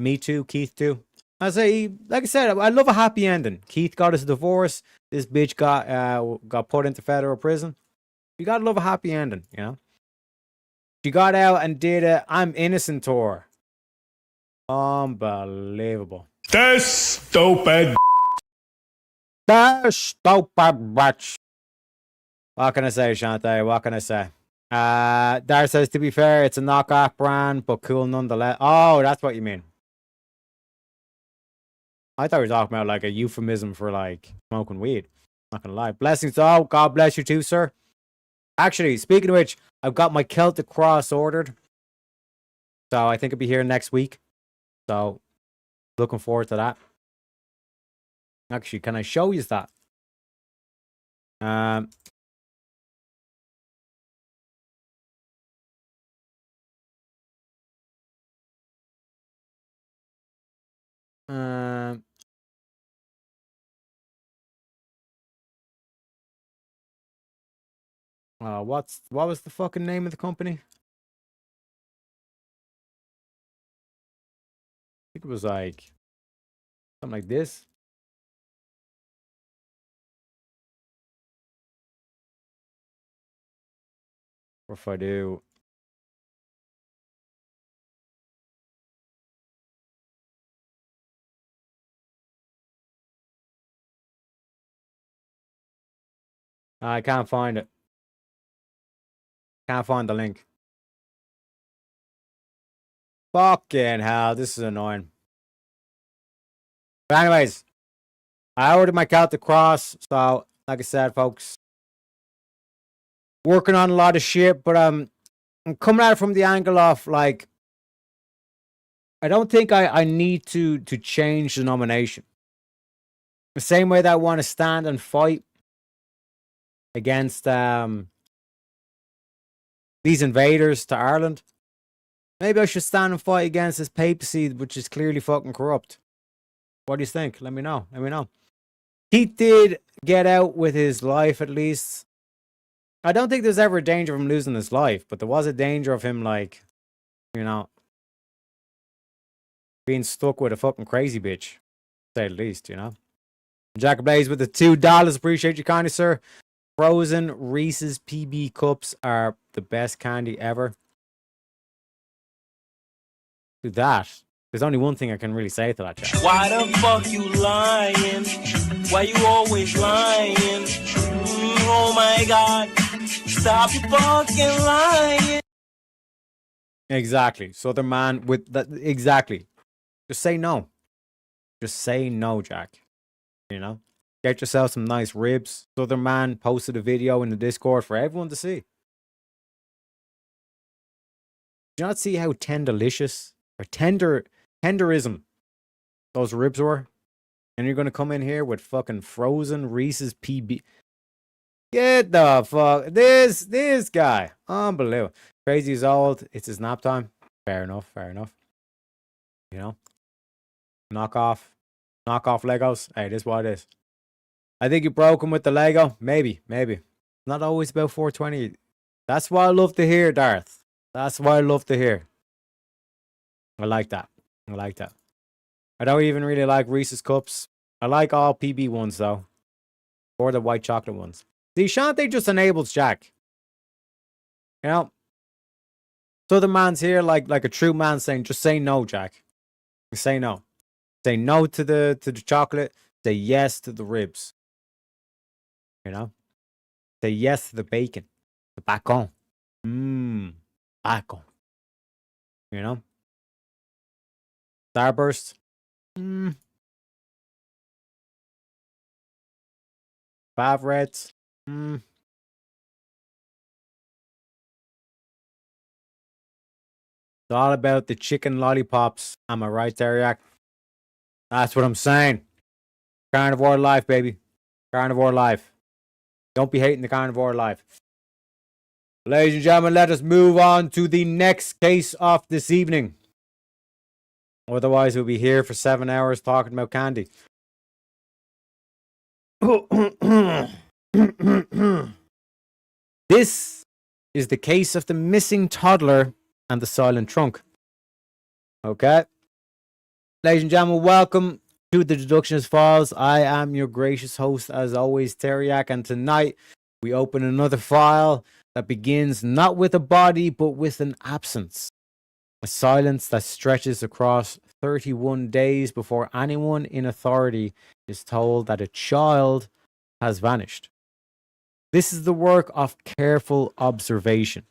Me too, Keith too. I say, like I said, I love a happy ending. Keith got his divorce. This bitch got put into federal prison. You gotta love a happy ending, you know? She got out and did a I'm Innocent tour. Unbelievable. This stupid. Bitch. What can I say, Shantae? What can I say? Dar says, to be fair, it's a knockoff brand, but cool nonetheless. Oh, that's what you mean. I thought we were talking about like a euphemism for like smoking weed. Not gonna lie. Blessings to all. God bless you too, sir. Actually, speaking of which, I've got my Celtic cross ordered. So I think it'll be here next week. So looking forward to that. Actually, can I show you that? What was the fucking name of the company? I think it was like something like this. Or if I do. I can't find it. Can't find the link. Fucking hell, this is annoying. But anyways, I ordered my Celtic cross. So, like I said, folks, working on a lot of shit, but I'm coming at it from the angle of like, I don't think I need to change the nomination. The same way that I want to stand and fight against these invaders to Ireland. Maybe I should stand and fight against this papacy, which is clearly fucking corrupt. What do you think? Let me know. Let me know. He did get out with his life, at least. I don't think there's ever a danger of him losing his life, but there was a danger of him, like, you know, being stuck with a fucking crazy bitch, to say the least, you know. Jack Blaze with the $2. Appreciate you kindly, sir. Frozen Reese's PB cups are the best candy ever. To that, there's only one thing I can really say to that, Jack. Why the fuck you lying? Why you always lying? Oh my god, stop your fucking lying. Exactly. Southern man with that. Exactly. Just say no. Just say no, Jack. You know? Get yourself some nice ribs. Southern man posted a video in the Discord for everyone to see. Did you not see how tenderlicious or tenderism those ribs were? And you're going to come in here with fucking frozen Reese's PB. Get the fuck. This guy. Unbelievable. Crazy is old. It's his nap time. Fair enough. Fair enough. You know? Knock off Legos. Hey, this is what it is. I think you broke him with the Lego. Maybe. Not always about 420. That's what I love to hear, Darth. That's what I love to hear. I like that. I don't even really like Reese's Cups. I like all PB ones, though. Or the white chocolate ones. See, Shantae just enables Jack. You know? So the man's here like a true man saying, just say no, Jack. Say no. Say no to the chocolate. Say yes to the ribs. You know? Say yes to the bacon. The bacon. Bacon. You know? Starburst. Five Reds. It's all about the chicken lollipops. Am I right, Teriak? That's what I'm saying. Carnivore life, baby. Carnivore life. Don't be hating the carnivore life. Ladies and gentlemen, let us move on to the next case of this evening. Otherwise, we'll be here for 7 hours talking about candy. This is the case of the missing toddler and the silent trunk. Okay. Ladies and gentlemen, welcome to the Deductionist Files. I am your gracious host, as always, Teriak, and tonight we open another file that begins not with a body, but with an absence. A silence that stretches across 31 days before anyone in authority is told that a child has vanished. This is the work of careful observation.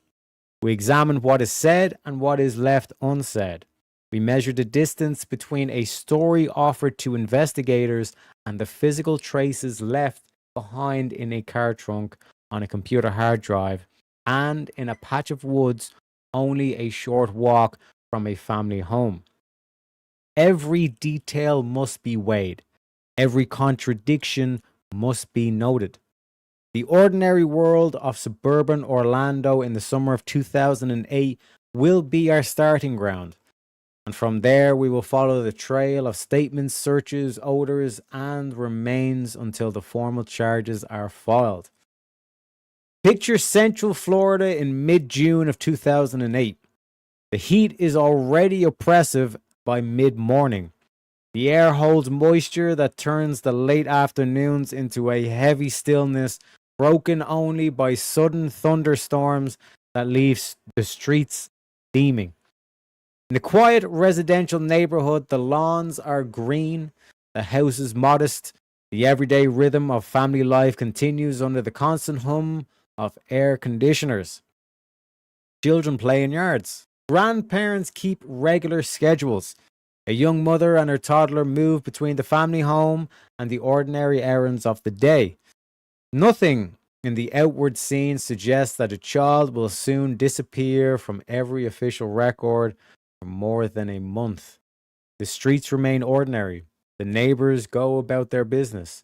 We examine what is said and what is left unsaid. We measure the distance between a story offered to investigators and the physical traces left behind in a car trunk, on a computer hard drive, and in a patch of woods only a short walk from a family home. Every detail must be weighed. Every contradiction must be noted. The ordinary world of suburban Orlando in the summer of 2008 will be our starting ground. And from there, we will follow the trail of statements, searches, odors, and remains until the formal charges are filed. Picture Central Florida in mid-June of 2008. The heat is already oppressive by mid-morning. The air holds moisture that turns the late afternoons into a heavy stillness, broken only by sudden thunderstorms that leave the streets steaming. In the quiet residential neighborhood, the lawns are green, the houses modest, the everyday rhythm of family life continues under the constant hum of air conditioners. Children play in yards. Grandparents keep regular schedules. A young mother and her toddler move between the family home and the ordinary errands of the day. Nothing in the outward scene suggests that a child will soon disappear from every official record for more than a month. The streets remain ordinary. The neighbors go about their business.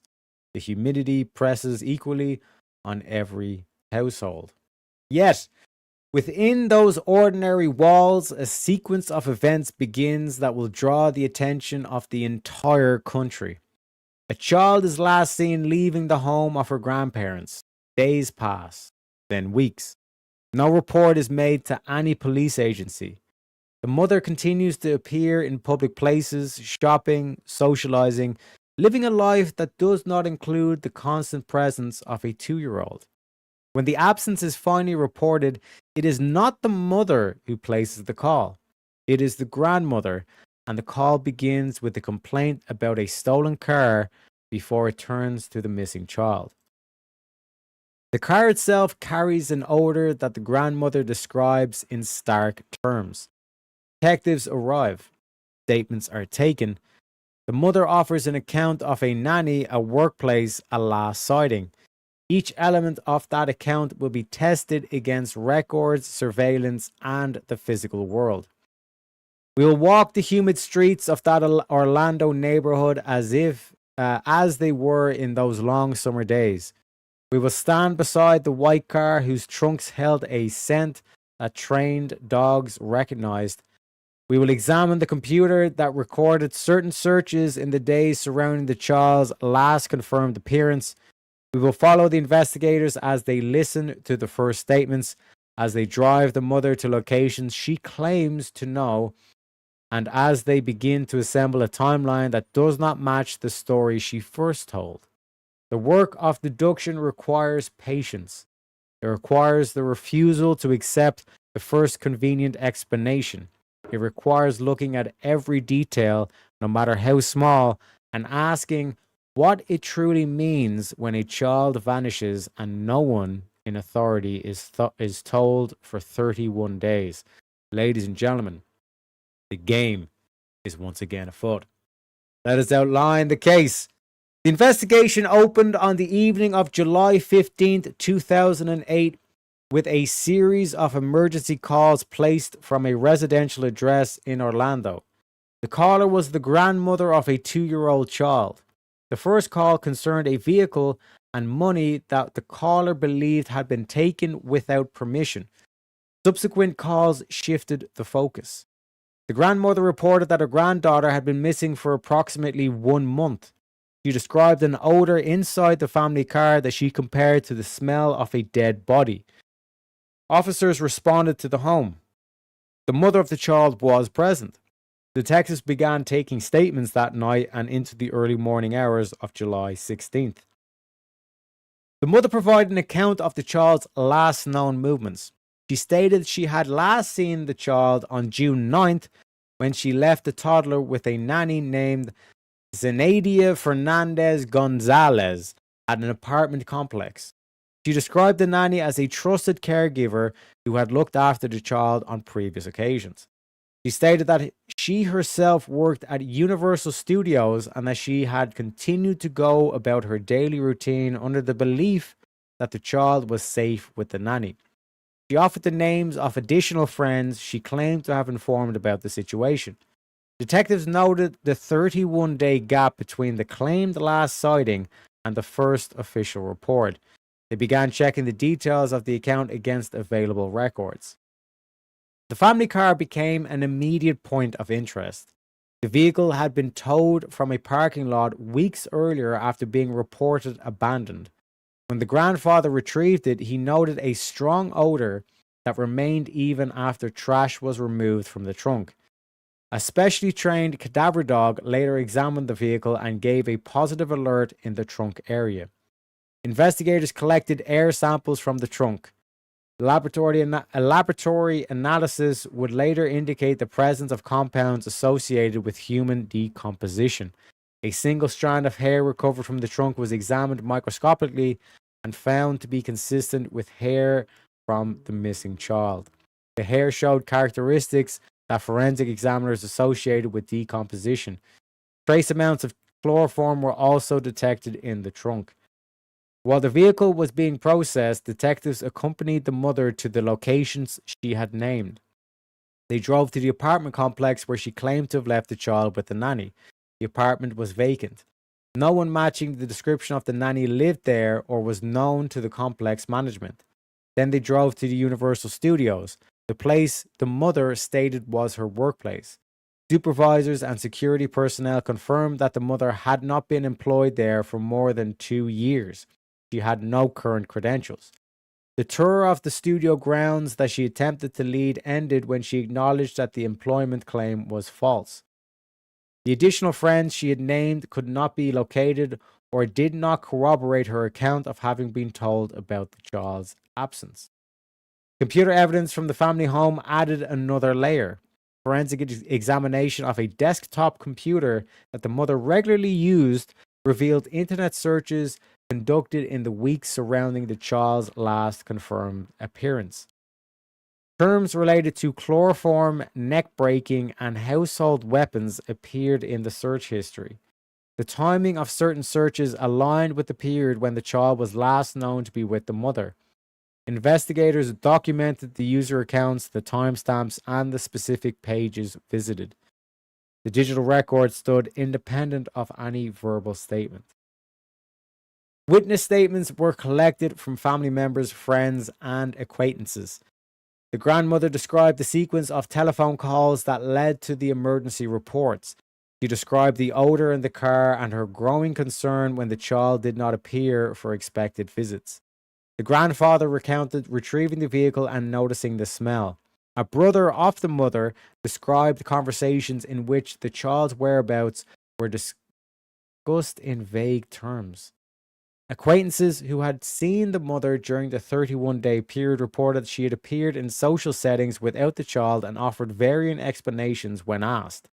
The humidity presses equally on every household. Yet, within those ordinary walls, a sequence of events begins that will draw the attention of the entire country. A child is last seen leaving the home of her grandparents. Days pass, then weeks. No report is made to any police agency. The mother continues to appear in public places, shopping, socializing, living a life that does not include the constant presence of a 2-year-old. When the absence is finally reported, it is not the mother who places the call. It is the grandmother, and the call begins with a complaint about a stolen car before it turns to the missing child. The car itself carries an odor that the grandmother describes in stark terms. Detectives arrive. Statements are taken. The mother offers an account of a nanny, a workplace, a last sighting. Each element of that account will be tested against records, surveillance, and the physical world. We will walk the humid streets of that Orlando neighborhood as they were in those long summer days. We will stand beside the white car whose trunks held a scent that trained dogs recognized. We will examine the computer that recorded certain searches in the days surrounding the child's last confirmed appearance. We will follow the investigators as they listen to the first statements, as they drive the mother to locations she claims to know, and as they begin to assemble a timeline that does not match the story she first told. The work of deduction requires patience. It requires the refusal to accept the first convenient explanation. It requires looking at every detail, no matter how small, and asking what it truly means when a child vanishes and no one in authority is told for 31 days. Ladies and gentlemen, the game is once again afoot. Let us outline the case. The investigation opened on the evening of July 15th, 2008, with a series of emergency calls placed from a residential address in Orlando. The caller was the grandmother of a 2-year-old child. The first call concerned a vehicle and money that the caller believed had been taken without permission. Subsequent calls shifted the focus. The grandmother reported that her granddaughter had been missing for approximately 1 month. She described an odor inside the family car that she compared to the smell of a dead body. Officers responded to the home. The mother of the child was present. Detectives began taking statements that night and into the early morning hours of July 16th. The mother provided an account of the child's last known movements. She stated she had last seen the child on June 9th when she left the toddler with a nanny named Zenaida Fernandez Gonzalez at an apartment complex. She described the nanny as a trusted caregiver who had looked after the child on previous occasions. She stated that she herself worked at Universal Studios and that she had continued to go about her daily routine under the belief that the child was safe with the nanny. She offered the names of additional friends she claimed to have informed about the situation. Detectives noted the 31-day gap between the claimed last sighting and the first official report. They began checking the details of the account against available records. The family car became an immediate point of interest. The vehicle had been towed from a parking lot weeks earlier after being reported abandoned. When the grandfather retrieved it, he noted a strong odor that remained even after trash was removed from the trunk. A specially trained cadaver dog later examined the vehicle and gave a positive alert in the trunk area. Investigators collected air samples from the trunk. A laboratory analysis would later indicate the presence of compounds associated with human decomposition. A single strand of hair recovered from the trunk was examined microscopically and found to be consistent with hair from the missing child. The hair showed characteristics that forensic examiners associated with decomposition. Trace amounts of chloroform were also detected in the trunk. While the vehicle was being processed, detectives accompanied the mother to the locations she had named. They drove to the apartment complex where she claimed to have left the child with the nanny. The apartment was vacant. No one matching the description of the nanny lived there or was known to the complex management. Then they drove to the Universal Studios, the place the mother stated was her workplace. Supervisors and security personnel confirmed that the mother had not been employed there for more than 2 years. She had no current credentials. The tour of the studio grounds that she attempted to lead ended when she acknowledged that the employment claim was false. The additional friends she had named could not be located or did not corroborate her account of having been told about the child's absence. Computer evidence from the family home added another layer. Forensic examination of a desktop computer that the mother regularly used revealed internet searches conducted in the weeks surrounding the child's last confirmed appearance. Terms related to chloroform, neck breaking, and household weapons appeared in the search history. The timing of certain searches aligned with the period when the child was last known to be with the mother. Investigators documented the user accounts, the timestamps, and the specific pages visited. The digital record stood independent of any verbal statement. Witness statements were collected from family members, friends, and acquaintances. The grandmother described the sequence of telephone calls that led to the emergency reports. She described the odor in the car and her growing concern when the child did not appear for expected visits. The grandfather recounted retrieving the vehicle and noticing the smell. A brother of the mother described conversations in which the child's whereabouts were discussed in vague terms. Acquaintances who had seen the mother during the 31-day period reported she had appeared in social settings without the child and offered varying explanations when asked.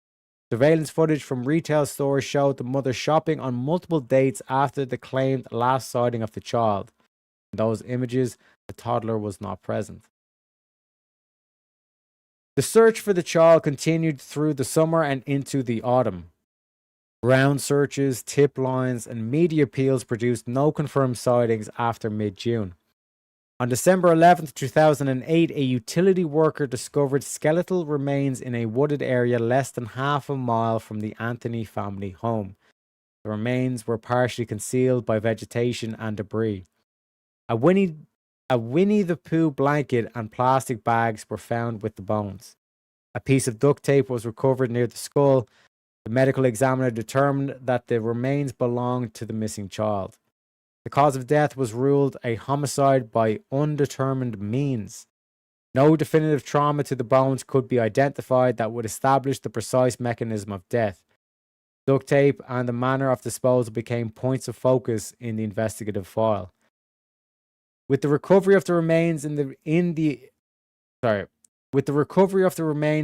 Surveillance footage from retail stores showed the mother shopping on multiple dates after the claimed last sighting of the child. In those images, the toddler was not present. The search for the child continued through the summer and into the autumn. Ground searches, tip lines, and media appeals produced no confirmed sightings after mid-June. On December 11, 2008, a utility worker discovered skeletal remains in a wooded area less than half a mile from the Anthony family home. The remains were partially concealed by vegetation and debris. A Winnie the Pooh blanket and plastic bags were found with the bones. A piece of duct tape was recovered near the skull. The medical examiner determined that the remains belonged to the missing child. The cause of death was ruled a homicide by undetermined means. No definitive trauma to the bones could be identified that would establish the precise mechanism of death. Duct tape and the manner of disposal became points of focus in the investigative file. With the recovery of the remains,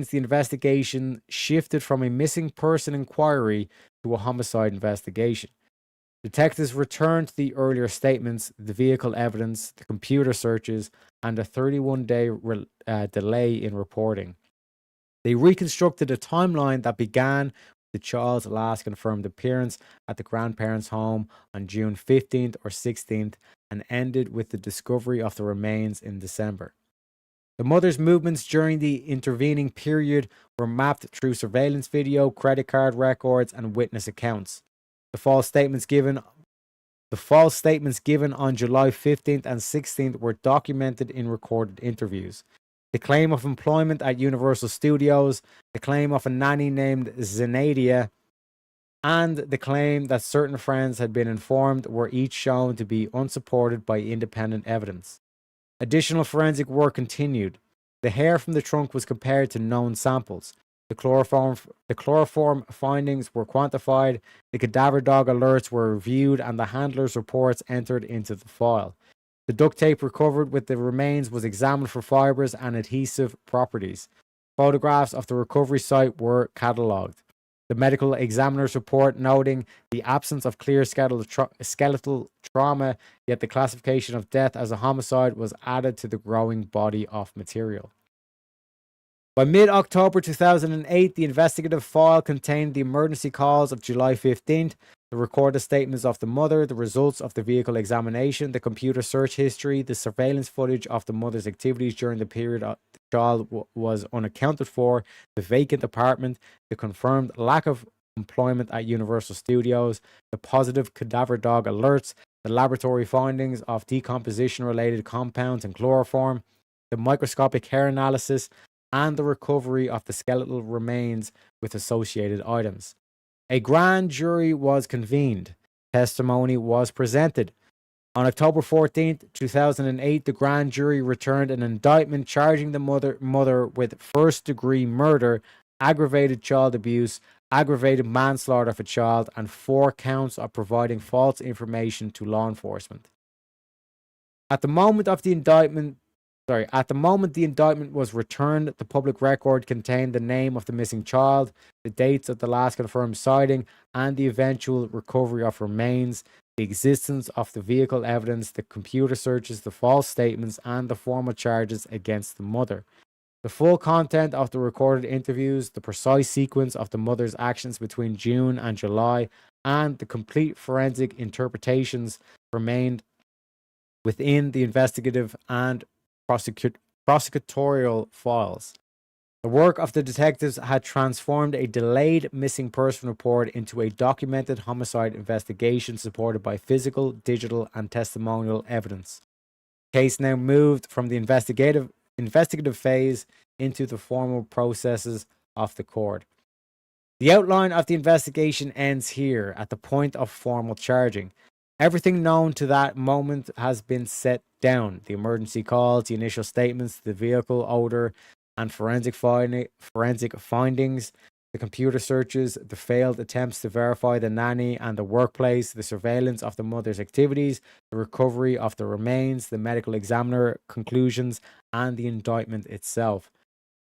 the investigation shifted from a missing person inquiry to a homicide investigation. Detectives returned to the earlier statements, the vehicle evidence, the computer searches, and a 31-day delay in reporting. They reconstructed a timeline that began with the child's last confirmed appearance at the grandparents' home on June 15th or 16th and ended with the discovery of the remains in December. The mother's movements during the intervening period were mapped through surveillance video, credit card records, and witness accounts. The false statements given on July 15th and 16th were documented in recorded interviews. The claim of employment at Universal Studios, the claim of a nanny named Zenadia, and the claim that certain friends had been informed were each shown to be unsupported by independent evidence. Additional forensic work continued. The hair from the trunk was compared to known samples. The chloroform findings were quantified, the cadaver dog alerts were reviewed, and the handler's reports entered into the file. The duct tape recovered with the remains was examined for fibers and adhesive properties. Photographs of the recovery site were catalogued. The medical examiner's report noting the absence of clear skeletal trauma, yet the classification of death as a homicide was added to the growing body of material. By mid-October 2008, the investigative file contained the emergency calls of July 15th, the recorded statements of the mother, the results of the vehicle examination, the computer search history, the surveillance footage of the mother's activities during the period child was unaccounted for, the vacant apartment, the confirmed lack of employment at Universal Studios, the positive cadaver dog alerts, the laboratory findings of decomposition-related compounds and chloroform, the microscopic hair analysis, and the recovery of the skeletal remains with associated items. A grand jury was convened. Testimony was presented. On October 14th, 2008, the grand jury returned an indictment charging the mother with first-degree murder, aggravated child abuse, aggravated manslaughter of a child, and 4 counts of providing false information to law enforcement. At the moment the indictment was returned, the public record contained the name of the missing child, the dates of the last confirmed sighting, and the eventual recovery of remains, the existence of the vehicle evidence, the computer searches, the false statements, and the formal charges against the mother. The full content of the recorded interviews, the precise sequence of the mother's actions between June and July, and the complete forensic interpretations remained within the investigative and prosecutorial files. The work of the detectives had transformed a delayed missing person report into a documented homicide investigation supported by physical, digital, and testimonial evidence. The case now moved from the investigative phase into the formal processes of the court. The outline of the investigation ends here at the point of formal charging. Everything known to that moment has been set down. The emergency calls, the initial statements, the vehicle odor, and forensic findings, the computer searches, the failed attempts to verify the nanny and the workplace, the surveillance of the mother's activities, the recovery of the remains, the medical examiner conclusions, and the indictment itself.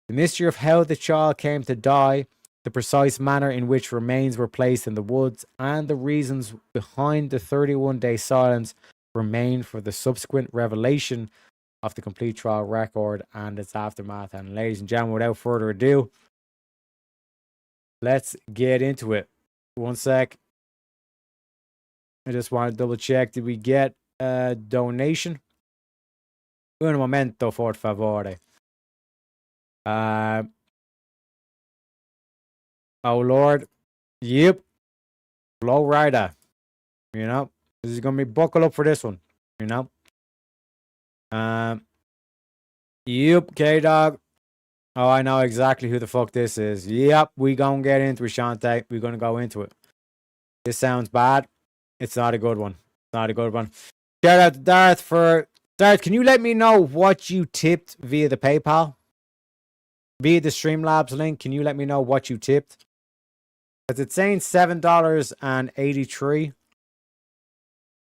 The mystery of how the child came to die, the precise manner in which remains were placed in the woods, and the reasons behind the 31-day silence remain for the subsequent revelation of the complete trial record and its aftermath. And ladies and gentlemen, without further ado, let's get into it. One sec. I just want to double check. Did we get a donation? Un momento, por favore. Oh Lord. Yep. Low rider. You know, this is gonna be buckle up for this one. You know. Yep, K-Dog. Oh, I know exactly who the fuck this is. Yep, we gonna get into it, Shantae. We're gonna go into it. This sounds bad. It's not a good one. Not a good one. Shout out to Darth for... Darth, can you let me know what you tipped via the PayPal? Via the Streamlabs link, can you let me know what you tipped? Because it's saying $7.83.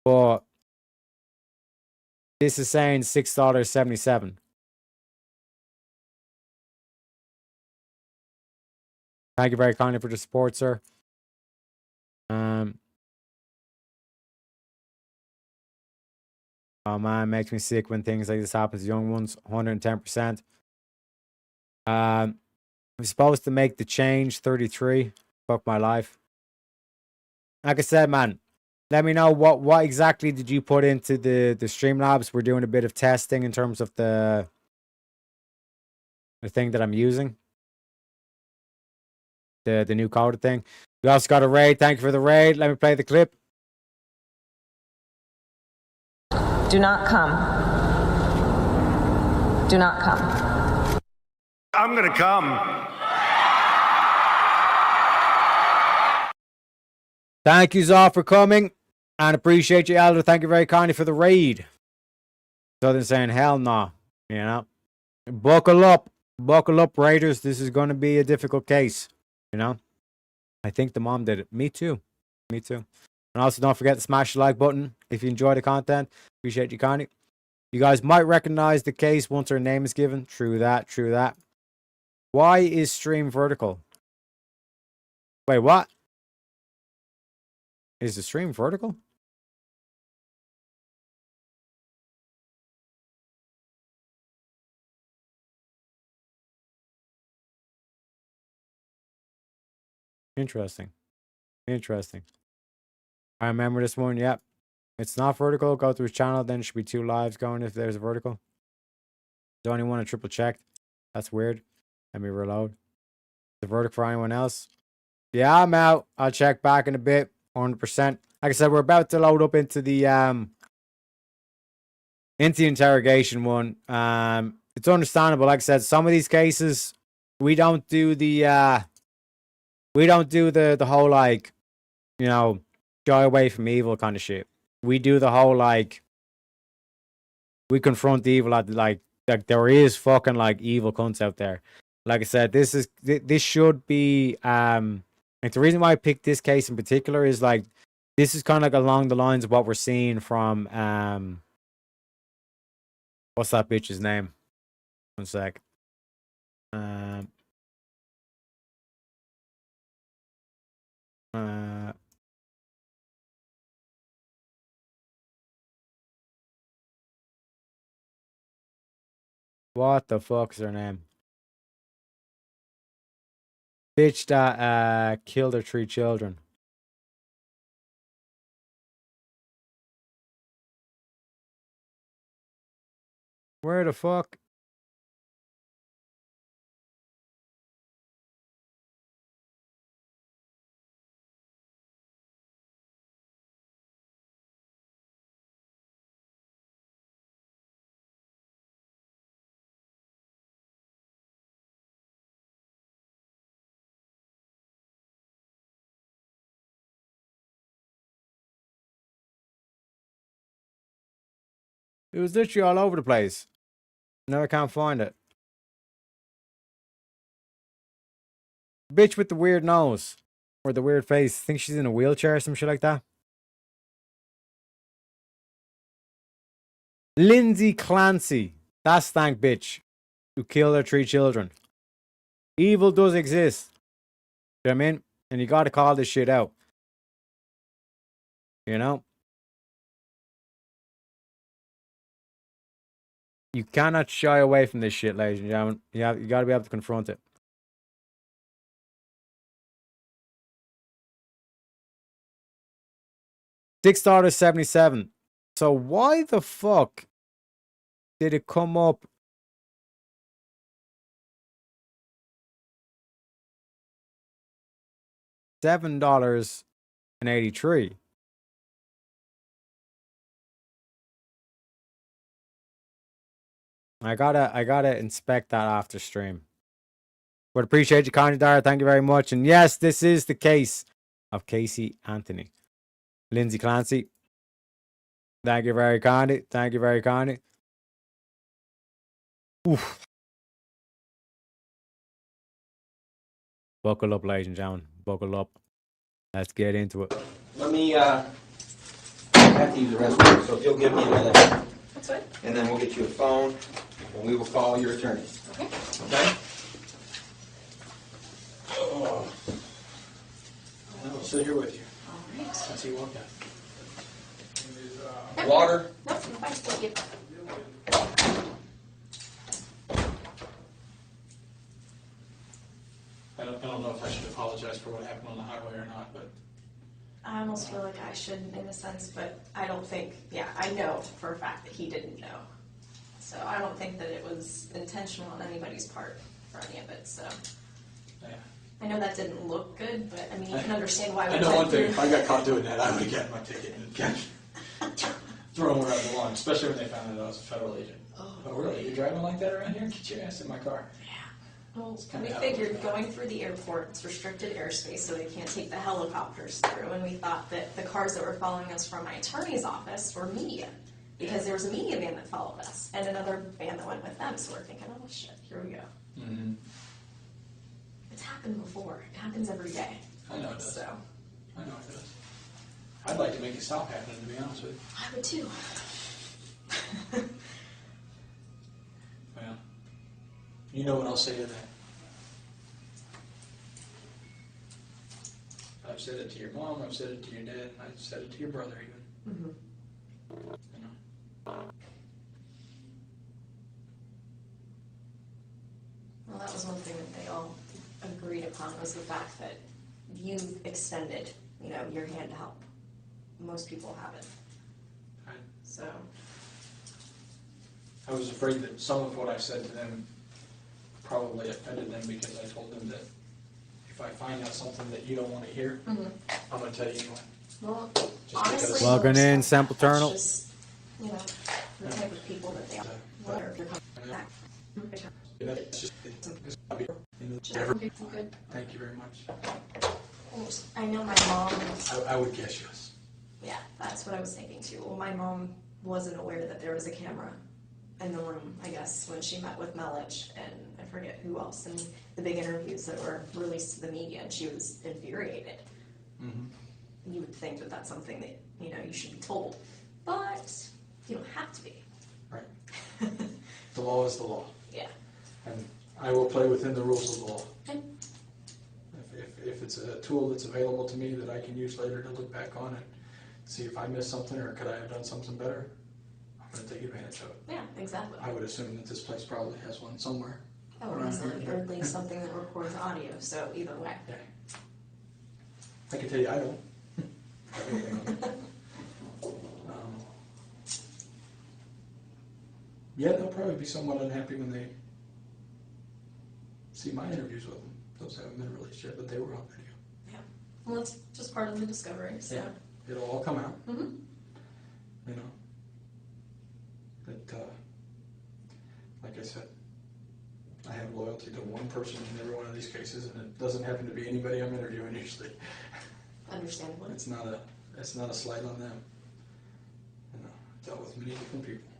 But this is saying $6.77. Thank you very kindly for the support, sir. Oh man, it makes me sick when things like this happen to young ones. 110%. I'm supposed to make the change 33. Fuck my life. Like I said, man, let me know what exactly did you put into the Streamlabs. We're doing a bit of testing in terms of the thing that I'm using. The new coded thing. We also got a raid. Thank you for the raid. Let me play the clip. Do not come. Do not come. I'm gonna come. Thank you, all for coming. And appreciate you, Elder. Thank you very kindly for the raid. Southern saying, hell no. You know? Buckle up. Buckle up, Raiders. This is going to be a difficult case. You know? I think the mom did it. Me too. Me too. And also, don't forget to smash the like button if you enjoy the content. Appreciate you kindly. You guys might recognize the case once her name is given. True that. True that. Why is stream vertical? Wait, what? Is the stream vertical? Interesting. Interesting. I remember this one. Yep. It's not vertical. Go to his channel. Then there should be 2 lives going if there's a vertical. Don't even want to triple check. That's weird. Let me reload. The verdict for anyone else? Yeah, I'm out. I'll check back in a bit. 100%. Like I said, we're about to load up into the interrogation one. It's understandable. Like I said, some of these cases we don't do the whole like, you know, shy away from evil kind of shit. We do the whole like we confront evil at like there is fucking like evil cunts out there. Like I said, this should be like the reason why I picked this case in particular is like this is kind of like along the lines of what we're seeing from what's that bitch's name? One sec. What the fuck's her name? Bitch that killed her 3 children. Where the fuck? It was literally all over the place. Now I can't find it. Bitch with the weird nose. Or the weird face. Think she's in a wheelchair or some shit like that. Lindsay Clancy. That's thank bitch. Who killed her 3 children. Evil does exist. You know what I mean? And you gotta call this shit out. You know? You cannot shy away from this shit, ladies and gentlemen. You gotta be able to confront it. $6.77. So why the fuck did it come up? $7.83. I gotta inspect that after stream. But appreciate you, Connie Dara. Thank you very much. And yes, this is the case of Casey Anthony. Lindsay Clancy. Thank you very kindly. Thank you very kindly. Oof. Buckle up, ladies and gentlemen. Buckle up. Let's get into it. Let me, I have to use the restroom, so if you'll give me a minute. That's right. And then we'll get you a phone, and we will call your attorney. Okay. Okay? Oh. I'll sit here with you. All right. Let's see what got. Water? No, fine. Thank you. I don't know if I should apologize for what happened on the highway or not, but I almost feel like I should in a sense, but I don't think, I know for a fact that he didn't know. So I don't think that it was intentional on anybody's part for any of it, so. yeah. I know that didn't look good, but I mean, you can understand why we I know one thing, through. if I got caught doing that, I would have gotten my ticket and thrown where I belong, especially when they found out I was a federal agent. Oh, really? You're driving like that around here? Get your ass in my car. Well, we figured going through the airport, it's restricted airspace, so they can't take the helicopters through, and we thought that the cars that were following us from my attorney's office were media, because there was a media van that followed us, and another van that went with them, so we're thinking, oh shit, here we go. Mm-hmm. It's happened before. It happens every day. I know it does. So. I know it does. I'd like to make it stop happening, to be honest with you. I would too. Well, you know what I'll say to that. I've said it to your mom, I've said it to your dad, and I've said it to your brother even. Mm-hmm. You know. Well, that was one thing that they all agreed upon, was the fact that you've extended, your hand to help. Most people haven't. Right. So. I was afraid that some of what I said to them probably offended them because I told them that if I find out something that you don't want to hear, I'm going to tell you anyway. Well, Just honestly, because- Welcome in, Sample that's Turtle. just, you know, the type of people that they are. Whether if you're coming back. Good. Thank you very much. I know my mom. I would guess yes. Yeah, that's what I was thinking too. Well, my mom wasn't aware that there was a camera in the room, I guess, when she met with Melich and I forget who else in the big interviews that were released to the media, and she was infuriated. You would think that that's something that, you know, you should be told, but you don't have to be. Right. The law is the law. Yeah. And I will play within the rules of the law. Okay. If it's a tool that's available to me that I can use later to look back on and see if I missed something or could I have done something better, I'm going to take advantage of it. Yeah, exactly. I would assume that this place probably has one somewhere. Oh, around easily, here. or at least something that records audio, so either way. Yeah. I can tell you I don't. have anything on it. Yeah, they'll probably be somewhat unhappy when they see my interviews with them. Those haven't been released yet, but they were on video. Yeah. Well, that's just part of the discovery, so. Yeah. It'll all come out. Mm-hmm. You know. But, like I said, I have loyalty to one person in every one of these cases, and it doesn't happen to be anybody I'm interviewing usually. Understandably. It's not a slight on them. You know, I've dealt with many different people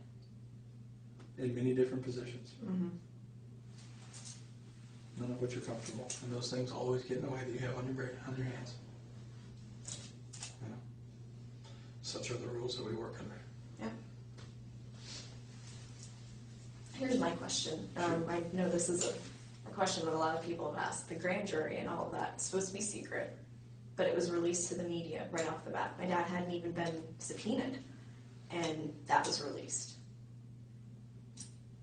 in many different positions. None of which are comfortable, and those things always get in the way that you have on your hands. You know, such are the rules that we work under. Yeah. Here's my question. I know this is a question that a lot of people have asked. The grand jury and all of that is supposed to be secret, but it was released to the media right off the bat. My dad hadn't even been subpoenaed, and that was released.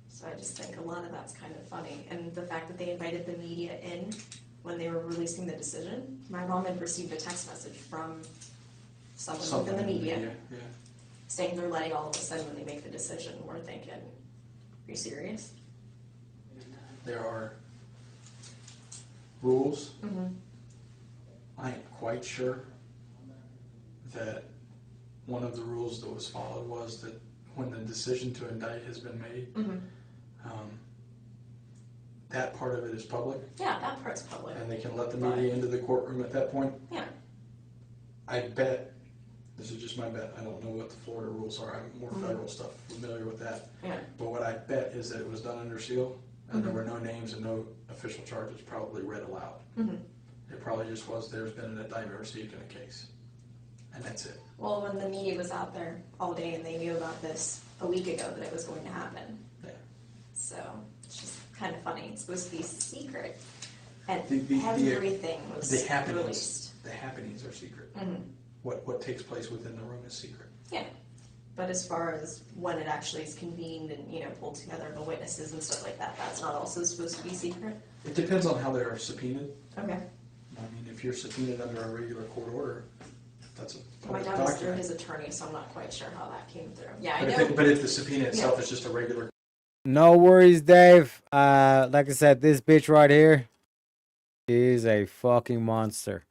So I just think a lot of that's kind of funny. And the fact that they invited the media in when they were releasing the decision. My mom had received a text message from someone within the media saying they're letting all of us in when they make the decision. We're thinking, are you serious? There are rules. I am quite sure that one of the rules that was followed was that when the decision to indict has been made, that part of it is public. Yeah, that part's public. And they can let the media into the courtroom at that point. Yeah. I bet, this is just my bet, I don't know what the Florida rules are, I'm more federal stuff, familiar with that. Yeah. But what I bet is that it was done under seal, and there were no names and no official charges probably read aloud. It probably just was, there's been an indictment received in a case. And that's it. Well, when the media was out there all day and they knew about this a week ago that it was going to happen. Yeah. So it's just kind of funny. It's supposed to be secret, and The everything was released. The happenings are secret. What takes place within the room is secret. Yeah. But as far as when it actually is convened and, you know, pulled together the witnesses and stuff like that, that's not also supposed to be secret? It depends on how they're subpoenaed. Okay. I mean, if you're subpoenaed under a regular court order, that's a My public dad was through document. his attorney, so I'm not quite sure how that came through. Yeah, I But know. if the subpoena itself is just a regular. No worries, Dave. Like I said, this bitch right here is a fucking monster.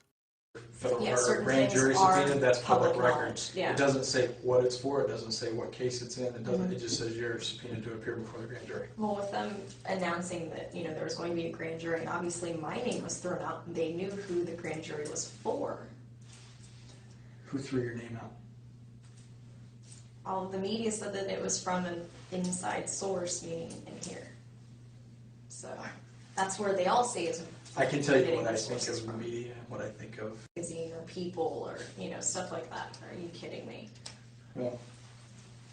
Federal Yeah, or certain grand things jury are subpoena, that's public public record. knowledge, yeah. It doesn't say what it's for, it doesn't say what case it's in, it doesn't, it just says you're subpoenaed to appear before the grand jury. Well, with them announcing that, you know, there was going to be a grand jury, obviously my name was thrown out, and they knew who the grand jury was for. Who threw your name out? All of the media said that it was from an inside source, meaning in here. So that's where they all say is. I can tell you getting what I the think sources of the from. media and what I think of. Magazine or people or, you know, stuff like that. Are you kidding me? Well,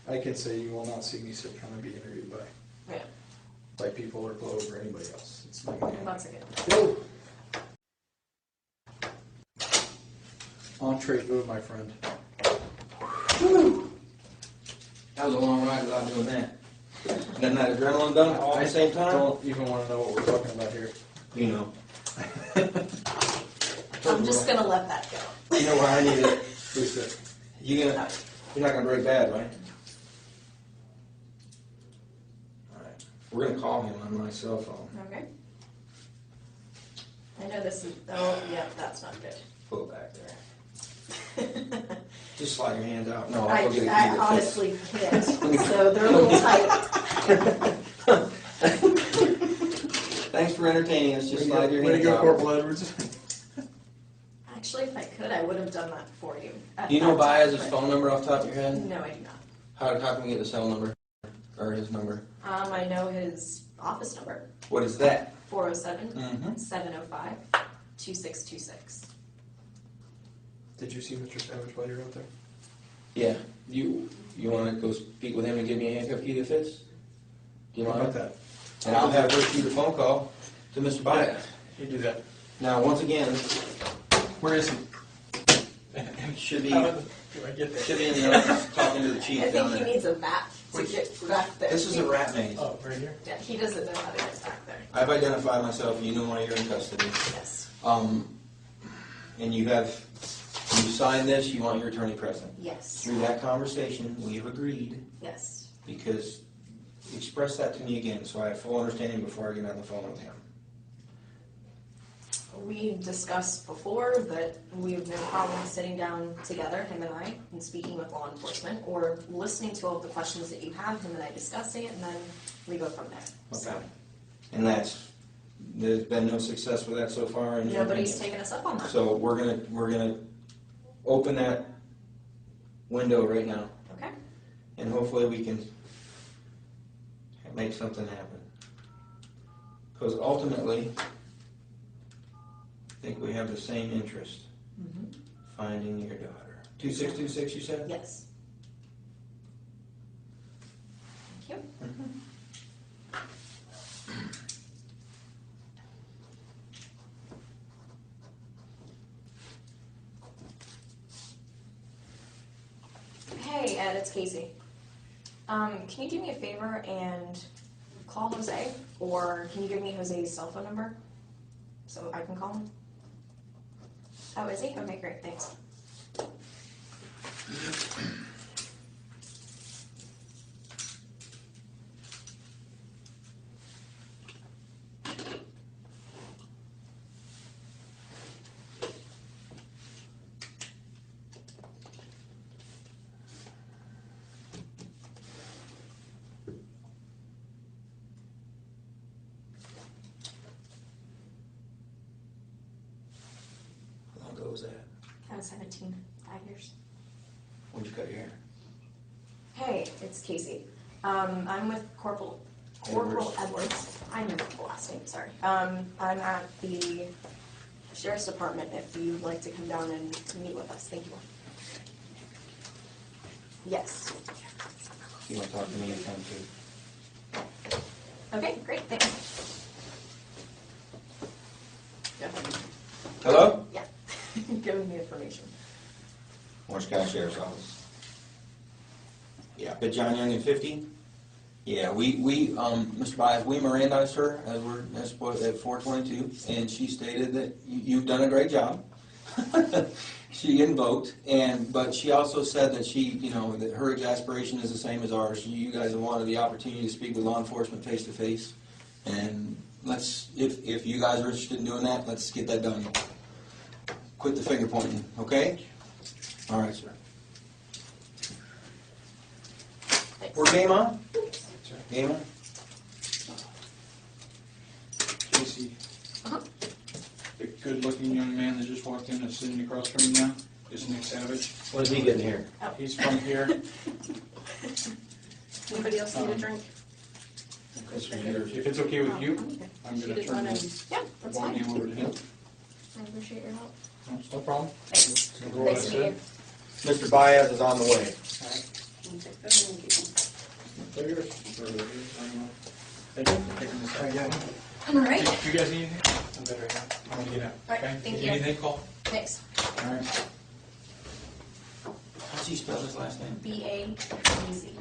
I can say you will not see me sit down and be interviewed by people or Globe or anybody else. It's not gonna happen. That's a good. Go. Entree food, my friend. Woo. That was a long ride without doing that. Getting that adrenaline done all at the same time? I don't even want to know what we're talking about here. You know. I'm just gonna let that go. You know where I need it? Who's that? You're not gonna break bad, right? Alright. We're gonna call him on my cell phone. Okay. I know this is, oh, yeah, that's not good. Pull it back there. Just slide your hands out. No, I I'll get a key I that honestly fits. can't, so they're a little tight. Thanks for entertaining us. Just slide your Way to hands go, out. Corporal Edwards. Actually, if I could, I would have done that for you. at Do you know that time, Baez's but- phone number off the top of your head? No, I do not. How can we get the cell number? Or his number? I know his office number, What is that? 407-705-2626. Did you see Mr. Savage while you were out there? Yeah. You want to go speak with him and give me a handcuff key that fits? Do you How mind? about that? And I'll have her shoot a phone call to Mr. Baez. You do that. Now, once again, Where is he? should be How do I get there? should be in the office talking to the I chief think down he there. needs a map to get back there. This is a rat maze. Oh, right here? Yeah, he doesn't know how to get back there. I've identified myself. You know why you're in custody. Yes. And you signed this. You want your attorney present. Yes. Through that conversation, we have agreed. Yes. Because express that to me again, so I have full understanding before I get on the phone with him. We discussed before that we have no problem sitting down together, him and I, and speaking with law enforcement, or listening to all the questions that you have, him and I discussing it, and then we go from there. Okay. And there's been no success with that so far? In your Nobody's opinion? taken us up on that. So we're gonna open that window right now. Okay. And hopefully we can make something happen. Because ultimately, I think we have the same interest. Finding your daughter. 2626 you said? Yes. Thank you. Hey, Ed, it's Casey. Can you do me a favor and call Jose, or can you give me Jose's cell phone number so I can call him? Oh, is he? Okay, great, thanks. How long ago was that? I was 17, 5 years. When'd you cut your hair? Hey, it's Casey. I'm with Corporal Edwards. I know the last name, sorry. I'm at the Sheriff's Department if you'd like to come down and meet with us. Thank you. Yes. You want to talk to me anytime too? Okay, great, thanks. Go ahead. Hello? Yeah. Giving me information. Orange County Sheriff's Office. Yeah, but John Young and 50? Yeah, we Mr. Baez, we Mirandized her as supposed at 422, and she stated that you've done a great job. She invoked, but she also said that that her exasperation is the same as ours. You guys have wanted the opportunity to speak with law enforcement face to face, and if you guys are interested in doing that, let's get that done. Quit the finger pointing, okay? All right, sir. We're game on? Game on? Casey, the good-looking young man that just walked in that's sitting across from you now is Nick Savage. What is he getting here? He's from here. Anybody else need a drink? If it's okay with you, I'm going to turn the Yeah, that's ball fine. game over to him. I appreciate your help. No problem. Thanks. Remember what I Nice to meet said? you. Mr. Baez is on the way. They're yours. Thank you for taking this time. All right. Do you guys need anything? I'm better right now. I'm going to get out. All right, Okay? thank If you. Anything, call. Thanks. All right. How's he spell his last name? B-A-E-Z.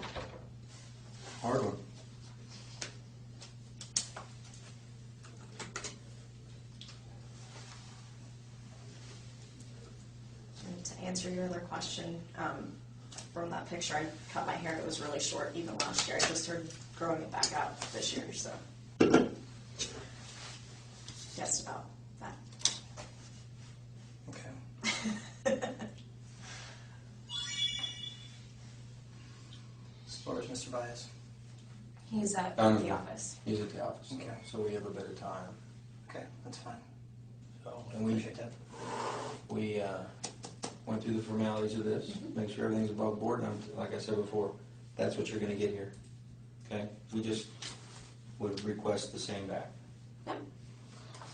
Hard one. And to answer your other question, from that picture. I cut my hair, it was really short even last year. I just started growing it back out this year, so. Just about that. Okay. As far as Mr. Bias? He's at the office. He's at the office, Okay. so we have a better time. Okay, that's fine. So, And we appreciate that. We went through the formalities of this, make sure everything's above board, and like I said before, that's what you're gonna get here. Okay? We just would request the same back. Yep.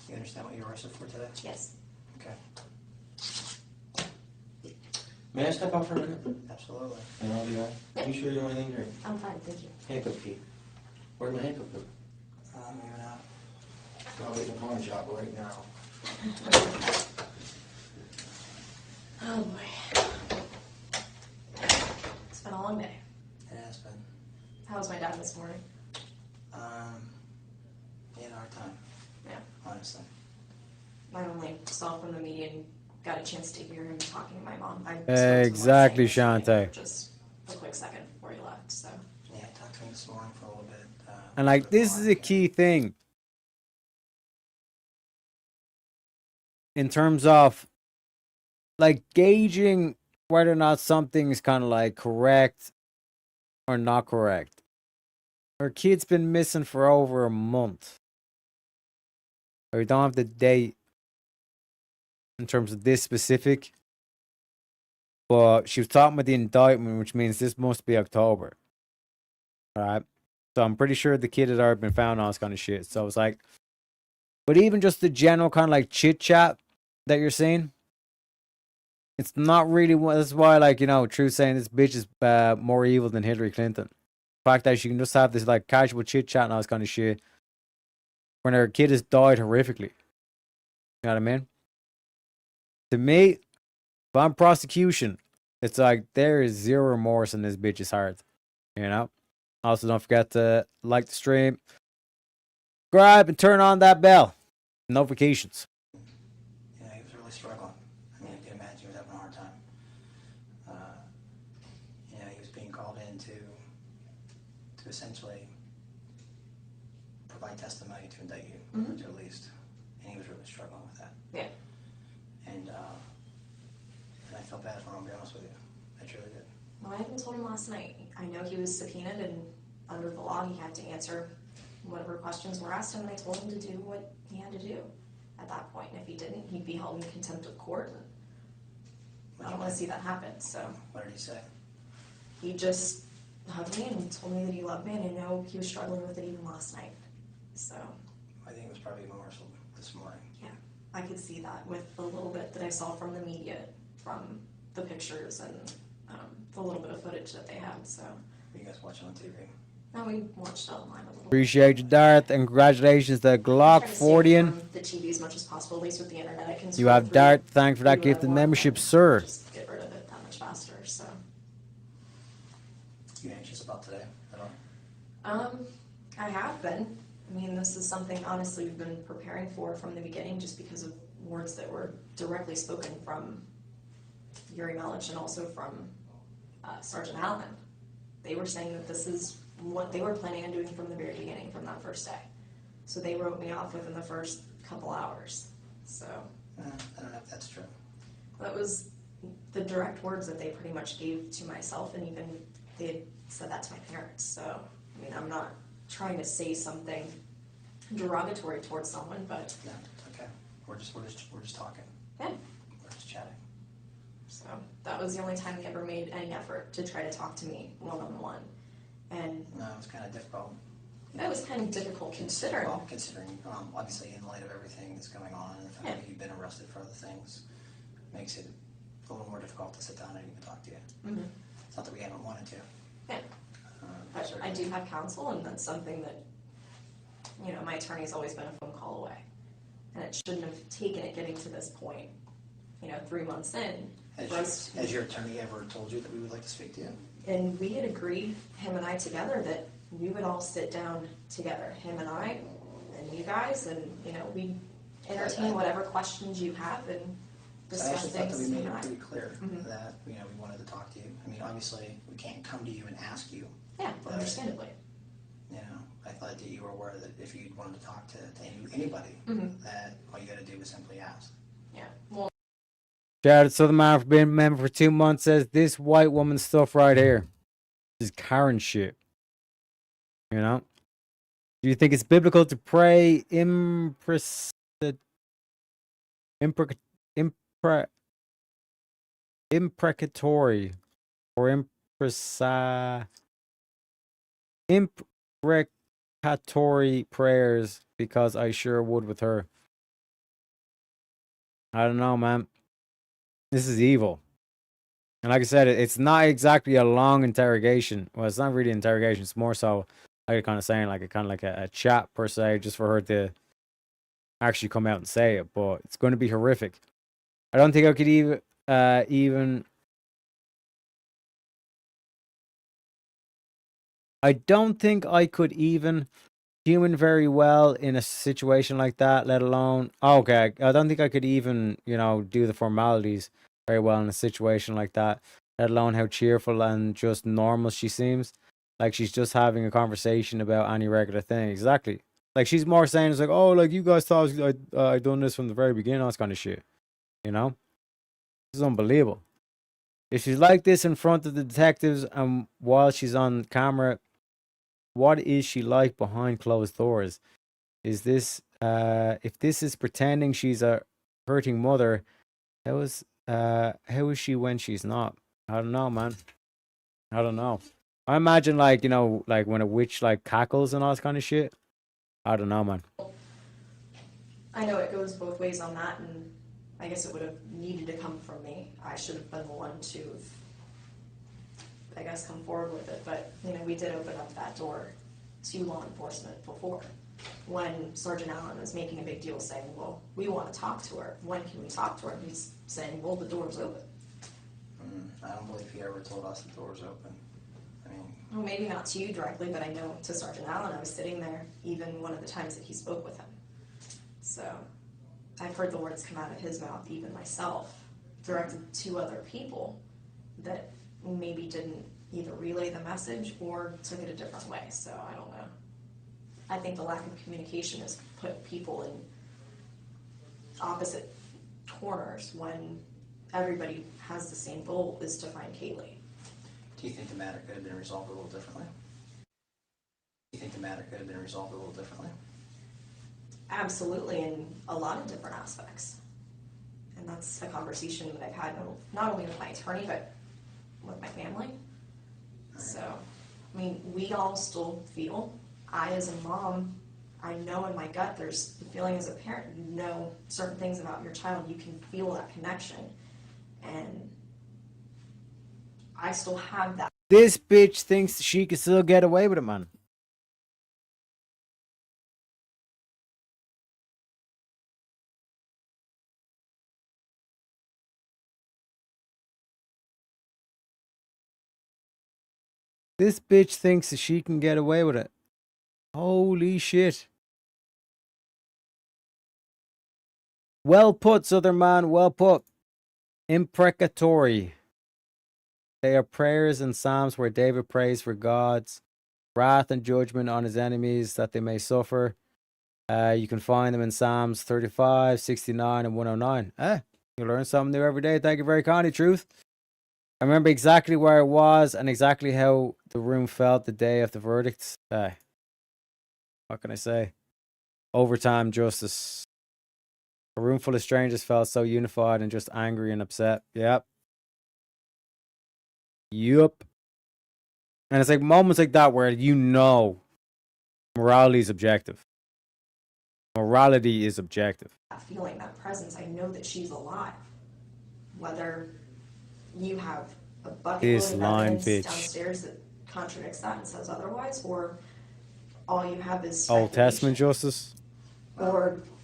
You understand what you were arrested for today? Yes. Okay. May I step out for a minute? Absolutely. And I'll be back. You sure you don't want anything to drink? I'm fine, thank you. Handcuff key. Where'd my handcuff go? Moving out. I'll be in the pawn shop right now. Oh boy. It's been a long day. It has been. How was my dad this morning? He had a hard time. Yeah. Honestly. I only saw from the media and got a chance to hear him talking to my mom. Exactly, Shantae. Just a quick second before he left, so. Yeah, I talked to him this morning for a little bit. And like, this is a key thing in terms of like gauging whether or not something's kind of like correct or not correct. Her kid's been missing for over a month. We don't have the date in terms of this specific, but she was talking about the indictment, which means this must be October. All right. So I'm pretty sure the kid had already been found, all this kind of shit. So it's like, but even just the general kind of like chit chat that you're seeing, it's not really what. That's why, like, you know, Truth saying this bitch is more evil than Hillary Clinton. The fact that she can just have this like casual chit chat and all this kind of shit when her kid has died horrifically. You know what I mean? To me, if I'm prosecution, it's like there is zero remorse in this bitch's heart. You know? Also, don't forget to like the stream, subscribe, and turn on that bell. Notifications. Yeah, he was really struggling. I mean, I can imagine he was having a hard time. You know, he was being called in to essentially provide testimony to indict you, Mhm. at least. And he was really struggling with that. Yeah. And I felt bad for him, to be honest with you. I truly did. Well, I even told him last night. I know he was subpoenaed, and under the law, he had to answer whatever questions were asked him, and I told him to do what he had to do at that point. And if he didn't, he'd be held in contempt of court. And I don't want to see that happen, so. What did he say? He just hugged me and told me that he loved me, and I know he was struggling with it even last night. So. I think it was probably more so this morning. Yeah, I could see that with the little bit that I saw from the media, from the pictures and the little bit of footage that they had, so. You guys watching on TV? No, we watched it online a little. Appreciate you, Darth, and congratulations to Glock 40. The TV as much as possible, at least with the internet, I can. You have scroll Dart. through, Thanks for that do what gift I and want, membership, and sir. Just get rid of it that much faster, so. You anxious about today at all? I have been. I mean, this is something, honestly, we've been preparing for from the beginning, just because of words that were directly spoken from Yuri Melich and also from Sergeant Allen. They were saying that this is what they were planning on doing from the very beginning, from that first day. So they wrote me off within the first couple hours. So. I don't know if that's true. That was the direct words that they pretty much gave to myself, and even they had said that to my parents. So, I mean, I'm not trying to say something derogatory towards someone, but. No, okay. We're just talking. Yeah. We're just chatting. So that was the only time they ever made any effort to try to talk to me one-on-one. And No, it was kind of difficult. that was kind of difficult considering. Well, considering, obviously, in light of everything that's going on and the fact that you've been arrested for other things, makes it a little more difficult to sit down and even talk to you. Mhm. It's not that we haven't wanted to. Yeah. But I do have counsel, and that's something that, you know, my attorney's always been a phone call away. And it shouldn't have taken it getting to this point, you know, 3 months in. Has your attorney ever told you that we would like to speak to you? And we had agreed, him and I together, that we would all sit down together, him and I, and you guys, and, you know, we entertain whatever questions you have, and I actually thought that we things made and it pretty clear Mhm. that, we wanted to talk to you. I mean, obviously, we can't come to you and ask you. Yeah, but, understandably. I thought that you were aware that if you wanted to talk to anybody, Mhm. that all you gotta do is simply ask. Yeah, well, Shout out to the man for being a member for 2 months. Says this white woman stuff right here. This is Karen shit. You know? Do you think it's biblical to pray imprecatory or imprecatory prayers? Because I sure would with her. I don't know, man. This is evil. And like I said, it's not exactly a long interrogation. Well, it's not really interrogation. It's more so, like you're kind of saying, like a chat per se, just for her to actually come out and say it. But it's going to be horrific. I don't think I could even. I don't think I could even human very well in a situation like that. Let alone, okay, I don't think I could even do the formalities very well in a situation like that. Let alone how cheerful and just normal she seems. Like she's just having a conversation about any regular thing. Exactly. Like she's more saying it's like, oh, like you guys thought I done this from the very beginning. All this kind of shit. You know, this is unbelievable. If she's like this in front of the detectives and while she's on camera, what is she like behind closed doors? Is this if this is pretending she's a hurting mother, how is she when she's not? I don't know, man. I don't know. I imagine like when a witch like cackles and all this kind of shit. I don't know, man. I know it goes both ways on that, and I guess it would have needed to come from me. I should have been the one to, I guess, come forward with it. But we did open up that door to law enforcement before, when Sergeant Allen was making a big deal saying, well, we want to talk to her. When can we talk to her? And he's saying, well, the door's open. I don't believe he ever told us the door was open. I mean, Well, maybe not to you directly, but I know to Sergeant Allen, I was sitting there even one of the times that he spoke with him. So I've heard the words come out of his mouth, even myself, directed to other people that maybe didn't either relay the message or took it a different way. So I don't know. I think the lack of communication has put people in opposite corners when everybody has the same goal, is to find Kaylee. do you think the matter could have been resolved a little differently? Absolutely, in a lot of different aspects. And that's a conversation that I've had not only with my attorney, but with my family. So, I mean, we all still feel, I as a mom, I know in my gut there's the feeling as a parent, you know certain things about your child, you can feel that connection. And I still have that. This bitch thinks she can still get away with it, man. This bitch thinks that she can get away with it. Holy shit. Well put, Southern man. Well put. Imprecatory. They are prayers and psalms where David prays for God's wrath and judgment on his enemies that they may suffer. You can find them in Psalms 35, 69, and 109. You learn something new every day. Thank you very kindly, Truth. I remember exactly where I was and exactly how the room felt the day of the verdicts. What can I say? Overtime justice. A room full of strangers felt so unified and just angry and upset. Yep. And it's like moments like that where morality is objective. Morality is objective. That feeling, that presence, I know that she's alive. Whether you have a bucket This load of line, evidence bitch. downstairs that contradicts that and says otherwise, or all you have is Old Testament speculation, justice.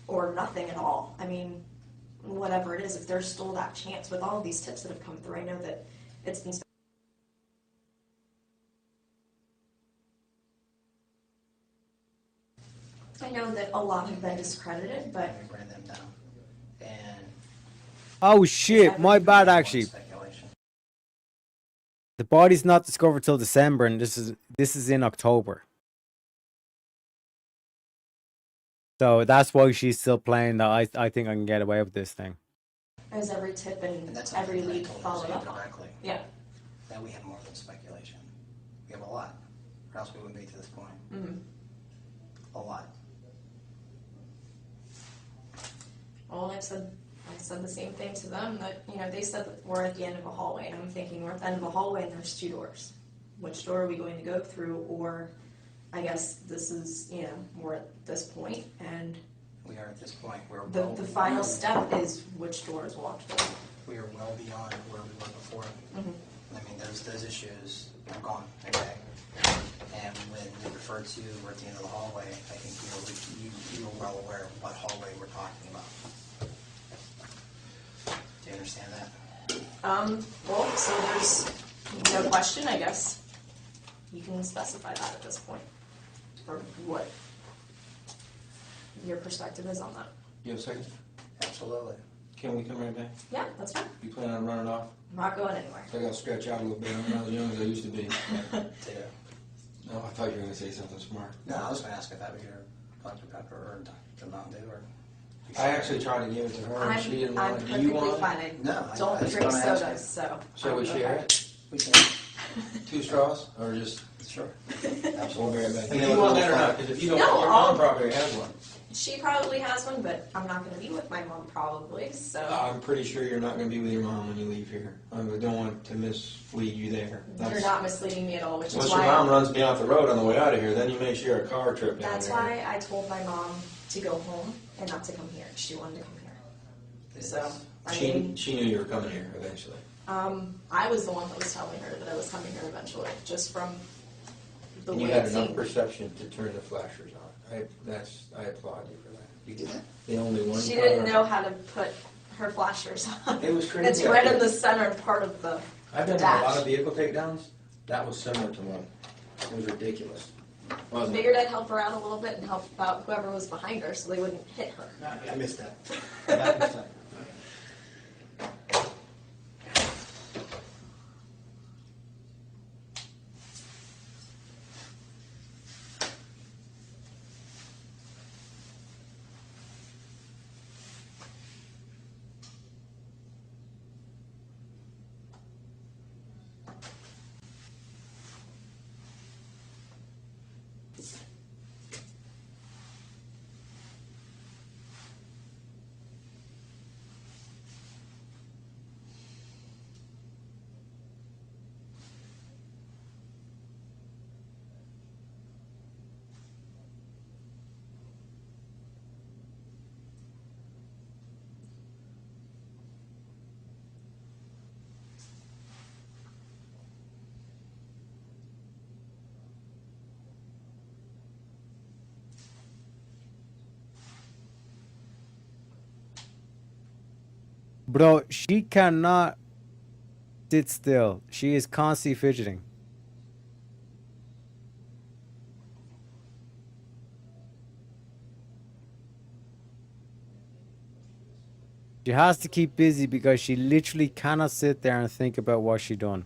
or nothing at all. I mean, whatever it is, if there's still that chance with all of these tips that have come through, I know that it's been. I know that a lot have been discredited, but we ran them down. And Oh shit, my bad actually. Speculation. The body's not discovered till December, and this is in October. So that's why she's still playing that I think I can get away with this thing. Is every tip and that's every something lead I told followed Lucy up on? directly. Yeah. That we have more than speculation. We have a lot, or else we wouldn't be to this point. Mm-hmm. A lot. Well, I said the same thing to them, that, you know, they said that we're at the end of a hallway, and I'm thinking we're at the end of a hallway and there's 2 doors. Which door are we going to go through? Or I guess this is, you know, we're at this point, and We are at this point. We're the well, final step is which door is walked through. we are well beyond where we were before. Mhm. I mean, those issues are gone, okay? And when we refer to we're at the end of the hallway, I think you are well aware of what hallway we're talking about. Do you understand that? Well, so there's no question, I guess. You can specify that at this point, or what your perspective is on that. You have a second? Absolutely. Can we come right back? Yeah, that's fine. You plan on running off? I'm not going anywhere. I gotta stretch out a little bit. I'm not as young as I used to be. Yeah. No, I thought you were gonna say something smart. No, I was going to ask if that was your Dr. Pepper or Dr. Mountain Dew or. I actually tried to give it to her and she didn't I'm want it. Do you perfectly want fine. it? No, I don't was drink gonna ask sodas, so. Shall we I'm share okay. it? We can. 2 straws or just? Sure. We'll bear it back. And Do then you we'll want go that or fly. not? Because if you don't, No, your I'll- mom probably has one. She probably has one, but I'm not going to be with my mom probably, so. I'm pretty sure you're not gonna be with your mom when you leave here. I don't want to mislead you there. You're not misleading me at all, which is Unless why. your mom runs me off the road on the way out of here, then you may share a car trip down That's there. why I told my mom to go home and not to come here. She wanted to come here. So, I mean, She knew you were coming here eventually. I was the one that was telling her that I was coming here eventually, just from the And way you had it enough seemed. perception to turn the flashers on. I applaud you for that. You did that? The only one. She didn't know how to put her flashers on. It was crazy. It's right in the center part of the I've been to a lot dash. of vehicle takedowns. That was similar to one. It was ridiculous. Wasn't it? Figured I'd help her out a little bit and help out whoever was behind her so they wouldn't hit her. I missed that. I missed that. Bro, she cannot sit still. She is constantly fidgeting. She has to keep busy because she literally cannot sit there and think about what she done.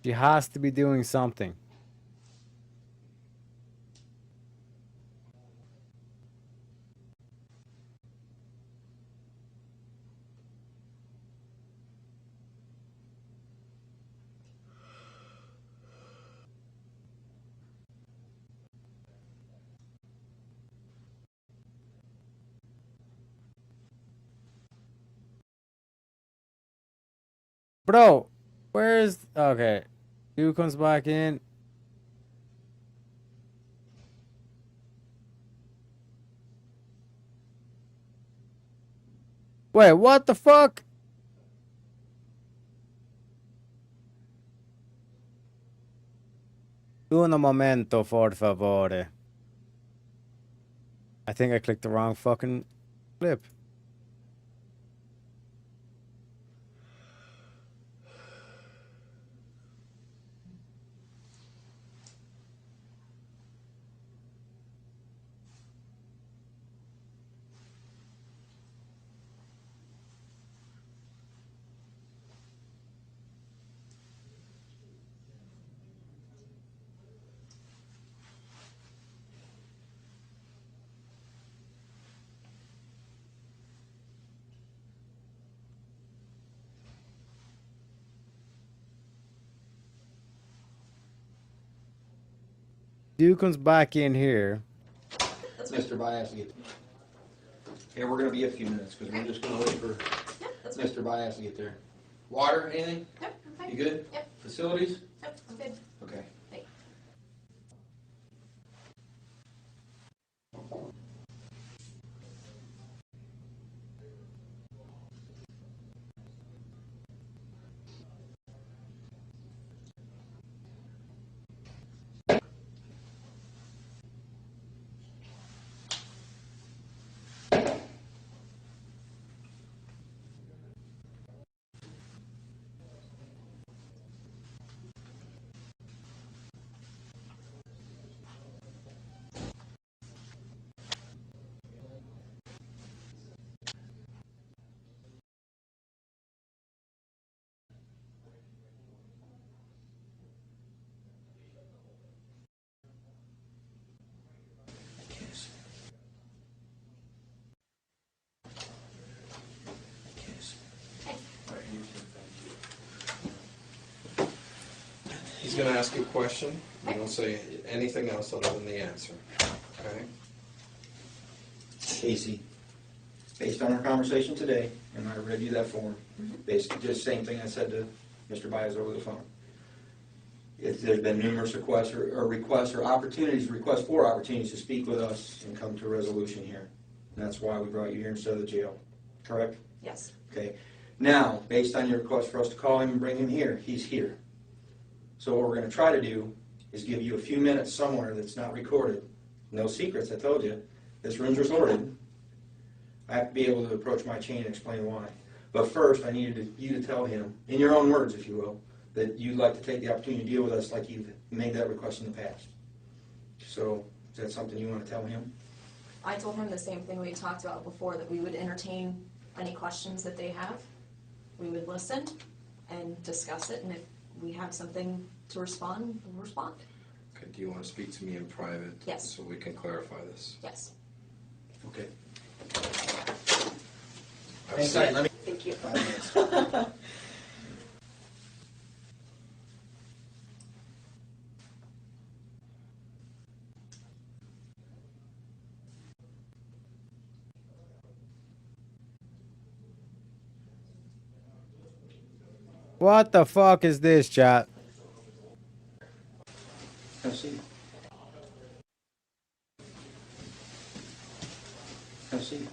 She has to be doing something. Bro, where's... Okay. Dude comes back in. Wait, what the fuck? Un momento, por favore. I think I clicked the wrong fucking clip. Dude comes back in here. Mr. Bias to get. Here, we're gonna be a few minutes, because we're just gonna wait for Mr. Bias to get there. Water, anything? Yep, I'm fine. You good? Yep. Facilities? Yep, I'm good. Okay. Thanks. He's gonna ask you a question. You don't say anything else other than the answer, okay? Casey, based on our conversation today, and I read you that form, basically just same thing I said to Mr. Bias over the phone. There's been numerous requests for opportunities to speak with us and come to a resolution here. And that's why we brought you here instead of the jail, correct? Yes. Okay. Now, based on your request for us to call him and bring him here, he's here. So what we're gonna try to do is give you a few minutes somewhere that's not recorded. No secrets, I told you. This room's recorded. I have to be able to approach my chain and explain why. But first, I needed you to tell him, in your own words, if you will, that you'd like to take the opportunity to deal with us like you've made that request in the past. So, is that something you want to tell him? I told him the same thing we talked about before, that we would entertain any questions that they have. We would listen and discuss it, and if we have something to respond, we'll respond. Okay, do you want to speak to me in private? Yes. So we can clarify this? Yes. Okay. Hang tight, let me. Thank you. 5 minutes. What the fuck is this, chat? Have a seat. Have a seat.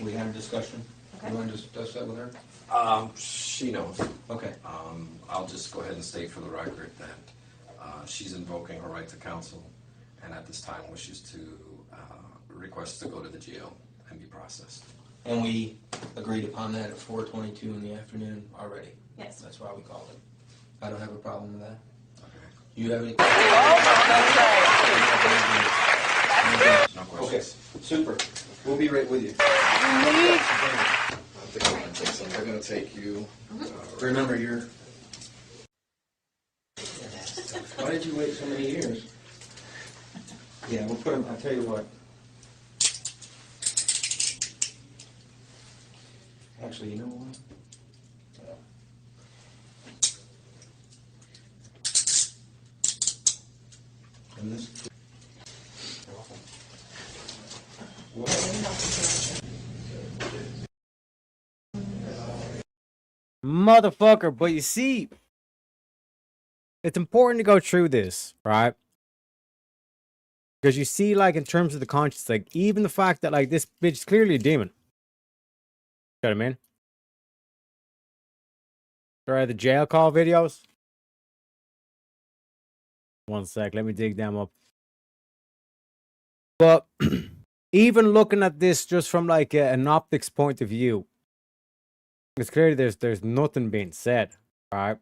We had a discussion. Okay. You want to discuss that with her? She knows. Okay. I'll just go ahead and state for the record that she's invoking her right to counsel, and at this time wishes to request to go to the jail and be processed. And we agreed upon that at 4:22 in the afternoon already. Yes. That's why we called it. I don't have a problem with that. Okay. You have any? No Okay, questions. super. We'll be right with you. I think I'm gonna take some. They're gonna take you. Remember, you're. Why did you wait so many years? Yeah, we'll put them. I'll tell you what. Actually, you know what? And this. What? Motherfucker. But you see, it's important to go through this, right? Because you see, like, in terms of the conscience, like, even the fact that, like, this bitch is clearly a demon. You know what I mean? There are the jail call videos. One sec, let me dig them up. But even looking at this just from, like, an optics point of view, it's clearly there's nothing being said, right?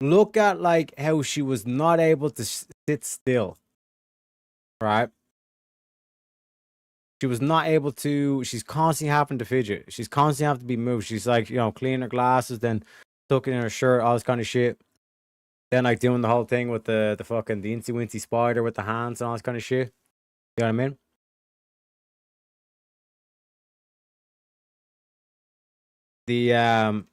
Look at, like, how she was not able to sit still, right? She was not able to, she's constantly having to fidget. She's constantly having to be moved. She's like, you know, cleaning her glasses, then tucking in her shirt, all this kind of shit. Then, like, doing the whole thing with the fucking, the Incy Wincy spider with the hands and all this kind of shit. You know what I mean? The,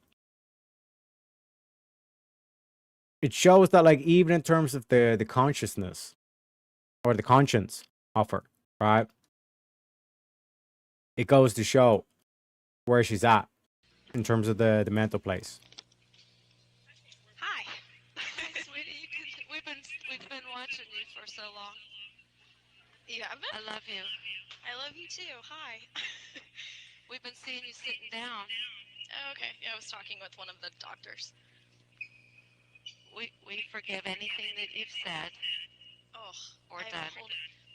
it shows that, like, even in terms of the consciousness or the conscience of her, right? It goes to show where she's at in terms of the mental place. Hi. Sweetie, we've been watching you for so long. You haven't? I love you. I love you too. Hi. We've been seeing you sitting down. Oh, okay. Yeah, I was talking with one of the doctors. We forgive anything that you've said. Oh, or done.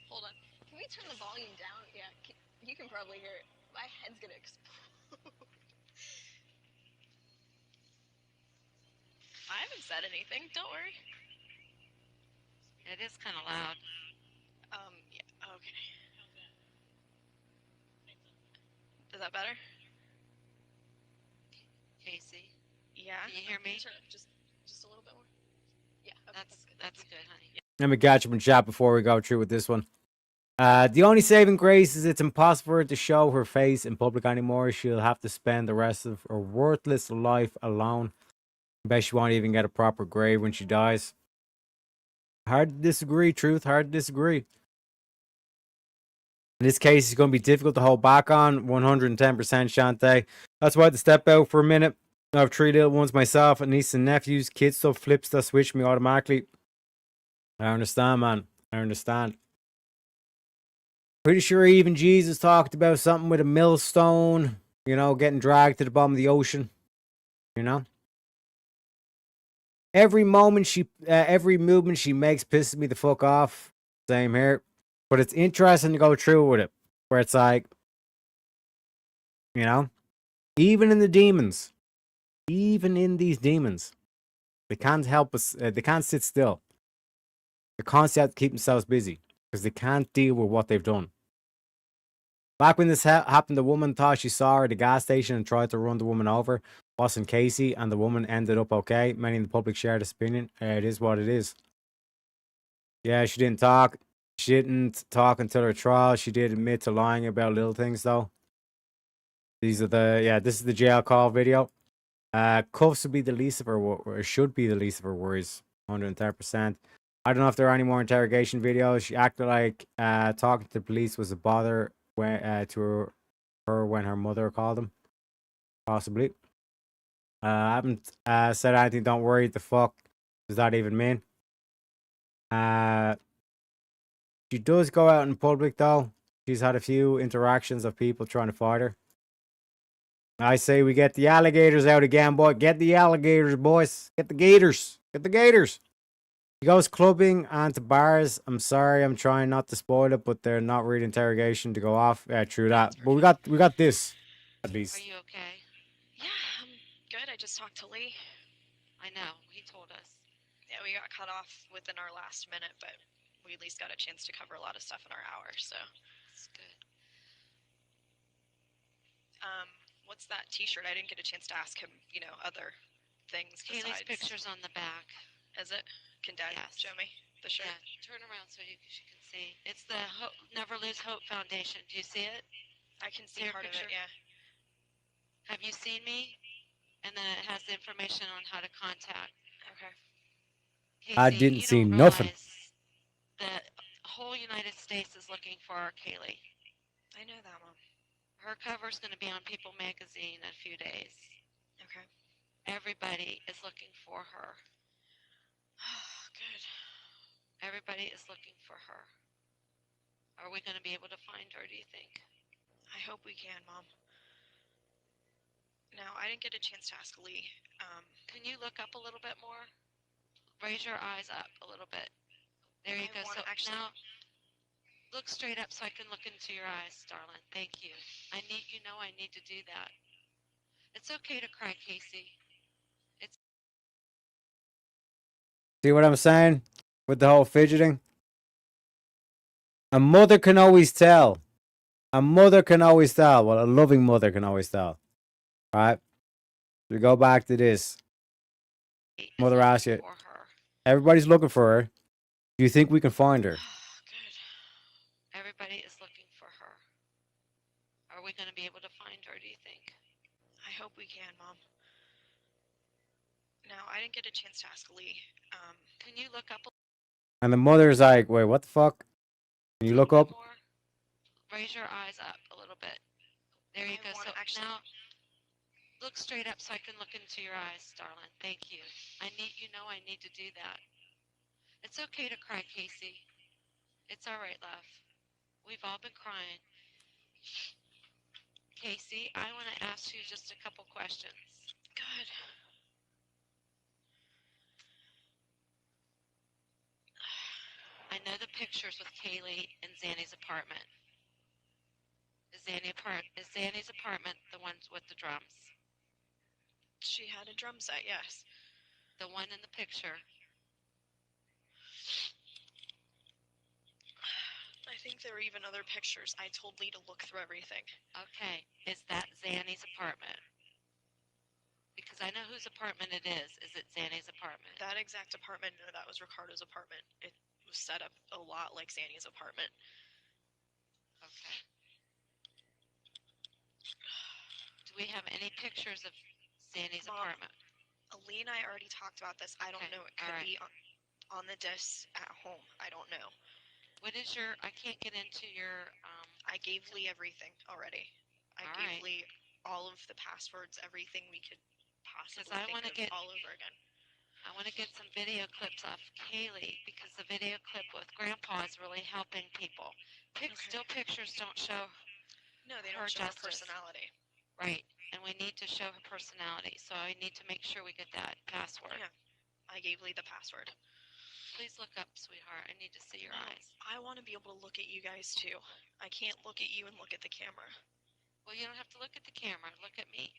Hold on. Can we turn the volume down? Yeah, you can probably hear it. My head's gonna explode. I haven't said anything. Don't worry. It is kind of loud. Yeah. Okay. Is that better? Casey. Yeah. Can you hear me? Turn it just a little bit more. Yeah. Okay, that's good, honey. Yeah. Let me catch up and chat before we go through with this one. The only saving grace is it's impossible for her to show her face in public anymore. She'll have to spend the rest of her worthless life alone. I bet she won't even get a proper grave when she dies. Hard to disagree, Truth. Hard to disagree. In this case, it's going to be difficult to hold back on. 110% Shantae. That's why I had to step out for a minute. I have 3 little ones myself, a niece and nephews. Kids stuff flips that switch me automatically. I understand, man. I understand. Pretty sure even Jesus talked about something with a millstone, you know, getting dragged to the bottom of the ocean, you know? Every movement she makes pisses me the fuck off. Same here. But it's interesting to go through with it, where it's like, you know, even in the demons, even in these demons, they can't help us, they can't sit still. They constantly have to keep themselves busy because they can't deal with what they've done. Back when this happened, the woman thought she saw her at the gas station and tried to run the woman over. Wasn't Casey, and the woman ended up okay. Many in the public shared this opinion. It is what it is. Yeah, she didn't talk. She didn't talk until her trial. She did admit to lying about little things, though. These are this is the jail call video. Cuffs would be the least of her, or should be the least of her worries. 110%. I don't know if there are any more interrogation videos. She acted like talking to the police was a bother to her when her mother called them. Possibly. I haven't said anything. Don't worry. The fuck does that even mean? She does go out in public, though. She's had a few interactions of people trying to fight her. I say we get the alligators out again, boy. Get the alligators, boys. Get the gators. Get the gators. She goes clubbing and to bars. I'm sorry, I'm trying not to spoil it, but they're not really interrogation to go off. Yeah, true that. But we got this, at least. Are you okay? Yeah, I'm good. I just talked to Lee. I know. He told us. Yeah, we got cut off within our last minute, but we at least got a chance to cover a lot of stuff in our hour, so. That's good. What's that t-shirt? I didn't get a chance to ask him, you know, other things besides. Kaylee's picture's on the back. Is it? Can Dad show me the shirt? Yeah, turn around so she can see. It's the Never Lose Hope Foundation. Do you see it? I can see part of it, yeah. Have you seen me? And then it has the information on how to contact. Okay. Casey, I didn't see nothing. The whole United States is looking for our Kaylee. I know that, Mom. Her cover's going to be on People magazine in a few days. Okay. Everybody is looking for her. Good. Everybody is looking for her. Are we going to be able to find her, do you think? I hope we can, Mom. Now, I didn't get a chance to ask Lee. Can you look up a little bit more? Raise your eyes up a little bit. There you go. So now, look straight up so I can look into your eyes, darling. Thank you. I need to do that. It's okay to cry, Casey. It's See what I'm saying? With the whole fidgeting? A mother can always tell. A mother can always tell. Well, a loving mother can always tell. Right? We go back to this. Mother asks you, everybody's looking for her. Do you think we can find her? good. Everybody is looking for her. Are we going to be able to find her, do you think? I hope we can, Mom. Now, I didn't get a chance to ask Lee. Can you look up And the mother's like, wait, what the fuck? Can you look up? Raise your eyes up a little bit. There you go. So now, look straight up so I can look into your eyes, darling. Thank you. I need to do that. It's okay to cry, Casey. It's all right, love. We've all been crying. Casey, I want to ask you just a couple questions. Good. I know the pictures with Kaylee in Zanny's apartment. Is Zanny's apartment the one with the drums? She had a drum set, yes. The one in the picture. I think there were even other pictures. I told Lee to look through everything. Okay, is that Zanny's apartment? Because I know whose apartment it is. Is it Zanny's apartment? That exact apartment, no, that was Ricardo's apartment. It was set up a lot like Zanny's apartment. Okay. Do we have any pictures of Zanny's Mom, apartment? Lee and I already talked about this. I don't know. It could be on the disc at home. I don't know. What is your? I can't get into your. I gave Lee everything already. I gave Lee all of the passwords, everything we could possibly think of all over again. I want to get some video clips off Kaylee because the video clip with Grandpa is really helping people. Still pictures don't show. No, they don't show her personality. Right, and we need to show her personality. So I need to make sure we get that password. Yeah, I gave Lee the password. Please look up, sweetheart. I need to see your eyes. I want to be able to look at you guys too. I can't look at you and look at the camera. Well, you don't have to look at the camera. Look at me.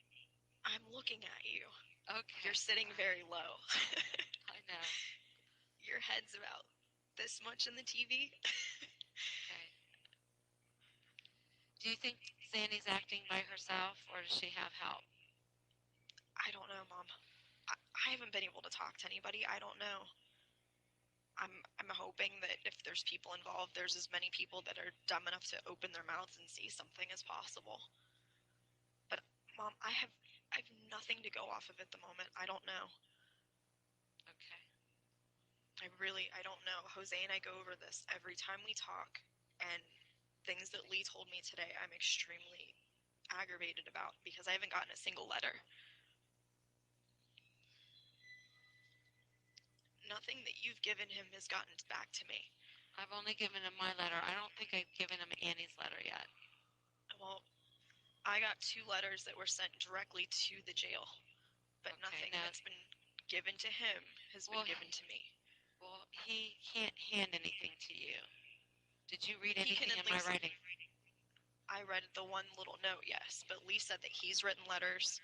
I'm looking at you. Okay. You're sitting very low. I know. Your head's about this much in the TV. Okay. Do you think Zanny's acting by herself, or does she have help? I don't know, Mom. I haven't been able to talk to anybody. I don't know. I'm hoping that if there's people involved, there's as many people that are dumb enough to open their mouths and say something as possible. But Mom, I have nothing to go off of at the moment. I don't know. Okay. I don't know. Jose and I go over this every time we talk, and things that Lee told me today, I'm extremely aggravated about because I haven't gotten a single letter. Nothing that you've given him has gotten back to me. I've only given him my letter. I don't think I've given him Annie's letter yet. Well, I got 2 letters that were sent directly to the jail, but nothing that's been given to him has been given to me. Well, he can't hand anything to you. Did you read anything in my writing? I read the one little note, yes, but Lee said that he's written letters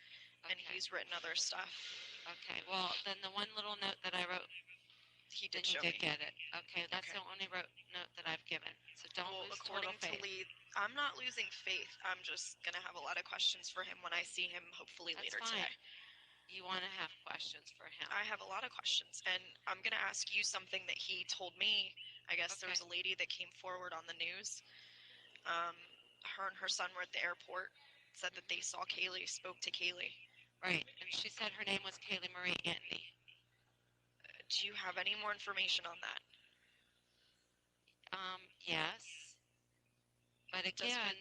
and he's written other stuff. Okay, well, then the one little note that I wrote, he did get it. Okay, that's the only note that I've given. So don't lose total faith. Lee, I'm not losing faith. I'm just going to have a lot of questions for him when I see him hopefully later today. You want to have questions for him. I have a lot of questions, and I'm going to ask you something that he told me. I guess there was a lady that came forward on the news. Her and her son were at the airport, said that they saw Kaylee, spoke to Kaylee. Right, and she said her name was Kaylee Marie Anthony. Do you have any more information on that? Yes. But again,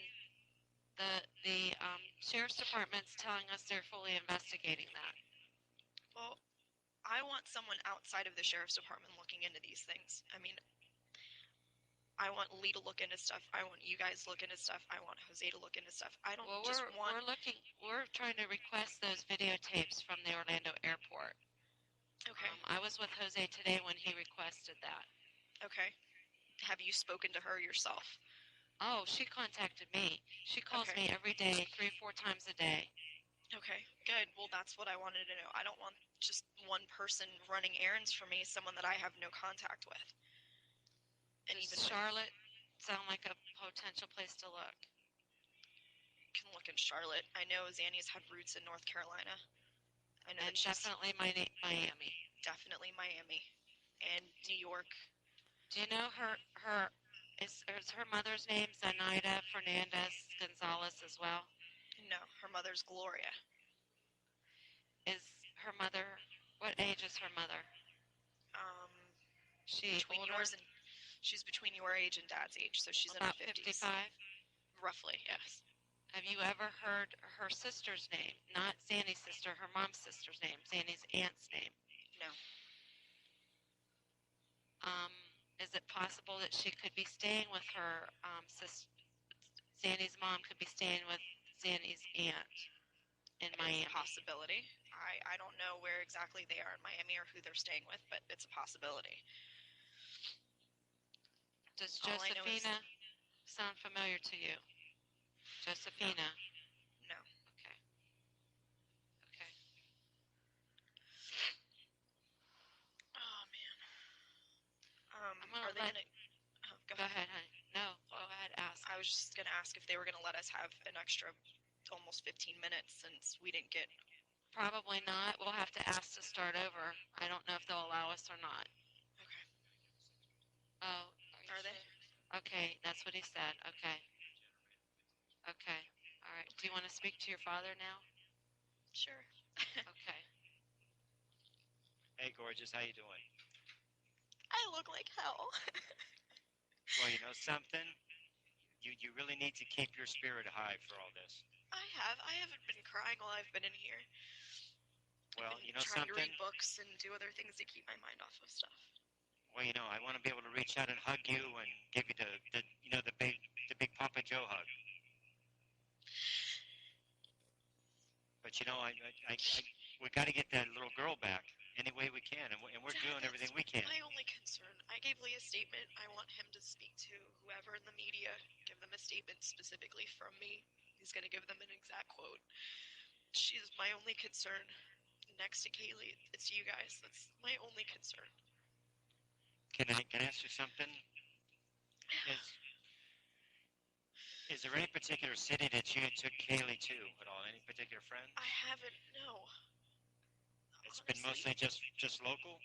The sheriff's department's telling us they're fully investigating that. Well, I want someone outside of the sheriff's department looking into these things. I mean, I want Lee to look into stuff. I want you guys to look into stuff. I want Jose to look into stuff. I don't Well, just want. we're trying to request those videotapes from the Orlando airport. Okay. I was with Jose today when he requested that. Okay. Have you spoken to her yourself? Oh, she contacted me. She calls me every day, 3-4 times a day. Okay, good. Well, that's what I wanted to know. I don't want just one person running errands for me, someone that I have no contact with. And Does even Charlotte sound like a potential place to look? can look in Charlotte. I know Zanny's had roots in North Carolina. I know And that she's definitely Miami. definitely Miami and New York. Do you know is her mother's name Zenaida Fernandez Gonzalez as well? No, her mother's Gloria. Is her mother, what age is her mother? She Between older? yours and she's between your age and Dad's age, so she's About in her 50s. 55? Roughly, yes. Have you ever heard her sister's name? Not Zanny's sister, her mom's sister's name, Zanny's aunt's name. No. Is it possible that she could be staying with her Zanny's mom could be staying with Zanny's aunt in Miami? It's a possibility. I don't know where exactly they are in Miami or who they're staying with, but it's a possibility. Does All I know is- Josephina sound familiar to you? Josephina? No. Okay. Okay. Oh man. Are they gonna? Oh, go ahead, honey. No, go ahead. Ask. I was just gonna ask if they were gonna let us have an extra, almost 15 minutes since we didn't get. Probably not. We'll have to ask to start over. I don't know if they'll allow us or not. Okay. Oh, are they? Okay, that's what he said. Okay. Okay. All right. Do you want to speak to your father now? Sure. Okay. Hey, gorgeous, how you doing? I look like hell. Well, you know something? You really need to keep your spirit high for all this. I haven't been crying while I've been in here. Well, you know trying to something? read books and do other things to keep my mind off of stuff. Well, you know, I want to be able to reach out and hug you and give you the big Papa Joe hug. But you know, we got to get that little girl back any way we can, and we're doing everything we can. My only concern. I gave Lee a statement. I want him to speak to whoever in the media, give them a statement specifically from me. He's going to give them an exact quote. She's my only concern. Next to Kaylee, it's you guys. That's my only concern. Can I ask you something? Is there any particular city that you took Kaylee to at all? Any particular friend? I haven't, no. It's been mostly just local?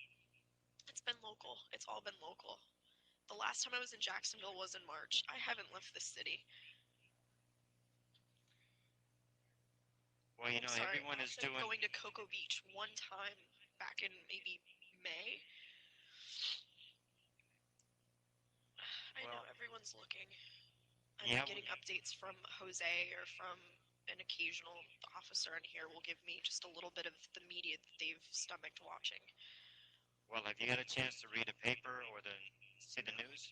It's been local. It's all been local. The last time I was in Jacksonville was in March. I haven't left the city. Well, you know, sorry, everyone is I've been doing... going to Cocoa Beach one time back in maybe May. I know everyone's looking. I'm getting updates from Jose or from an occasional officer in here will give me just a little bit of the media that they've stomached watching. Well, have you had a chance to read a paper or see the news?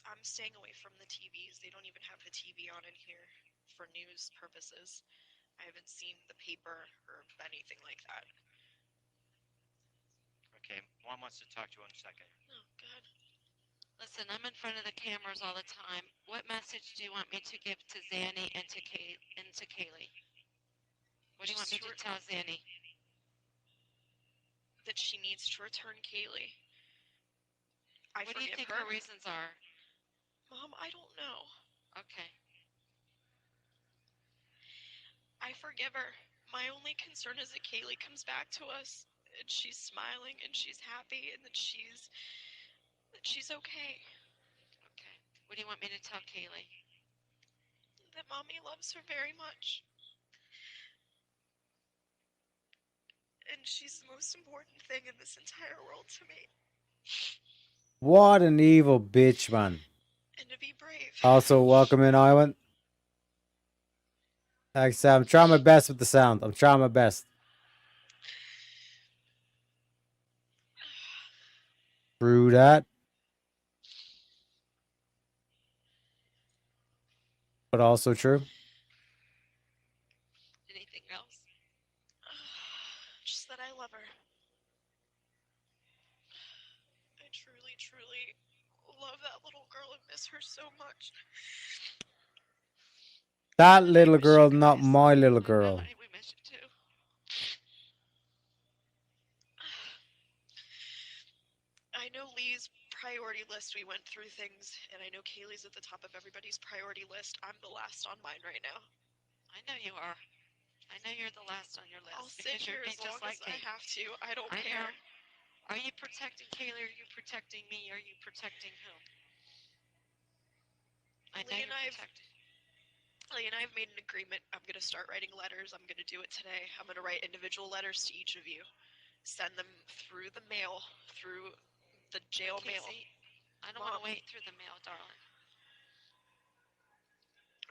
I'm staying away from the TVs. They don't even have the TV on in here for news purposes. I haven't seen the paper or anything like that. Okay, Mom wants to talk to you in a second. Oh, God. Listen, I'm in front of the cameras all the time. What message do you want me to give to Zanny and to Kaylee? What do you want me to tell Zanny? That she needs to return Kaylee. What do you think her reasons are? Mom, I don't know. Okay. I forgive her. My only concern is that Kaylee comes back to us and she's smiling and she's happy and that she's okay. Okay. What do you want me to tell Kaylee? That Mommy loves her very much. And she's the most important thing in this entire world to me. What an evil bitch, man. And to be brave. Also, welcome in, Iwan. Like I said, I'm trying my best with the sound. I'm trying my best. True that. But also true. Anything else? Just that I love her. I truly, truly love that little girl and miss her so much. That little girl, not my little girl. We miss you too. I know Lee's priority list, we went through things, and I know Kaylee's at the top of everybody's priority list. I'm the last on mine right now. I know you are. I know you're the last on your list. I'll sit here as long as I have to. I don't care. Are you protecting Kaylee? Are you protecting me? Are you protecting whom? I know you're protecting. Lee and I have made an agreement. I'm going to start writing letters. I'm going to do it today. I'm going to write individual letters to each of you. Send them through the mail, through the jail mail. I don't want to wait through the mail, darling.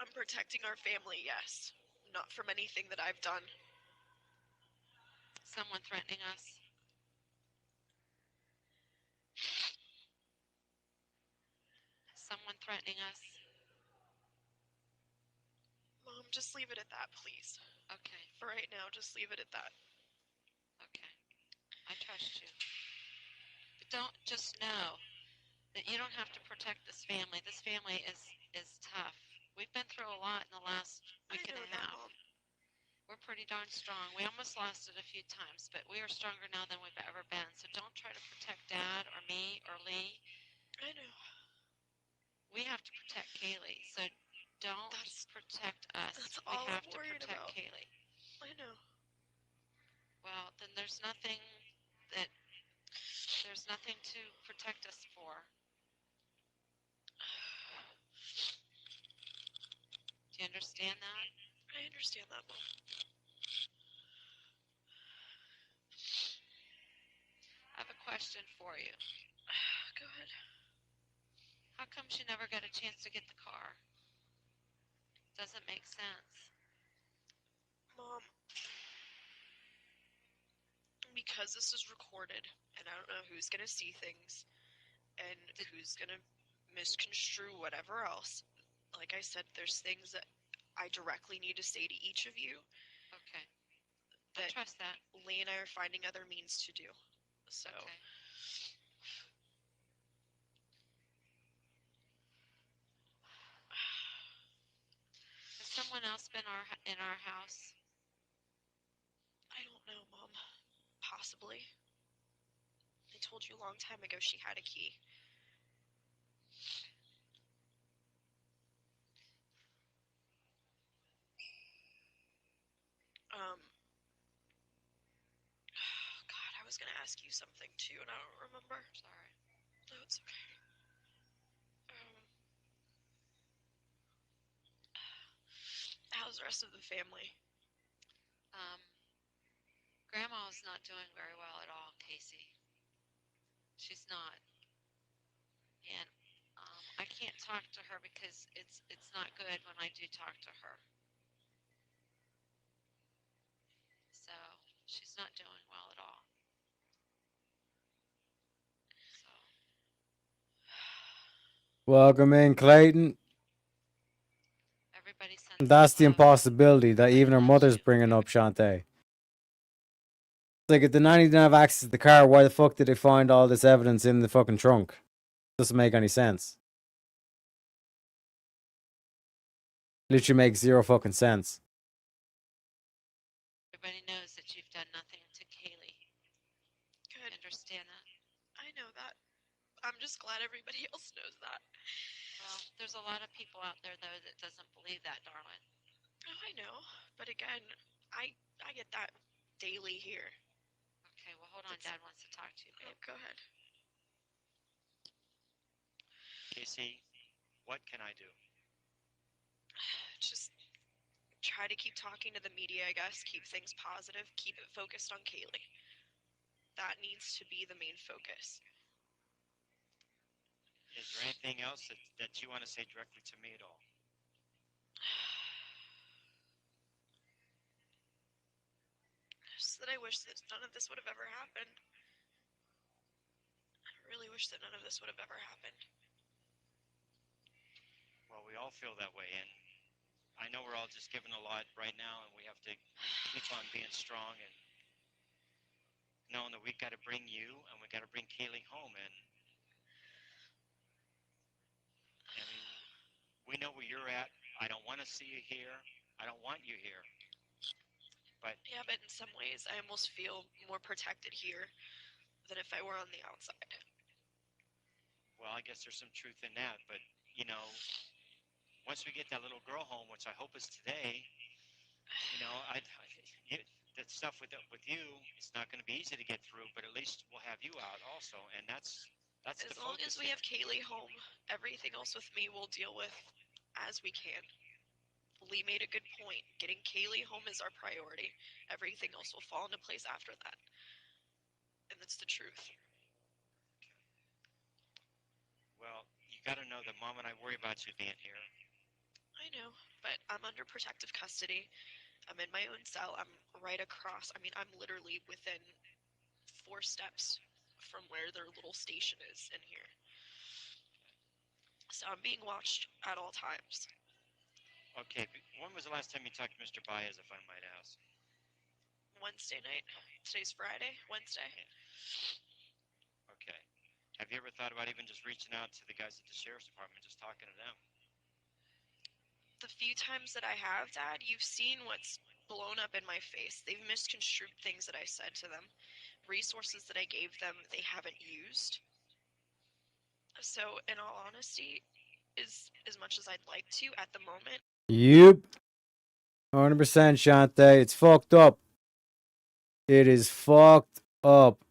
I'm protecting our family, yes. Not from anything that I've done. Someone threatening us. Someone threatening us. Mom, just leave it at that, please. Okay. For right now, just leave it at that. Okay. I trust you. But don't just know that you don't have to protect this family. This family is tough. We've been through a lot in the last week and a half. We're pretty darn strong. We almost lost it a few times, but we are stronger now than we've ever been. So don't try to protect Dad or me or Lee. I know. We have to protect Kaylee. So don't protect us. That's we all have I'm to worried protect about. Kaylee. I know. Well, then there's nothing to protect us for. Do you understand that? I understand that, Mom. I have a question for you. Go ahead. How come she never got a chance to get the car? Doesn't make sense. Mom, because this is recorded, and I don't know who's going to see things, and who's going to misconstrue whatever else. Like I said, there's things that I directly need to say to each of you. Okay. That I trust that. Lee and I are finding other means to do. So. Okay. Has someone else been in our house? I don't know, Mom. Possibly. I told you a long time ago she had a key. God, I was gonna ask you something too, and I don't remember. Sorry. No, it's okay. How's the rest of the family? Grandma's not doing very well at all, Casey. She's not. And I can't talk to her because it's not good when I do talk to her. So she's not doing well at all. So. Welcome in, Clayton. Everybody sends That's the impossibility that even her mother's bringing up, Shantae. Like, if the nanny didn't have access to the car, why the fuck did they find all this evidence in the fucking trunk? Doesn't make any sense. Literally makes zero fucking sense. Everybody knows that you've done nothing to Kaylee. Good. Understand that? I know that. I'm just glad everybody else knows that. Well, there's a lot of people out there, though, that doesn't believe that, darling. Oh, I know. But again, I get that daily here. Okay, well, hold on. Dad wants to talk to you, babe. Oh, go ahead. Casey, what can I do? Just try to keep talking to the media, I guess. Keep things positive. Keep it focused on Kaylee. That needs to be the main focus. Is there anything else that you want to say directly to me at all? that I wish that none of this would have ever happened. I really wish that none of this would have ever happened. Well, we all feel that way, and I know we're all just given a lot right now, and we have to keep on being strong and knowing that we've got to bring you and we got to bring Kaylee home. And I mean, we know where you're at. I don't want to see you here. I don't want you here. But yeah, but in some ways, I almost feel more protected here than if I were on the outside. well, I guess there's some truth in that. But you know, once we get that little girl home, which I hope is today, you know, that stuff with you, it's not going to be easy to get through. But at least we'll have you out also, and that's as the long focus as we here. have Kaylee home, everything else with me we'll deal with as we can. Lee made a good point. Getting Kaylee home is our priority. Everything else will fall into place after that. And that's the truth. Well, you got to know that Mom and I worry about you being here. I know, but I'm under protective custody. I'm in my own cell. I'm right across. I mean, I'm literally within 4 steps from where their little station is in here. So I'm being watched at all times. Okay, when was the last time you talked to Mr. Baez, if I might ask? Wednesday night. Today's Friday. Wednesday. Okay. Have you ever thought about even just reaching out to the guys at the sheriff's department, just talking to them? The few times that I have, Dad, you've seen what's blown up in my face. They've misconstrued things that I said to them. Resources that I gave them, they haven't used. So, in all honesty, as much as I'd like to at the moment. Yep. 100% Shante. It's fucked up. It is fucked up.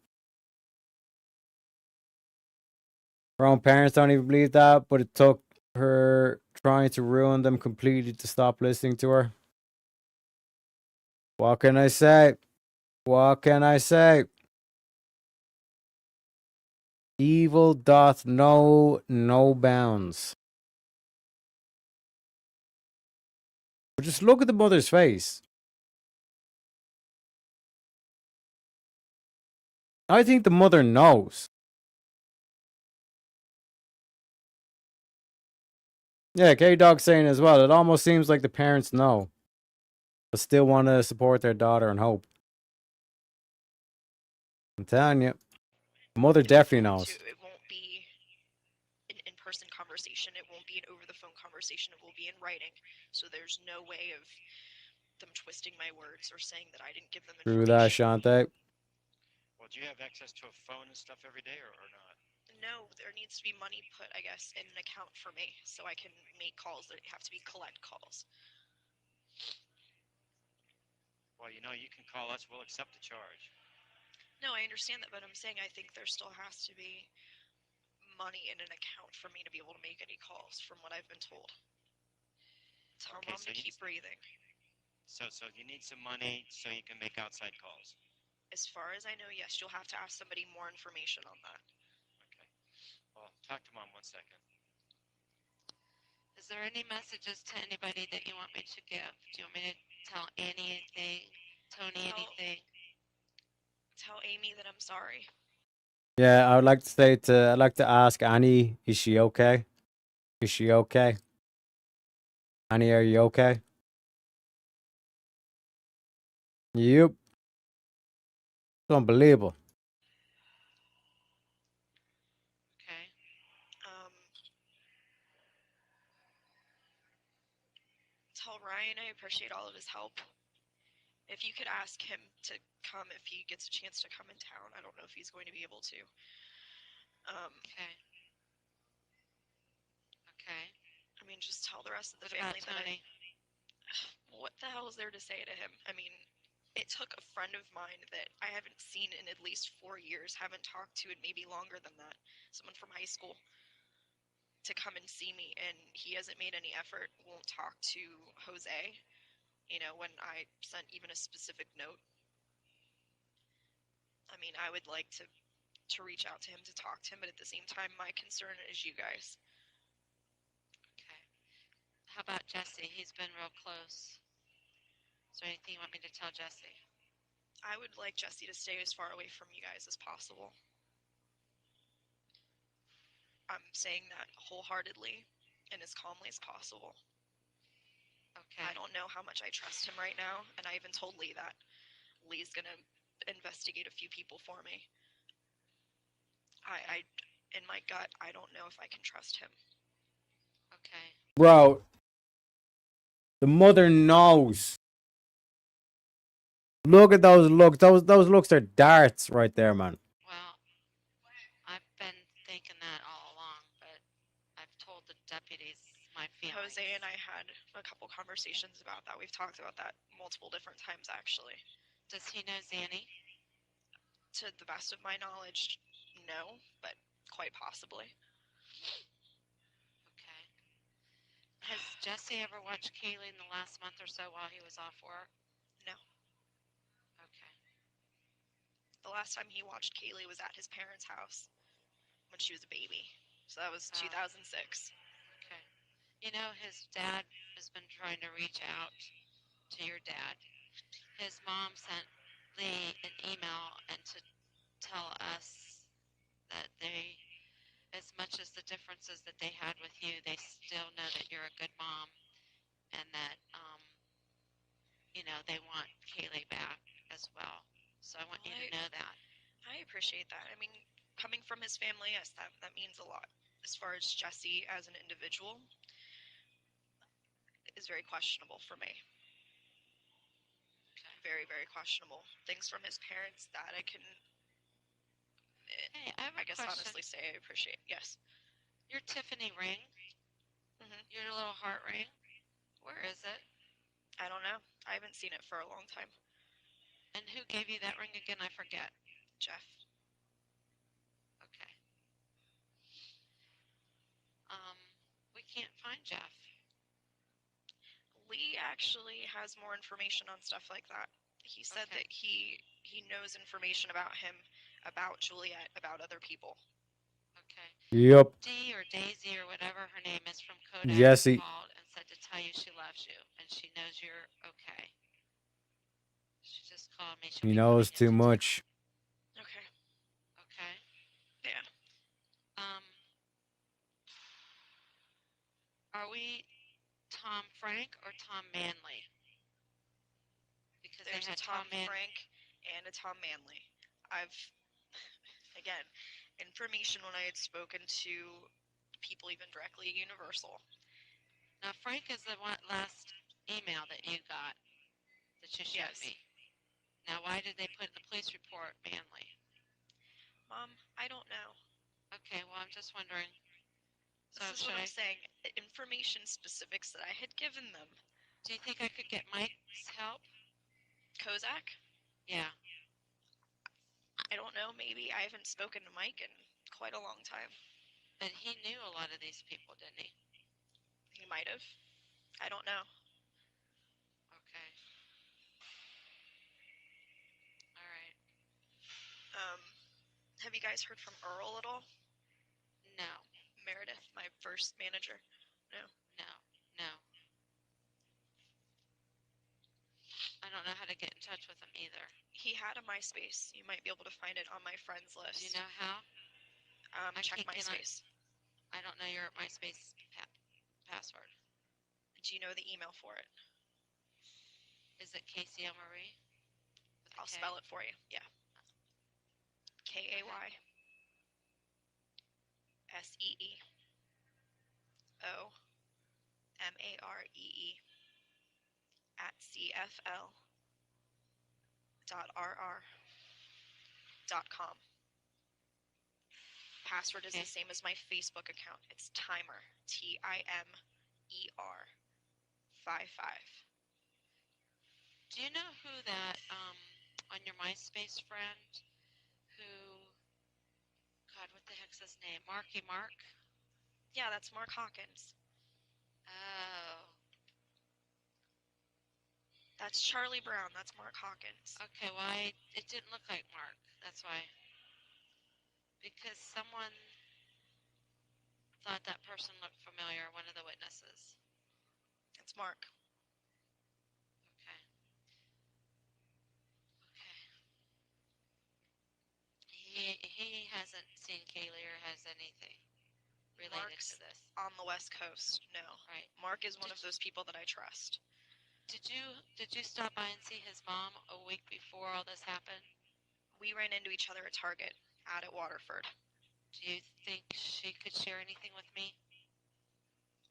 Her own parents don't even believe that, but it took her trying to ruin them completely to stop listening to her. What can I say? What can I say? Evil doth know no bounds. But just look at the mother's face. I think the mother knows. Yeah, K-Dog saying as well. It almost seems like the parents know, but still want to support their daughter and hope. I'm telling you, the mother definitely knows. It won't be an in-person conversation. It won't be an over-the-phone conversation. It will be in writing. So there's no way of them twisting my words or saying that I didn't give them Through that, Shante. Well, do you have access to a phone and stuff every day, or not? No, there needs to be money put, I guess, in an account for me so I can make calls that have to be collect calls. Well, you know, you can call us. We'll accept the charge. No, I understand that, but I'm saying I think there still has to be money in an account for me to be able to make any calls, from what I've been told. Tell Mom to keep breathing. So you need some money so you can make outside calls. As far as I know, yes, you'll have to ask somebody more information on that. Okay. Well, talk to Mom 1 second. Is there any messages to anybody that you want me to give? Do you want me to tell Annie anything, Tony anything? Tell Amy that I'm sorry. Yeah, I would like to say I'd like to ask Annie, is she okay? Is she okay? Annie, are you okay? Yep. It's unbelievable. Okay. Tell Ryan I appreciate all of his help. If you could ask him to come if he gets a chance to come in town. I don't know if he's going to be able to. Okay. Okay. I mean, just tell the rest of the What about family that Tony? What the hell is there to say to him? I mean, it took a friend of mine that I haven't seen in at least 4 years, haven't talked to in maybe longer than that, someone from high school, to come and see me, and he hasn't made any effort, won't talk to Jose, you know, when I sent even a specific note. I mean, I would like to reach out to him, to talk to him, but at the same time, my concern is you guys. Okay. How about Jesse? He's been real close. Is there anything you want me to tell Jesse? I would like Jesse to stay as far away from you guys as possible. I'm saying that wholeheartedly and as calmly as possible. Okay. I don't know how much I trust him right now, and I even told Lee that. Lee's gonna investigate a few people for me. I in my gut, I don't know if I can trust him. Okay. Bro, the mother knows. Look at those looks. Those looks are darts right there, man. Well, I've been thinking that all along, but I've told the deputies my feelings. Jose and I had a couple conversations about that. We've talked about that multiple different times, actually. Does he know Zanny? To the best of my knowledge, no, but quite possibly. Okay. Has Jesse ever watched Kaylee in the last month or so while he was off work? No. Okay. The last time he watched Kaylee was at his parents' house when she was a baby. So that was 2006. Okay. You know, his dad has been trying to reach out to your dad. His mom sent Lee an email and to tell us that they, as much as the differences that they had with you, they still know that you're a good mom and that, you know, they want Kaylee back as well. So I want you to know that. I appreciate that. I mean, coming from his family, yes, that means a lot. As far as Jesse as an individual, is very questionable for me. Very, very questionable. Things from his parents that I can, Hey, I have a guess, question. honestly say I appreciate. Yes. Your Tiffany ring, your little heart ring, where is it? I don't know. I haven't seen it for a long time. And who gave you that ring again? I forget. Jeff. Okay. We can't find Jeff. Lee actually has more information on stuff like that. He said that he knows information about him, about Juliet, about other people. Okay. Yep. Dee or Daisy or whatever her name is from Kodak Jesse. called and said to tell you she loves you and she knows you're okay. She just called me. He knows too much. Okay. Okay. Yeah. Are we Tom Frank or Tom Manley? Because There's a Tom Frank and a Tom Manley. I've, again, information when I had spoken to people even directly at Universal. Now, Frank is the last email that you got that you showed me. Now, why did they put in the police report Manley? Mom, I don't know. Okay, well, I'm just wondering. So this is what I'm saying. Information specifics that I had given them. Do you think I could get Mike's help? Kozak? Yeah. I don't know. Maybe. I haven't spoken to Mike in quite a long time. But he knew a lot of these people, didn't he? He might have. I don't know. Okay. All right. Have you guys heard from Earl at all? No. Meredith, my first manager. No. No. No. I don't know how to get in touch with him either. He had a MySpace. You might be able to find it on my friends list. Do you know how? Check MySpace. I don't know your MySpace password. Do you know the email for it? Is it Casey L. Marie? I'll spell it for you. Yeah. CAYYSEEEOMAREE@CFL.RR.com. Password is the same as my Facebook account. It's Timer. TIMER 55. Do you know who that on your MySpace friend who? God, what the heck's his name? Marky Mark? Yeah, that's Mark Hawkins. Oh. That's Charlie Brown. That's Mark Hawkins. Okay, well, it didn't look like Mark. That's why. Because someone thought that person looked familiar, one of the witnesses. It's Mark. Okay. Okay. hasn't seen Kaylee or has anything related Mark's to this. on the West Coast. No. Right. Mark is one of those people that I trust. Did you stop by and see his mom a week before all this happened? We ran into each other at Target out at Waterford. Do you think she could share anything with me?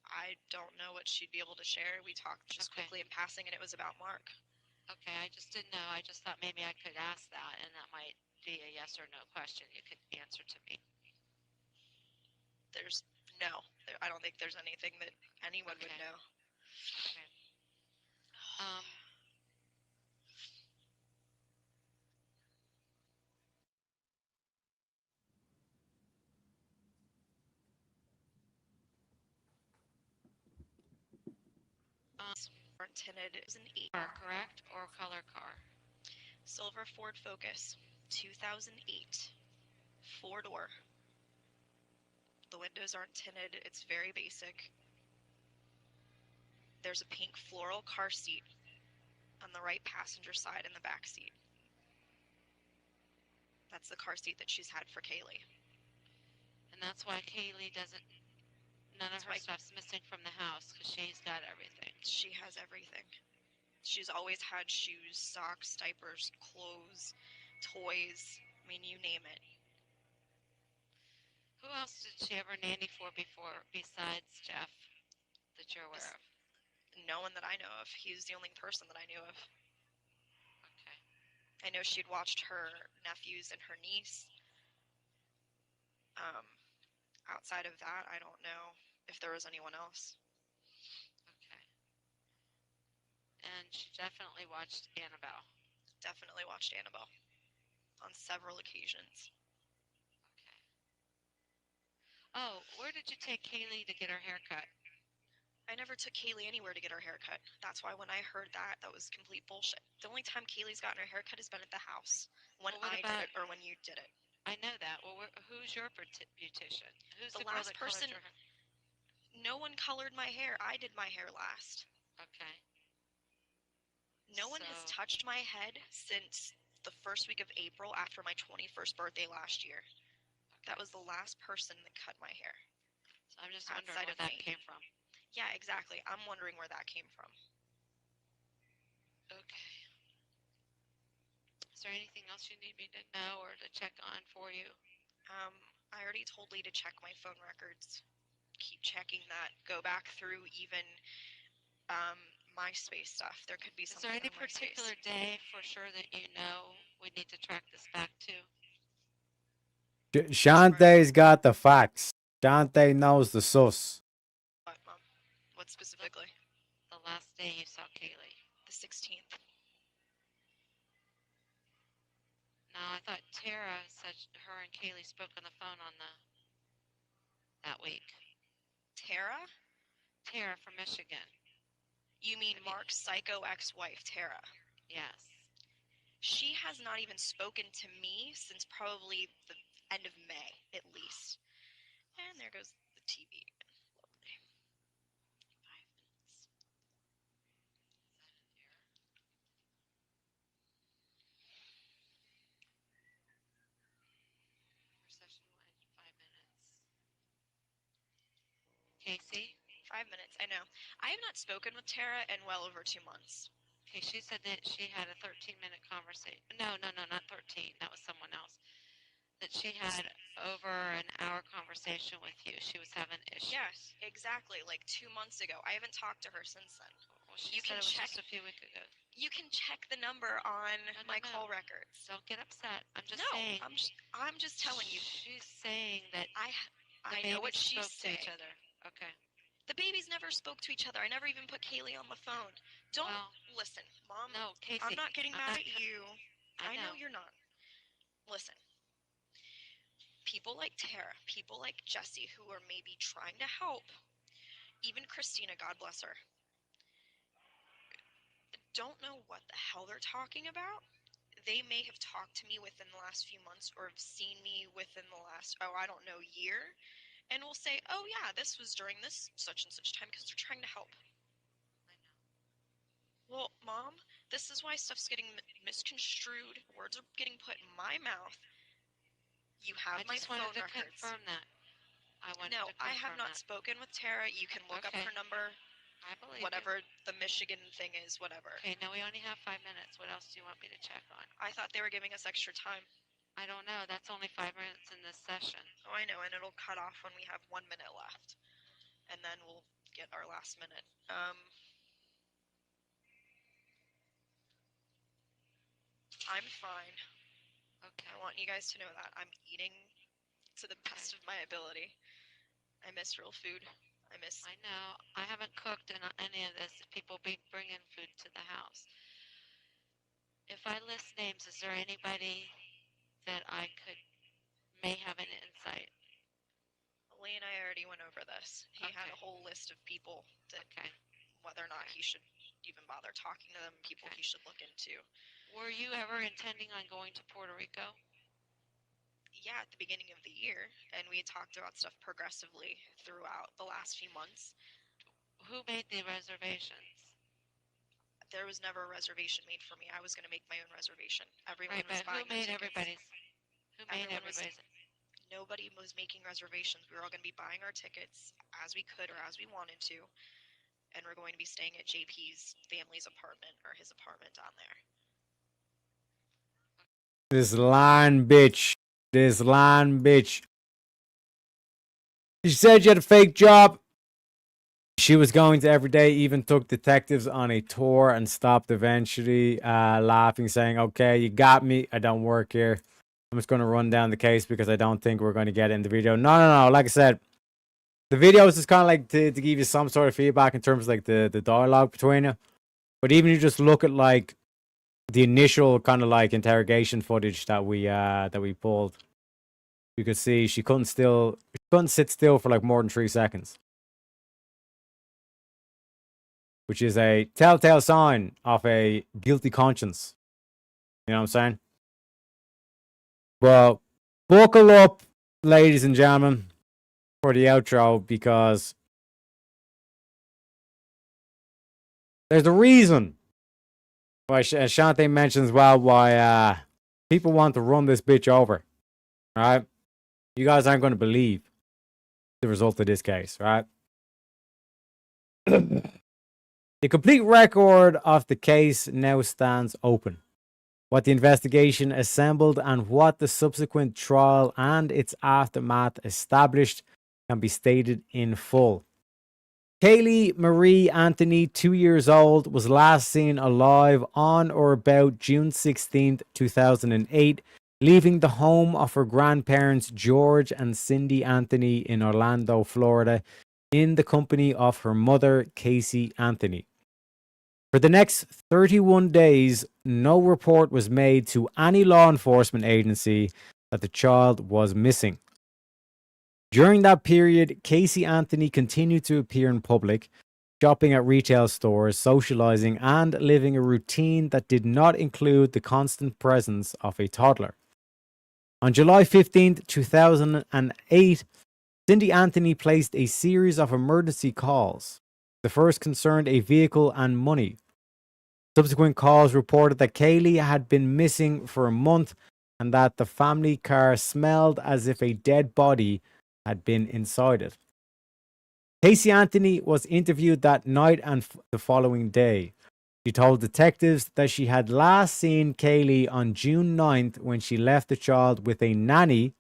I don't know what she'd be able to share. We talked just quickly in passing, and it was about Mark. Okay, I just didn't know. I just thought maybe I could ask that, and that might be a yes or no question you could answer to me. I don't think there's anything that anyone would know. Okay. Tinted. It was an 8. Car, correct? Or color car? Silver Ford Focus, 2008. 4-door. The windows aren't tinted. It's very basic. There's a pink floral car seat on the right passenger side in the back seat. That's the car seat that she's had for Kaylee. And that's why Kaylee doesn't, none of her stuff's missing from the house, because she's got everything. She has everything. She's always had shoes, socks, diapers, clothes, toys. I mean, you name it. Who else did she ever nanny for before, besides Jeff, that you're aware of? No one that I know of. He's the only person that I knew of. Okay. I know she'd watched her nephews and her niece. Outside of that, I don't know if there was anyone else. Okay. And she definitely watched Annabelle. Definitely watched Annabelle on several occasions. Okay. Oh, where did you take Kaylee to get her hair cut? I never took Kaylee anywhere to get her hair cut. That's why when I heard that was complete bullshit. The only time Kaylee's gotten her hair cut has been at the house. When I did it or when you did it. I know that. Well, who's your beautician? Who's The girl last that person. colored your hair? No one colored my hair. I did my hair last. Okay. No one has touched my head since the first week of April after my 21st birthday last year. That was the last person that cut my hair. So I'm just wondering where that came from. Yeah, exactly. I'm wondering where that came from. Okay. Is there anything else you need me to know or to check on for you? I already told Lee to check my phone records. Keep checking that. Go back through even MySpace stuff. There could be something. Is there any on MySpace. particular day for sure that you know we need to track this back to? Shantae's got the facts. Shantae knows the sauce. What, Mom? What specifically? The last day you saw Kaylee. The 16th. No, I thought Tara said her and Kaylee spoke on the phone on that week. Tara? Tara from Michigan. You mean Mark's psycho ex-wife, Tara? Yes. She has not even spoken to me since probably the end of May, at least. And there goes the TV. Lovely. 5 minutes. Session 1, 5 minutes. Casey? 5 minutes, I know. I have not spoken with Tara in well over 2 months. Okay, she said that she had a 13-minute conversation. No, not 13. That was someone else. That she had over an hour conversation with you. She was having issues. Yes, exactly. Like 2 months ago. I haven't talked to her since then. Well, she said it was just a few weeks ago. You can check the number on my call records. Don't get upset. I'm just no, saying. I'm just telling you. She's saying that I know what she's saying. To each other. Okay. The babies never spoke to each other. I never even put Kaylee on the phone. Don't listen, Mom. No, Casey. I'm not getting mad at you. I know you're not. Listen. People like Tara, people like Jessie, who are maybe trying to help, even Christina, God bless her, don't know what the hell they're talking about. They may have talked to me within the last few months or have seen me within the last, year. And will say, oh yeah, this was during this such and such time because they're trying to help. I know. Well, Mom, this is why stuff's getting misconstrued. Words are getting put in my mouth. You have I my just phone wanted to records. confirm that. I wanted No, to I have confirm not that. spoken with Tara. You can look up Okay. her number. I believe Whatever the Michigan thing is, whatever. Okay, now we only have 5 minutes. What else do you want me to check on? I thought they were giving us extra time. I don't know. That's only 5 minutes in this session. Oh, I know, and it'll cut off when we have 1 minute left. And then we'll get our last minute. I'm fine. Okay. I want you guys to know that. I'm eating to the best of my ability. I miss real food. I know. I haven't cooked in any of this. People be bringing food to the house. If I list names, is there anybody that I may have an insight? Lee and I already went over this. He had a whole list of people that, whether or not he should even bother talking to them, people he should look into. Were you ever intending on going to Puerto Rico? Yeah, at the beginning of the year, and we talked about stuff progressively throughout the last few months. Who made the reservations? There was never a reservation made for me. I was going to make my own reservation. Everyone Right, was but buying who made tickets. everybody's? Who made everybody's? Nobody was making reservations. We were all going to be buying our tickets as we could or as we wanted to, and we're going to be staying at JP's family's apartment or his apartment down there. This lying bitch. This lying bitch. She said you had a fake job. She was going to every day, even took detectives on a tour and stopped eventually, laughing, saying, okay, you got me. I don't work here. I'm just going to run down the case because I don't think we're going to get it in the video. No. Like I said, the video is just kind of like to give you some sort of feedback in terms of like the dialogue between you. But even you just look at like the initial kind of like interrogation footage that we pulled, you could see she couldn't sit still for like more than 3 seconds, which is a telltale sign of a guilty conscience. You know what I'm saying? Well, buckle up, ladies and gentlemen, for the outro, because there's a reason why Shante mentions why people want to run this bitch over. Right? You guys aren't going to believe the result of this case, right? The complete record of the case now stands open. What the investigation assembled and what the subsequent trial and its aftermath established can be stated in full. Kaylee Marie Anthony, 2 years old, was last seen alive on or about June 16th, 2008, leaving the home of her grandparents George and Cindy Anthony in Orlando, Florida, in the company of her mother, Casey Anthony. For the next 31 days, no report was made to any law enforcement agency that the child was missing. During that period, Casey Anthony continued to appear in public, shopping at retail stores, socializing, and living a routine that did not include the constant presence of a toddler. On July 15th, 2008, Cindy Anthony placed a series of emergency calls. The first concerned a vehicle and money. Subsequent calls reported that Kaylee had been missing for a month and that the family car smelled as if a dead body had been inside it. Casey Anthony was interviewed that night and the following day. She told detectives that she had last seen Kaylee on June 9th when she left the child with a nanny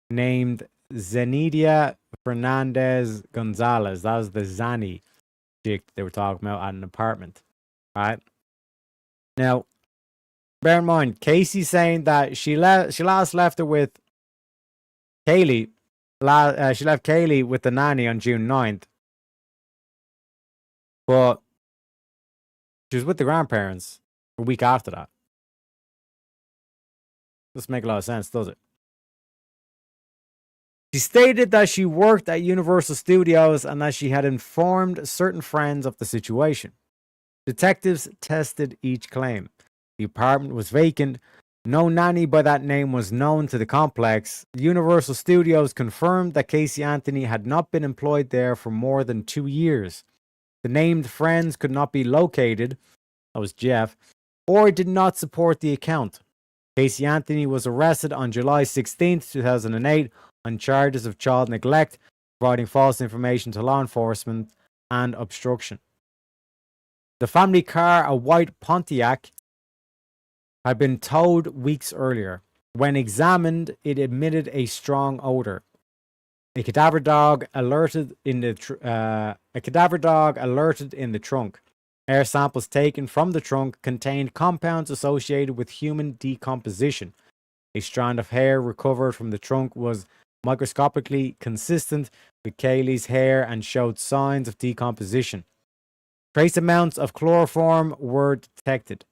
named Zenidia Fernandez Gonzalez. That was the Zanny chick they were talking about at an apartment. Right? Now, bear in mind, Casey saying that she last left her with Kaylee. She left Kaylee with the nanny on June 9th. But she was with the grandparents a week after that. Doesn't make a lot of sense, does it? She stated that she worked at Universal Studios and that she had informed certain friends of the situation. Detectives tested each claim. The apartment was vacant. No nanny by that name was known to the complex. Universal Studios confirmed that Casey Anthony had not been employed there for more than 2 years. The named friends could not be located. That was Jeff. Or did not support the account. Casey Anthony was arrested on July 16, 2008 on charges of child neglect, providing false information to law enforcement, and obstruction. The family car, a white Pontiac, had been towed weeks earlier. When examined, it emitted a strong odor. A cadaver dog alerted in the trunk. Air samples taken from the trunk contained compounds associated with human decomposition. A strand of hair recovered from the trunk was microscopically consistent with Kaylee's hair and showed signs of decomposition. Trace amounts of chloroform were detected.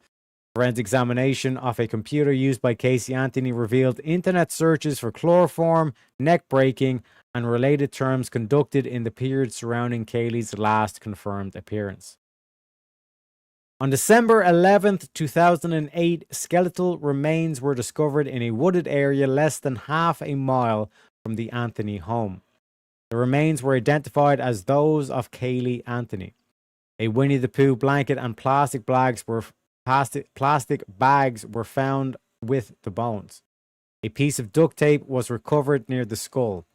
Forensic examination of a computer used by Casey Anthony revealed internet searches for chloroform, neck breaking, and related terms conducted in the period surrounding Kaylee's last confirmed appearance. On December 11th, 2008, skeletal remains were discovered in a wooded area less than half a mile from the Anthony home. The remains were identified as those of Kaylee Anthony. A Winnie the Pooh blanket and plastic bags were found with the bones. A piece of duct tape was recovered near the skull.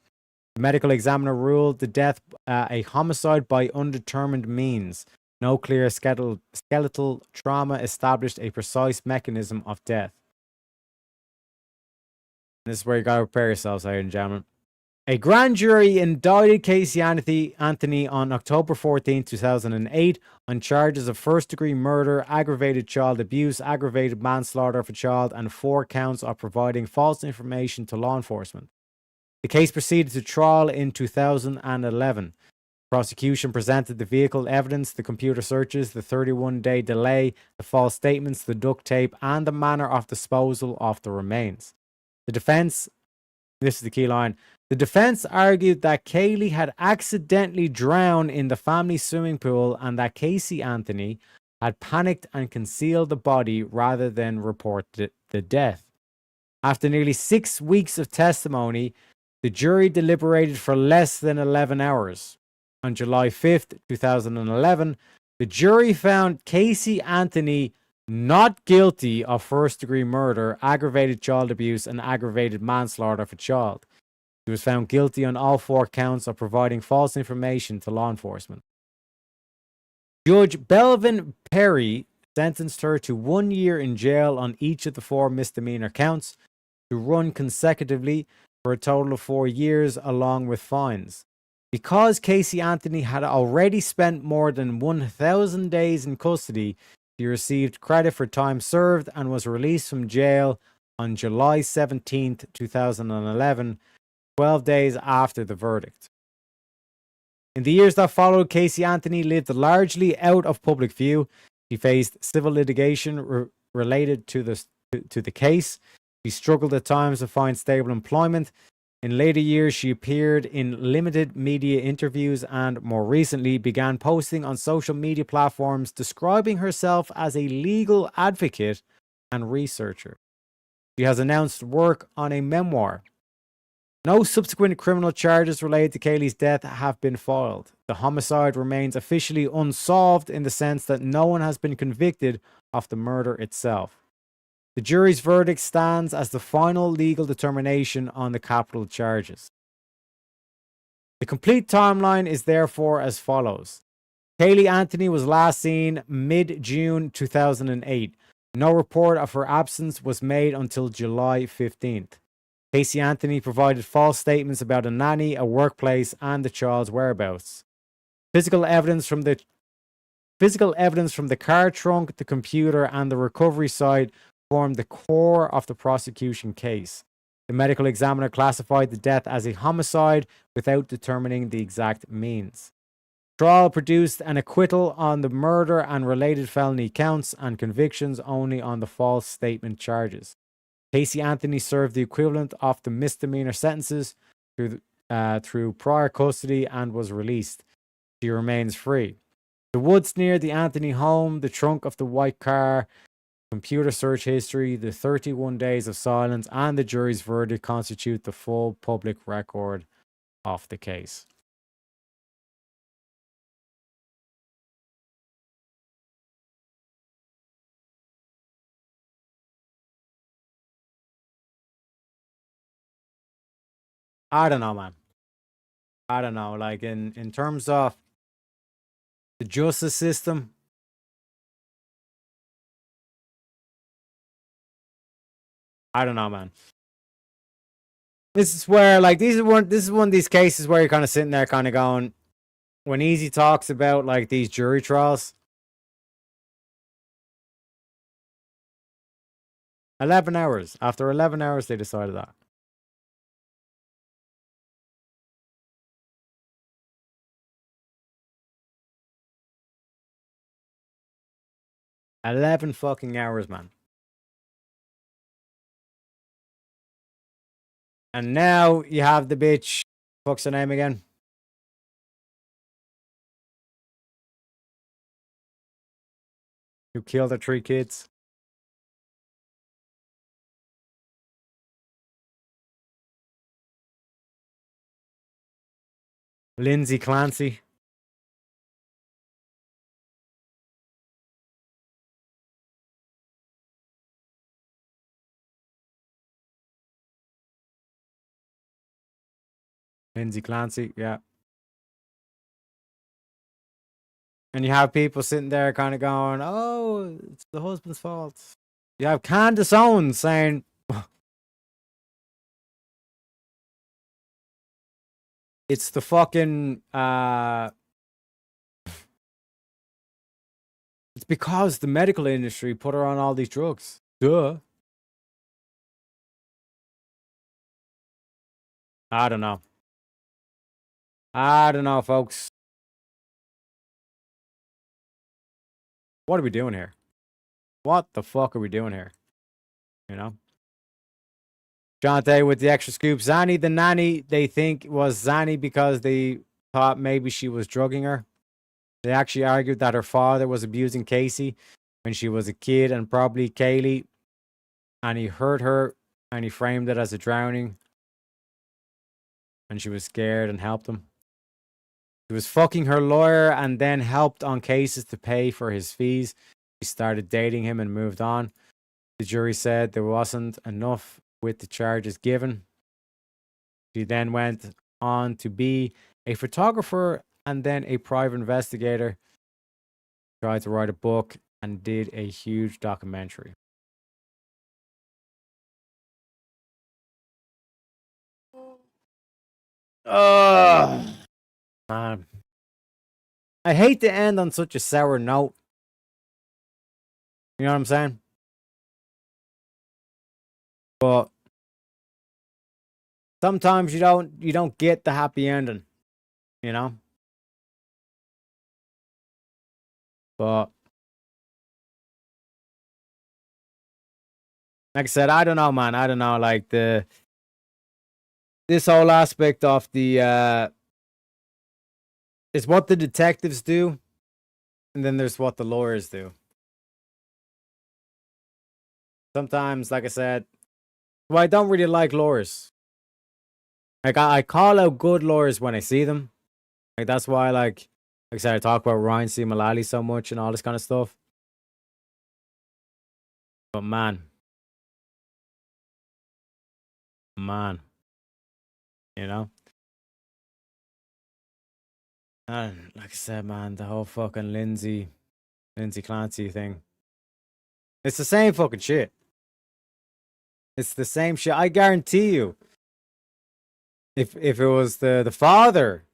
The medical examiner ruled the death a homicide by undetermined means. No clear skeletal trauma established a precise mechanism of death. This is where you gotta prepare yourselves, ladies and gentlemen. A grand jury indicted Casey Anthony on October 14, 2008 on charges of first-degree murder, aggravated child abuse, aggravated manslaughter of a child, and 4 counts of providing false information to law enforcement. The case proceeded to trial in 2011. Prosecution presented the vehicle evidence, the computer searches, the 31-day delay, the false statements, the duct tape, and the manner of disposal of the remains. The defense, this is the key line, the defense argued that Kaylee had accidentally drowned in the family swimming pool and that Casey Anthony had panicked and concealed the body rather than report the death. After nearly 6 weeks of testimony, the jury deliberated for less than 11 hours. On July 5th, 2011, the jury found Casey Anthony not guilty of first-degree murder, aggravated child abuse, and aggravated manslaughter of a child. He was found guilty on all 4 counts of providing false information to law enforcement. Judge Belvin Perry sentenced her to 1 year in jail on each of the 4 misdemeanor counts, to run consecutively for a total of 4 years along with fines. Because Casey Anthony had already spent more than 1,000 days in custody, he received credit for time served and was released from jail on July 17, 2011, 12 days after the verdict. In the years that followed, Casey Anthony lived largely out of public view. He faced civil litigation related to the case. She struggled at times to find stable employment. In later years, she appeared in limited media interviews and, more recently, began posting on social media platforms describing herself as a legal advocate and researcher. She has announced work on a memoir. No subsequent criminal charges related to Kaylee's death have been filed. The homicide remains officially unsolved in the sense that no one has been convicted of the murder itself. The jury's verdict stands as the final legal determination on the capital charges. The complete timeline is therefore as follows. Kaylee Anthony was last seen mid-June 2008. No report of her absence was made until July 15th. Casey Anthony provided false statements about a nanny, a workplace, and the child's whereabouts. Physical evidence from the car trunk, the computer, and the recovery site formed the core of the prosecution case. The medical examiner classified the death as a homicide without determining the exact means. Trial produced an acquittal on the murder and related felony counts and convictions only on the false statement charges. Casey Anthony served the equivalent of the misdemeanor sentences through prior custody and was released. She remains free. The woods near the Anthony home, the trunk of the white car, computer search history, the 31 days of silence, and the jury's verdict constitute the full public record of the case. I don't know, man. I don't know. Like in terms of the justice system, I don't know, man. This is where, like, this is one of these cases where you're kind of sitting there, kind of going, when Easy talks about like these jury trials, 11 hours. After 11 hours, they decided that. $11 fucking hours, man. And now you have the bitch. Fuck's her name again? Who killed the 3 kids? Lindsay Clancy. Lindsay Clancy, yeah. And you have people sitting there kind of going, oh, it's the husband's fault. You have Candace Owens saying, it's the fucking, it's because the medical industry put her on all these drugs. Duh. I don't know. I don't know, folks. What are we doing here? What the fuck are we doing here? You know? Jonte with the extra scoop. Zanny the nanny, they think was Zanny because they thought maybe she was drugging her. They actually argued that her father was abusing Casey when she was a kid and probably Kaylee. And he hurt her and he framed it as a drowning. And she was scared and helped him. He was fucking her lawyer and then helped on cases to pay for his fees. She started dating him and moved on. The jury said there wasn't enough with the charges given. She then went on to be a photographer and then a private investigator. Tried to write a book and did a huge documentary. Man. I hate to end on such a sour note. You know what I'm saying? But sometimes you don't get the happy ending, you know? But like I said, I don't know, man. I don't know, like this whole aspect of the is what the detectives do, and then there's what the lawyers do. Sometimes, like I said, well, I don't really like lawyers. Like I call out good lawyers when I see them. Like that's why, like I said, I talk about Ryan C. Mullally so much and all this kind of stuff. But man, you know. And like I said, man, the whole fucking Lindsay Clancy thing. It's the same fucking shit. It's the same shit. I guarantee you. If it was the father,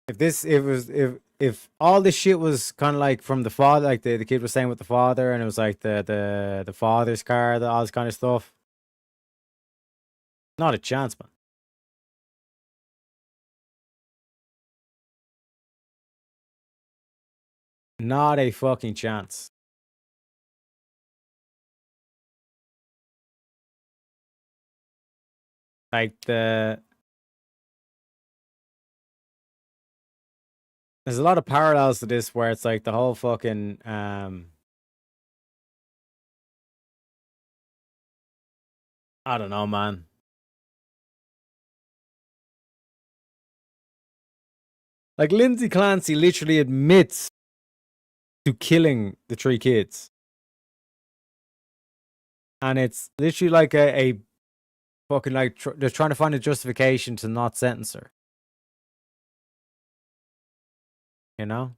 if all this shit was kind of like from the father, like the kid was saying with the father, and it was like the father's car, all this kind of stuff. Not a chance, man. Not a fucking chance. Like there's a lot of parallels to this where it's like the whole fucking I don't know, man. Like Lindsay Clancy literally admits to killing the 3 kids. And it's literally like a fucking like they're trying to find a justification to not sentence her. You know?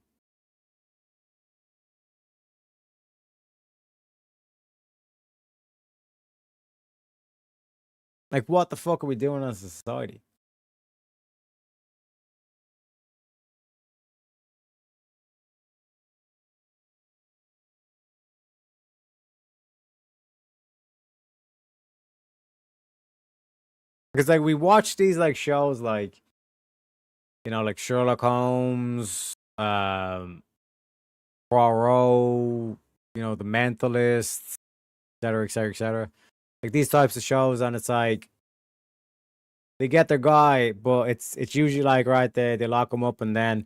Like, what the fuck are we doing as a society? Because like we watch these like shows like, you know, like Sherlock Holmes, Poirot, you know, The Mentalist, etc., etc., etc. Like these types of shows, and it's like they get their guy, but it's usually like right there they lock him up, and then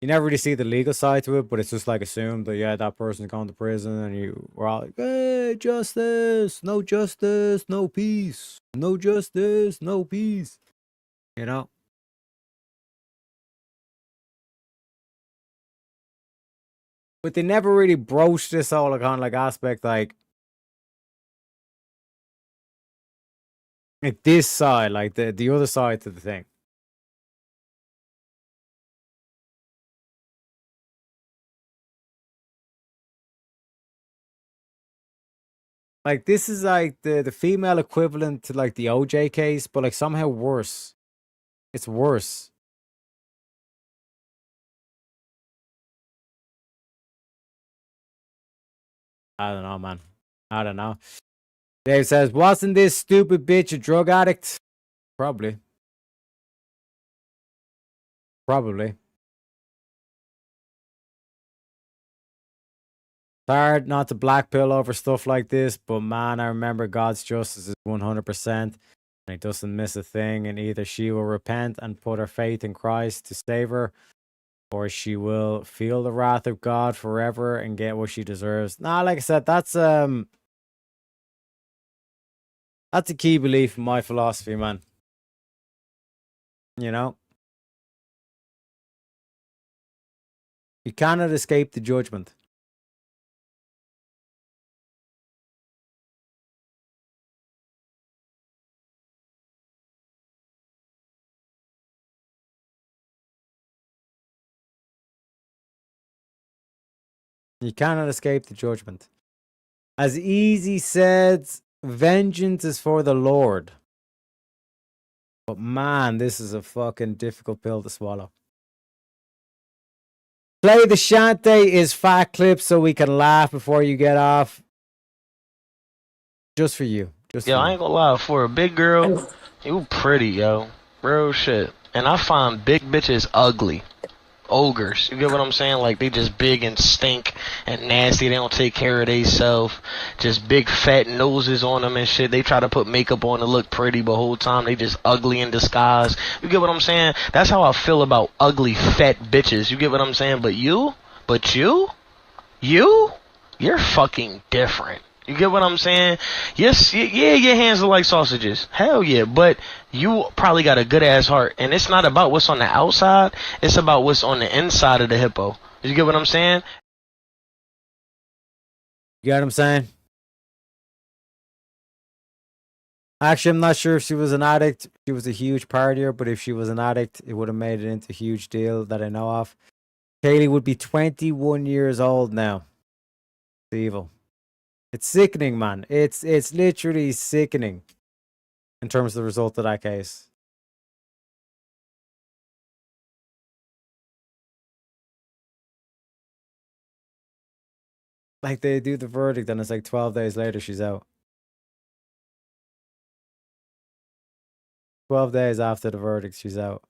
you never really see the legal side to it, but it's just like assumed that yeah, that person's gone to prison, and we're all like, hey, justice, no peace, no justice, no peace, you know. But they never really broached this whole kind of like aspect, like this side, like the other side to the thing. Like this is like the female equivalent to like the OJ case, but like somehow worse. It's worse. I don't know, man. I don't know. Dave says, wasn't this stupid bitch a drug addict? Probably. Probably. It's hard not to black pill over stuff like this, but man, I remember God's justice is 100%, and he doesn't miss a thing, and either she will repent and put her faith in Christ to save her, or she will feel the wrath of God forever and get what she deserves. Nah, like I said, that's a key belief in my philosophy, man. You know? You cannot escape the judgment. You cannot escape the judgment. As Easy said, vengeance is for the Lord. But man, this is a fucking difficult pill to swallow. Play the Shante is fat clip so we can laugh before you get off. Just for you. Just Yo, for I you. ain't gonna lie, for a big girl, you pretty, yo. Real shit. And I find big bitches ugly. Ogres. You get what I'm saying? Like, they just big and stink and nasty. They don't take care of themselves. Just big fat noses on them and shit. They try to put makeup on to look pretty, but whole time they just ugly in disguise. You get what I'm saying? That's how I feel about ugly fat bitches. You get what I'm saying? But you, you're fucking different. You get what I'm saying? Yes, yeah, your hands are like sausages. Hell yeah, but you probably got a good ass heart, and it's not about what's on the outside. It's about what's on the inside of the hippo. You get what I'm saying? You get what I'm saying? Actually, I'm not sure if she was an addict. She was a huge partier, but if she was an addict, it would have made it into a huge deal that I know of. Kaylee would be 21 years old now. It's evil. It's sickening, man. It's literally sickening in terms of the result of that case. Like, they do the verdict and it's like 12 days later she's out. 12 days after the verdict she's out.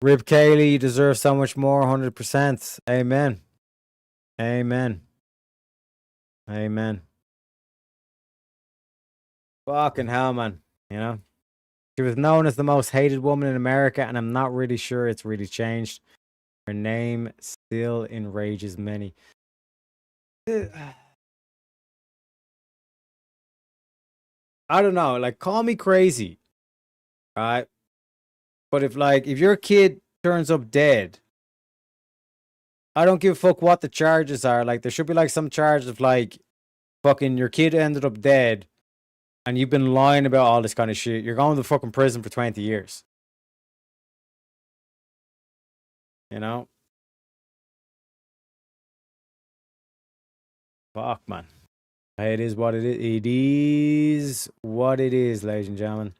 Rip Kaylee, you deserve so much more, 100%. Amen. Amen. Amen. Fucking hell, man. You know? She was known as the most hated woman in America, and I'm not really sure it's really changed. Her name still enrages many. I don't know. Like, call me crazy. Right? But if your kid turns up dead, I don't give a fuck what the charges are. Like, there should be like some charge of like, fucking your kid ended up dead, and you've been lying about all this kind of shit. You're going to fucking prison for 20 years. You know? Fuck, man. It is what it is. It is what it is, ladies and gentlemen.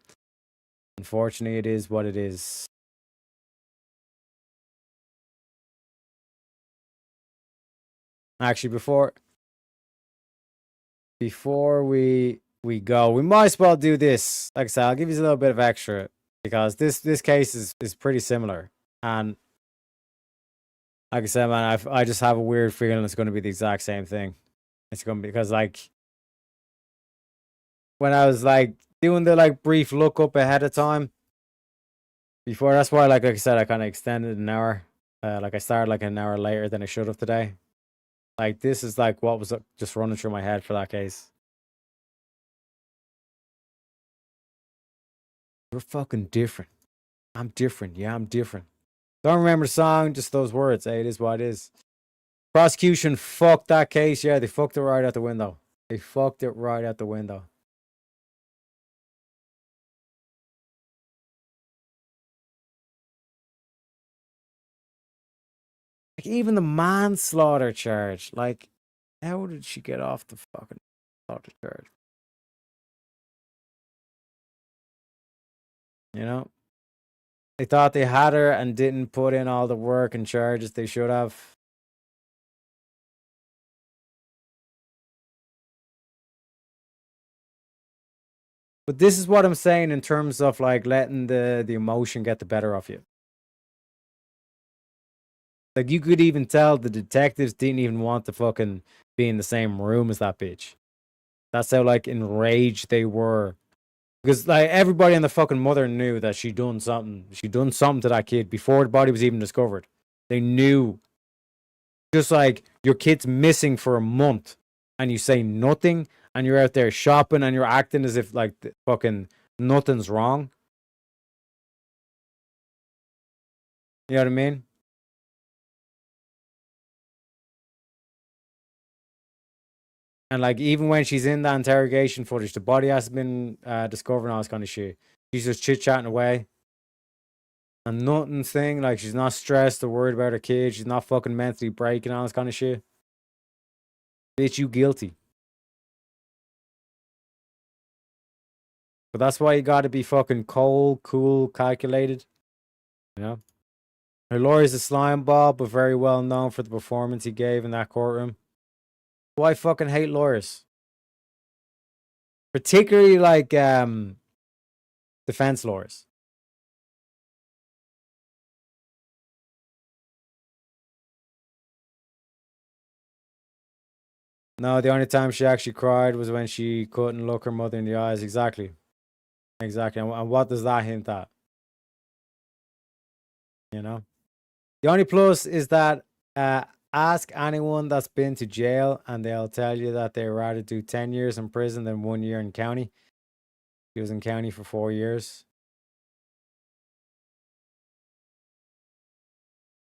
Unfortunately, it is what it is. Actually, before we go, we might as well do this. Like I said, I'll give you a little bit of extra because this case is pretty similar. And like I said, man, I just have a weird feeling it's going to be the exact same thing. It's going to be because like when I was like doing the like brief look up ahead of time before, that's why like I said, I kind of extended an hour. Like I started like an hour later than I should have today. Like this is like what was just running through my head for that case. We're fucking different. I'm different. Yeah, I'm different. Don't remember the song, just those words. Hey, it is what it is. Prosecution fucked that case. Yeah, they fucked it right out the window. They fucked it right out the window. Like, even the manslaughter charge. Like, how did she get off the fucking manslaughter charge? You know? They thought they had her and didn't put in all the work and charges they should have. But this is what I'm saying in terms of like letting the emotion get the better of you. Like you could even tell the detectives didn't even want to fucking be in the same room as that bitch. That's how like enraged they were. Because like everybody and the fucking mother knew that she done something. She done something to that kid before the body was even discovered. They knew. Just like your kid's missing for a month and you say nothing and you're out there shopping and you're acting as if like fucking nothing's wrong. You know what I mean? And like even when she's in that interrogation footage, the body hasn't been discovered and all this kind of shit. She's just chit-chatting away. And nothing's thing, like she's not stressed or worried about her kid. She's not fucking mentally breaking all this kind of shit. Bitch, you guilty. But that's why you gotta be fucking cold, cool, calculated. You know? Her lawyer's a slime ball, but very well known for the performance he gave in that courtroom. Why I fucking hate lawyers? Particularly like defense lawyers. No, the only time she actually cried was when she couldn't look her mother in the eyes. Exactly. Exactly. And what does that hint at? You know? The only plus is that ask anyone that's been to jail and they'll tell you that they'd rather do 10 years in prison than 1 year in county. She was in county for 4 years.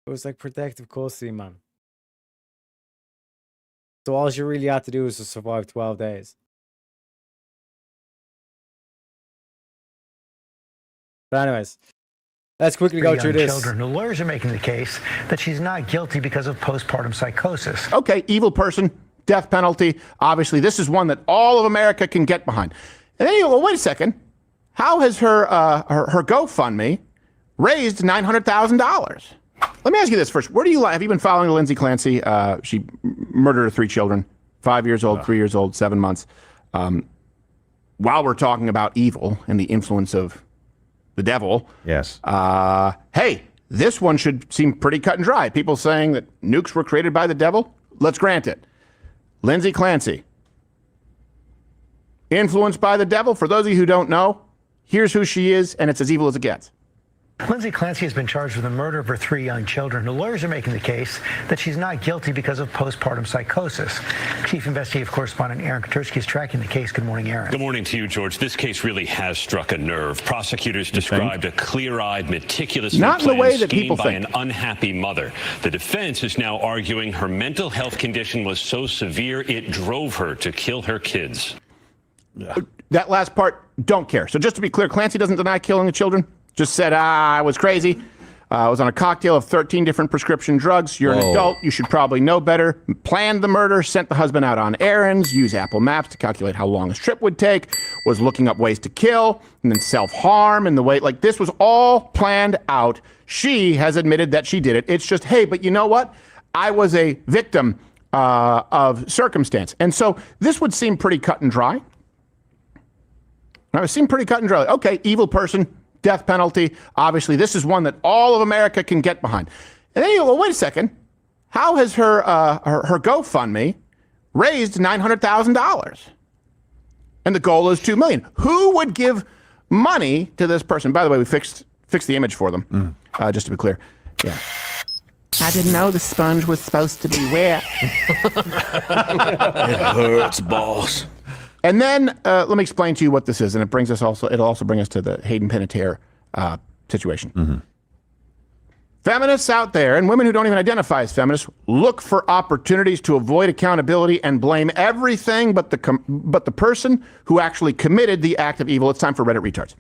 It was like protective custody, man. So all she really had to do was to survive 12 days. But anyways, let's quickly go through this. Children. The lawyers are making the case that she's not guilty because of postpartum psychosis. Okay, evil person, death penalty. Obviously, this is one that all of America can get behind. And then you go, well, wait a second. How has her GoFundMe raised $900,000? Let me ask you this first. Where do you have you been following Lindsay Clancy? She murdered her 3 children, 5 years old, 3 years old, 7 months. While we're talking about evil and the influence of the devil. Yes. Hey, this one should seem pretty cut and dry. People saying that nukes were created by the devil. Let's grant it. Lindsay Clancy. Influenced by the devil. For those of you who don't know, here's who she is, and it's as evil as it gets. Lindsay Clancy has been charged with the murder of her 3 young children. The lawyers are making the case that she's not guilty because of postpartum psychosis. Chief Investigative Correspondent Aaron Katursky is tracking the case. Good morning, Aaron. Good morning to you, George. This case really has struck a nerve. Prosecutors described a clear-eyed, meticulously Not in the planned way that scheme people by think. an unhappy mother. The defense is now arguing her mental health condition was so severe it drove her to kill her kids. That last part, don't care. So just to be clear, Clancy doesn't deny killing the children. Just said, I was crazy. I was on a cocktail of 13 different prescription drugs. You're an adult. You should probably know better. Planned the murder, sent the husband out on errands, used Apple Maps to calculate how long his trip would take, was looking up ways to kill, and then self-harm and the way, like this was all planned out. She has admitted that she did it. It's just, hey, but you know what? I was a victim of circumstance. And so this would seem pretty cut and dry. It would seem pretty cut and dry. Okay, evil person. Death penalty. Obviously, this is one that all of America can get behind. And then you go, well, wait a second. How has her GoFundMe raised $900,000? And the goal is $2 million. Who would give money to this person? By the way, we fixed the image for them, just to be clear. Yeah. I didn't know the sponge was supposed to be wet. It hurts, boss. And then let me explain to you what this is, and it'll also bring us to the Hayden Panettiere situation. Feminists out there, and women who don't even identify as feminists, look for opportunities to avoid accountability and blame everything but the person who actually committed the act of evil. It's time for Reddit Retards.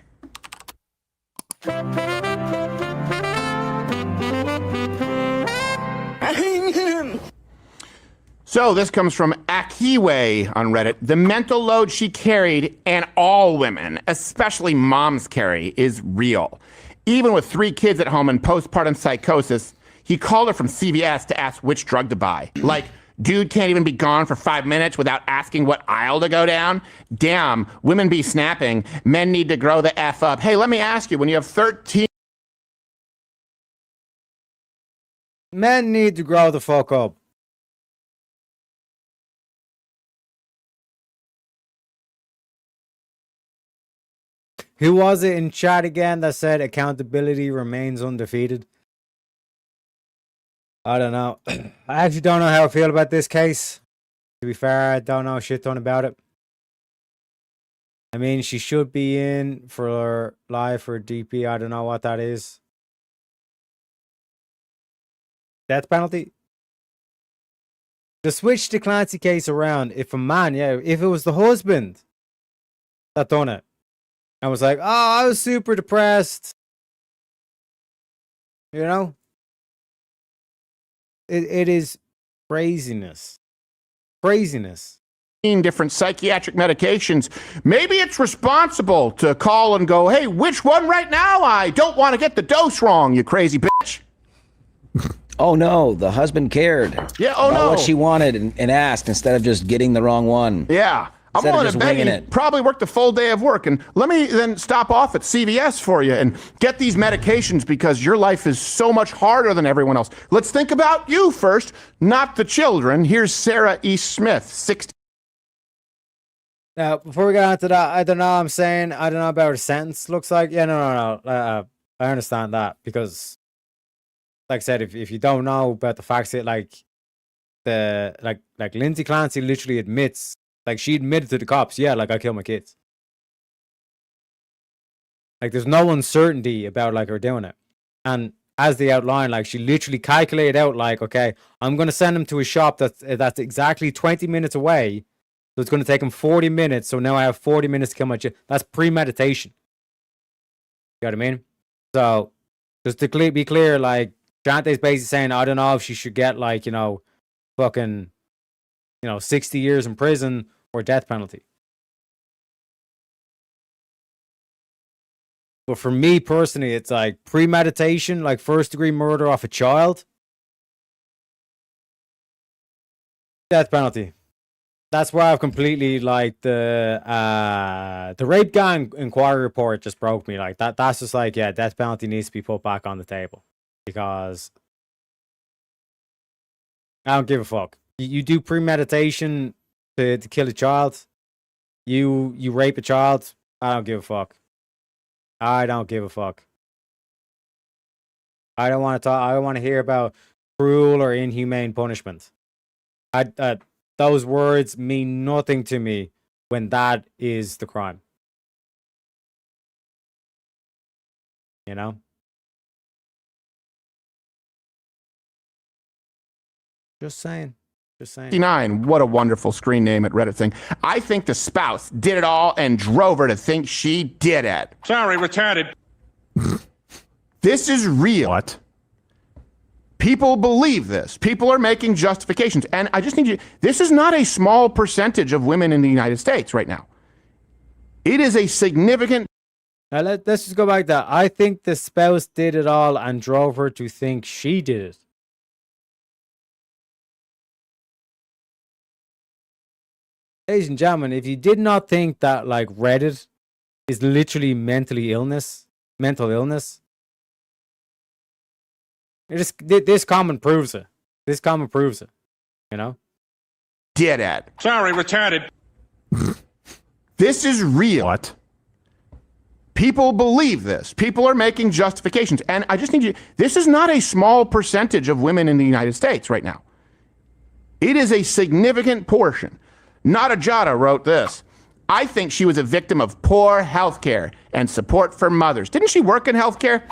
So this comes from Akiwe on Reddit. The mental load she carried, and all women, especially moms carry, is real. Even with 3 kids at home and postpartum psychosis, he called her from CVS to ask which drug to buy. Like, dude can't even be gone for 5 minutes without asking what aisle to go down? Damn, women be snapping. Men need to grow the F up. Hey, let me ask you, when you have 13... Men need to grow the fuck up. Who was it in chat again that said accountability remains undefeated? I don't know. I actually don't know how I feel about this case. To be fair, I don't know a shit ton about it. I mean, she should be in for life or DP. I don't know what that is. Death penalty? To switch the Clancy case around, if a man, if it was the husband that done it, I was like, oh, I was super depressed. You know? It is craziness. Craziness. Different psychiatric medications. Maybe it's responsible to call and go, hey, which one right now? I don't want to get the dose wrong, you crazy bitch. Oh no, the husband cared. Yeah, oh about no. what she wanted and asked instead of just getting the wrong one. Yeah. I'm Instead of willing just to bet winging you it. probably worked a full day of work. And let me then stop off at CVS for you and get these medications because your life is so much harder than everyone else. Let's think about you first, not the children. Here's Sarah E. Smith, 60. Now, before we get on to that, I don't know. I don't know about her sentence. Looks like, no. I understand that because, like I said, if you don't know about the facts, that like Lindsay Clancy literally admits. Like, she admitted to the cops, like, I killed my kids. Like, there's no uncertainty about, like, her doing it. And as they outline, like, she literally calculated out, like, okay, I'm going to send him to a shop that's exactly 20 minutes away. So it's going to take him 40 minutes. So now I have 40 minutes to kill my kid. That's premeditation. You know what I mean? So, just to be clear, like, Shantae's basically saying, I don't know if she should get, like, fucking, 60 years in prison or death penalty. But for me personally, it's like premeditation, like first degree murder off a child. Death penalty. That's why I've completely like the rape gang inquiry report just broke me. Like that's just like, death penalty needs to be put back on the table. Because I don't give a fuck. You do premeditation to kill a child. You rape a child. I don't give a fuck. I don't give a fuck. I don't want to talk. I don't want to hear about cruel or inhumane punishment. Those words mean nothing to me when that is the crime. You know? Just saying. Just saying. 59, what a wonderful screen name at Reddit thing. I think the spouse did it all and drove her to think she did it. Sorry, retarded. This is real. What? People believe this. People are making justifications. And I just need you, this is not a small percentage of women in the United States right now. It is a significant. Now let's just go back to that. I think the spouse did it all and drove her to think she did it. Ladies and gentlemen, if you did not think that like Reddit is literally mental illness, this comment proves it. This comment proves it. You know? Did it. Sorry, retarded. This is real. What? People believe this. People are making justifications. And I just need you, this is not a small percentage of women in the United States right now. It is a significant portion. Nada Jada wrote this. I think she was a victim of poor health care and support for mothers. Didn't she work in health care?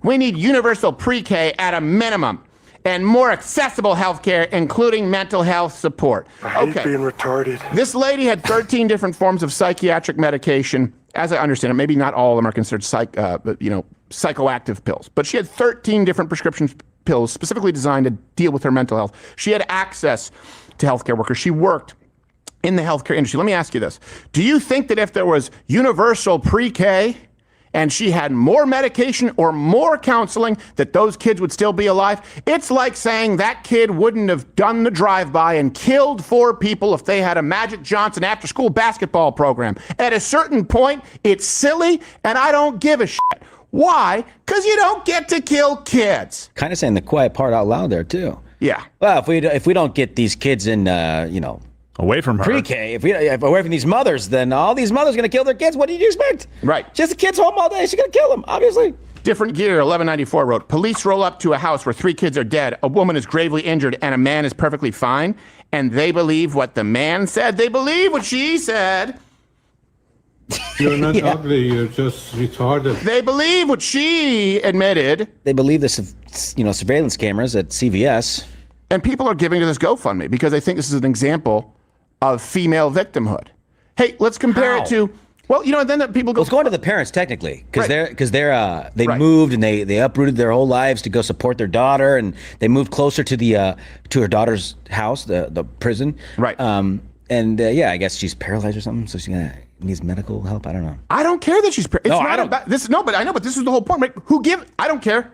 We need universal pre-K at a minimum and more accessible health care, including mental health support. I hate being retarded. This lady had 13 different forms of psychiatric medication. As I understand it, maybe not all of them are considered psychoactive pills, but she had 13 different prescription pills specifically designed to deal with her mental health. She had access to healthcare workers. She worked in the healthcare industry. Let me ask you this. Do you think that if there was universal pre-K and she had more medication or more counseling, that those kids would still be alive? It's like saying that kid wouldn't have done the drive-by and killed 4 people if they had a Magic Johnson after-school basketball program. At a certain point, it's silly, and I don't give a shit. Why? Because you don't get to kill kids. Kind of saying the quiet part out loud there, too. Yeah. Well, if we don't get these kids in, away from her. Pre-K, if away from these mothers, then all these mothers are going to kill their kids. What do you expect? Right. Just the kids home all day. She's going to kill them, obviously. Different Gear 1194 wrote, police roll up to a house where 3 kids are dead, a woman is gravely injured, and a man is perfectly fine, and they believe what the man said. They believe what she said. You're not ugly, you're just retarded. They believe what she admitted. They believe the surveillance cameras at CVS. And people are giving to this GoFundMe because they think this is an example of female victimhood. Hey, let's compare it to, well, then people go. Well, it's going to the parents technically, because they Right. moved and they uprooted their whole lives to go support their daughter, and they moved closer to the to her daughter's house, the prison. Right. I guess she's paralyzed or something, so she needs medical help. I don't know. I don't care that she's. No, I don't. But I know. But this is the whole point, right? I don't care.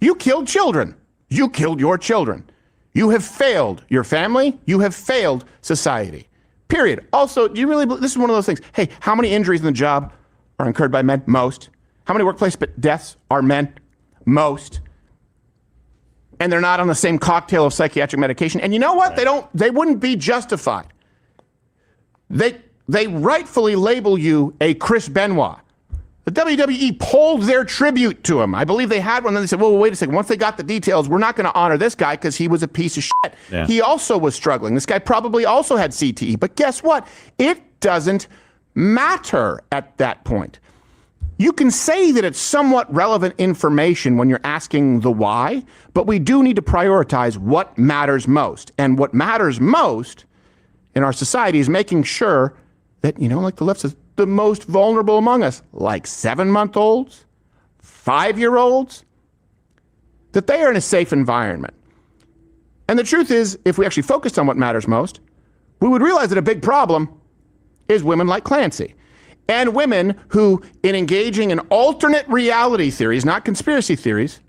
You killed children. You killed your children. You have failed your family. You have failed society. Period. Also, do you really? This is one of those things. Hey, how many injuries in the job are incurred by men? Most. How many workplace deaths are men? Most. And they're not on the same cocktail of psychiatric medication. And you know what? They wouldn't be justified. They rightfully label you a Chris Benoit. The WWE pulled their tribute to him. I believe they had one. Then they said, well, wait a second. Once they got the details, we're not going to honor this guy because he was a piece of shit. Yeah. He also was struggling. This guy probably also had CTE. But guess what? It doesn't matter at that point. You can say that it's somewhat relevant information when you're asking the why, but we do need to prioritize what matters most. And what matters most in our society is making sure that, like the left says, the most vulnerable among us, like 7-month-olds, 5-year-olds, that they are in a safe environment. And the truth is, if we actually focused on what matters most, we would realize that a big problem is women like Clancy. And women who, in engaging in alternate reality theories, not conspiracy theories,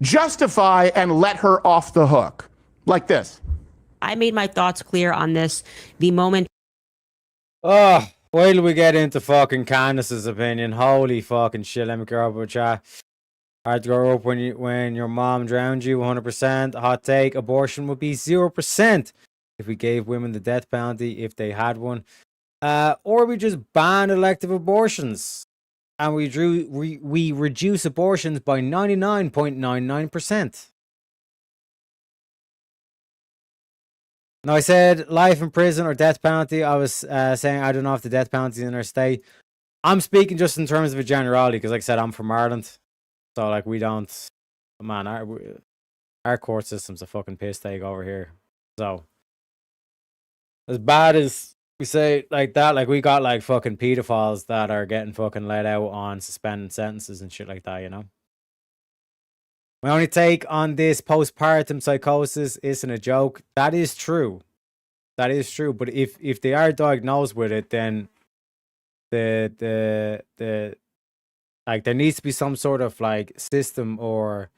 justify and let her off the hook. Like this. I made my thoughts clear on this the moment. Oh, wait till we get into fucking Candace's opinion. Holy fucking shit, let me grow up with ya. Hard to grow up when your mom drowned you, 100%. Hot take, abortion would be 0% if we gave women the death penalty if they had one. Or we just ban elective abortions. and we reduce abortions by 99.99%. Now, I said life in prison or death penalty. I was saying I don't know if the death penalty is in our state. I'm speaking just in terms of a generality because, like I said, I'm from Ireland. So, like, we don't... Man, our court system's a fucking piss take over here. So, as bad as we say like that, like, we got, like, fucking pedophiles that are getting fucking let out on suspended sentences and shit like that, you know? My only take on this postpartum psychosis isn't a joke. That is true. That is true. But if they are diagnosed with it, then the like there needs to be some sort of like system or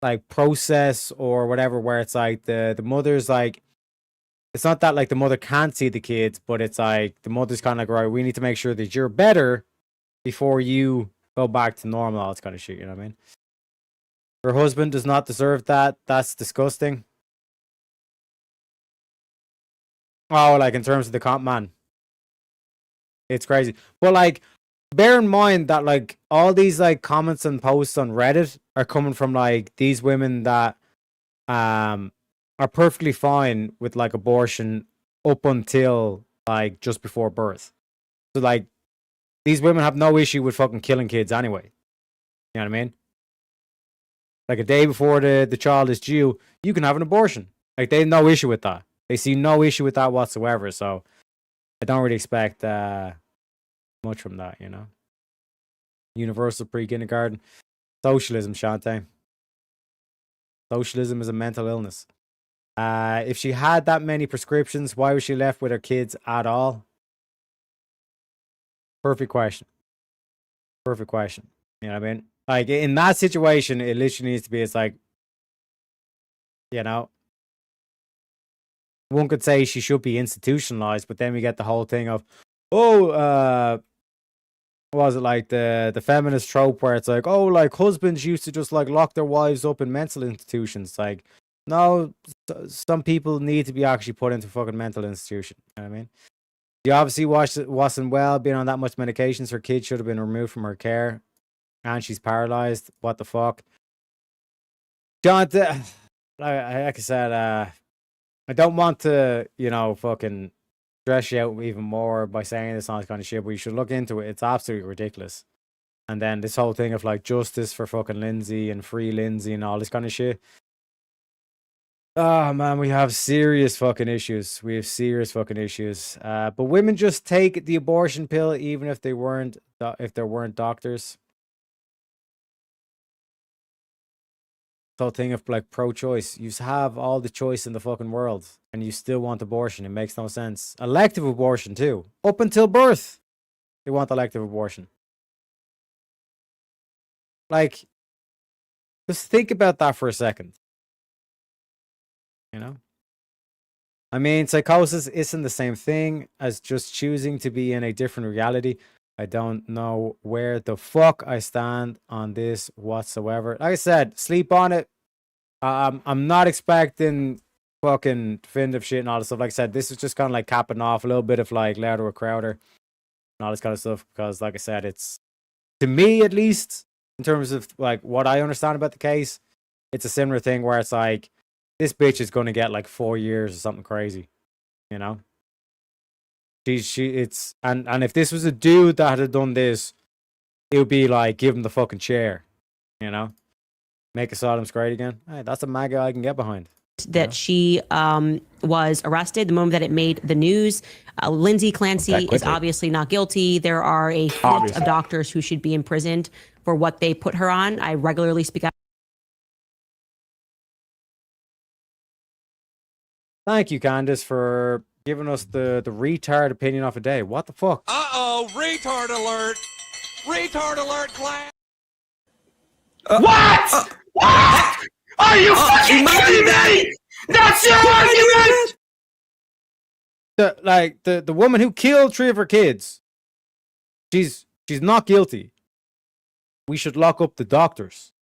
like process or whatever where it's like the mother's like, it's not that like the mother can't see the kids, but it's like the mother's kind of like, right, we need to make sure that you're better before you go back to normal, all this kind of shit, you know what I mean? Her husband does not deserve that. That's disgusting. Oh, like in terms of the comp, man, it's crazy. But like, bear in mind that like all these like comments and posts on Reddit are coming from like these women that are perfectly fine with like abortion up until like just before birth. So like these women have no issue with fucking killing kids anyway. You know what I mean? Like a day before the child is due, you can have an abortion. Like they have no issue with that. They see no issue with that whatsoever. So I don't really expect much from that, you know. Universal pre-kindergarten. Socialism, Shante. Socialism is a mental illness. If she had that many prescriptions, why was she left with her kids at all? Perfect question. Perfect question. You know what I mean? Like in that situation, it literally needs to be, it's like, you know, one could say she should be institutionalized, but then we get the whole thing of, what was it like the feminist trope where it's like, oh, like husbands used to just like lock their wives up in mental institutions. Like, no, some people need to be actually put into fucking mental institution. You know what I mean? She obviously wasn't well, being on that much medications. Her kid should have been removed from her care, and she's paralyzed. What the fuck, John? Like I said, I don't want to, you know, fucking stress you out even more by saying this and all this kind of shit, but you should look into it. It's absolutely ridiculous. And then this whole thing of like justice for fucking Lindsay and free Lindsay and all this kind of shit. Oh man, we have serious fucking issues. We have serious fucking issues. But women just take the abortion pill even if they weren't doctors. The whole thing of like pro-choice. You have all the choice in the fucking world and you still want abortion. It makes no sense. Elective abortion too. Up until birth, they want elective abortion. Like, just think about that for a second. You know? I mean, psychosis isn't the same thing as just choosing to be in a different reality. I don't know where the fuck I stand on this whatsoever. Like I said, sleep on it. I'm not expecting fucking definitive shit and all this stuff. Like I said, this is just kind of like capping off a little bit of like Louder with Crowder and all this kind of stuff. Because like I said, it's, to me at least, in terms of like what I understand about the case, it's a similar thing where it's like, this bitch is going to get like 4 years or something crazy, you know? And if this was a dude that had done this, it would be like, give him the fucking chair, you know? Make asylums great again. Hey, that's a MAGA I can get behind. That she was arrested the moment that it made the news. Lindsay Clancy is obviously not guilty. There are a fleet of doctors who should be imprisoned for what they put her on. I regularly speak out. Thank you, Candace, for giving us the retard opinion of a day. What the fuck? Uh-oh, retard alert! Retard alert, class! What? What? Are you fucking kidding me? That's your argument? The woman who killed 3 of her kids, she's not guilty. We should lock up the doctors.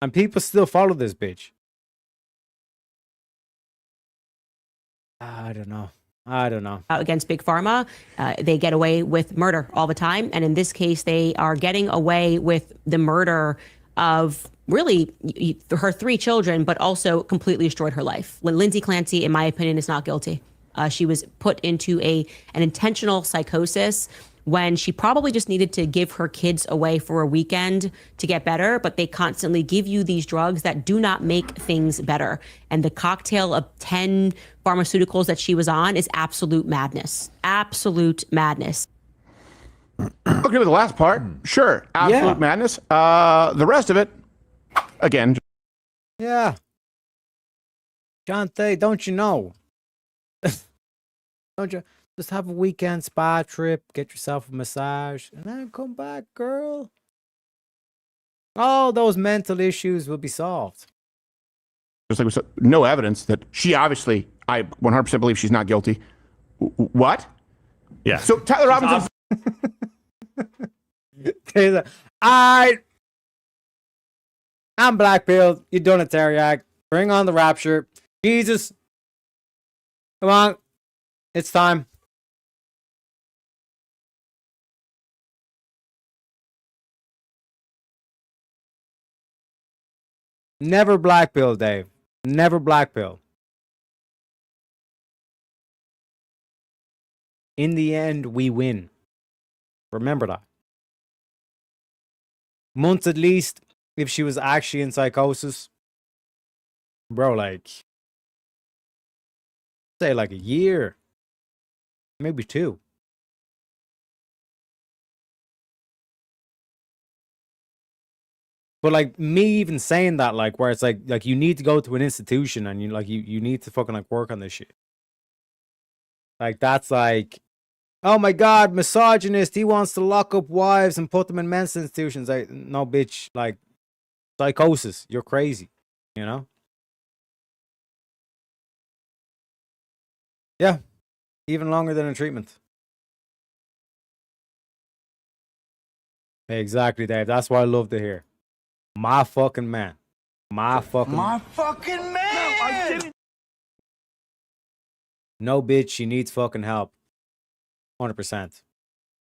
And people still follow this bitch. I don't know. Against Big Pharma, they get away with murder all the time. And in this case, they are getting away with the murder of really her 3 children, but also completely destroyed her life. Lindsay Clancy, in my opinion, is not guilty. She was put into an intentional psychosis when she probably just needed to give her kids away for a weekend to get better, but they constantly give you these drugs that do not make things better. And the cocktail of 10 pharmaceuticals that she was on is absolute madness. Absolute madness. Okay, with the last part, sure, absolute madness. The rest of it, again. Yeah. Shantae, don't you know? Don't you just have a weekend spa trip, get yourself a massage, and then come back, girl? All those mental issues will be solved. Just like we said, no evidence that she obviously, I 100% believe she's not guilty. What? Yeah. So Tyler Robinson. I'm black-pilled. You done it, Teriak. Bring on the rapture. Jesus. Come on. It's time. Never black-pilled, Dave. Never black-pilled. In the end, we win. Remember that. Months at least, if she was actually in psychosis. Bro, like, say like a year. Maybe 2. But like me even saying that, like, where it's like you need to go to an institution and you need to fucking like work on this shit. Like that's like, oh my god, misogynist, he wants to lock up wives and put them in men's institutions. Like, no bitch, like psychosis, you're crazy, you know? Yeah. Even longer than a treatment. Exactly, Dave. That's what I love to hear. My fucking man. My fucking man. No, I didn't. No, bitch, she needs fucking help. 100%.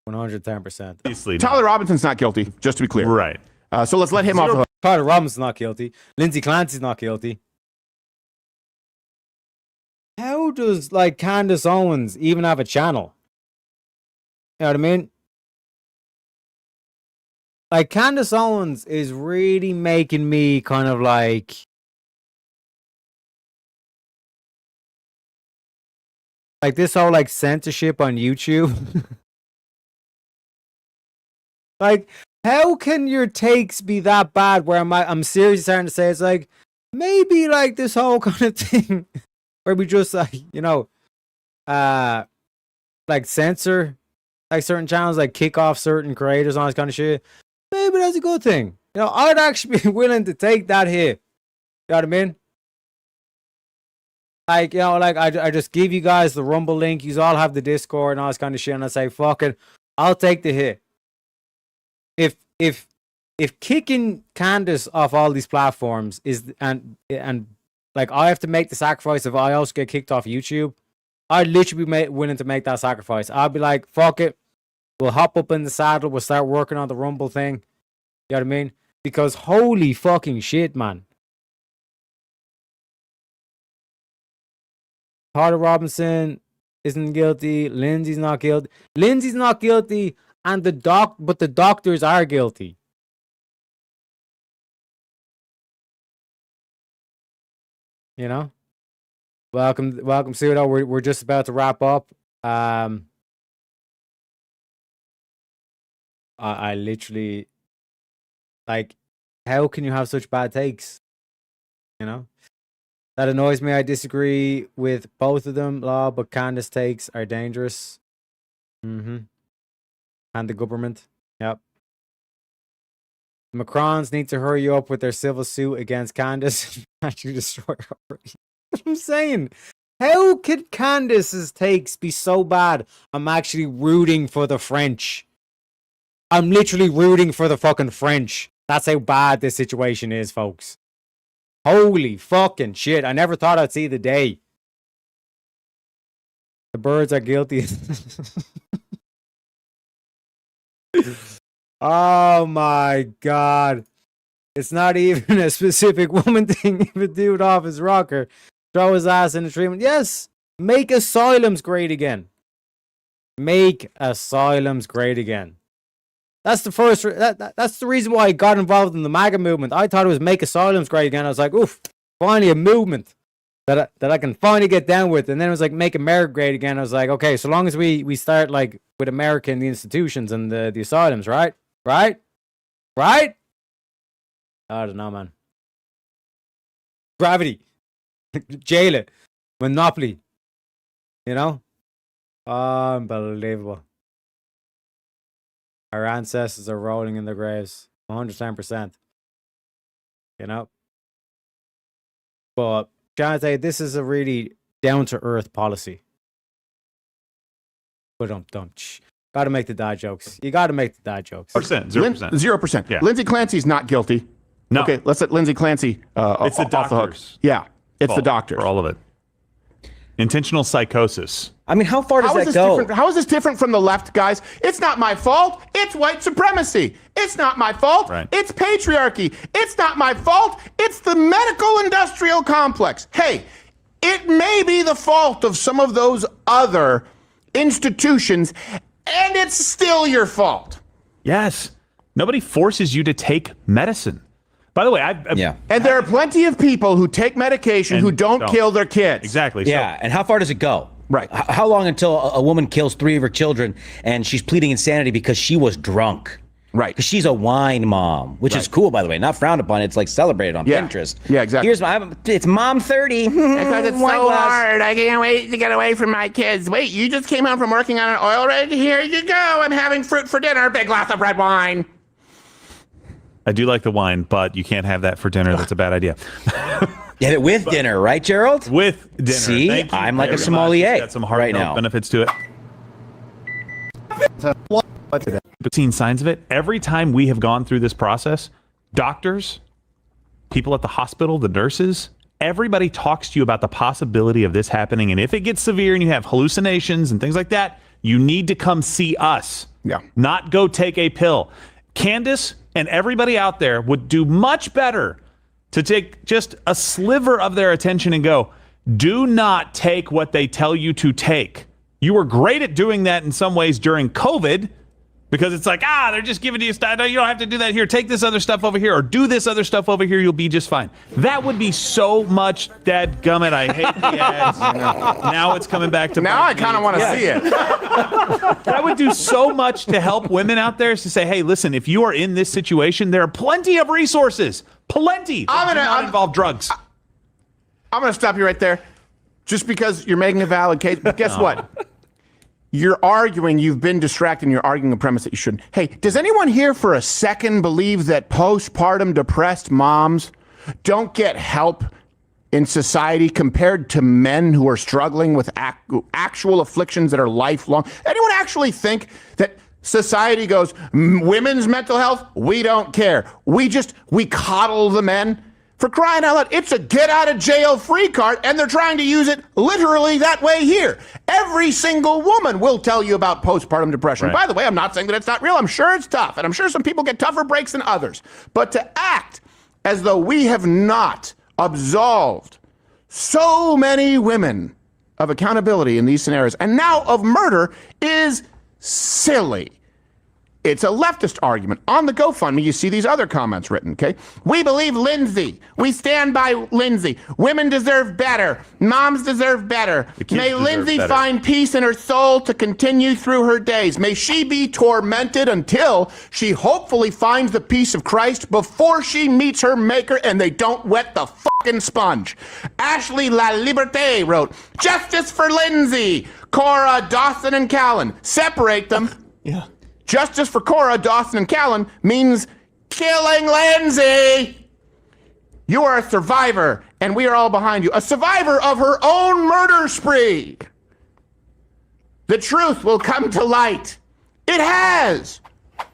110%. Tyler Robinson's not guilty, just to be clear. Right. So let's let him off the hook. Tyler Robinson's not guilty. Lindsay Clancy's not guilty. How does, like, Candace Owens even have a channel? You know what I mean? Like, Candace Owens is really making me kind of like... Like, this whole, like, censorship on YouTube. Like, how can your takes be that bad where I'm seriously starting to say it's like, maybe, like, this whole kind of thing where we just, like, you know, like, censor, like, certain channels, like, kick off certain creators and all this kind of shit. Maybe that's a good thing. You know, I'd actually be willing to take that hit. You know what I mean? Like, you know, like, I just give you guys the Rumble link. You all have the Discord and all this kind of shit. And I say, fuck it. I'll take the hit. If kicking Candace off all these platforms is, and like, I have to make the sacrifice if I also get kicked off YouTube, I'd literally be willing to make that sacrifice. I'd be like, fuck it. We'll hop up in the saddle. We'll start working on the Rumble thing. You know what I mean? Because holy fucking shit, man. Tyler Robinson isn't guilty. Lindsay's not guilty. Lindsay's not guilty, and the doctors are guilty. You know? Welcome, Pseudo. We're just about to wrap up. I literally, like, how can you have such bad takes? You know? That annoys me. I disagree with both of them, Law, but Candace takes are dangerous. And the government. Yep. The Macrons need to hurry up with their civil suit against Candace. Actually destroy her. That's what I'm saying. How could Candace's takes be so bad? I'm actually rooting for the French. I'm literally rooting for the fucking French. That's how bad this situation is, folks. Holy fucking shit. I never thought I'd see the day. The birds are guilty. Oh my God. It's not even a specific woman thing. If a dude off his rocker, throw his ass in the treatment. Yes. Make asylums great again. Make asylums great again. That's the first. That's the reason why I got involved in the MAGA movement. I thought it was make asylums great again. I was like, oof, finally a movement that I can finally get down with. And then it was like make America great again. I was like, okay, so long as we start like with America and the institutions and the asylums, right? Right? I don't know, man. Gravity, jail it, monopoly. You know, unbelievable. Our ancestors are rolling in their graves, 110%. You know? But, Jonathan, this is a really down-to-earth policy. But gotta make the dad jokes. You gotta make the dad jokes. 0%. 0%. Yeah. Lindsay Clancy's not guilty. No. Okay, let's let Lindsay Clancy it's the off the hook. doctors. Yeah, it's the doctor. For all of it. Intentional psychosis. I mean, how far does that go? How is this different from the left, guys? It's not my fault. It's white supremacy. It's not my fault. Right. It's patriarchy. It's not my fault. It's the medical industrial complex. Hey, it may be the fault of some of those other institutions, and it's still your fault. Yes. Nobody forces you to take medicine. By the way, And there are plenty of people who take medication who don't kill their kids. Exactly. Yeah, and how far does it go? Right. How long until a woman kills 3 of her children and she's pleading insanity because she was drunk? Right. Because she's a wine mom, which is cool, by the way. Not frowned upon. It's like celebrated on Pinterest. Yeah, exactly. It's mom 30. Because it's so hard. I can't wait to get away from my kids. Wait, you just came home from working on an oil rig? Here you go. I'm having fruit for dinner. Big glass of red wine. I do like the wine, but you can't have that for dinner. That's a bad idea. Get it with dinner, right, Gerald? With dinner. See, Thank you I'm like a very much. sommelier It's got some heart right health now. benefits to it. I've seen signs of it. Every time we have gone through this process, doctors, people at the hospital, the nurses, everybody talks to you about the possibility of this happening. And if it gets severe and you have hallucinations and things like that, you need to come see us. Yeah. Not go take a pill. Candace and everybody out there would do much better to take just a sliver of their attention and go, do not take what they tell you to take. You were great at doing that in some ways during COVID because it's like, they're just giving you stuff. No, you don't have to do that here. Take this other stuff over here or do this other stuff over here. You'll be just fine. That would be so much dadgummit. I hate the ads. Now it's coming back to Now I kind of want to see it. That would do so much to help women out there is to say, hey, listen, if you are in this situation, there are plenty of resources. Plenty. That do not involve drugs. I'm going to stop you right there just because you're making a valid case. But guess what? You're arguing, you've been distracted, and you're arguing a premise that you shouldn't. Hey, does anyone here for a second believe that postpartum depressed moms don't get help in society compared to men who are struggling with actual afflictions that are lifelong? Anyone actually think that society goes, women's mental health, we don't care. We coddle the men? For crying out loud, it's a get out of jail free card, and they're trying to use it literally that way here. Every single woman will tell you about postpartum depression. Right. By the way, I'm not saying that it's not real. I'm sure it's tough, and I'm sure some people get tougher breaks than others. But to act as though we have not absolved so many women of accountability in these scenarios, and now of murder, is silly. It's a leftist argument. On the GoFundMe, you see these other comments written, okay? We believe Lindsay. We stand by Lindsay. Women deserve better. Moms deserve better. May Lindsay find peace in her soul to continue through her days. May she be tormented until she hopefully finds the peace of Christ before she meets her maker and they don't wet the fucking sponge. Ashley La Liberté wrote, justice for Lindsay. Cora, Dawson, and Callan. Separate them. Yeah. Justice for Cora, Dawson, and Callan means killing Lindsay. You are a survivor, and we are all behind you. A survivor of her own murder spree. The truth will come to light. It has.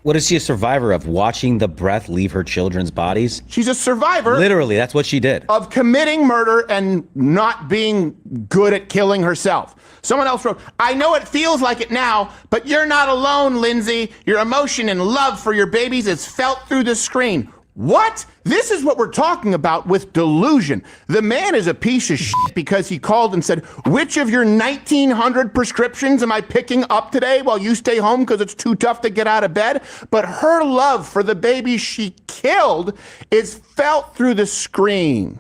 What is she a survivor of? Watching the breath leave her children's bodies? She's a survivor. Literally, that's what she did. Of committing murder and not being good at killing herself. Someone else wrote, I know it feels like it now, but you're not alone, Lindsay. Your emotion and love for your babies is felt through the screen. What? This is what we're talking about with delusion. The man is a piece of shit because he called and said, which of your 1,900 prescriptions am I picking up today while you stay home because it's too tough to get out of bed? But her love for the baby she killed is felt through the screen.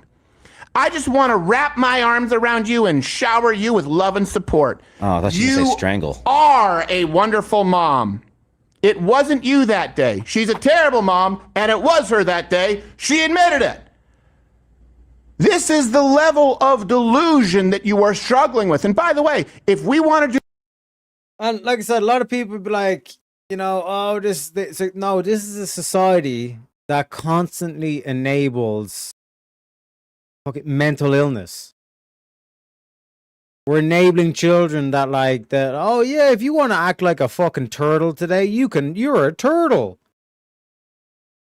I just want to wrap my arms around you and shower you with love and support. Oh, I thought you were going to say strangle. You are a wonderful mom. It wasn't you that day. She's a terrible mom, and it was her that day. She admitted it. This is the level of delusion that you are struggling with. And by the way, if we want to do... And like I said, a lot of people be like, you know, oh, no, this is a society that constantly enables mental illness. We're enabling children that oh yeah, if you want to act like a fucking turtle today, you're a turtle.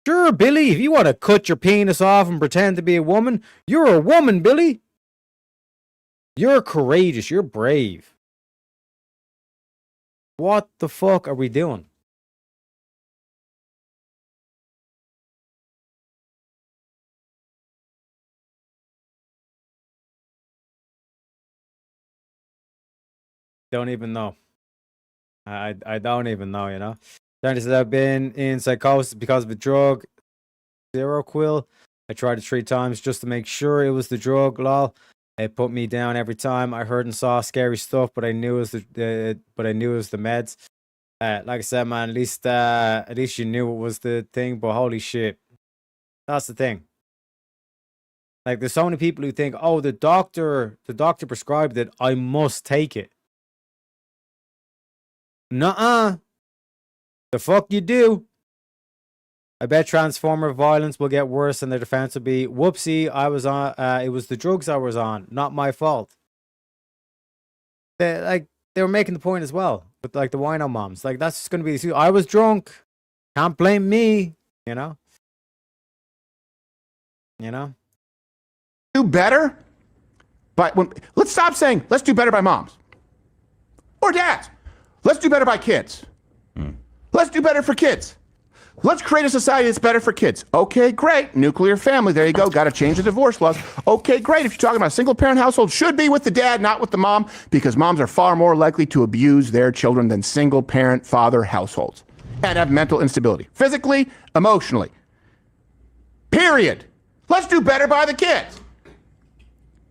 Sure, Billy, if you want to cut your penis off and pretend to be a woman, you're a woman, Billy. You're courageous, you're brave. What the fuck are we doing? Don't even know. I don't even know, you know. Starting says I've been in psychosis because of a drug. Seroquel. I tried it 3 times just to make sure it was the drug. Lol. It put me down every time. I heard and saw scary stuff, but I knew it was the meds. Like I said, man, at least you knew it was the thing. But holy shit, that's the thing. Like, there's so many people who think, oh, the doctor prescribed it, I must take it. Nuh-uh. The fuck you do. I bet Transformer violence will get worse and the defense will be, whoopsie, I was on, it was the drugs I was on, not my fault. They were making the point as well, with the wino moms. That's just going to be, I was drunk. Can't blame me, you know? You know? Do better? But let's stop saying, let's do better by moms. Or dads. Let's do better by kids. Let's do better for kids. Let's create a society that's better for kids. Okay, great. Nuclear family. There you go. Got to change the divorce laws. Okay, great. If you're talking about a single parent household, should be with the dad, not with the mom, because moms are far more likely to abuse their children than single parent father households and have mental instability, physically, emotionally. Period. Let's do better by the kids.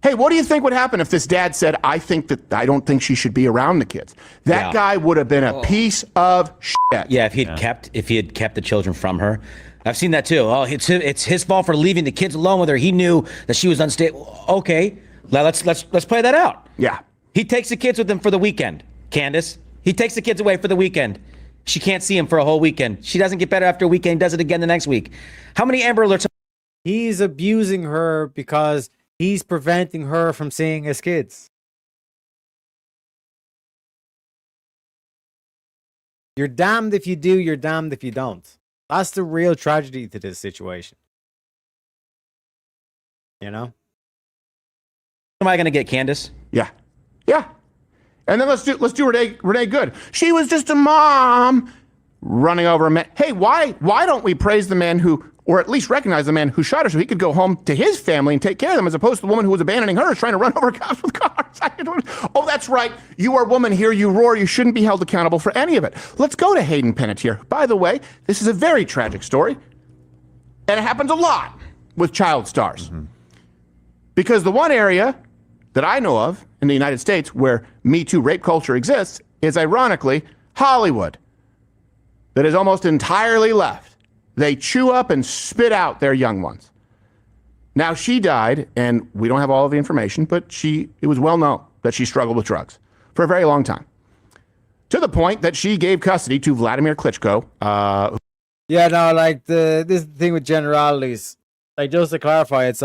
Hey, what do you think would happen if this dad said, I don't think she should be around the kids? That guy would have been a piece of shit. Yeah, if he had kept the children from her. I've seen that too. Oh, it's his fault for leaving the kids alone with her. He knew that she was unstable. Okay, let's play that out. Yeah. He takes the kids with him for the weekend, Candace. He takes the kids away for the weekend. She can't see him for a whole weekend. She doesn't get better after a weekend, does it again the next week. How many Amber Alerts? He's abusing her because he's preventing her from seeing his kids. You're damned if you do, you're damned if you don't. That's the real tragedy to this situation. You know? Am I going to get Candace? Yeah. Yeah. And then let's do Renee Good. She was just a mom running over a man. Hey, why don't we praise the man who, or at least recognize the man who shot her so he could go home to his family and take care of them, as opposed to the woman who was abandoning her trying to run over cops with cars. Oh, that's right. You are a woman here. You roar. You shouldn't be held accountable for any of it. Let's go to Hayden Panettiere. By the way, this is a very tragic story. And it happens a lot with child stars. Mm-hmm. Because the one area that I know of in the United States where Me Too rape culture exists is, ironically, Hollywood. That is almost entirely left. They chew up and spit out their young ones. Now, she died, and we don't have all of the information, but it was well known that she struggled with drugs for a very long time. To the point that she gave custody to Vladimir Klitschko. Yeah, no, this thing with generalities. Just to clarify, it's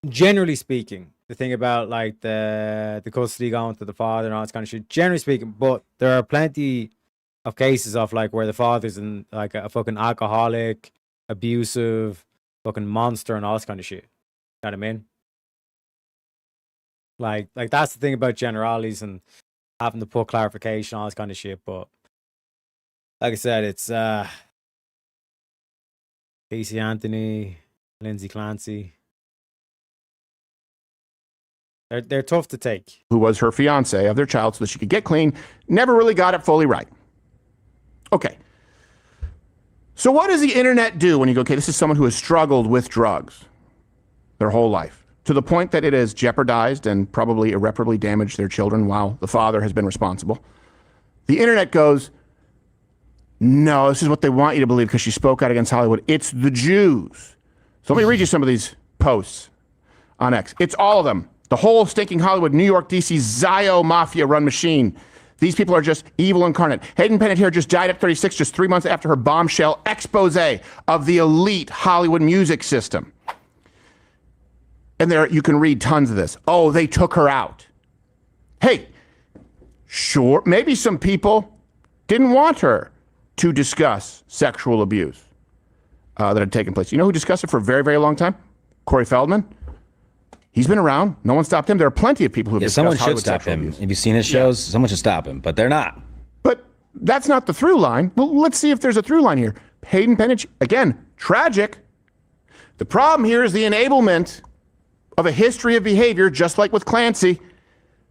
generally speaking, the thing about the custody going to the father and all this kind of shit, generally speaking, but there are plenty of cases of like where the father's in like a fucking alcoholic, abusive, fucking monster, and all this kind of shit. You know what I mean? Like that's the thing about generalities and having to put clarification, all this kind of shit. But like I said, it's Casey Anthony, Lindsay Clancy. They're tough to take. Who was her fiance of their child so that she could get clean, never really got it fully right. Okay. So what does the internet do when you go, okay, this is someone who has struggled with drugs their whole life, to the point that it has jeopardized and probably irreparably damaged their children while the father has been responsible? The internet goes, no, this is what they want you to believe because she spoke out against Hollywood. It's the Jews. So let me read you some of these posts on X. It's all of them. The whole stinking Hollywood, New York, D.C. Zio Mafia run machine. These people are just evil incarnate. Hayden Panettiere just died at 36, just 3 months after her bombshell expose of the elite Hollywood music system. And there you can read tons of this. Oh, they took her out. Hey, sure, maybe some people didn't want her to discuss sexual abuse that had taken place. You know who discussed it for a very, very long time? Corey Feldman. He's been around. No one stopped him. There are plenty of people who have discussed someone Hollywood should stop sexual him. abuse. Have you seen his shows? Someone should stop him, but they're not. But that's not the through line. Well, let's see if there's a through line here. Hayden Panettiere, again, tragic. The problem here is the enablement of a history of behavior, just like with Clancy.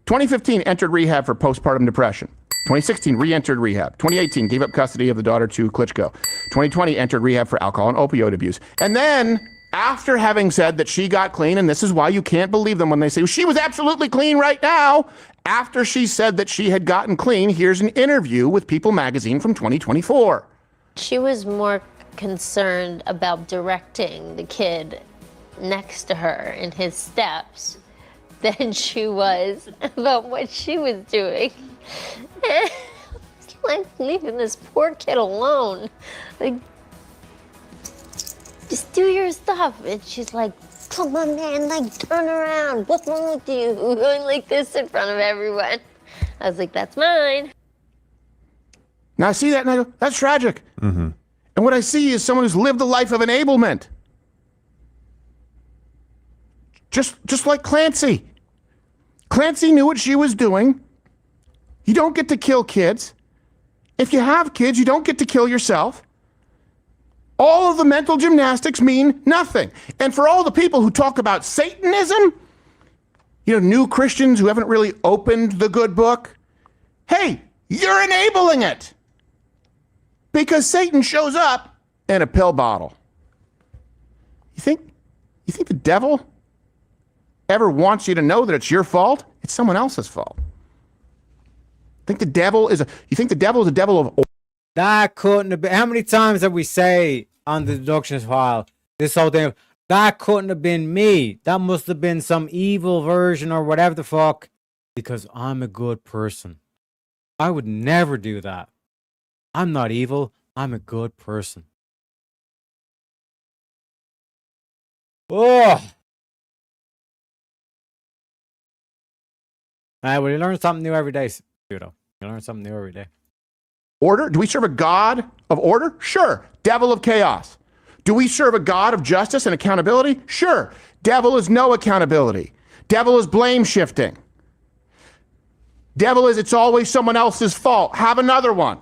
2015, entered rehab for postpartum depression. 2016, re-entered rehab. 2018, gave up custody of the daughter to Klitschko. 2020, entered rehab for alcohol and opioid abuse. And then, after having said that she got clean, and this is why you can't believe them when they say, well, she was absolutely clean right now. After she said that she had gotten clean, here's an interview with People magazine from 2024. She was more concerned about directing the kid next to her in his steps than she was about what she was doing. It's like leaving this poor kid alone. Like, just do your stuff. And she's like, come on, man, like, turn around. What's wrong with you? Going like this in front of everyone. I was like, that's mine. Now I see that and I go, that's tragic. Mm-hmm. And what I see is someone who's lived a life of enablement. Just like Clancy. Clancy knew what she was doing. You don't get to kill kids. If you have kids, you don't get to kill yourself. All of the mental gymnastics mean nothing. And for all the people who talk about Satanism, you know, new Christians who haven't really opened the good book, hey, you're enabling it. Because Satan shows up in a pill bottle. You think the devil ever wants you to know that it's your fault? It's someone else's fault. You think the devil is a devil of... That couldn't have been... How many times have we say on the Deductionist File, this whole thing, that couldn't have been me. That must have been some evil version or whatever the fuck. Because I'm a good person. I would never do that. I'm not evil. I'm a good person. Oh! Well, you learn something new every day, Pseudo. You learn something new every day. Order? Do we serve a God of order? Sure. Devil of chaos. Do we serve a God of justice and accountability? Sure. Devil is no accountability. Devil is blame shifting. Devil is it's always someone else's fault. Have another one.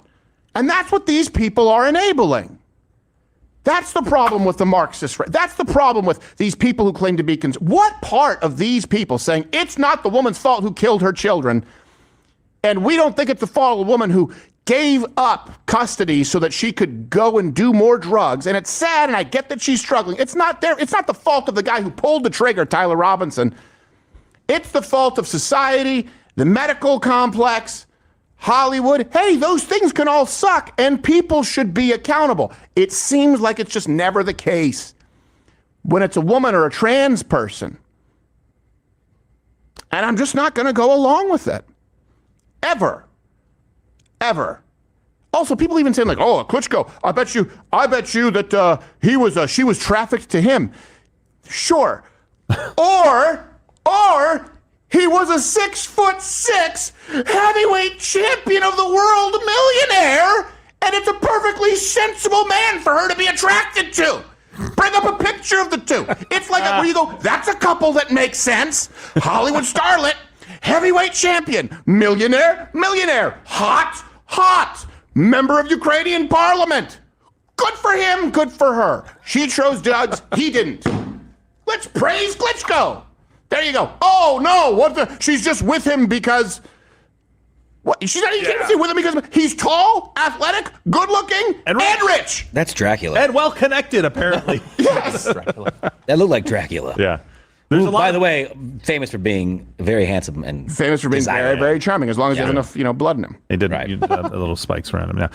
And that's what these people are enabling. That's the problem with the Marxists. That's the problem with these people who claim to be what part of these people saying it's not the woman's fault who killed her children, and we don't think it's the fault of a woman who gave up custody so that she could go and do more drugs, and it's sad, and I get that she's struggling. It's not the fault of the guy who pulled the trigger, Tyler Robinson. It's the fault of society, the medical complex, Hollywood. Hey, those things can all suck, and people should be accountable. It seems like it's just never the case when it's a woman or a trans person. And I'm just not going to go along with it. Ever. Ever. Also, people even saying like, oh, Klitschko, I bet you that she was trafficked to him. Sure. Or He was a 6'6" heavyweight champion of the world millionaire, and it's a perfectly sensible man for her to be attracted to. Bring up a picture of the two. It's like where you go, that's a couple that makes sense. Hollywood starlet, heavyweight champion, millionaire, hot, member of Ukrainian parliament. Good for him, good for her. She chose duds, he didn't. Let's praise Klitschko. There you go. Oh no, she's just with him because what? She's not even with him because he's tall, athletic, good-looking, and rich. That's Dracula. And well-connected, apparently. Yes. That looked like Dracula. Yeah. Who, by the way, famous for being very handsome and famous for being very, very charming, as long as you have enough, blood in him. He did little spikes around him. Now,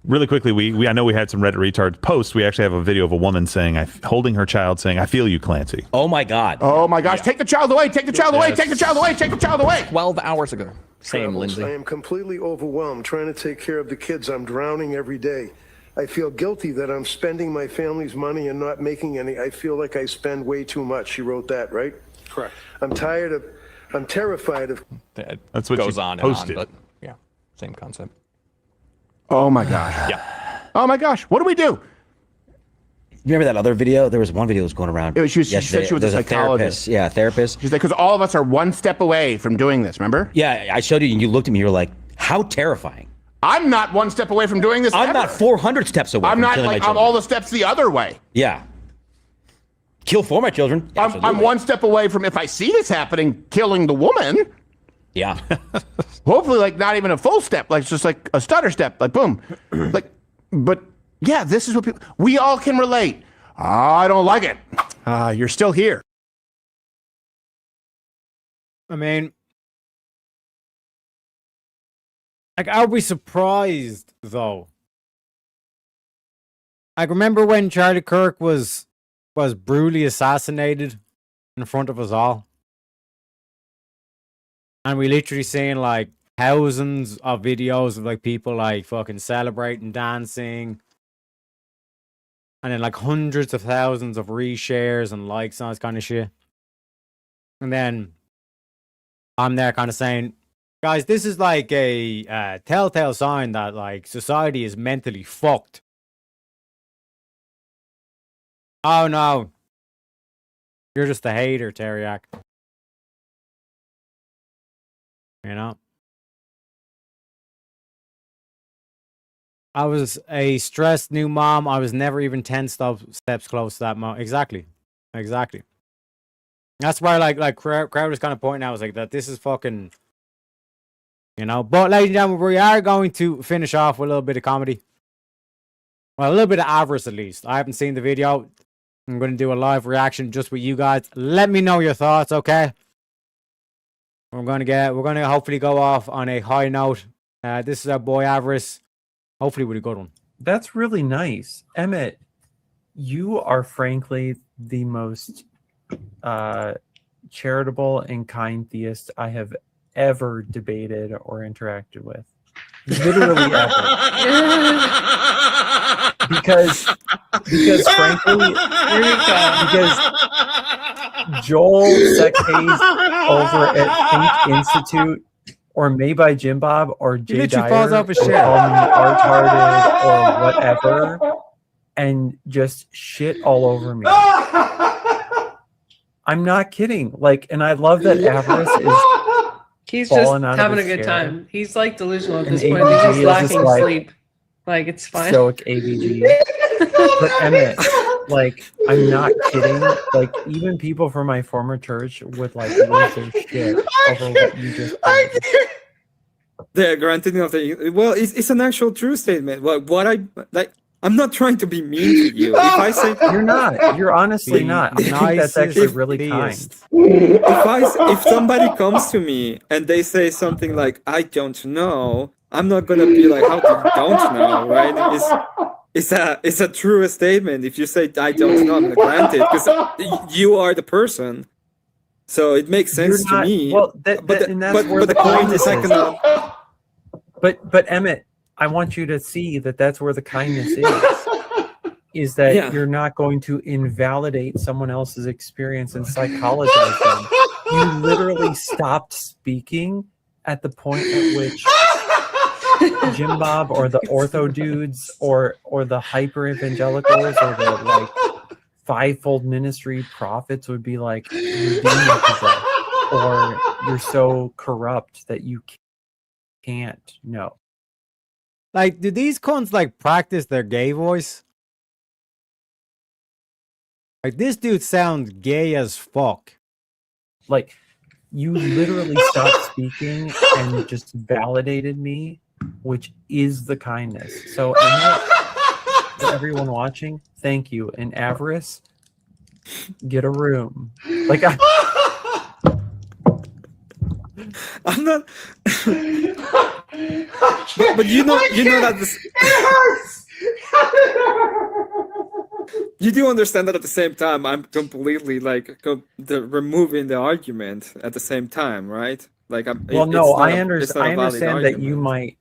really quickly, I know we had some Reddit retards posts. We actually have a video of a woman saying, holding her child, saying, "I feel you, Clancy." Oh my God. Oh my gosh! Take the child away! Take the child away! Take the child away! Take the child away! 12 hours ago. Same, Lindsay. I am completely overwhelmed trying to take care of the kids. I'm drowning every day. I feel guilty that I'm spending my family's money and not making any. I feel like I spend way too much. She wrote that, right? Correct. I'm terrified of. That's what goes she on posted. and on, but yeah, same concept. Oh my gosh. Yeah. Oh my gosh. What do we do? Remember that other video? There was one video that was going around. She said she was a psychologist. Therapist. Yeah, a therapist. She's like, because all of us are one step away from doing this, remember? Yeah, I showed you and you looked at me, you were like, how terrifying. I'm not one step away from doing this. I'm not 400 steps away I'm from not killing my like, children. I'm all the steps the other way. Yeah. Kill for my children. I'm one step away from, if I see this happening, killing the woman. Yeah. Hopefully, like, not even a full step, like, just like a stutter step, like, boom. But yeah, this is what we all can relate. I don't like it. You're still here. I mean, like, are we surprised, though? Like, remember when Charlie Kirk was brutally assassinated in front of us all? And we literally seen, like, thousands of videos of, like, people, like, fucking celebrating, dancing. And then, like, hundreds of thousands of reshares and likes and all this kind of shit. And then I'm there kind of saying, guys, this is like a telltale sign that, like, society is mentally fucked. Oh, no. You're just a hater, Teriak. You know? I was a stressed new mom. I was never even 10 steps close to that moment. Exactly. That's why, like Crowd was kind of pointing out, was like, that this is fucking, But, ladies and gentlemen, we are going to finish off with a little bit of comedy. Well, a little bit of avarice, at least. I haven't seen the video. I'm going to do a live reaction just with you guys. Let me know your thoughts, okay? We're going to hopefully go off on a high note. This is our boy Avarice. Hopefully with a good one. That's really nice. Emmett, you are frankly the most charitable and kind theist I have ever debated or interacted with. Literally ever. because frankly, because Joel Secay's over at Think Institute or Made by Jim Bob or Jay Dyer falls off his or chair. call me retarded or whatever and just shit all over me. I'm not kidding. Like, and I love that Avarice is he's just falling out of having a his good chair. time. He's like delusional at And this point. ABG He's just is lacking like sleep. Like, it's fine. Stoic ABG. But Emmett, like, I'm not kidding. Like, even people from my former church would like lose their shit over what you just did. The granting of the it's an actual true statement. I'm not trying to be mean to you. If I say You're not. You're honestly not. I think that's actually really kind. if somebody comes to me and they say something like "I don't know," I'm not gonna be like, "How do you don't know?" Right? It's a true statement. If you say "I don't know," I'm gonna grant it because you are the person. So it makes sense to me. Well, but the point is not gonna. But Emmett, I want you to see that that's where the kindness is that you're not going to invalidate someone else's experience and psychologize them you literally stopped speaking at the point at which Jim Bob or the ortho dudes or the hyper evangelicals or the like fivefold ministry prophets would be like, you're demon possessed, or you're so corrupt that you can't. No. Like, do these cunts like practice their gay voice? Like, this dude sounds gay as fuck. Like, you literally stopped speaking and just validated me, which is the kindness. So, for everyone watching, thank you. And Avarice, get a room. Like, I'm not. but you know that this. It hurts. You do understand that at the same time, I'm completely like removing the argument at the same time, right? Like, well, no, I understand that you might,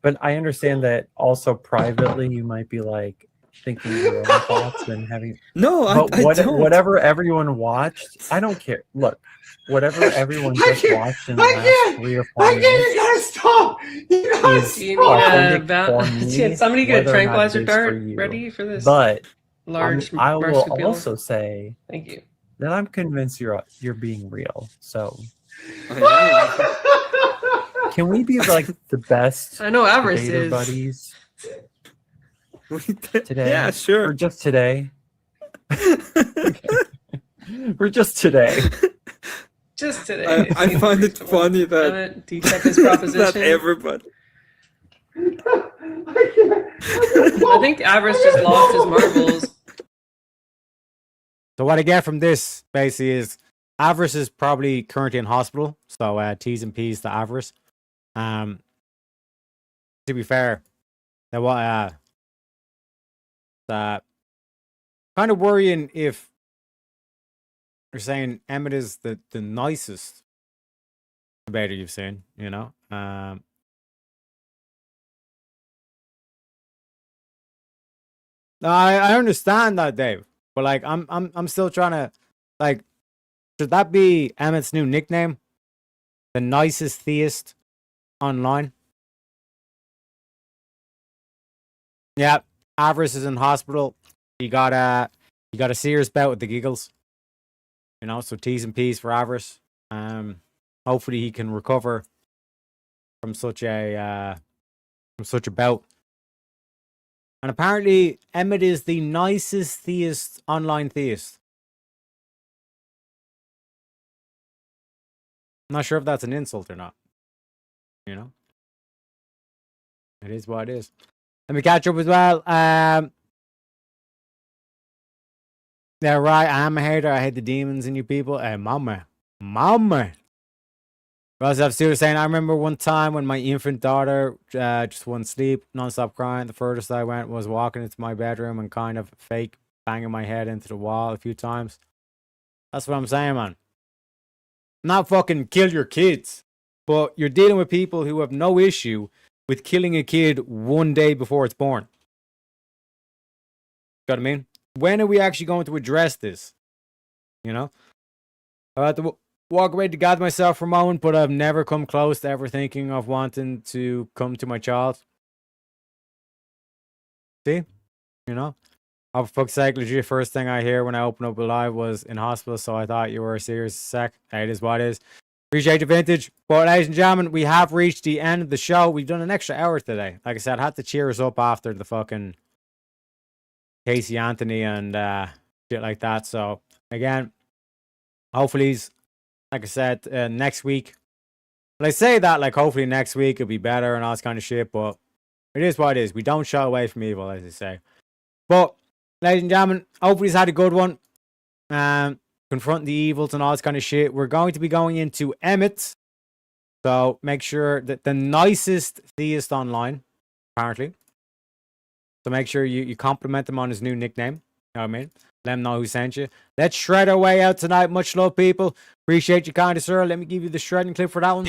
but I understand that also privately you might be like thinking your own thoughts and having. No, but I don't. Whatever everyone watched, I don't care. Look, whatever everyone just watched in the last 3 or 4 minutes. You gotta stop. You gotta stop. Can somebody get a tranquilizer dart ready for this? But large. I will marsupial? also say, thank you, that I'm convinced you're being real. So, can we be like the best? I know Avarice debater is. buddies today. Yeah, sure. For just today. For just today. Just today. I find it funny that do you check this proposition? that everybody. I think Avarice just lost his marbles. So what I get from this basically is Avarice is probably currently in hospital. So T's and P's to Avarice. To be fair, that what kind of worrying if they're saying Emmett is the nicest debater you've seen, you know. No, I understand that, Dave, but like I'm still trying to like, should that be Emmett's new nickname? The nicest theist online? Yeah, Avarice is in hospital. He got a serious bout with the giggles. You know, so T's and P's for Avarice. Hopefully he can recover from such a bout. And apparently Emmett is the nicest theist, online theist. I'm not sure if that's an insult or not. You know? It is what it is. Let me catch up as well. Yeah, right. I am a hater. I hate the demons in you people. Hey, mama. Rosef Stewart saying, I remember one time when my infant daughter just wouldn't sleep, non-stop crying. The furthest I went was walking into my bedroom and kind of fake banging my head into the wall a few times. That's what I'm saying, man. Not fucking kill your kids, but you're dealing with people who have no issue with killing a kid one day before it's born. Got what I mean? When are we actually going to address this? You know? I had to walk away to gather myself for a moment, but I've never come close to ever thinking of wanting to come to my child. See? You know? Oh, for fuck's sake, legit, first thing I hear when I open up a live was in hospital, so I thought you were a serious sec. Hey, it is what it is. Appreciate the vintage. But ladies and gentlemen, we have reached the end of the show. We've done an extra hour today. Like I said, I had to cheer us up after the fucking Casey Anthony and shit like that. So, again, hopefully, like I said, next week. But I say that, like, hopefully next week it'll be better and all this kind of shit, but it is what it is. We don't shy away from evil, as they say. But, ladies and gentlemen, hopefully he's had a good one. Confronting the evils and all this kind of shit. We're going to be going into Emmett. So make sure that the nicest theist online, apparently. So make sure you compliment him on his new nickname. You know what I mean? Let him know who sent you. Let's shred our way out tonight. Much love, people. Appreciate you, kind of sir. Let me give you the shredding clip for that one.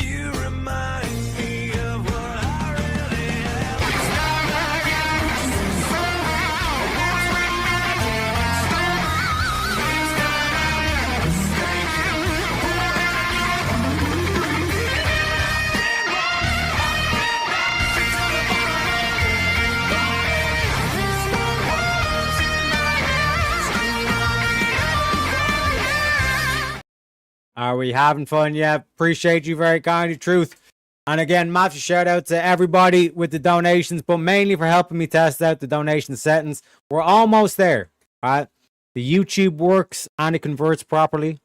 Are we having fun yet? Appreciate you very kindly, Truth. And again, massive shout out to everybody with the donations, but mainly for helping me test out the donation settings. We're almost there. All right. The YouTube works and it converts properly.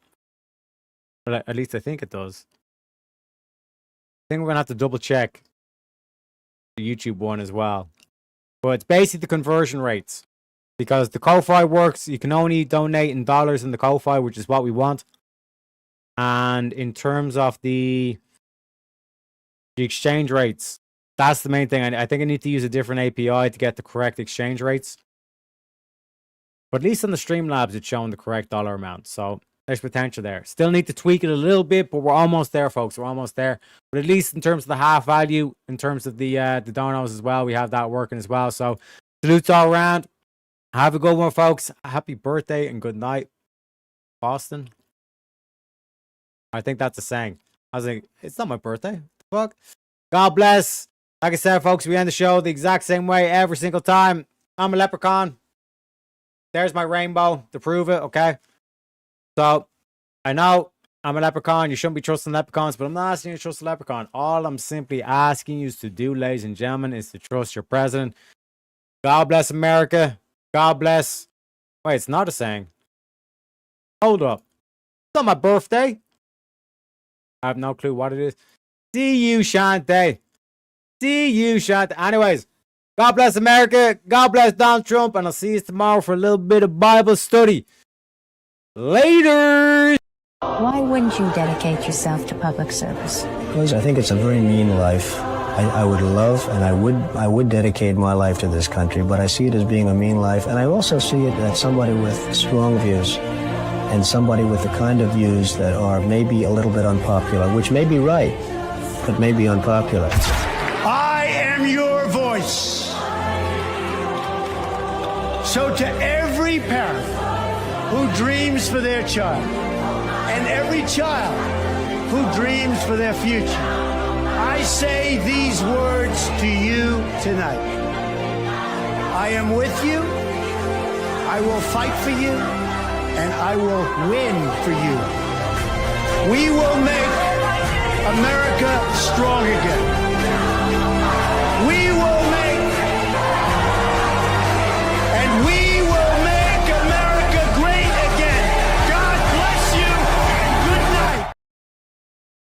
Well, at least I think it does. I think we're going to have to double check the YouTube one as well. But it's basically the conversion rates. Because the Ko-Fi works, you can only donate in dollars in the Ko-Fi, which is what we want. And in terms of the exchange rates, that's the main thing. I think I need to use a different API to get the correct exchange rates. But at least on the Streamlabs, it's showing the correct dollar amount. So there's potential there. Still need to tweak it a little bit, but we're almost there, folks. We're almost there. But at least in terms of the half value, in terms of the donos as well, we have that working as well. So salutes all around. Have a good one, folks. Happy birthday and good night, Boston. I think that's a saying. I was like, it's not my birthday. Fuck. God bless. Like I said, folks, we end the show the exact same way every single time. I'm a leprechaun. There's my rainbow to prove it, okay? So, I know I'm a leprechaun. You shouldn't be trusting leprechauns, but I'm not asking you to trust a leprechaun. All I'm simply asking you to do, ladies and gentlemen, is to trust your president. God bless America. God bless. Wait, it's not a saying. Hold up. It's not my birthday. I have no clue what it is. See you, Shante. See you, Shante. Anyways, God bless America. God bless Donald Trump. And I'll see you tomorrow for a little bit of Bible study. Later. Why wouldn't you dedicate yourself to public service? Because I think it's a very mean life. I would love and I would dedicate my life to this country, but I see it as being a mean life. And I also see it as somebody with strong views. And somebody with the kind of views that are maybe a little bit unpopular, which may be right, but may be unpopular. I am your voice. So to every parent who dreams for their child, and every child who dreams for their future, I say these words to you tonight. I am with you. I will fight for you. And I will win for you. We will make America strong again.